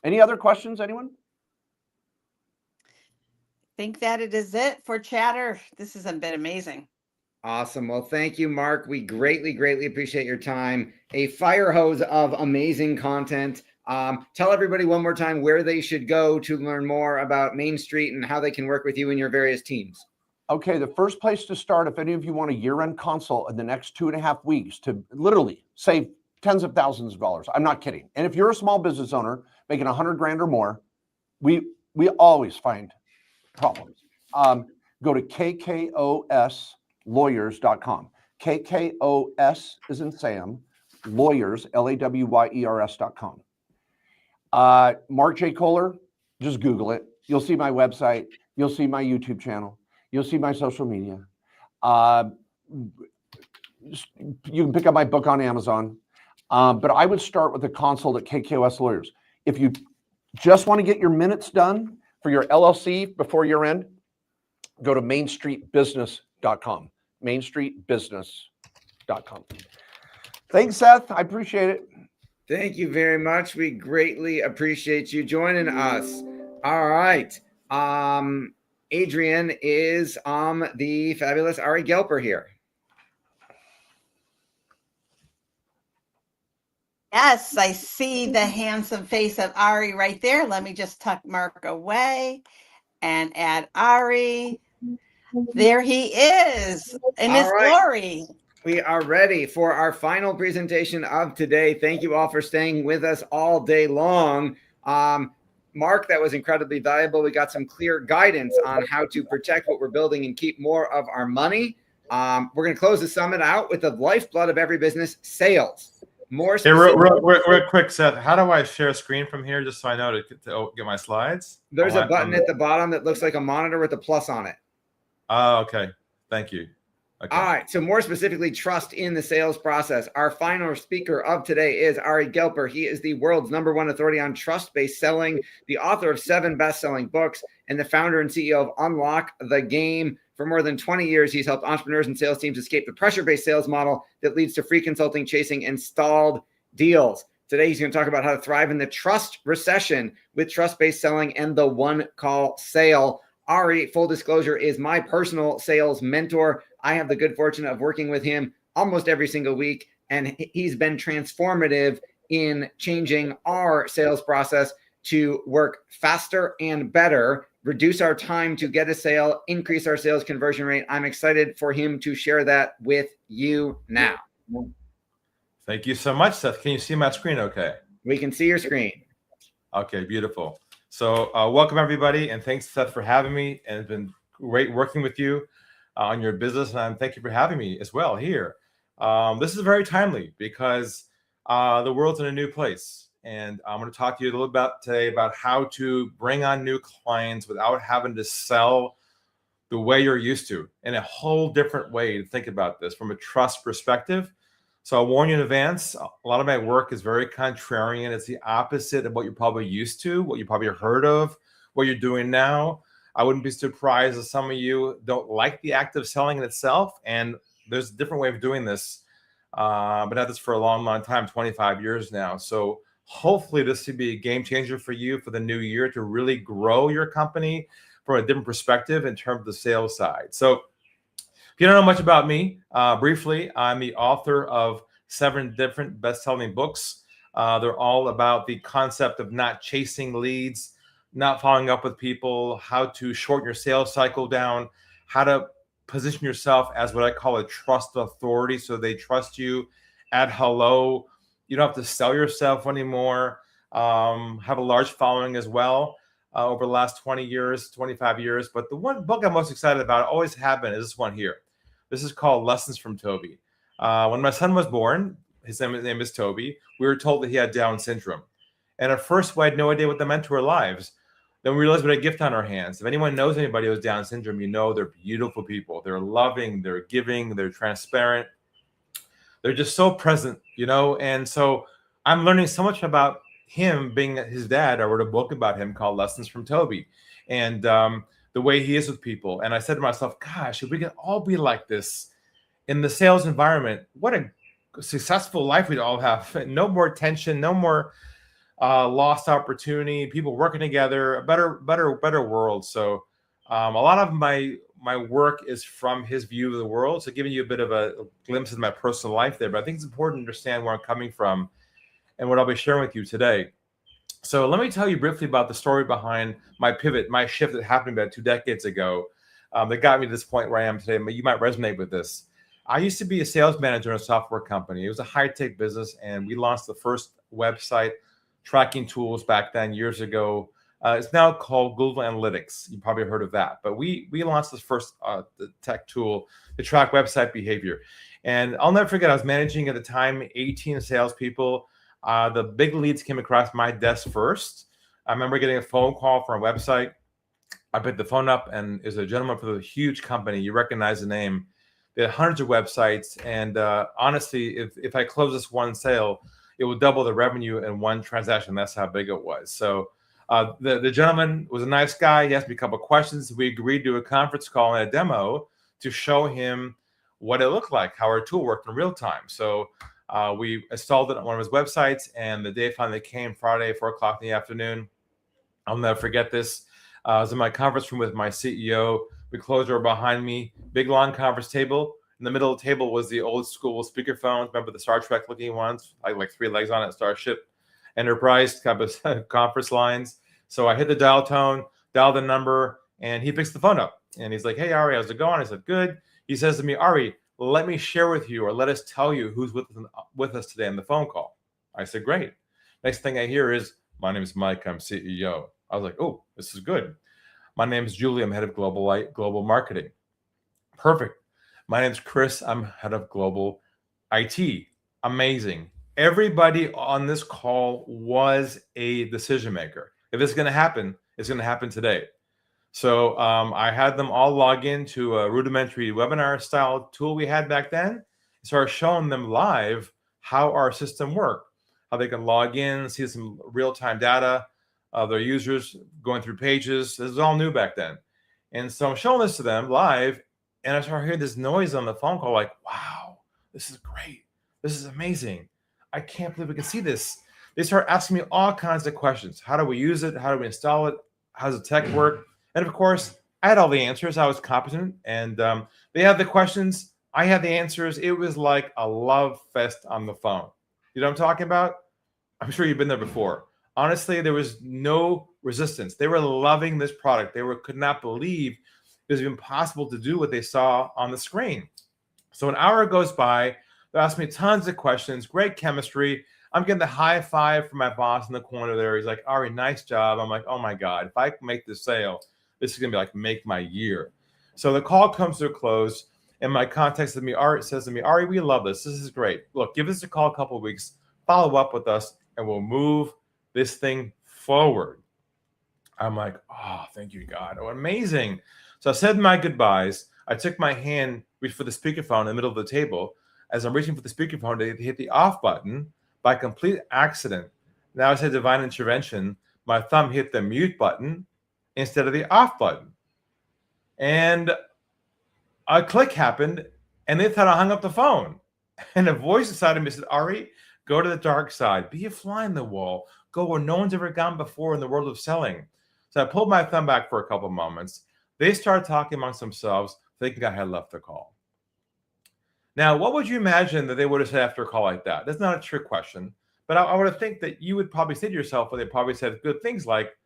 Any other questions, anyone? Think that it is it for chatter. This has been amazing. Awesome. Well, thank you, Mark. We greatly, greatly appreciate your time. A fire hose of amazing content. Tell everybody one more time where they should go to learn more about Main Street and how they can work with you and your various teams. Okay, the first place to start, if any of you want a year-end consult in the next 2.5 weeks to literally save tens of thousands of dollars. I'm not kidding. And if you're a small business owner making 100 grand or more, we always find problems. Go to KKOSlawyers.com. KKOS is in Sam, lawyers, LAWYERS.com. Mark J. Kohler, just Google it. You'll see my website. You'll see my YouTube channel. You'll see my social media. You can pick up my book on Amazon. But I would start with a consult at KKOS Lawyers. If you just want to get your minutes done for your LLC before year end, go to mainstreetbusiness.com. Mainstreetbusiness.com. Thanks, Seth. I appreciate it. Thank you very much. We greatly appreciate you joining us. All right. Adrian is the fabulous Ari Gelper here. Yes, I see the handsome face of Ari right there. Let me just tuck Mark away and add Ari. There he is in his glory. We are ready for our final presentation of today. Thank you all for staying with us all day long. Mark, that was incredibly valuable. We got some clear guidance on how to protect what we're building and keep more of our money. We're going to close the summit out with the lifeblood of every business, sales. More real quick, Seth, how do I share screen from here just so I know to get my slides? There's a button at the bottom that looks like a monitor with a plus on it. Oh, okay. Thank you. Okay. All right. So more specifically, trust in the sales process. Our final speaker of today is Ari Gelper. He is the world's #1 authority on trust-based selling, the author of 7 best-selling books, and the founder and CEO of Unlock the Game. For more than 20 years, he's helped entrepreneurs and sales teams escape the pressure-based sales model that leads to free consulting, chasing, and stalled deals. Today, he's going to talk about how to thrive in the trust recession with trust-based selling and the one-call sale. Ari, full disclosure, is my personal sales mentor. I have the good fortune of working with him almost every single week, and he's been transformative in changing our sales process. to work faster and better, reduce our time to get a sale, increase our sales conversion rate. I'm excited for him to share that with you now. Thank you so much, Seth. Can you see my screen okay? We can see your screen. Okay, beautiful. So welcome, everybody, and thanks, Seth, for having me. And it's been great working with you on your business, and thank you for having me as well here. This is very timely because the world's in a new place. And I'm going to talk to you a little bit today about how to bring on new clients without having to sell the way you're used to, in a whole different way to think about this from a trust perspective. So I'll warn you in advance, a lot of my work is very contrarian. It's the opposite of what you're probably used to, what you probably heard of, what you're doing now. I wouldn't be surprised if some of you don't like the act of selling in itself. And there's a different way of doing this. But I've had this for a long, long time, 25 years now. So hopefully this will be a game changer for you for the new year to really grow your company from a different perspective in terms of the sales side. So if you don't know much about me, briefly, I'm the author of 7 different best-selling books. They're all about the concept of not chasing leads, not following up with people, how to shorten your sales cycle down, how to position yourself as what I call a trust authority, so they trust you at hello. You don't have to sell yourself anymore. Have a large following as well over the last 20 years, 25 years. But the one book I'm most excited about, always have been, is this one here. This is called Lessons from Toby. When my son was born, his name is Toby, we were told that he had Down syndrome. And at first, we had no idea what that meant to our lives. Then we realized we had a gift on our hands. If anyone knows anybody who has Down syndrome, you know they're beautiful people. They're loving, they're giving, they're transparent. They're just so present, you know? And so I'm learning so much about him being his dad. I wrote a book about him called Lessons from Toby, and the way he is with people. And I said to myself, gosh, if we could all be like this in the sales environment, what a successful life we'd all have. No more tension, no more lost opportunity, people working together, a better world. So a lot of my work is from his view of the world. So giving you a bit of a glimpse of my personal life there, but I think it's important to understand where I'm coming from and what I'll be sharing with you today. So let me tell you briefly about the story behind my pivot, my shift that happened about 2 decades ago that got me to this point where I am today. But you might resonate with this. I used to be a sales manager in a software company. It was a high-tech business, and we launched the first website tracking tools back then years ago. It's now called Google Analytics. You probably heard of that. But we launched this first the tech tool to track website behavior. And I'll never forget, I was managing at the time 18 salespeople. The big leads came across my desk first. I remember getting a phone call from a website. I picked the phone up, and it was a gentleman from a huge company. You recognize the name. They had hundreds of websites. And honestly, if I close this one sale, it would double the revenue in one transaction. That's how big it was. So the gentleman was a nice guy. He asked me a couple of questions. We agreed to a conference call and a demo to show him what it looked like, how our tool worked in real time. So we installed it on one of his websites, and the day finally came, Friday, 4 o'clock in the afternoon. I'll never forget this. I was in my conference room with my CEO. We closed the door behind me, big long conference table. In the middle of the table was the old school speakerphones. Remember the Star Trek looking ones, like 3 legs on it, Starship Enterprise kind of conference lines. So I hit the dial tone, dial the number, and he picks the phone up. And he's like, "Hey, Ari, how's it going?" I said, "Good." He says to me, "Ari, let me share with you, or let us tell you who's with us today on the phone call." I said, "Great." Next thing I hear is, "My name is Mike. I'm CEO." I was like, "Oh, this is good." "My name is Julie. I'm head of global marketing." Perfect. "My name's Chris. I'm head of global IT." Amazing. Everybody on this call was a decision maker. If it's going to happen, it's going to happen today. So I had them all log into a rudimentary webinar style tool we had back then. So I was showing them live how our system worked, how they can log in, see some real-time data of their users going through pages. This is all new back then. And so I'm showing this to them live, and I started hearing this noise on the phone call, like, "Wow, this is great. This is amazing. I can't believe we can see this." They start asking me all kinds of questions. How do we use it? How do we install it? How does the tech work? And of course, I had all the answers. I was competent, and they had the questions. I had the answers. It was like a love fest on the phone. You know what I'm talking about? I'm sure you've been there before. Honestly, there was no resistance. They were loving this product. They could not believe it was even possible to do what they saw on the screen. So an hour goes by. They asked me tons of questions, great chemistry. I'm getting the high five from my boss in the corner there. He's like, Ari, nice job. I'm like, oh my God, if I can make this sale, this is going to be like make my year. So the call comes to a close, and my contact says to me, Ari, we love this. This is great. Look, give us a call a couple of weeks, follow up with us, and we'll move this thing forward. I'm like, oh, thank you, God. Oh, amazing. So I said my goodbyes. I took my hand, reached for the speakerphone in the middle of the table. As I'm reaching for the speakerphone to hit the off button, by complete accident, now I said divine intervention, my thumb hit the mute button instead of the off button. And a click happened, and they thought I hung up the phone. And a voice inside of me said, Ari, go to the dark side. Be a fly in the wall. Go where no one's ever gone before in the world of selling. So I pulled my thumb back for a couple of moments. They started talking amongst themselves, thinking I had left the call. Now, what would you imagine that they would have said after a call like that? That's not a trick question, but I would have think that you would probably say to yourself, well, they probably said good things like,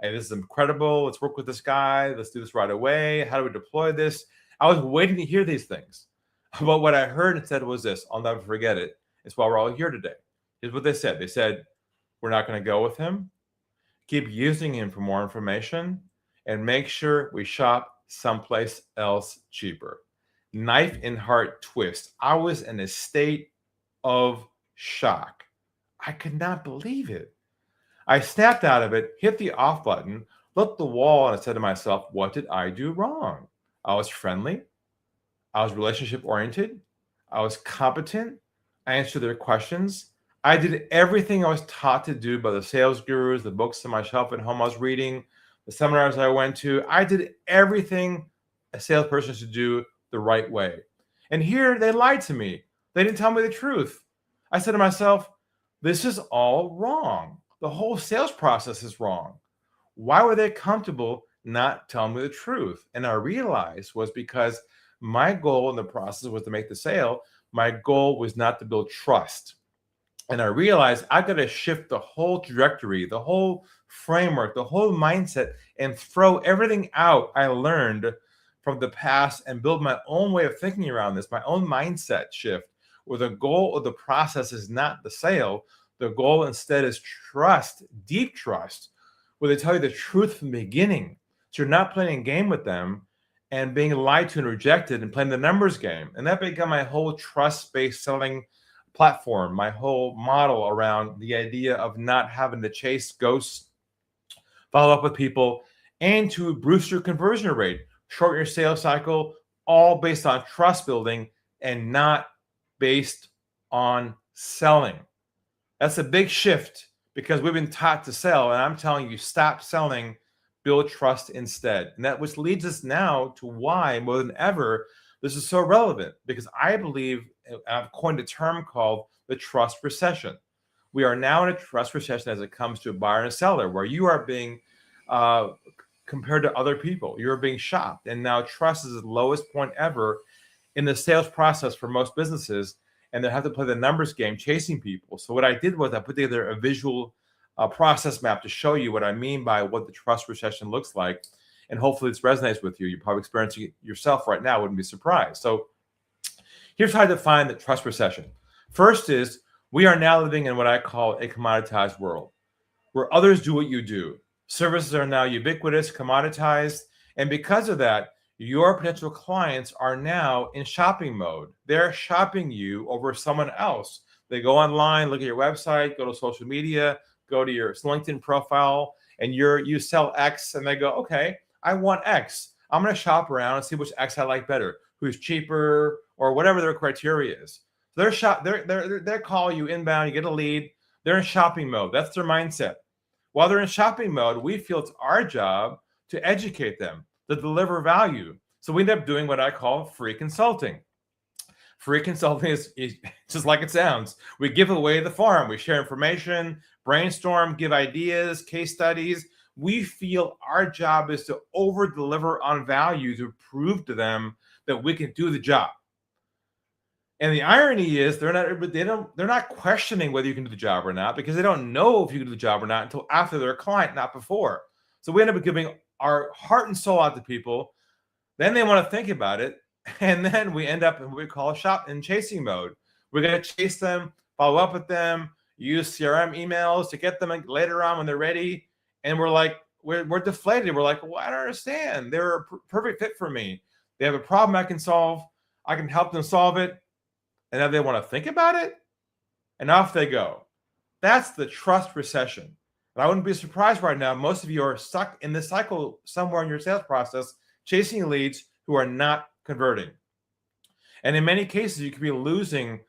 hey, this is incredible. Let's work with this guy. Let's do this right away. How do we deploy this? I was waiting to hear these things. But what I heard instead was this. I'll never forget it. It's why we're all here today. Here's what they said. They said, we're not going to go with him. Keep using him for more information, and make sure we shop someplace else cheaper. Knife in heart twist. I was in a state of shock. I could not believe it. I snapped out of it, hit the off button, looked at the wall, and I said to myself, what did I do wrong? I was friendly. I was relationship oriented. I was competent. I answered their questions. I did everything I was taught to do by the sales gurus, the books on my shelf at home I was reading, the seminars I went to. I did everything a salesperson should do the right way. And here they lied to me. They didn't tell me the truth. I said to myself, this is all wrong. The whole sales process is wrong. Why were they comfortable not telling me the truth? And I realized was because my goal in the process was to make the sale. My goal was not to build trust. And I realized I got to shift the whole trajectory, the whole framework, the whole mindset, and throw everything out I learned from the past and build my own way of thinking around this, my own mindset shift, where the goal of the process is not the sale. The goal instead is trust, deep trust, where they tell you the truth from the beginning. So you're not playing a game with them and being lied to and rejected and playing the numbers game. And that became my whole trust-based selling platform, my whole model around the idea of not having to chase ghosts, follow up with people, and to boost your conversion rate, shorten your sales cycle, all based on trust building and not based on selling. That's a big shift because we've been taught to sell, and I'm telling you, stop selling, build trust instead. And that which leads us now to why more than ever this is so relevant, because I believe I've coined a term called the trust recession. We are now in a trust recession as it comes to a buyer and a seller, where you are being compared to other people. You're being shopped. And now trust is the lowest point ever in the sales process for most businesses. And they have to play the numbers game, chasing people. So what I did was I put together a visual process map to show you what I mean by what the trust recession looks like. And hopefully this resonates with you. You're probably experiencing it yourself right now. Wouldn't be surprised. So here's how I define the trust recession. First is we are now living in what I call a commoditized world, where others do what you do. Services are now ubiquitous, commoditized. And because of that, your potential clients are now in shopping mode. They're shopping you over someone else. They go online, look at your website, go to social media, go to your LinkedIn profile, and you sell X, and they go, okay, I want X. I'm going to shop around and see which X I like better, who's cheaper, or whatever their criteria is. So they're call you inbound, you get a lead. They're in shopping mode. That's their mindset. While they're in shopping mode, we feel it's our job to educate them, to deliver value. So we end up doing what I call free consulting. Free consulting is just like it sounds. We give away the farm. We share information, brainstorm, give ideas, case studies. We feel our job is to over-deliver on value to prove to them that we can do the job. And the irony is they're not questioning whether you can do the job or not, because they don't know if you can do the job or not until after they're a client, not before. So we end up giving our heart and soul out to people. Then they want to think about it. And then we end up in what we call shop in chasing mode. We're going to chase them, follow up with them, use CRM emails to get them later on when they're ready. And we're like, we're deflated. We're like, well, I don't understand. They're a perfect fit for me. They have a problem I can solve. I can help them solve it. And now they want to think about it. And off they go. That's the trust recession. And I wouldn't be surprised right now. Most of you are stuck in this cycle somewhere in your sales process, chasing leads who are not converting. And in many cases, you could be losing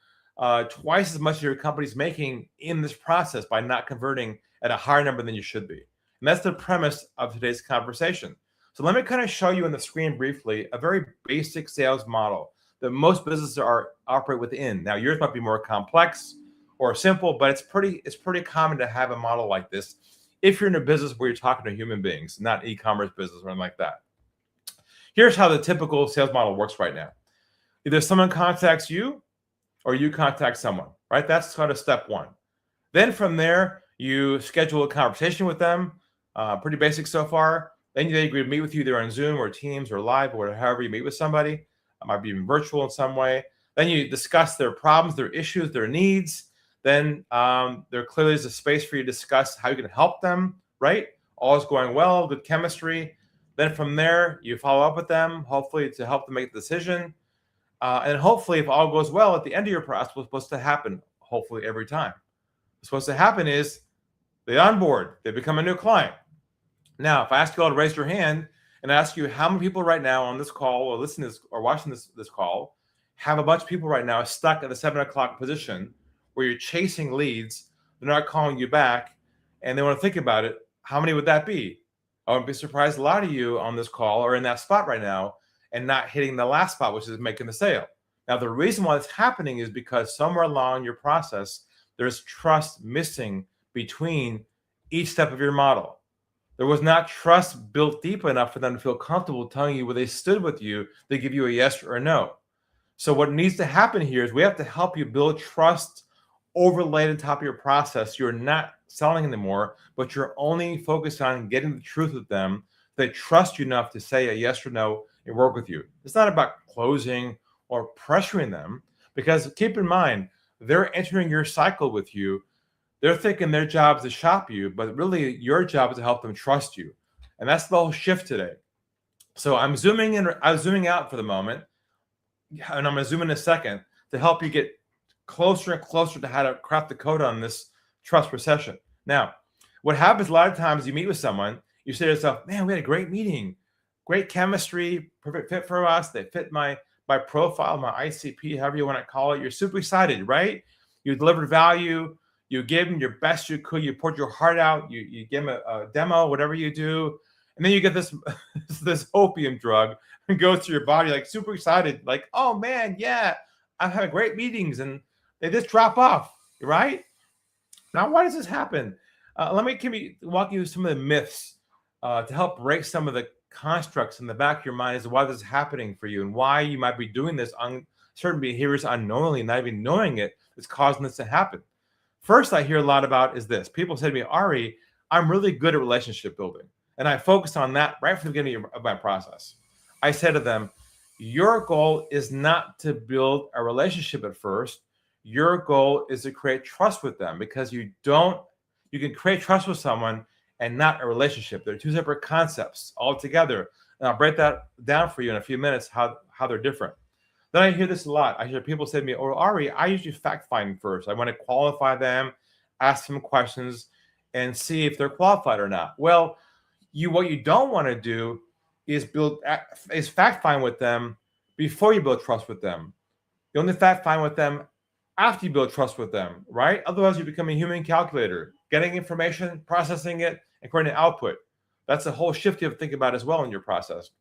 twice as much as your company's making in this process by not converting at a higher number than you should be. And that's the premise of today's conversation. So let me kind of show you on the screen briefly a very basic sales model that most businesses operate within. Now, yours might be more complex or simple, but it's pretty common to have a model like this if you're in a business where you're talking to human beings, not e-commerce business or anything like that. Here's how the typical sales model works right now. Either someone contacts you or you contact someone, right? That's kind of step one. Then from there, you schedule a conversation with them. Pretty basic so far. Then they agree to meet with you either on Zoom or Teams or live or however you meet with somebody. It might be even virtual in some way. Then you discuss their problems, their issues, their needs. Then there clearly is a space for you to discuss how you can help them, right? All is going well, good chemistry. Then from there, you follow up with them, hopefully to help them make the decision. And hopefully, if all goes well, at the end of your process, what's supposed to happen, hopefully every time. What's supposed to happen is they onboard, they become a new client. Now, if I ask you all to raise your hand and ask you how many people right now on this call or listening to this or watching this call have a bunch of people right now stuck at the 7 o'clock position where you're chasing leads, they're not calling you back, and they want to think about it, how many would that be? I wouldn't be surprised a lot of you on this call are in that spot right now and not hitting the last spot, which is making the sale. Now, the reason why it's happening is because somewhere along your process, there's trust missing between each step of your model. There was not trust built deep enough for them to feel comfortable telling you where they stood with you. They give you a yes or a no. So what needs to happen here is we have to help you build trust overlaid on top of your process. You're not selling anymore, but you're only focused on getting the truth with them. They trust you enough to say a yes or no and work with you. It's not about closing or pressuring them, because keep in mind, they're entering your cycle with you. They're thinking their job is to shop you, but really your job is to help them trust you. And that's the whole shift today. So I'm zooming out for the moment, and I'm going to zoom in a second to help you get closer and closer to how to craft the code on this trust recession. Now, what happens a lot of times, you meet with someone, you say to yourself, man, we had a great meeting, great chemistry, perfect fit for us. They fit my profile, my ICP, however you want to call it. You're super excited, right? You delivered value. You gave them your best you could. You poured your heart out. You gave them a demo, whatever you do. And then you get this opium drug and goes to your body like super excited, like, oh man, yeah, I've had great meetings, and they just drop off, right? Now, why does this happen? Let me walk you through some of the myths to help break some of the constructs in the back of your mind as to why this is happening for you and why you might be doing this on certain behaviors unknowingly, not even knowing it, is causing this to happen. First, I hear a lot about is this. People say to me, Ari, I'm really good at relationship building. And I focused on that right from the beginning of my process. I said to them, your goal is not to build a relationship at first. Your goal is to create trust with them, because you can create trust with someone and not a relationship. They're two separate concepts altogether. And I'll break that down for you in a few minutes, how they're different. Then I hear this a lot. I hear people say to me, oh, Ari, I usually fact-find first. I want to qualify them, ask them questions, and see if they're qualified or not. Well, what you don't want to do is fact-find with them before you build trust with them. You only fact-find with them after you build trust with them, right? Otherwise, you become a human calculator, getting information, processing it, and creating output. That's a whole shift you have to think about as well in your process.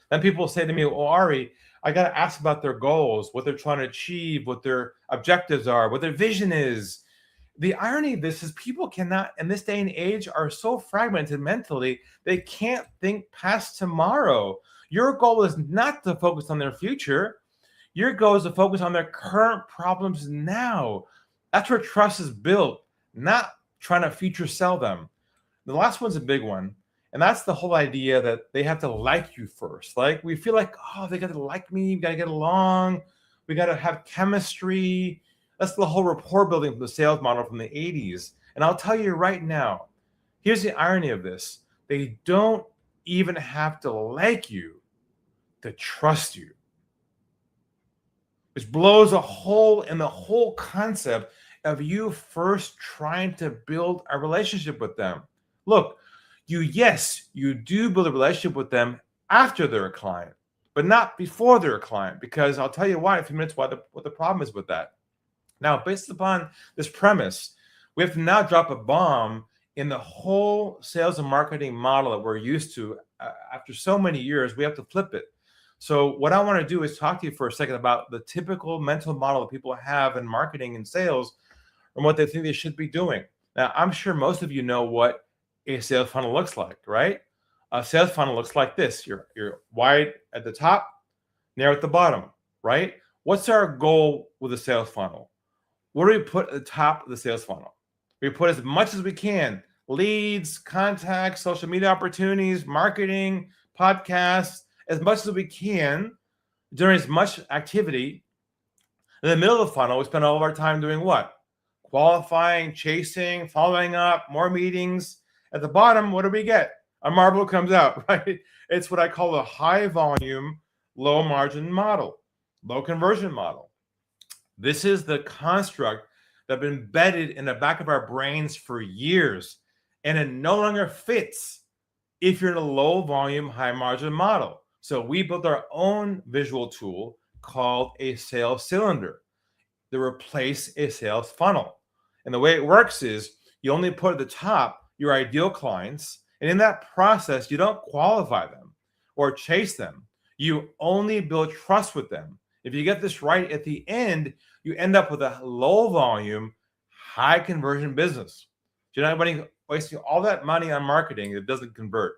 Then people say to me, oh, Ari, I got to ask about their goals, what they're trying to achieve, what their objectives are, what their vision is. The irony of this is people cannot, in this day and age, are so fragmented mentally, they can't think past tomorrow. Your goal is not to focus on their future. Your goal is to focus on their current problems now. That's where trust is built, not trying to future sell them. The last one's a big one, and that's the whole idea that they have to like you first. Like, we feel like, oh, they got to like me, we got to get along, we got to have chemistry. That's the whole rapport building from the sales model from the 80s. And I'll tell you right now, here's the irony of this. They don't even have to like you to trust you, which blows a hole in the whole concept of you first trying to build a relationship with them. Look, you do build a relationship with them after they're a client, but not before they're a client, because I'll tell you why in a few minutes what the problem is with that. Now, based upon this premise, we have to now drop a bomb in the whole sales and marketing model that we're used to. After so many years, we have to flip it. So what I want to do is talk to you for a second about the typical mental model that people have in marketing and sales and what they think they should be doing. Now, I'm sure most of you know what a sales funnel looks like, right? A sales funnel looks like this. You're wide at the top, narrow at the bottom, right? What's our goal with a sales funnel? What do we put at the top of the sales funnel? We put as much as we can: leads, contacts, social media opportunities, marketing, podcasts, as much as we can, during as much activity. In the middle of the funnel, we spend all of our time doing what? Qualifying, chasing, following up, more meetings. At the bottom, what do we get? A marble comes out, right? It's what I call a high volume, low margin model, low conversion model. This is the construct that have been embedded in the back of our brains for years, and it no longer fits if you're in a low volume, high margin model. So we built our own visual tool called a sales cylinder to replace a sales funnel. And the way it works is you only put at the top your ideal clients, and in that process, you don't qualify them or chase them. You only build trust with them. If you get this right at the end, you end up with a low volume, high conversion business. So you're not wasting all that money on marketing that doesn't convert.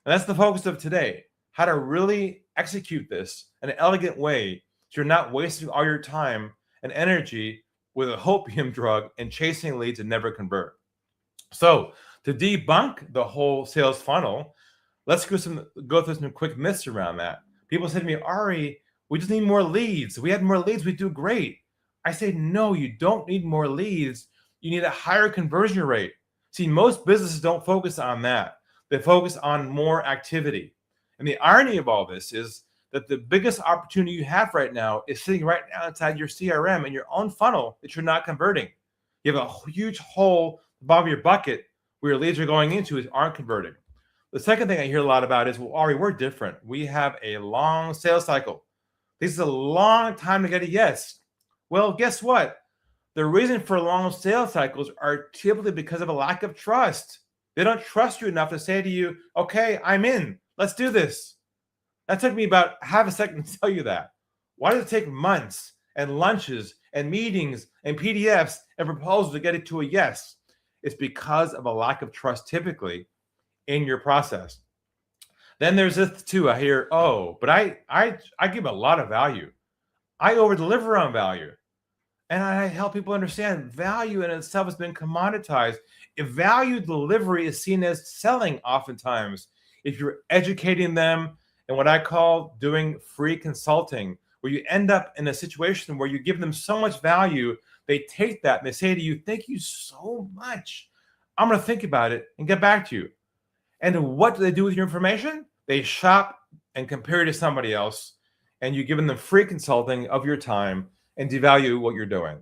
And that's the focus of today, how to really execute this in an elegant way so you're not wasting all your time and energy with a hopium drug and chasing leads that never convert. So to debunk the whole sales funnel, let's go through some quick myths around that. People say to me, Ari, we just need more leads. If we had more leads, we'd do great. I say, no, you don't need more leads. You need a higher conversion rate. See, most businesses don't focus on that. They focus on more activity. And the irony of all this is that the biggest opportunity you have right now is sitting right now inside your CRM and your own funnel that you're not converting. You have a huge hole above your bucket where your leads are going into aren't converting. The second thing I hear a lot about is, well, Ari, we're different. We have a long sales cycle. This is a long time to get a yes. Well, guess what? The reason for long sales cycles are typically because of a lack of trust. They don't trust you enough to say to you, okay, I'm in. Let's do this. That took me about half a second to tell you that. Why does it take months and lunches and meetings and PDFs and proposals to get it to a yes? It's because of a lack of trust typically in your process. Then there's this too. I hear, oh, but I give a lot of value. I over deliver on value. And I help people understand value in itself has been commoditized. If value delivery is seen as selling oftentimes, if you're educating them and what I call doing free consulting, where you end up in a situation where you give them so much value, they take that and they say to you, thank you so much. I'm going to think about it and get back to you. And what do they do with your information? They shop and compare it to somebody else, and you're giving them free consulting of your time and devalue what you're doing.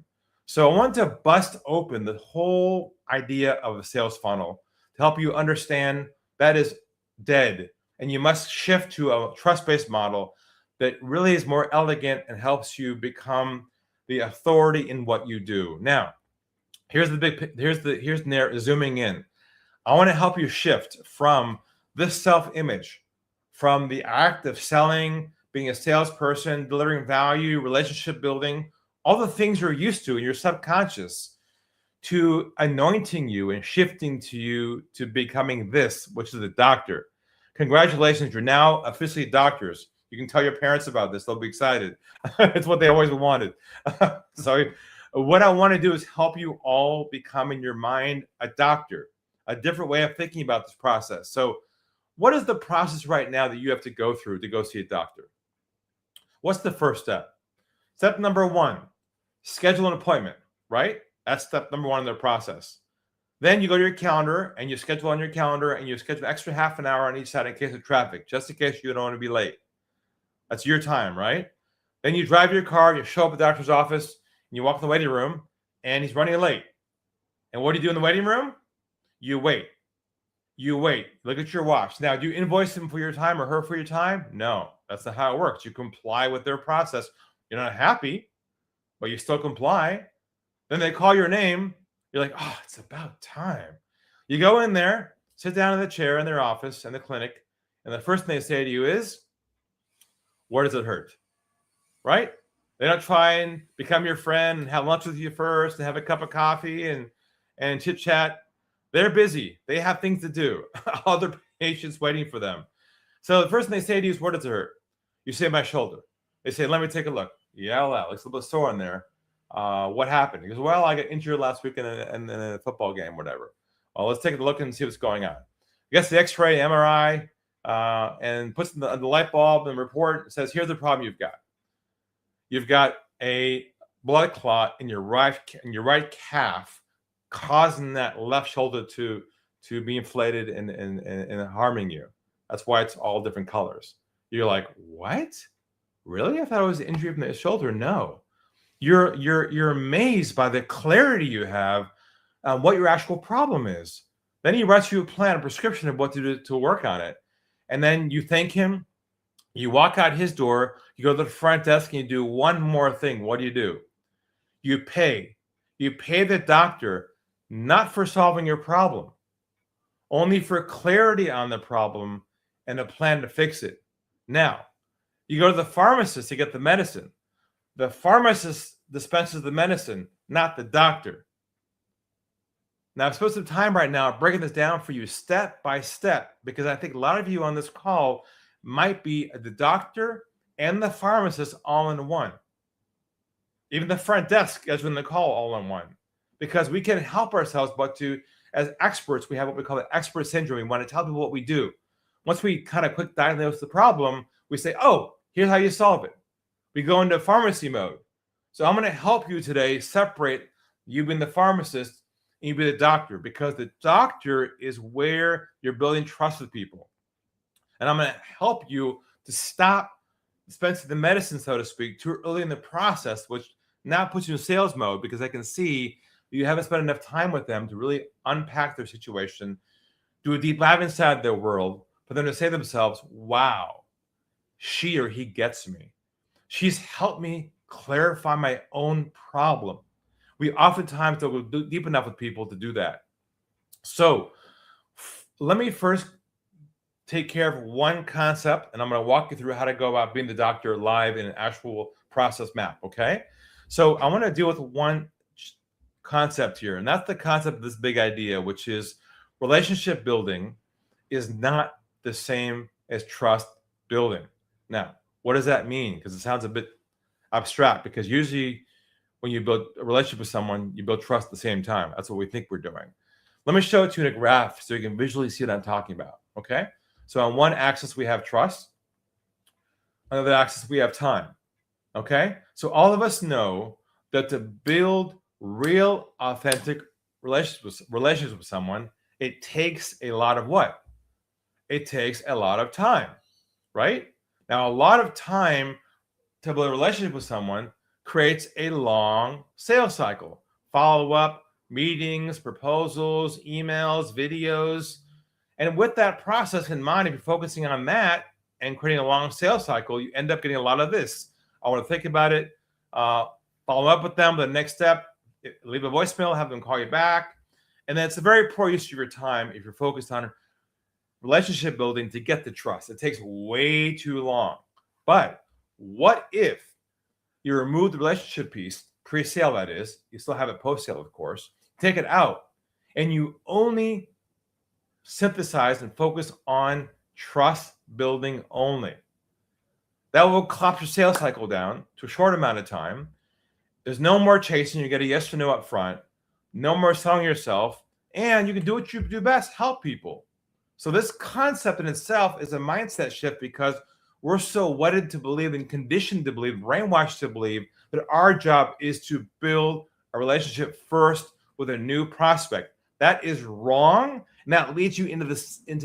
So I want to bust open the whole idea of a sales funnel to help you understand that is dead. And you must shift to a trust-based model that really is more elegant and helps you become the authority in what you do. Now, here's zooming in. I want to help you shift from this self-image, from the act of selling, being a salesperson, delivering value, relationship building, all the things you're used to in your subconscious, to anointing you and shifting to you to becoming this, which is a doctor. Congratulations, you're now officially doctors. You can tell your parents about this. They'll be excited. It's what they always wanted. So what I want to do is help you all become in your mind a doctor, a different way of thinking about this process. So what is the process right now that you have to go through to go see a doctor? What's the first step? Step number 1, schedule an appointment, right? That's step number 1 in the process. Then you go to your calendar and you schedule on your calendar and you schedule an extra half an hour on each side in case of traffic, just in case you don't want to be late. That's your time, right? Then you drive your car, you show up at the doctor's office, and you walk in the waiting room, and he's running late. And what do you do in the waiting room? You wait. You wait. Look at your watch. Now, do you invoice him for your time or her for your time? No, that's not how it works. You comply with their process. You're not happy, but you still comply. Then they call your name. You're like, oh, it's about time. You go in there, sit down in the chair in their office in the clinic, and the first thing they say to you is, where does it hurt? Right? They don't try and become your friend and have lunch with you first and have a cup of coffee and chit chat. They're busy. They have things to do. Other patients waiting for them. So the first thing they say to you is, where does it hurt? You say, my shoulder. They say, let me take a look. Yeah, well, it's a little bit sore in there. What happened? He goes, well, I got injured last week in a football game, whatever. Well, let's take a look and see what's going on. He gets the x-ray, MRI, and puts the light bulb and report, says, here's the problem you've got. You've got a blood clot in your right calf, causing that left shoulder to be inflated and harming you. That's why it's all different colors. You're like, what? Really? I thought it was an injury from the shoulder. No. You're amazed by the clarity you have on what your actual problem is. Then he writes you a plan, a prescription of what to do to work on it. And then you thank him. You walk out his door. You go to the front desk and you do one more thing. What do? You pay. You pay the doctor not for solving your problem, only for clarity on the problem and a plan to fix it. Now, you go to the pharmacist to get the medicine. The pharmacist dispenses the medicine, not the doctor. Now, I've spent some time right now breaking this down for you step by step, because I think a lot of you on this call might be the doctor and the pharmacist all in one. Even the front desk is in the call all in one, because we can help ourselves, but as experts, we have what we call the expert syndrome. We want to tell people what we do. Once we kind of quick diagnose the problem, we say, oh, here's how you solve it. We go into pharmacy mode. So I'm going to help you today separate you being the pharmacist and you be the doctor, because the doctor is where you're building trust with people. And I'm going to help you to stop dispensing the medicine, so to speak, too early in the process, which now puts you in sales mode, because I can see you haven't spent enough time with them to really unpack their situation, do a deep dive inside their world, for them to say to themselves, wow, she or he gets me. She's helped me clarify my own problem. We oftentimes don't go deep enough with people to do that. So let me first take care of one concept, and I'm going to walk you through how to go about being the doctor live in an actual process map, okay? So I want to deal with one concept here, and that's the concept of this big idea, which is relationship building is not the same as trust building. Now, what does that mean? Because it sounds a bit abstract, because usually when you build a relationship with someone, you build trust at the same time. That's what we think we're doing. Let me show it to you in a graph so you can visually see what I'm talking about, okay? So on one axis, we have trust. On the other axis, we have time, okay? So all of us know that to build real, authentic relationships with someone, it takes a lot of what? It takes a lot of time, right? Now, a lot of time to build a relationship with someone creates a long sales cycle. Follow-up, meetings, proposals, emails, videos. And with that process in mind, if you're focusing on that and creating a long sales cycle, you end up getting a lot of this. I want to think about it, follow up with them, the next step, leave a voicemail, have them call you back. And then it's a very poor use of your time if you're focused on relationship building to get the trust. It takes way too long. But what if you remove the relationship piece, pre-sale that is, you still have it post-sale, of course, take it out, and you only synthesize and focus on trust building only. That will collapse your sales cycle down to a short amount of time. There's no more chasing. You get a yes or no up front. No more selling yourself. And you can do what you do best, help people. So this concept in itself is a mindset shift because we're so wedded to believe and conditioned to believe, brainwashed to believe that our job is to build a relationship first with a new prospect. That is wrong. And that leads you into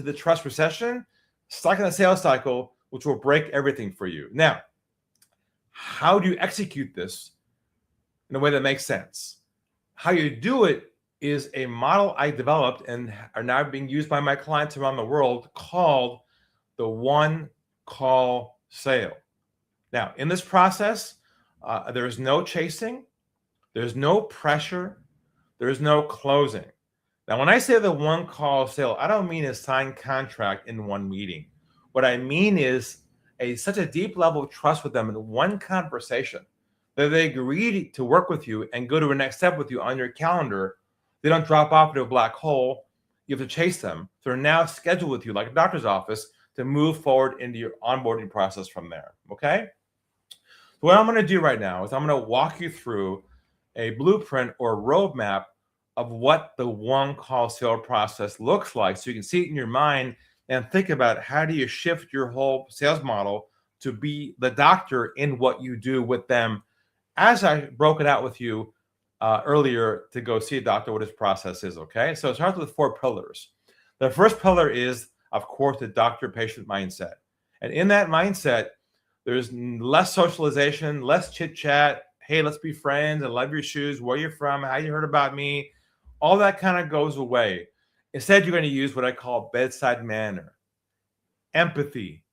the trust recession, stuck in the sales cycle, which will break everything for you. Now, how do you execute this in a way that makes sense? How you do it is a model I developed and are now being used by my clients around the world called the one call sale. Now, in this process, there's no chasing, there's no pressure, there's no closing. Now, when I say the one call sale, I don't mean a signed contract in one meeting. What I mean is such a deep level of trust with them in one conversation that they agree to work with you and go to a next step with you on your calendar. They don't drop off into a black hole. You have to chase them. So they're now scheduled with you like a doctor's office to move forward into your onboarding process from there, okay? So what I'm gonna do right now is I'm gonna walk you through a blueprint or a roadmap of what the one call sale process looks like so you can see it in your mind and think about how do you shift your whole sales model to be the doctor in what you do with them, as I broke it out with you earlier to go see a doctor, what his process is, okay? So it starts with 4 pillars. The first pillar is, of course, the doctor-patient mindset. And in that mindset, there's less socialization, less chit-chat. Hey, let's be friends. I love your shoes. Where you from? How you heard about me? All that kind of goes away. Instead, you're going to use what I call bedside manner, empathy,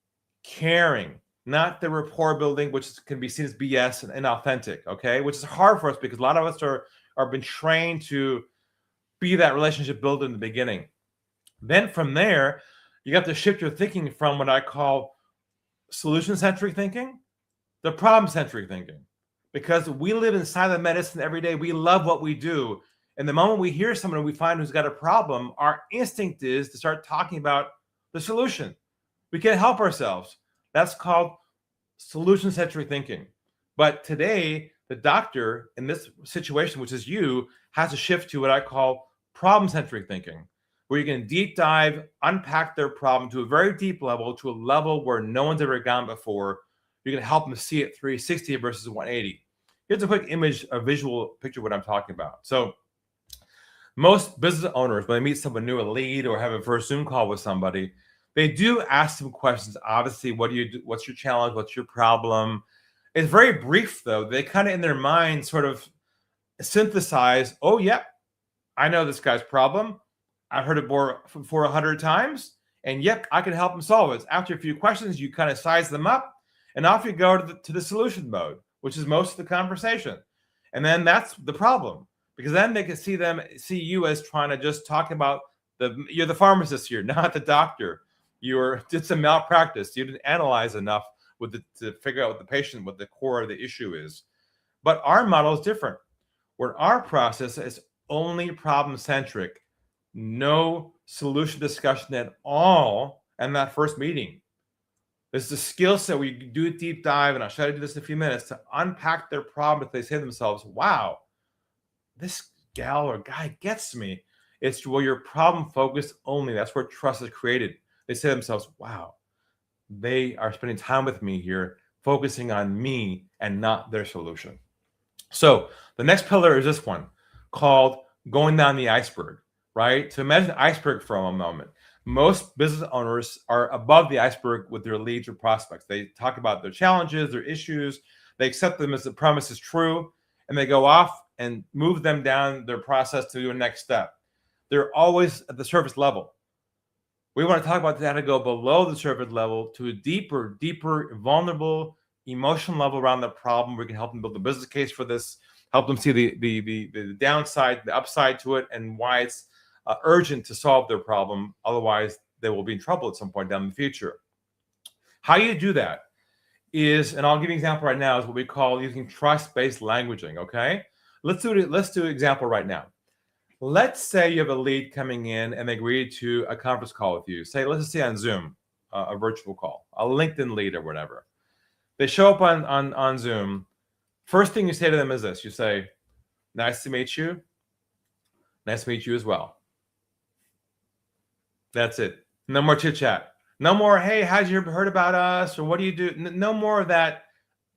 caring, not the rapport building, which can be seen as BS and inauthentic, okay? Which is hard for us because a lot of us are been trained to be that relationship builder in the beginning. Then from there, you have to shift your thinking from what I call solution-centric thinking to problem-centric thinking. Because we live inside of medicine every day. We love what we do. And the moment we hear someone we find who's got a problem, our instinct is to start talking about the solution. We can't help ourselves. That's called solution-centric thinking. But today, the doctor in this situation, which is you, has to shift to what I call problem-centric thinking, where you can deep dive, unpack their problem to a very deep level, to a level where no one's ever gone before. You're going to help them see it 360 versus 180. Here's a quick image, a visual picture of what I'm talking about. So most business owners, when they meet someone new, a lead, or have a first Zoom call with somebody, they do ask some questions. Obviously, what do you do? What's your challenge? What's your problem? It's very brief, though. They kind of in their mind sort of synthesize, oh, yep, I know this guy's problem. I've heard it for 100 times. And yep, I can help him solve it. After a few questions, you kind of size them up and off you go to the solution mode, which is most of the conversation. And then that's the problem, because then they can see you as trying to just talk about you're the pharmacist here, not the doctor. You did some malpractice. You didn't analyze enough to figure out what the patient, what the core of the issue is. But our model is different, where our process is only problem-centric, no solution discussion at all in that first meeting. This is a skill set where you can do a deep dive, and I'll try to do this in a few minutes, to unpack their problem if they say to themselves, wow, this gal or guy gets me. It's where you're problem focused only. That's where trust is created. They say to themselves, wow, they are spending time with me here, focusing on me and not their solution. So the next pillar is this one called going down the iceberg, right? So imagine the iceberg for a moment. Most business owners are above the iceberg with their leads or prospects. They talk about their challenges, their issues. They accept them as the premise is true, and they go off and move them down their process to the next step. They're always at the surface level. We want to talk about how to go below the surface level to a deeper, vulnerable, emotional level around the problem. We can help them build a business case for this, help them see the downside, the upside to it, and why it's urgent to solve their problem. Otherwise, they will be in trouble at some point down in the future. How you do that is, and I'll give you an example right now, is what we call using trust-based languaging, okay? Let's do an example right now. Let's say you have a lead coming in and they agree to a conference call with you. Say, let's just say on Zoom, a virtual call, a LinkedIn lead or whatever. They show up on Zoom. First thing you say to them is this. You say, nice to meet you. Nice to meet you as well. That's it. No more chit chat. No more, hey, how'd you heard about us? Or what do you do? No more of that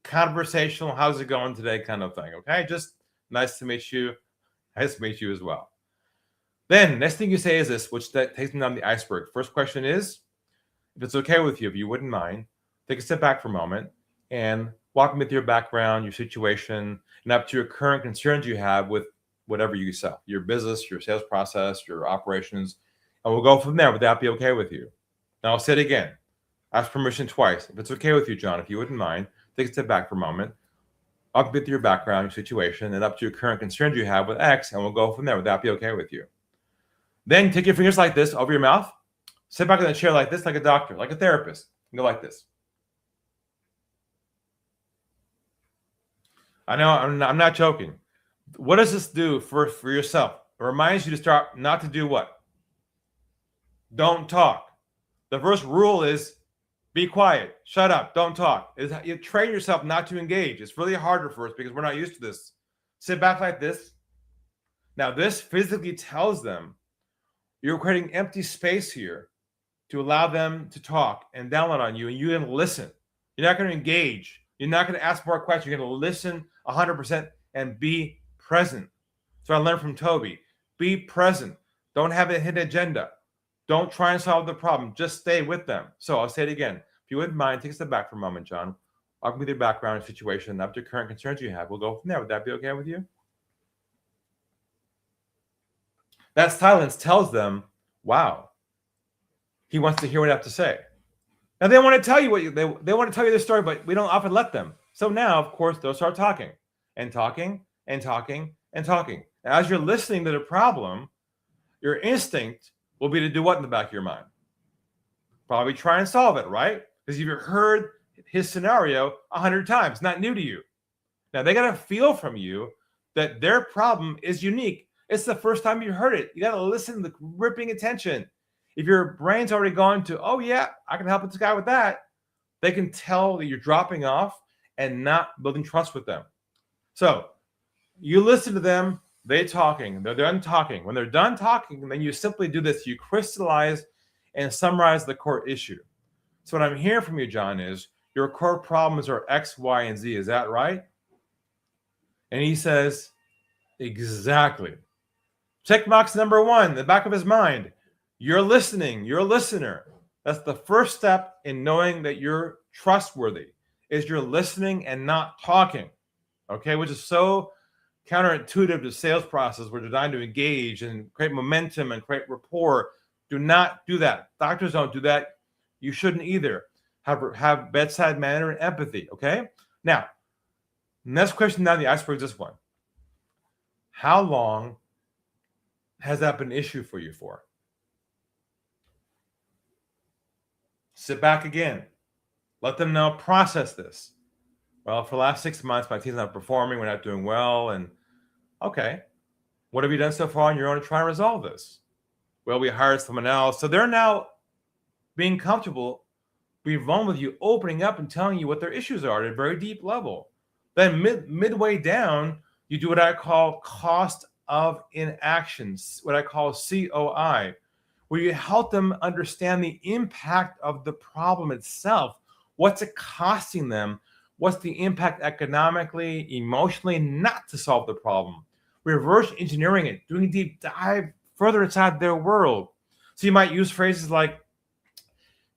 conversational, how's it going today kind of thing. Okay. Just nice to meet you. Nice to meet you as well. Then next thing you say is this, which that takes me down the iceberg. First question is, if it's okay with you, if you wouldn't mind, take a step back for a moment and walk me through your background, your situation, and up to your current concerns you have with whatever you sell, your business, your sales process, your operations, and we'll go from there. Would that be okay with you? Now I'll say it again. Ask permission twice. If it's okay with you, John, if you wouldn't mind, take a step back for a moment. Walk me through your background, your situation, and up to your current concerns you have with X, and we'll go from there. Would that be okay with you? Then take your fingers like this over your mouth. Sit back in the chair like this, like a doctor, like a therapist. And go like this. I know I'm not joking. What does this do for yourself? It reminds you to start not to do what? Don't talk. The first rule is be quiet. Shut up. Don't talk. You train yourself not to engage. It's really harder for us because we're not used to this. Sit back like this. Now, this physically tells them you're creating empty space here to allow them to talk and download on you, and you're going to listen. You're not going to engage. You're not going to ask more questions. You're going to listen 100% and be present. So I learned from Toby. Be present. Don't have a hidden agenda. Don't try and solve the problem. Just stay with them. So I'll say it again. If you wouldn't mind, take a step back for a moment, John. Walk me through your background and situation, up to current concerns you have. We'll go from there. Would that be okay with you? That silence tells them, wow, he wants to hear what I have to say. Now they want to tell you they want to tell you their story, but we don't often let them. So now, of course, they'll start talking and talking and talking and talking. And as you're listening to the problem, your instinct will be to do what in the back of your mind? Probably try and solve it, right? Because you've heard his scenario 100 times, not new to you. Now they got to feel from you that their problem is unique. It's the first time you heard it. You got to listen with gripping attention. If your brain's already gone to, oh yeah, I can help this guy with that, they can tell that you're dropping off and not building trust with them. So you listen to them, they're talking, they're done talking. When they're done talking, then you simply do this. You crystallize and summarize the core issue. So what I'm hearing from you, John, is your core problems are X, Y, and Z. Is that right? And he says, exactly. Check box number 1, the back of his mind. You're listening. You're a listener. That's the first step in knowing that you're trustworthy, is you're listening and not talking. Okay, which is so counterintuitive to sales process. We're designed to engage and create momentum and create rapport. Do not do that. Doctors don't do that. You shouldn't either. Have bedside manner and empathy. Okay. Now, next question down the iceberg is this one. How long has that been an issue for you for? Sit back again. Let them know, process this. Well, for the last 6 months, my team's not performing. We're not doing well. And okay, what have you done so far on your own to try and resolve this? Well, we hired someone else. So they're now being comfortable, being vulnerable with you, opening up and telling you what their issues are at a very deep level. Then midway down, you do what I call cost of inaction, what I call COI, where you help them understand the impact of the problem itself. What's it costing them? What's the impact economically, emotionally, not to solve the problem? Reverse engineering it, doing a deep dive further inside their world. So you might use phrases like,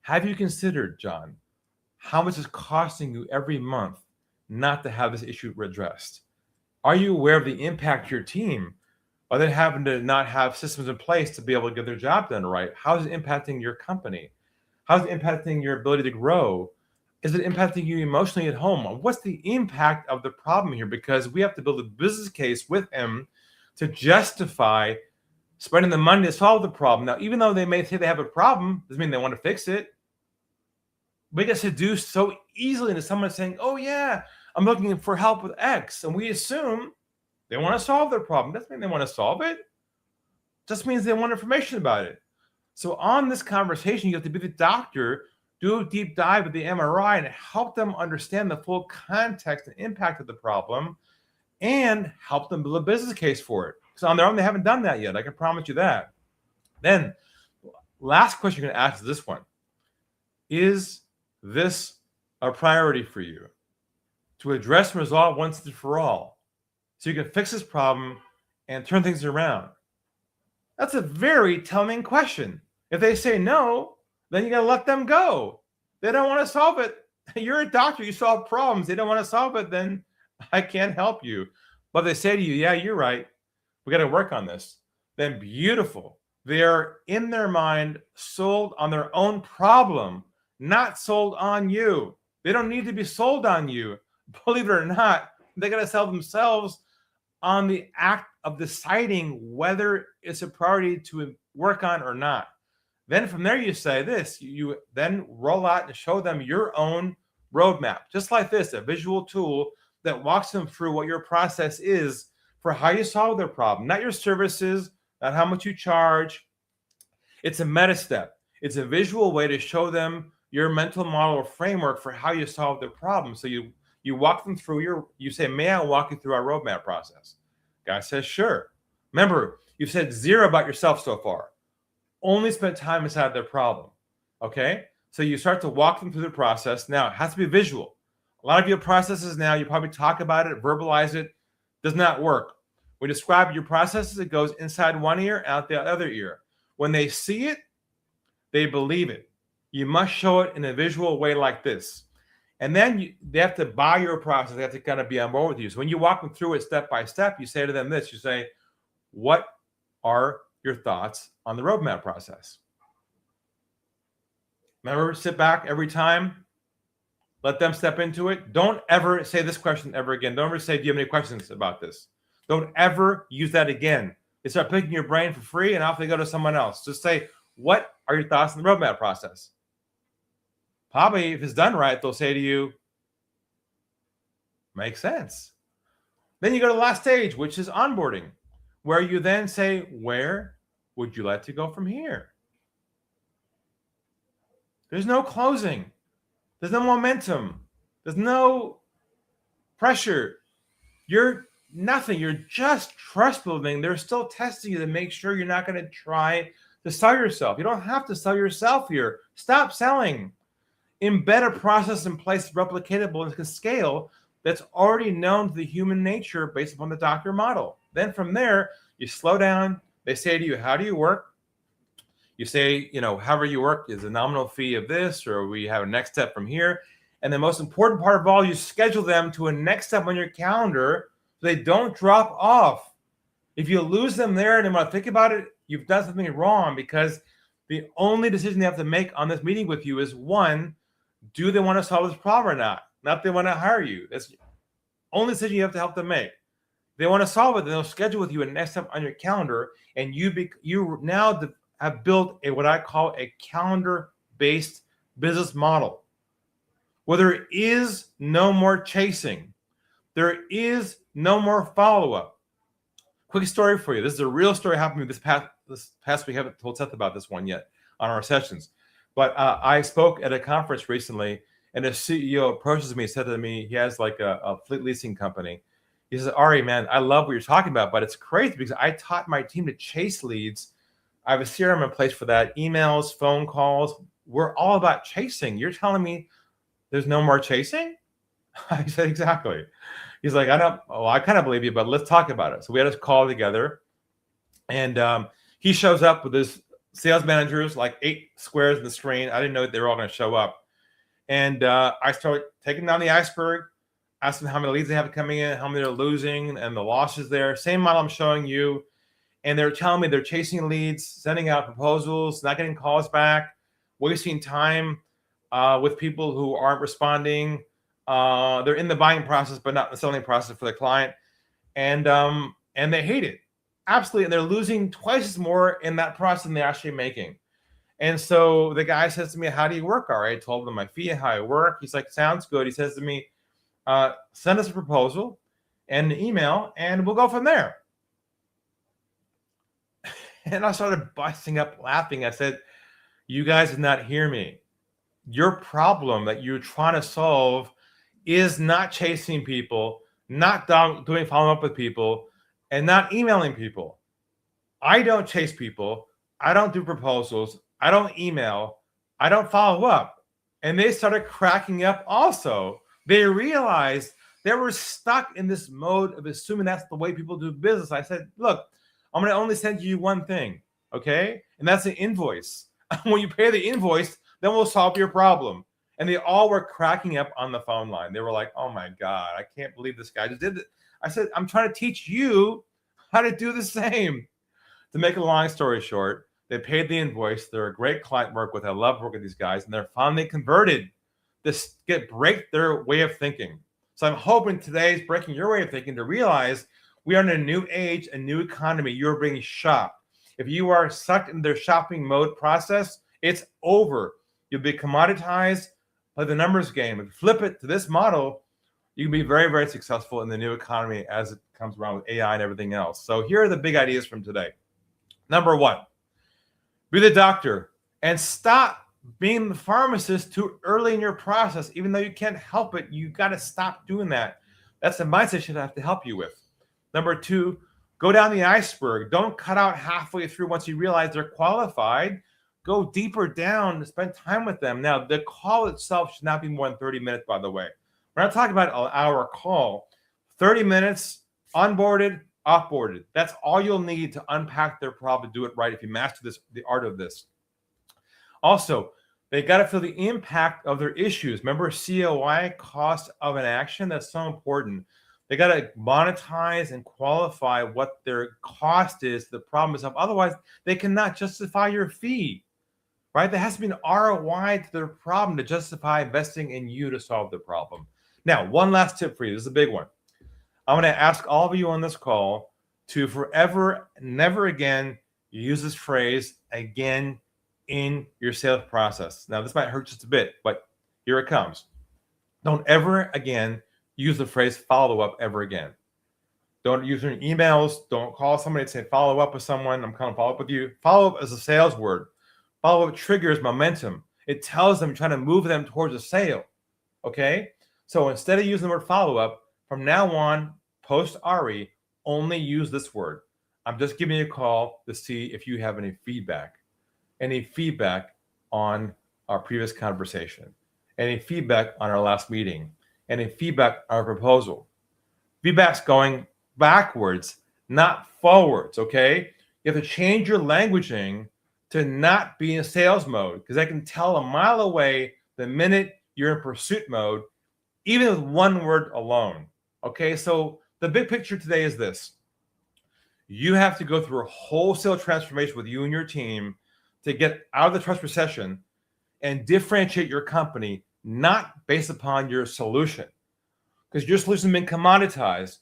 have you considered, John, how much it's costing you every month not to have this issue addressed? Are you aware of the impact to your team? Are they having to not have systems in place to be able to get their job done right? How is it impacting your company? How is it impacting your ability to grow? Is it impacting you emotionally at home? What's the impact of the problem here? Because we have to build a business case with them to justify spending the money to solve the problem. Now, even though they may say they have a problem, doesn't mean they want to fix it. We get seduced so easily into someone saying, oh yeah, I'm looking for help with X. And we assume they want to solve their problem. Doesn't mean they want to solve it. Just means they want information about it. So on this conversation, you have to be the doctor do a deep dive with the MRI and help them understand the full context and impact of the problem and help them build a business case for it. Because on their own, they haven't done that yet. I can promise you that. Then, last question you're going to ask is this one. Is this a priority for you to address and resolve once and for all so you can fix this problem and turn things around? That's a very telling question. If they say no, then you got to let them go. They don't want to solve it. You're a doctor. You solve problems. They don't want to solve it. Then I can't help you. But they say to you, yeah, you're right. We got to work on this. Then beautiful. They're in their mind sold on their own problem, not sold on you. They don't need to be sold on you. Believe it or not, they got to sell themselves on the act of deciding whether it's a priority to work on or not. Then from there, you say this, you then roll out and show them your own roadmap, just like this, a visual tool that walks them through what your process is for how you solve their problem, not your services, not how much you charge. It's a meta step. It's a visual way to show them your mental model or framework for how you solve their problem. So you walk them through you say, may I walk you through our roadmap process? Guy says, sure. Remember, you've said 0 about yourself so far. Only spent time inside their problem. Okay? So you start to walk them through the process. Now, it has to be visual. A lot of your processes now, you probably talk about it, verbalize it, does not work. When you describe your processes, it goes inside one ear, out the other ear. When they see it, they believe it. You must show it in a visual way like this. And then they have to buy your process. They have to kind of be on board with you. So when you walk them through it step by step, you say to them this, you say, what are your thoughts on the roadmap process? Remember, sit back every time. Let them step into it. Don't ever say this question ever again. Don't ever say, do you have any questions about this? Don't ever use that again. They start picking your brain for free and off they go to someone else. Just say, what are your thoughts on the roadmap process? Probably, if it's done right, they'll say to you, makes sense. Then you go to the last stage, which is onboarding, where you then say, where would you like to go from here? There's no closing. There's no momentum. There's no pressure. You're nothing. You're just trust building. They're still testing you to make sure you're not going to try to sell yourself. You don't have to sell yourself here. Stop selling. Embed a process in place replicatable and can scale that's already known to the human nature based upon the doctor model. Then from there, you slow down. They say to you, how do you work? You say, however you work is a nominal fee of this, or we have a next step from here. And the most important part of all, you schedule them to a next step on your calendar so they don't drop off. If you lose them there and they want to think about it, you've done something wrong, because the only decision they have to make on this meeting with you is, one, do they want to solve this problem or not? Not if they want to hire you. That's the only decision you have to help them make. If they want to solve it, then they'll schedule with you a next step on your calendar, and you now have built what I call a calendar-based business model, where there is no more chasing. There is no more follow-up. Quick story for you. This is a real story happening this past week. I haven't told Seth about this one yet on our sessions. But I spoke at a conference recently, and a CEO approaches me and said to me, he has like a fleet leasing company. He says, Ari, man, I love what you're talking about, but it's crazy because I taught my team to chase leads. I have a CRM in place for that. Emails, phone calls. We're all about chasing. You're telling me there's no more chasing? I said, exactly. He's like, I kind of believe you, but let's talk about it. So we had a call together, and he shows up with his sales managers, like 8 squares in the screen. I didn't know that they were all going to show up. And I started taking down the iceberg, asking how many leads they have coming in, how many they're losing, and the losses there. Same model I'm showing you. And they're telling me they're chasing leads, sending out proposals, not getting calls back, wasting time with people who aren't responding. They're in the buying process, but not in the selling process for the client. And they hate it. Absolutely. And they're losing twice as more in that process than they're actually making. And so the guy says to me, how do you work? All right. I told him my fee and how I work. He's like, sounds good. He says to me, send us a proposal and an email, and we'll go from there. And I started busting up laughing. I said, you guys did not hear me. your problem that you're trying to solve is not chasing people, not doing follow up with people, and not emailing people. I don't chase people. I don't do proposals. I don't email. I don't follow up. And they started cracking up also. They realized they were stuck in this mode of assuming that's the way people do business. I said, look, I'm going to only send you one thing, okay? And that's an invoice. When you pay the invoice, then we'll solve your problem. And they all were cracking up on the phone line. They were like, oh my God, I can't believe this guy just did it. I said, I'm trying to teach you how to do the same. To make a long story short, they paid the invoice. They're a great client to work with. I love working with these guys. And they're finally converted. This break their way of thinking. So I'm hoping today's breaking your way of thinking to realize we are in a new age, a new economy. You're being shopped. If you are sucked in their shopping mode process, it's over. You'll be commoditized, play the numbers game. If you flip it to this model, you can be very, very successful in the new economy as it comes around with AI and everything else. So here are the big ideas from today. Number one, be the doctor and stop being the pharmacist too early in your process. Even though you can't help it, you got to stop doing that. That's the mindset you have to help you with. Number two, go down the iceberg. Don't cut out halfway through once you realize they're qualified. Go deeper down and spend time with them. Now, the call itself should not be more than 30 minutes, by the way. We're not talking about an hour call. 30 minutes, onboarded, offboarded. That's all you'll need to unpack their problem, to do it right if you master this, the art of this. Also, they got to feel the impact of their issues. Remember COI, cost of an action? That's so important. They got to monetize and qualify what their cost is, the problem is. Otherwise, they cannot justify your fee, right? There has to be an ROI to their problem to justify investing in you to solve the problem. Now, one last tip for you. This is a big one. I'm going to ask all of you on this call to forever, never again use this phrase again in your sales process. Now, this might hurt just a bit, but here it comes. Don't ever again use the phrase follow up ever again. Don't use it in emails. Don't call somebody and say follow up with someone. I'm calling follow up with you. Follow up is a sales word. Follow up triggers momentum. It tells them, trying to move them towards a sale. Okay? So instead of using the word follow up, from now on, post Ari, only use this word. I'm just giving you a call to see if you have any feedback. Any feedback on our previous conversation. Any feedback on our last meeting. Any feedback on our proposal. Feedback's going backwards, not forwards, okay? You have to change your languaging to not be in sales mode, because I can tell a mile away the minute you're in pursuit mode, even with one word alone, okay? So the big picture today is this. You have to go through a wholesale transformation with you and your team to get out of the trust recession and differentiate your company, not based upon your solution, because your solution has been commoditized.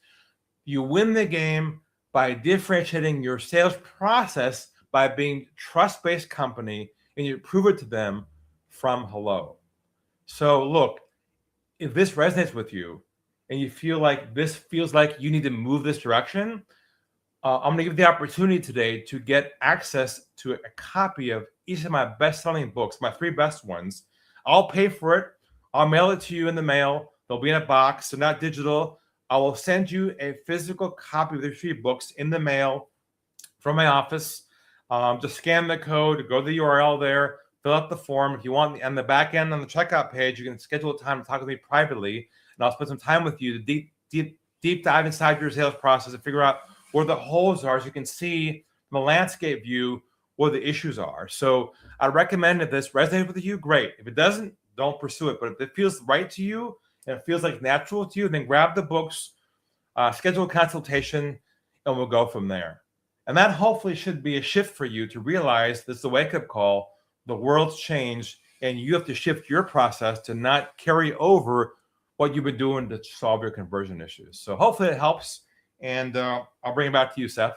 You win the game by differentiating your sales process by being trust-based company, and you prove it to them from hello. So look, if this resonates with you and you feel like this feels like you need to move this direction, I'm going to give you the opportunity today to get access to a copy of each of my best-selling books, my 3 best ones. I'll pay for it. I'll mail it to you in the mail. They'll be in a box, so not digital. I will send you a physical copy of the 3 books in the mail from my office. Just scan the code, go to the URL there, fill out the form. If you want, on the back end on the checkout page, you can schedule a time to talk with me privately, and I'll spend some time with you to deep dive inside your sales process and figure out where the holes are, so you can see from a landscape view where the issues are. So I recommend, if this resonates with you, great. If it doesn't, don't pursue it. But if it feels right to you and it feels like natural to you, then grab the books, schedule a consultation, and we'll go from there. And that hopefully should be a shift for you to realize this is a wake-up call. The world's changed, and you have to shift your process to not carry over what you've been doing to solve your conversion issues. So hopefully it helps. And I'll bring it back to you, Seth.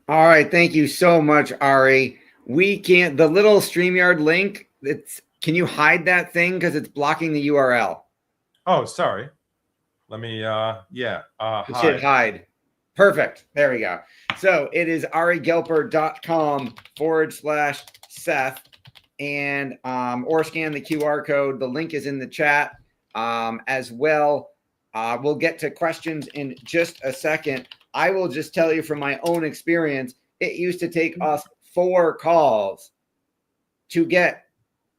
All right. Thank you so much, Ari. We can't, the little StreamYard link, can you hide that thing? Because it's blocking the URL. Oh, sorry. Let me, Hit hide. Perfect. There we go. So it is arigilper.com/Seth. and or scan the QR code. The link is in the chat as well. We'll get to questions in just a second. I will just tell you from my own experience, it used to take us 4 calls to get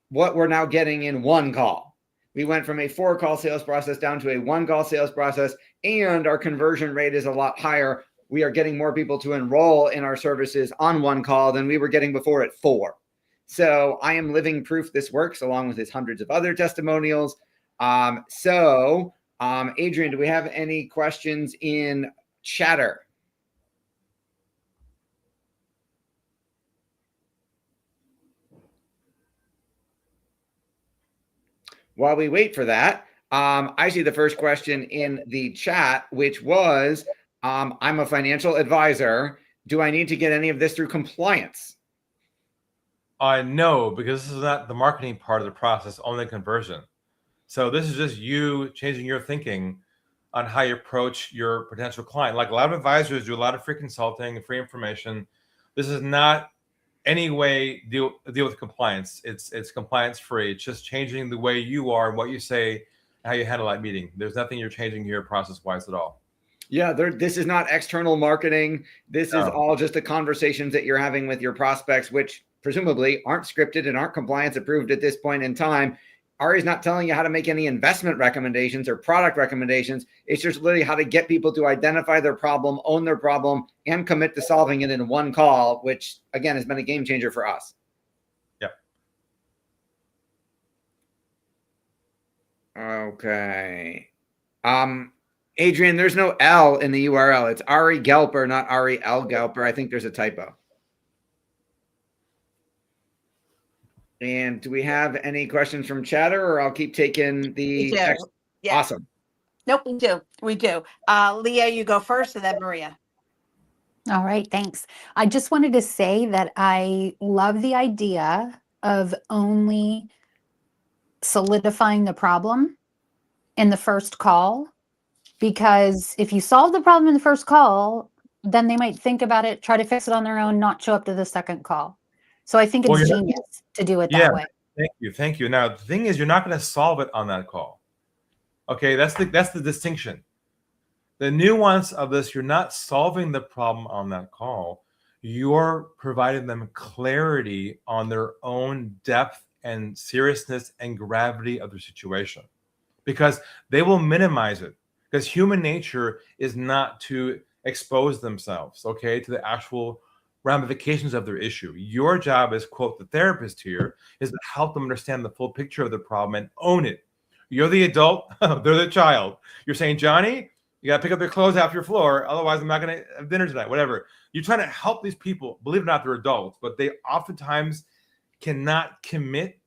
what we're now getting in 1 call. We went from a 4-call sales process down to a 1-call sales process, and our conversion rate is a lot higher. We are getting more people to enroll in our services on 1 call than we were getting before at 4. So I am living proof this works, along with his hundreds of other testimonials. Adrian, do we have any questions in Chatter? While we wait for that, I see the first question in the chat, which was, I'm a financial advisor. Do I need to get any of this through compliance? No, because this is not the marketing part of the process, only conversion. So this is just you changing your thinking on how you approach your potential client. Like a lot of advisors do a lot of free consulting, free information. This is not any way deal with compliance. It's compliance free. It's just changing the way you are and what you say, how you handle that meeting. There's nothing you're changing here process wise at all. Yeah, this is not external marketing. This is all just the conversations that you're having with your prospects, which presumably aren't scripted and aren't compliance approved at this point in time. Ari's not telling you how to make any investment recommendations or product recommendations. It's just literally how to get people to identify their problem, own their problem, and commit to solving it in 1 call, which again has been a game changer for us. Yep. Okay. Adrian, there's no L in the URL. It's Ari Gelper, not Ari L Gelper. I think there's a typo. And do we have any questions from Chatter, or I'll keep taking the text? Yeah. Awesome. Nope, we do. Leah, you go first, and then Maria. All right, thanks. I just wanted to say that I love the idea of only solidifying the problem in the first call, because if you solve the problem in the first call, then they might think about it, try to fix it on their own, not show up to the second call. So I think it's genius to do it that way. Thank you. Now the thing is, you're not going to solve it on that call. Okay, that's the distinction. The nuance of this, you're not solving the problem on that call. You're providing them clarity on their own depth and seriousness and gravity of their situation, because they will minimize it, because human nature is not to expose themselves, okay, to the actual ramifications of their issue. Your job as, quote, the therapist here is to help them understand the full picture of the problem and own it. You're the adult, they're the child. You're saying, Johnny, you got to pick up your clothes off your floor, otherwise I'm not going to have dinner tonight, whatever. You're trying to help these people. Believe it or not, they're adults, but they oftentimes cannot commit,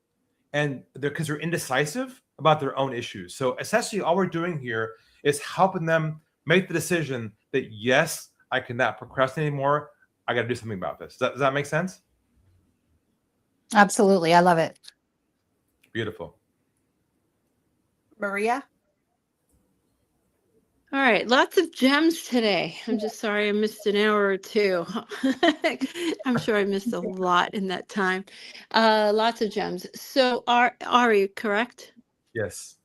and because they're indecisive about their own issues. So essentially all we're doing here is helping them make the decision that, yes, I cannot procrastinate anymore. I got to do something about this. Does that make sense? Absolutely. I love it. Beautiful. Maria? All right, lots of gems today. I'm just sorry I missed an hour or two. I'm sure I missed a lot in that time. Lots of gems. So Ari, correct? Yes.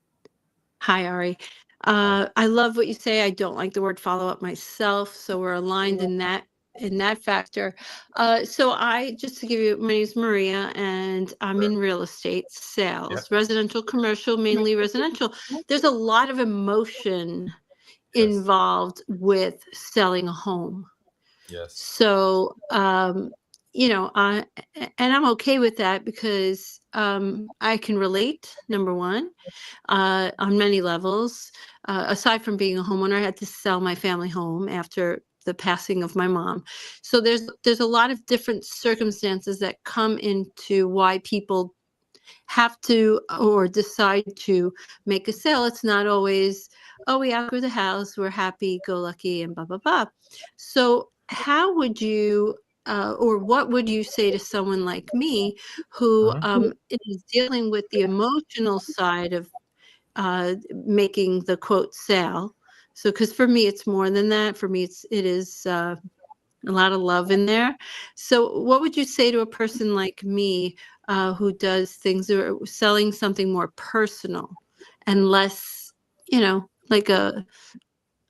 Hi, Ari. I love what you say. I don't like the word follow-up myself, so we're aligned in that factor. So just to give you, my name is Maria, and I'm in real estate sales, residential, commercial, mainly residential. There's a lot of emotion involved with selling a home. Yes. So, and I'm okay with that because I can relate, number one, on many levels. Aside from being a homeowner, I had to sell my family home after the passing of my mom. So there's a lot of different circumstances that come into why people have to or decide to make a sale. It's not always, oh, we outgrew the house, we're happy, go lucky, and blah, blah, blah. So how would you or what would you say to someone like me who is dealing with the emotional side of making the quote sale? So, because for me, it's more than that. For me, it is a lot of love in there. So what would you say to a person like me who does things or selling something more personal and less, like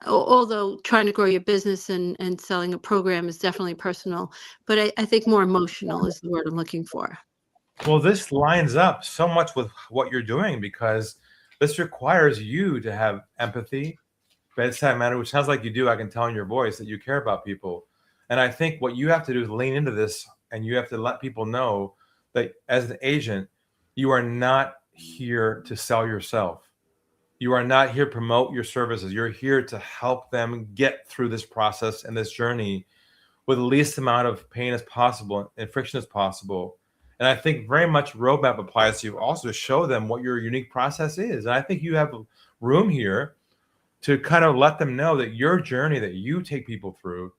although trying to grow your business and selling a program is definitely personal, but I think more emotional is the word I'm looking for. Well, this lines up so much with what you're doing because this requires you to have empathy, bedside manner, which sounds like you do. I can tell in your voice that you care about people. And I think what you have to do is lean into this, and you have to let people know that as an agent, you are not here to sell yourself. You are not here to promote your services. You're here to help them get through this process and this journey with the least amount of pain as possible and friction as possible. And I think very much roadmap applies to you also to show them what your unique process is. And I think you have room here to kind of let them know that your journey that you take people through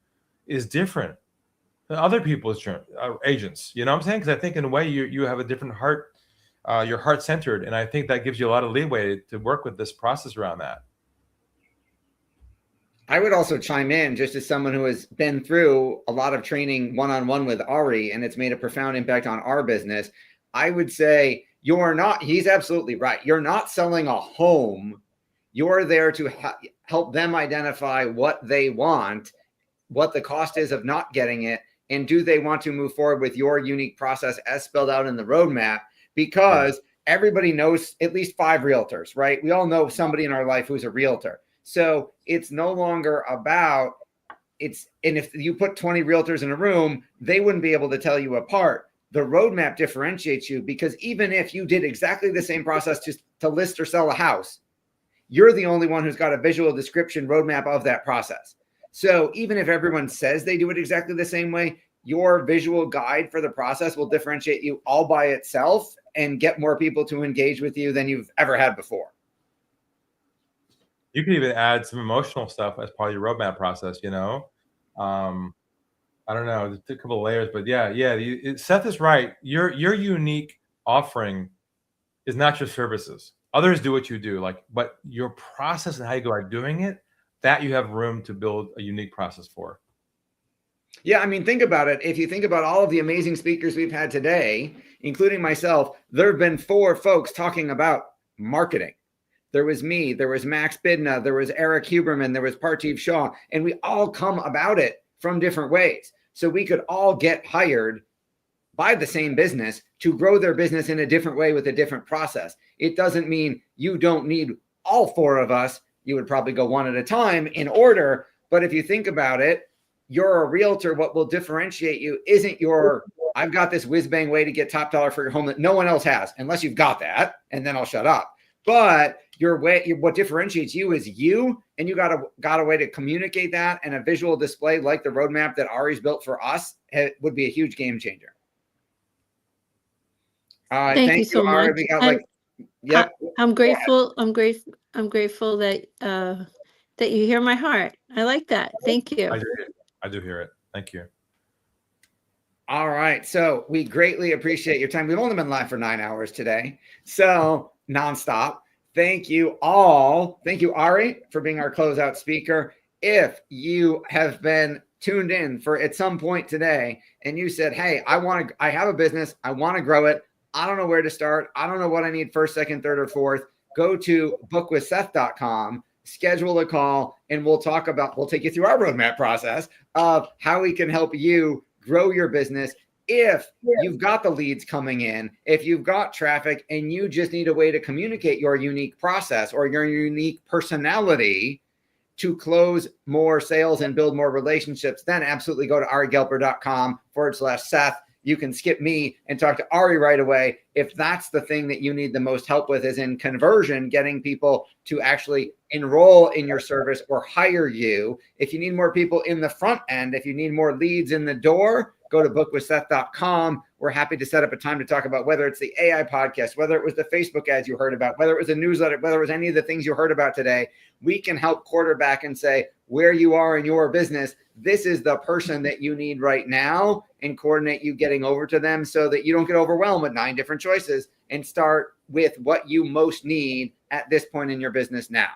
is different than other people's journey, agents. You know what I'm saying? Because I think in a way you have a different heart. You're heart-centered, and I think that gives you a lot of leeway to work with this process around that. I would also chime in just as someone who has been through a lot of training one-on-one with Ari, and it's made a profound impact on our business. I would say he's absolutely right. You're not selling a home. You're there to help them identify what they want, what the cost is of not getting it, and do they want to move forward with your unique process as spelled out in the roadmap? Because everybody knows at least 5 realtors, right? We all know somebody in our life who's a realtor. So it's no longer about and if you put 20 realtors in a room, they wouldn't be able to tell you apart. The roadmap differentiates you because even if you did exactly the same process to list or sell a house, you're the only one who's got a visual description roadmap of that process. So even if everyone says they do it exactly the same way, your visual guide for the process will differentiate you all by itself and get more people to engage with you than you've ever had before. You can even add some emotional stuff as part of your roadmap process, I don't know, there's a couple of layers, but Seth is right. Your unique offering is not your services. Others do what you do, but your process and how you go about doing it, that you have room to build a unique process for. Yeah, I mean, think about it. If you think about all of the amazing speakers we've had today, including myself, there have been 4 folks talking about marketing. There was me, there was Max Bidna, there was Eric Huberman, there was Partiv Shah, and we all come about it from different ways. So we could all get hired by the same business to grow their business in a different way with a different process. It doesn't mean you don't need all 4 of us. You would probably go one at a time in order. But if you think about it, you're a realtor. What will differentiate you isn't I've got this whiz bang way to get top dollar for your home that no one else has, unless you've got that, and then I'll shut up. But what differentiates you is you, and you got a way to communicate that, and a visual display like the roadmap that Ari's built for us would be a huge game changer. Thank you so Ari. much. We got yep. I'm grateful. I'm grateful that that you hear my heart. I like that. Thank you. I do hear it. Thank you. All right. So we greatly appreciate your time. We've only been live for 9 hours today, so nonstop. Thank you all. Thank you, Ari, for being our closeout speaker. If you have been tuned in for at some point today and you said, hey, I have a business, I want to grow it, I don't know where to start, I don't know what I need first, second, third, or fourth, go to bookwithseth.com, schedule a call, and we'll take you through our roadmap process of how we can help you grow your business. If you've got the leads coming in, if you've got traffic and you just need a way to communicate your unique process or your unique personality to close more sales and build more relationships, then absolutely go to arigelper.com/Seth. You can skip me and talk to Ari right away. If that's the thing that you need the most help with is in conversion, getting people to actually enroll in your service or hire you. If you need more people in the front end, if you need more leads in the door, go to bookwithseth.com. We're happy to set up a time to talk about whether it's the AI podcast, whether it was the Facebook ads you heard about, whether it was a newsletter, whether it was any of the things you heard about today. We can help quarterback and say where you are in your business. This is the person that you need right now, and coordinate you getting over to them so that you don't get overwhelmed with 9 different choices and start with what you most need at this point in your business now.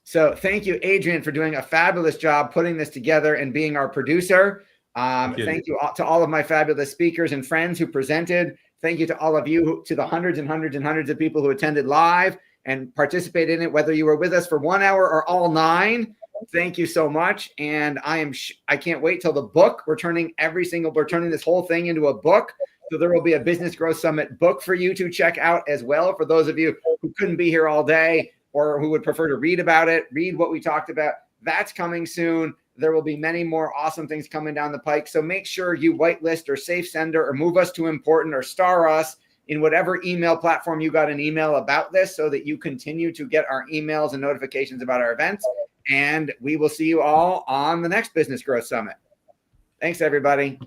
So thank you, Adrian, for doing a fabulous job putting this together and being our producer. Thank you to all of my fabulous speakers and friends who presented. Thank you to all of you, to the hundreds and hundreds and hundreds of people who attended live and participated in it, whether you were with us for 1 hour or all 9. Thank you so much. And I can't wait till the book. We're turning this whole thing into a book. So there will be a Business Growth Summit book for you to check out as well. For those of you who couldn't be here all day or who would prefer to read about it, read what we talked about. That's coming soon. There will be many more awesome things coming down the pike. So make sure you whitelist or safe sender or move us to important or star us in whatever email platform you got an email about this so that you continue to get our emails and notifications about our events. And we will see you all on the next Business Growth Summit. Thanks, everybody.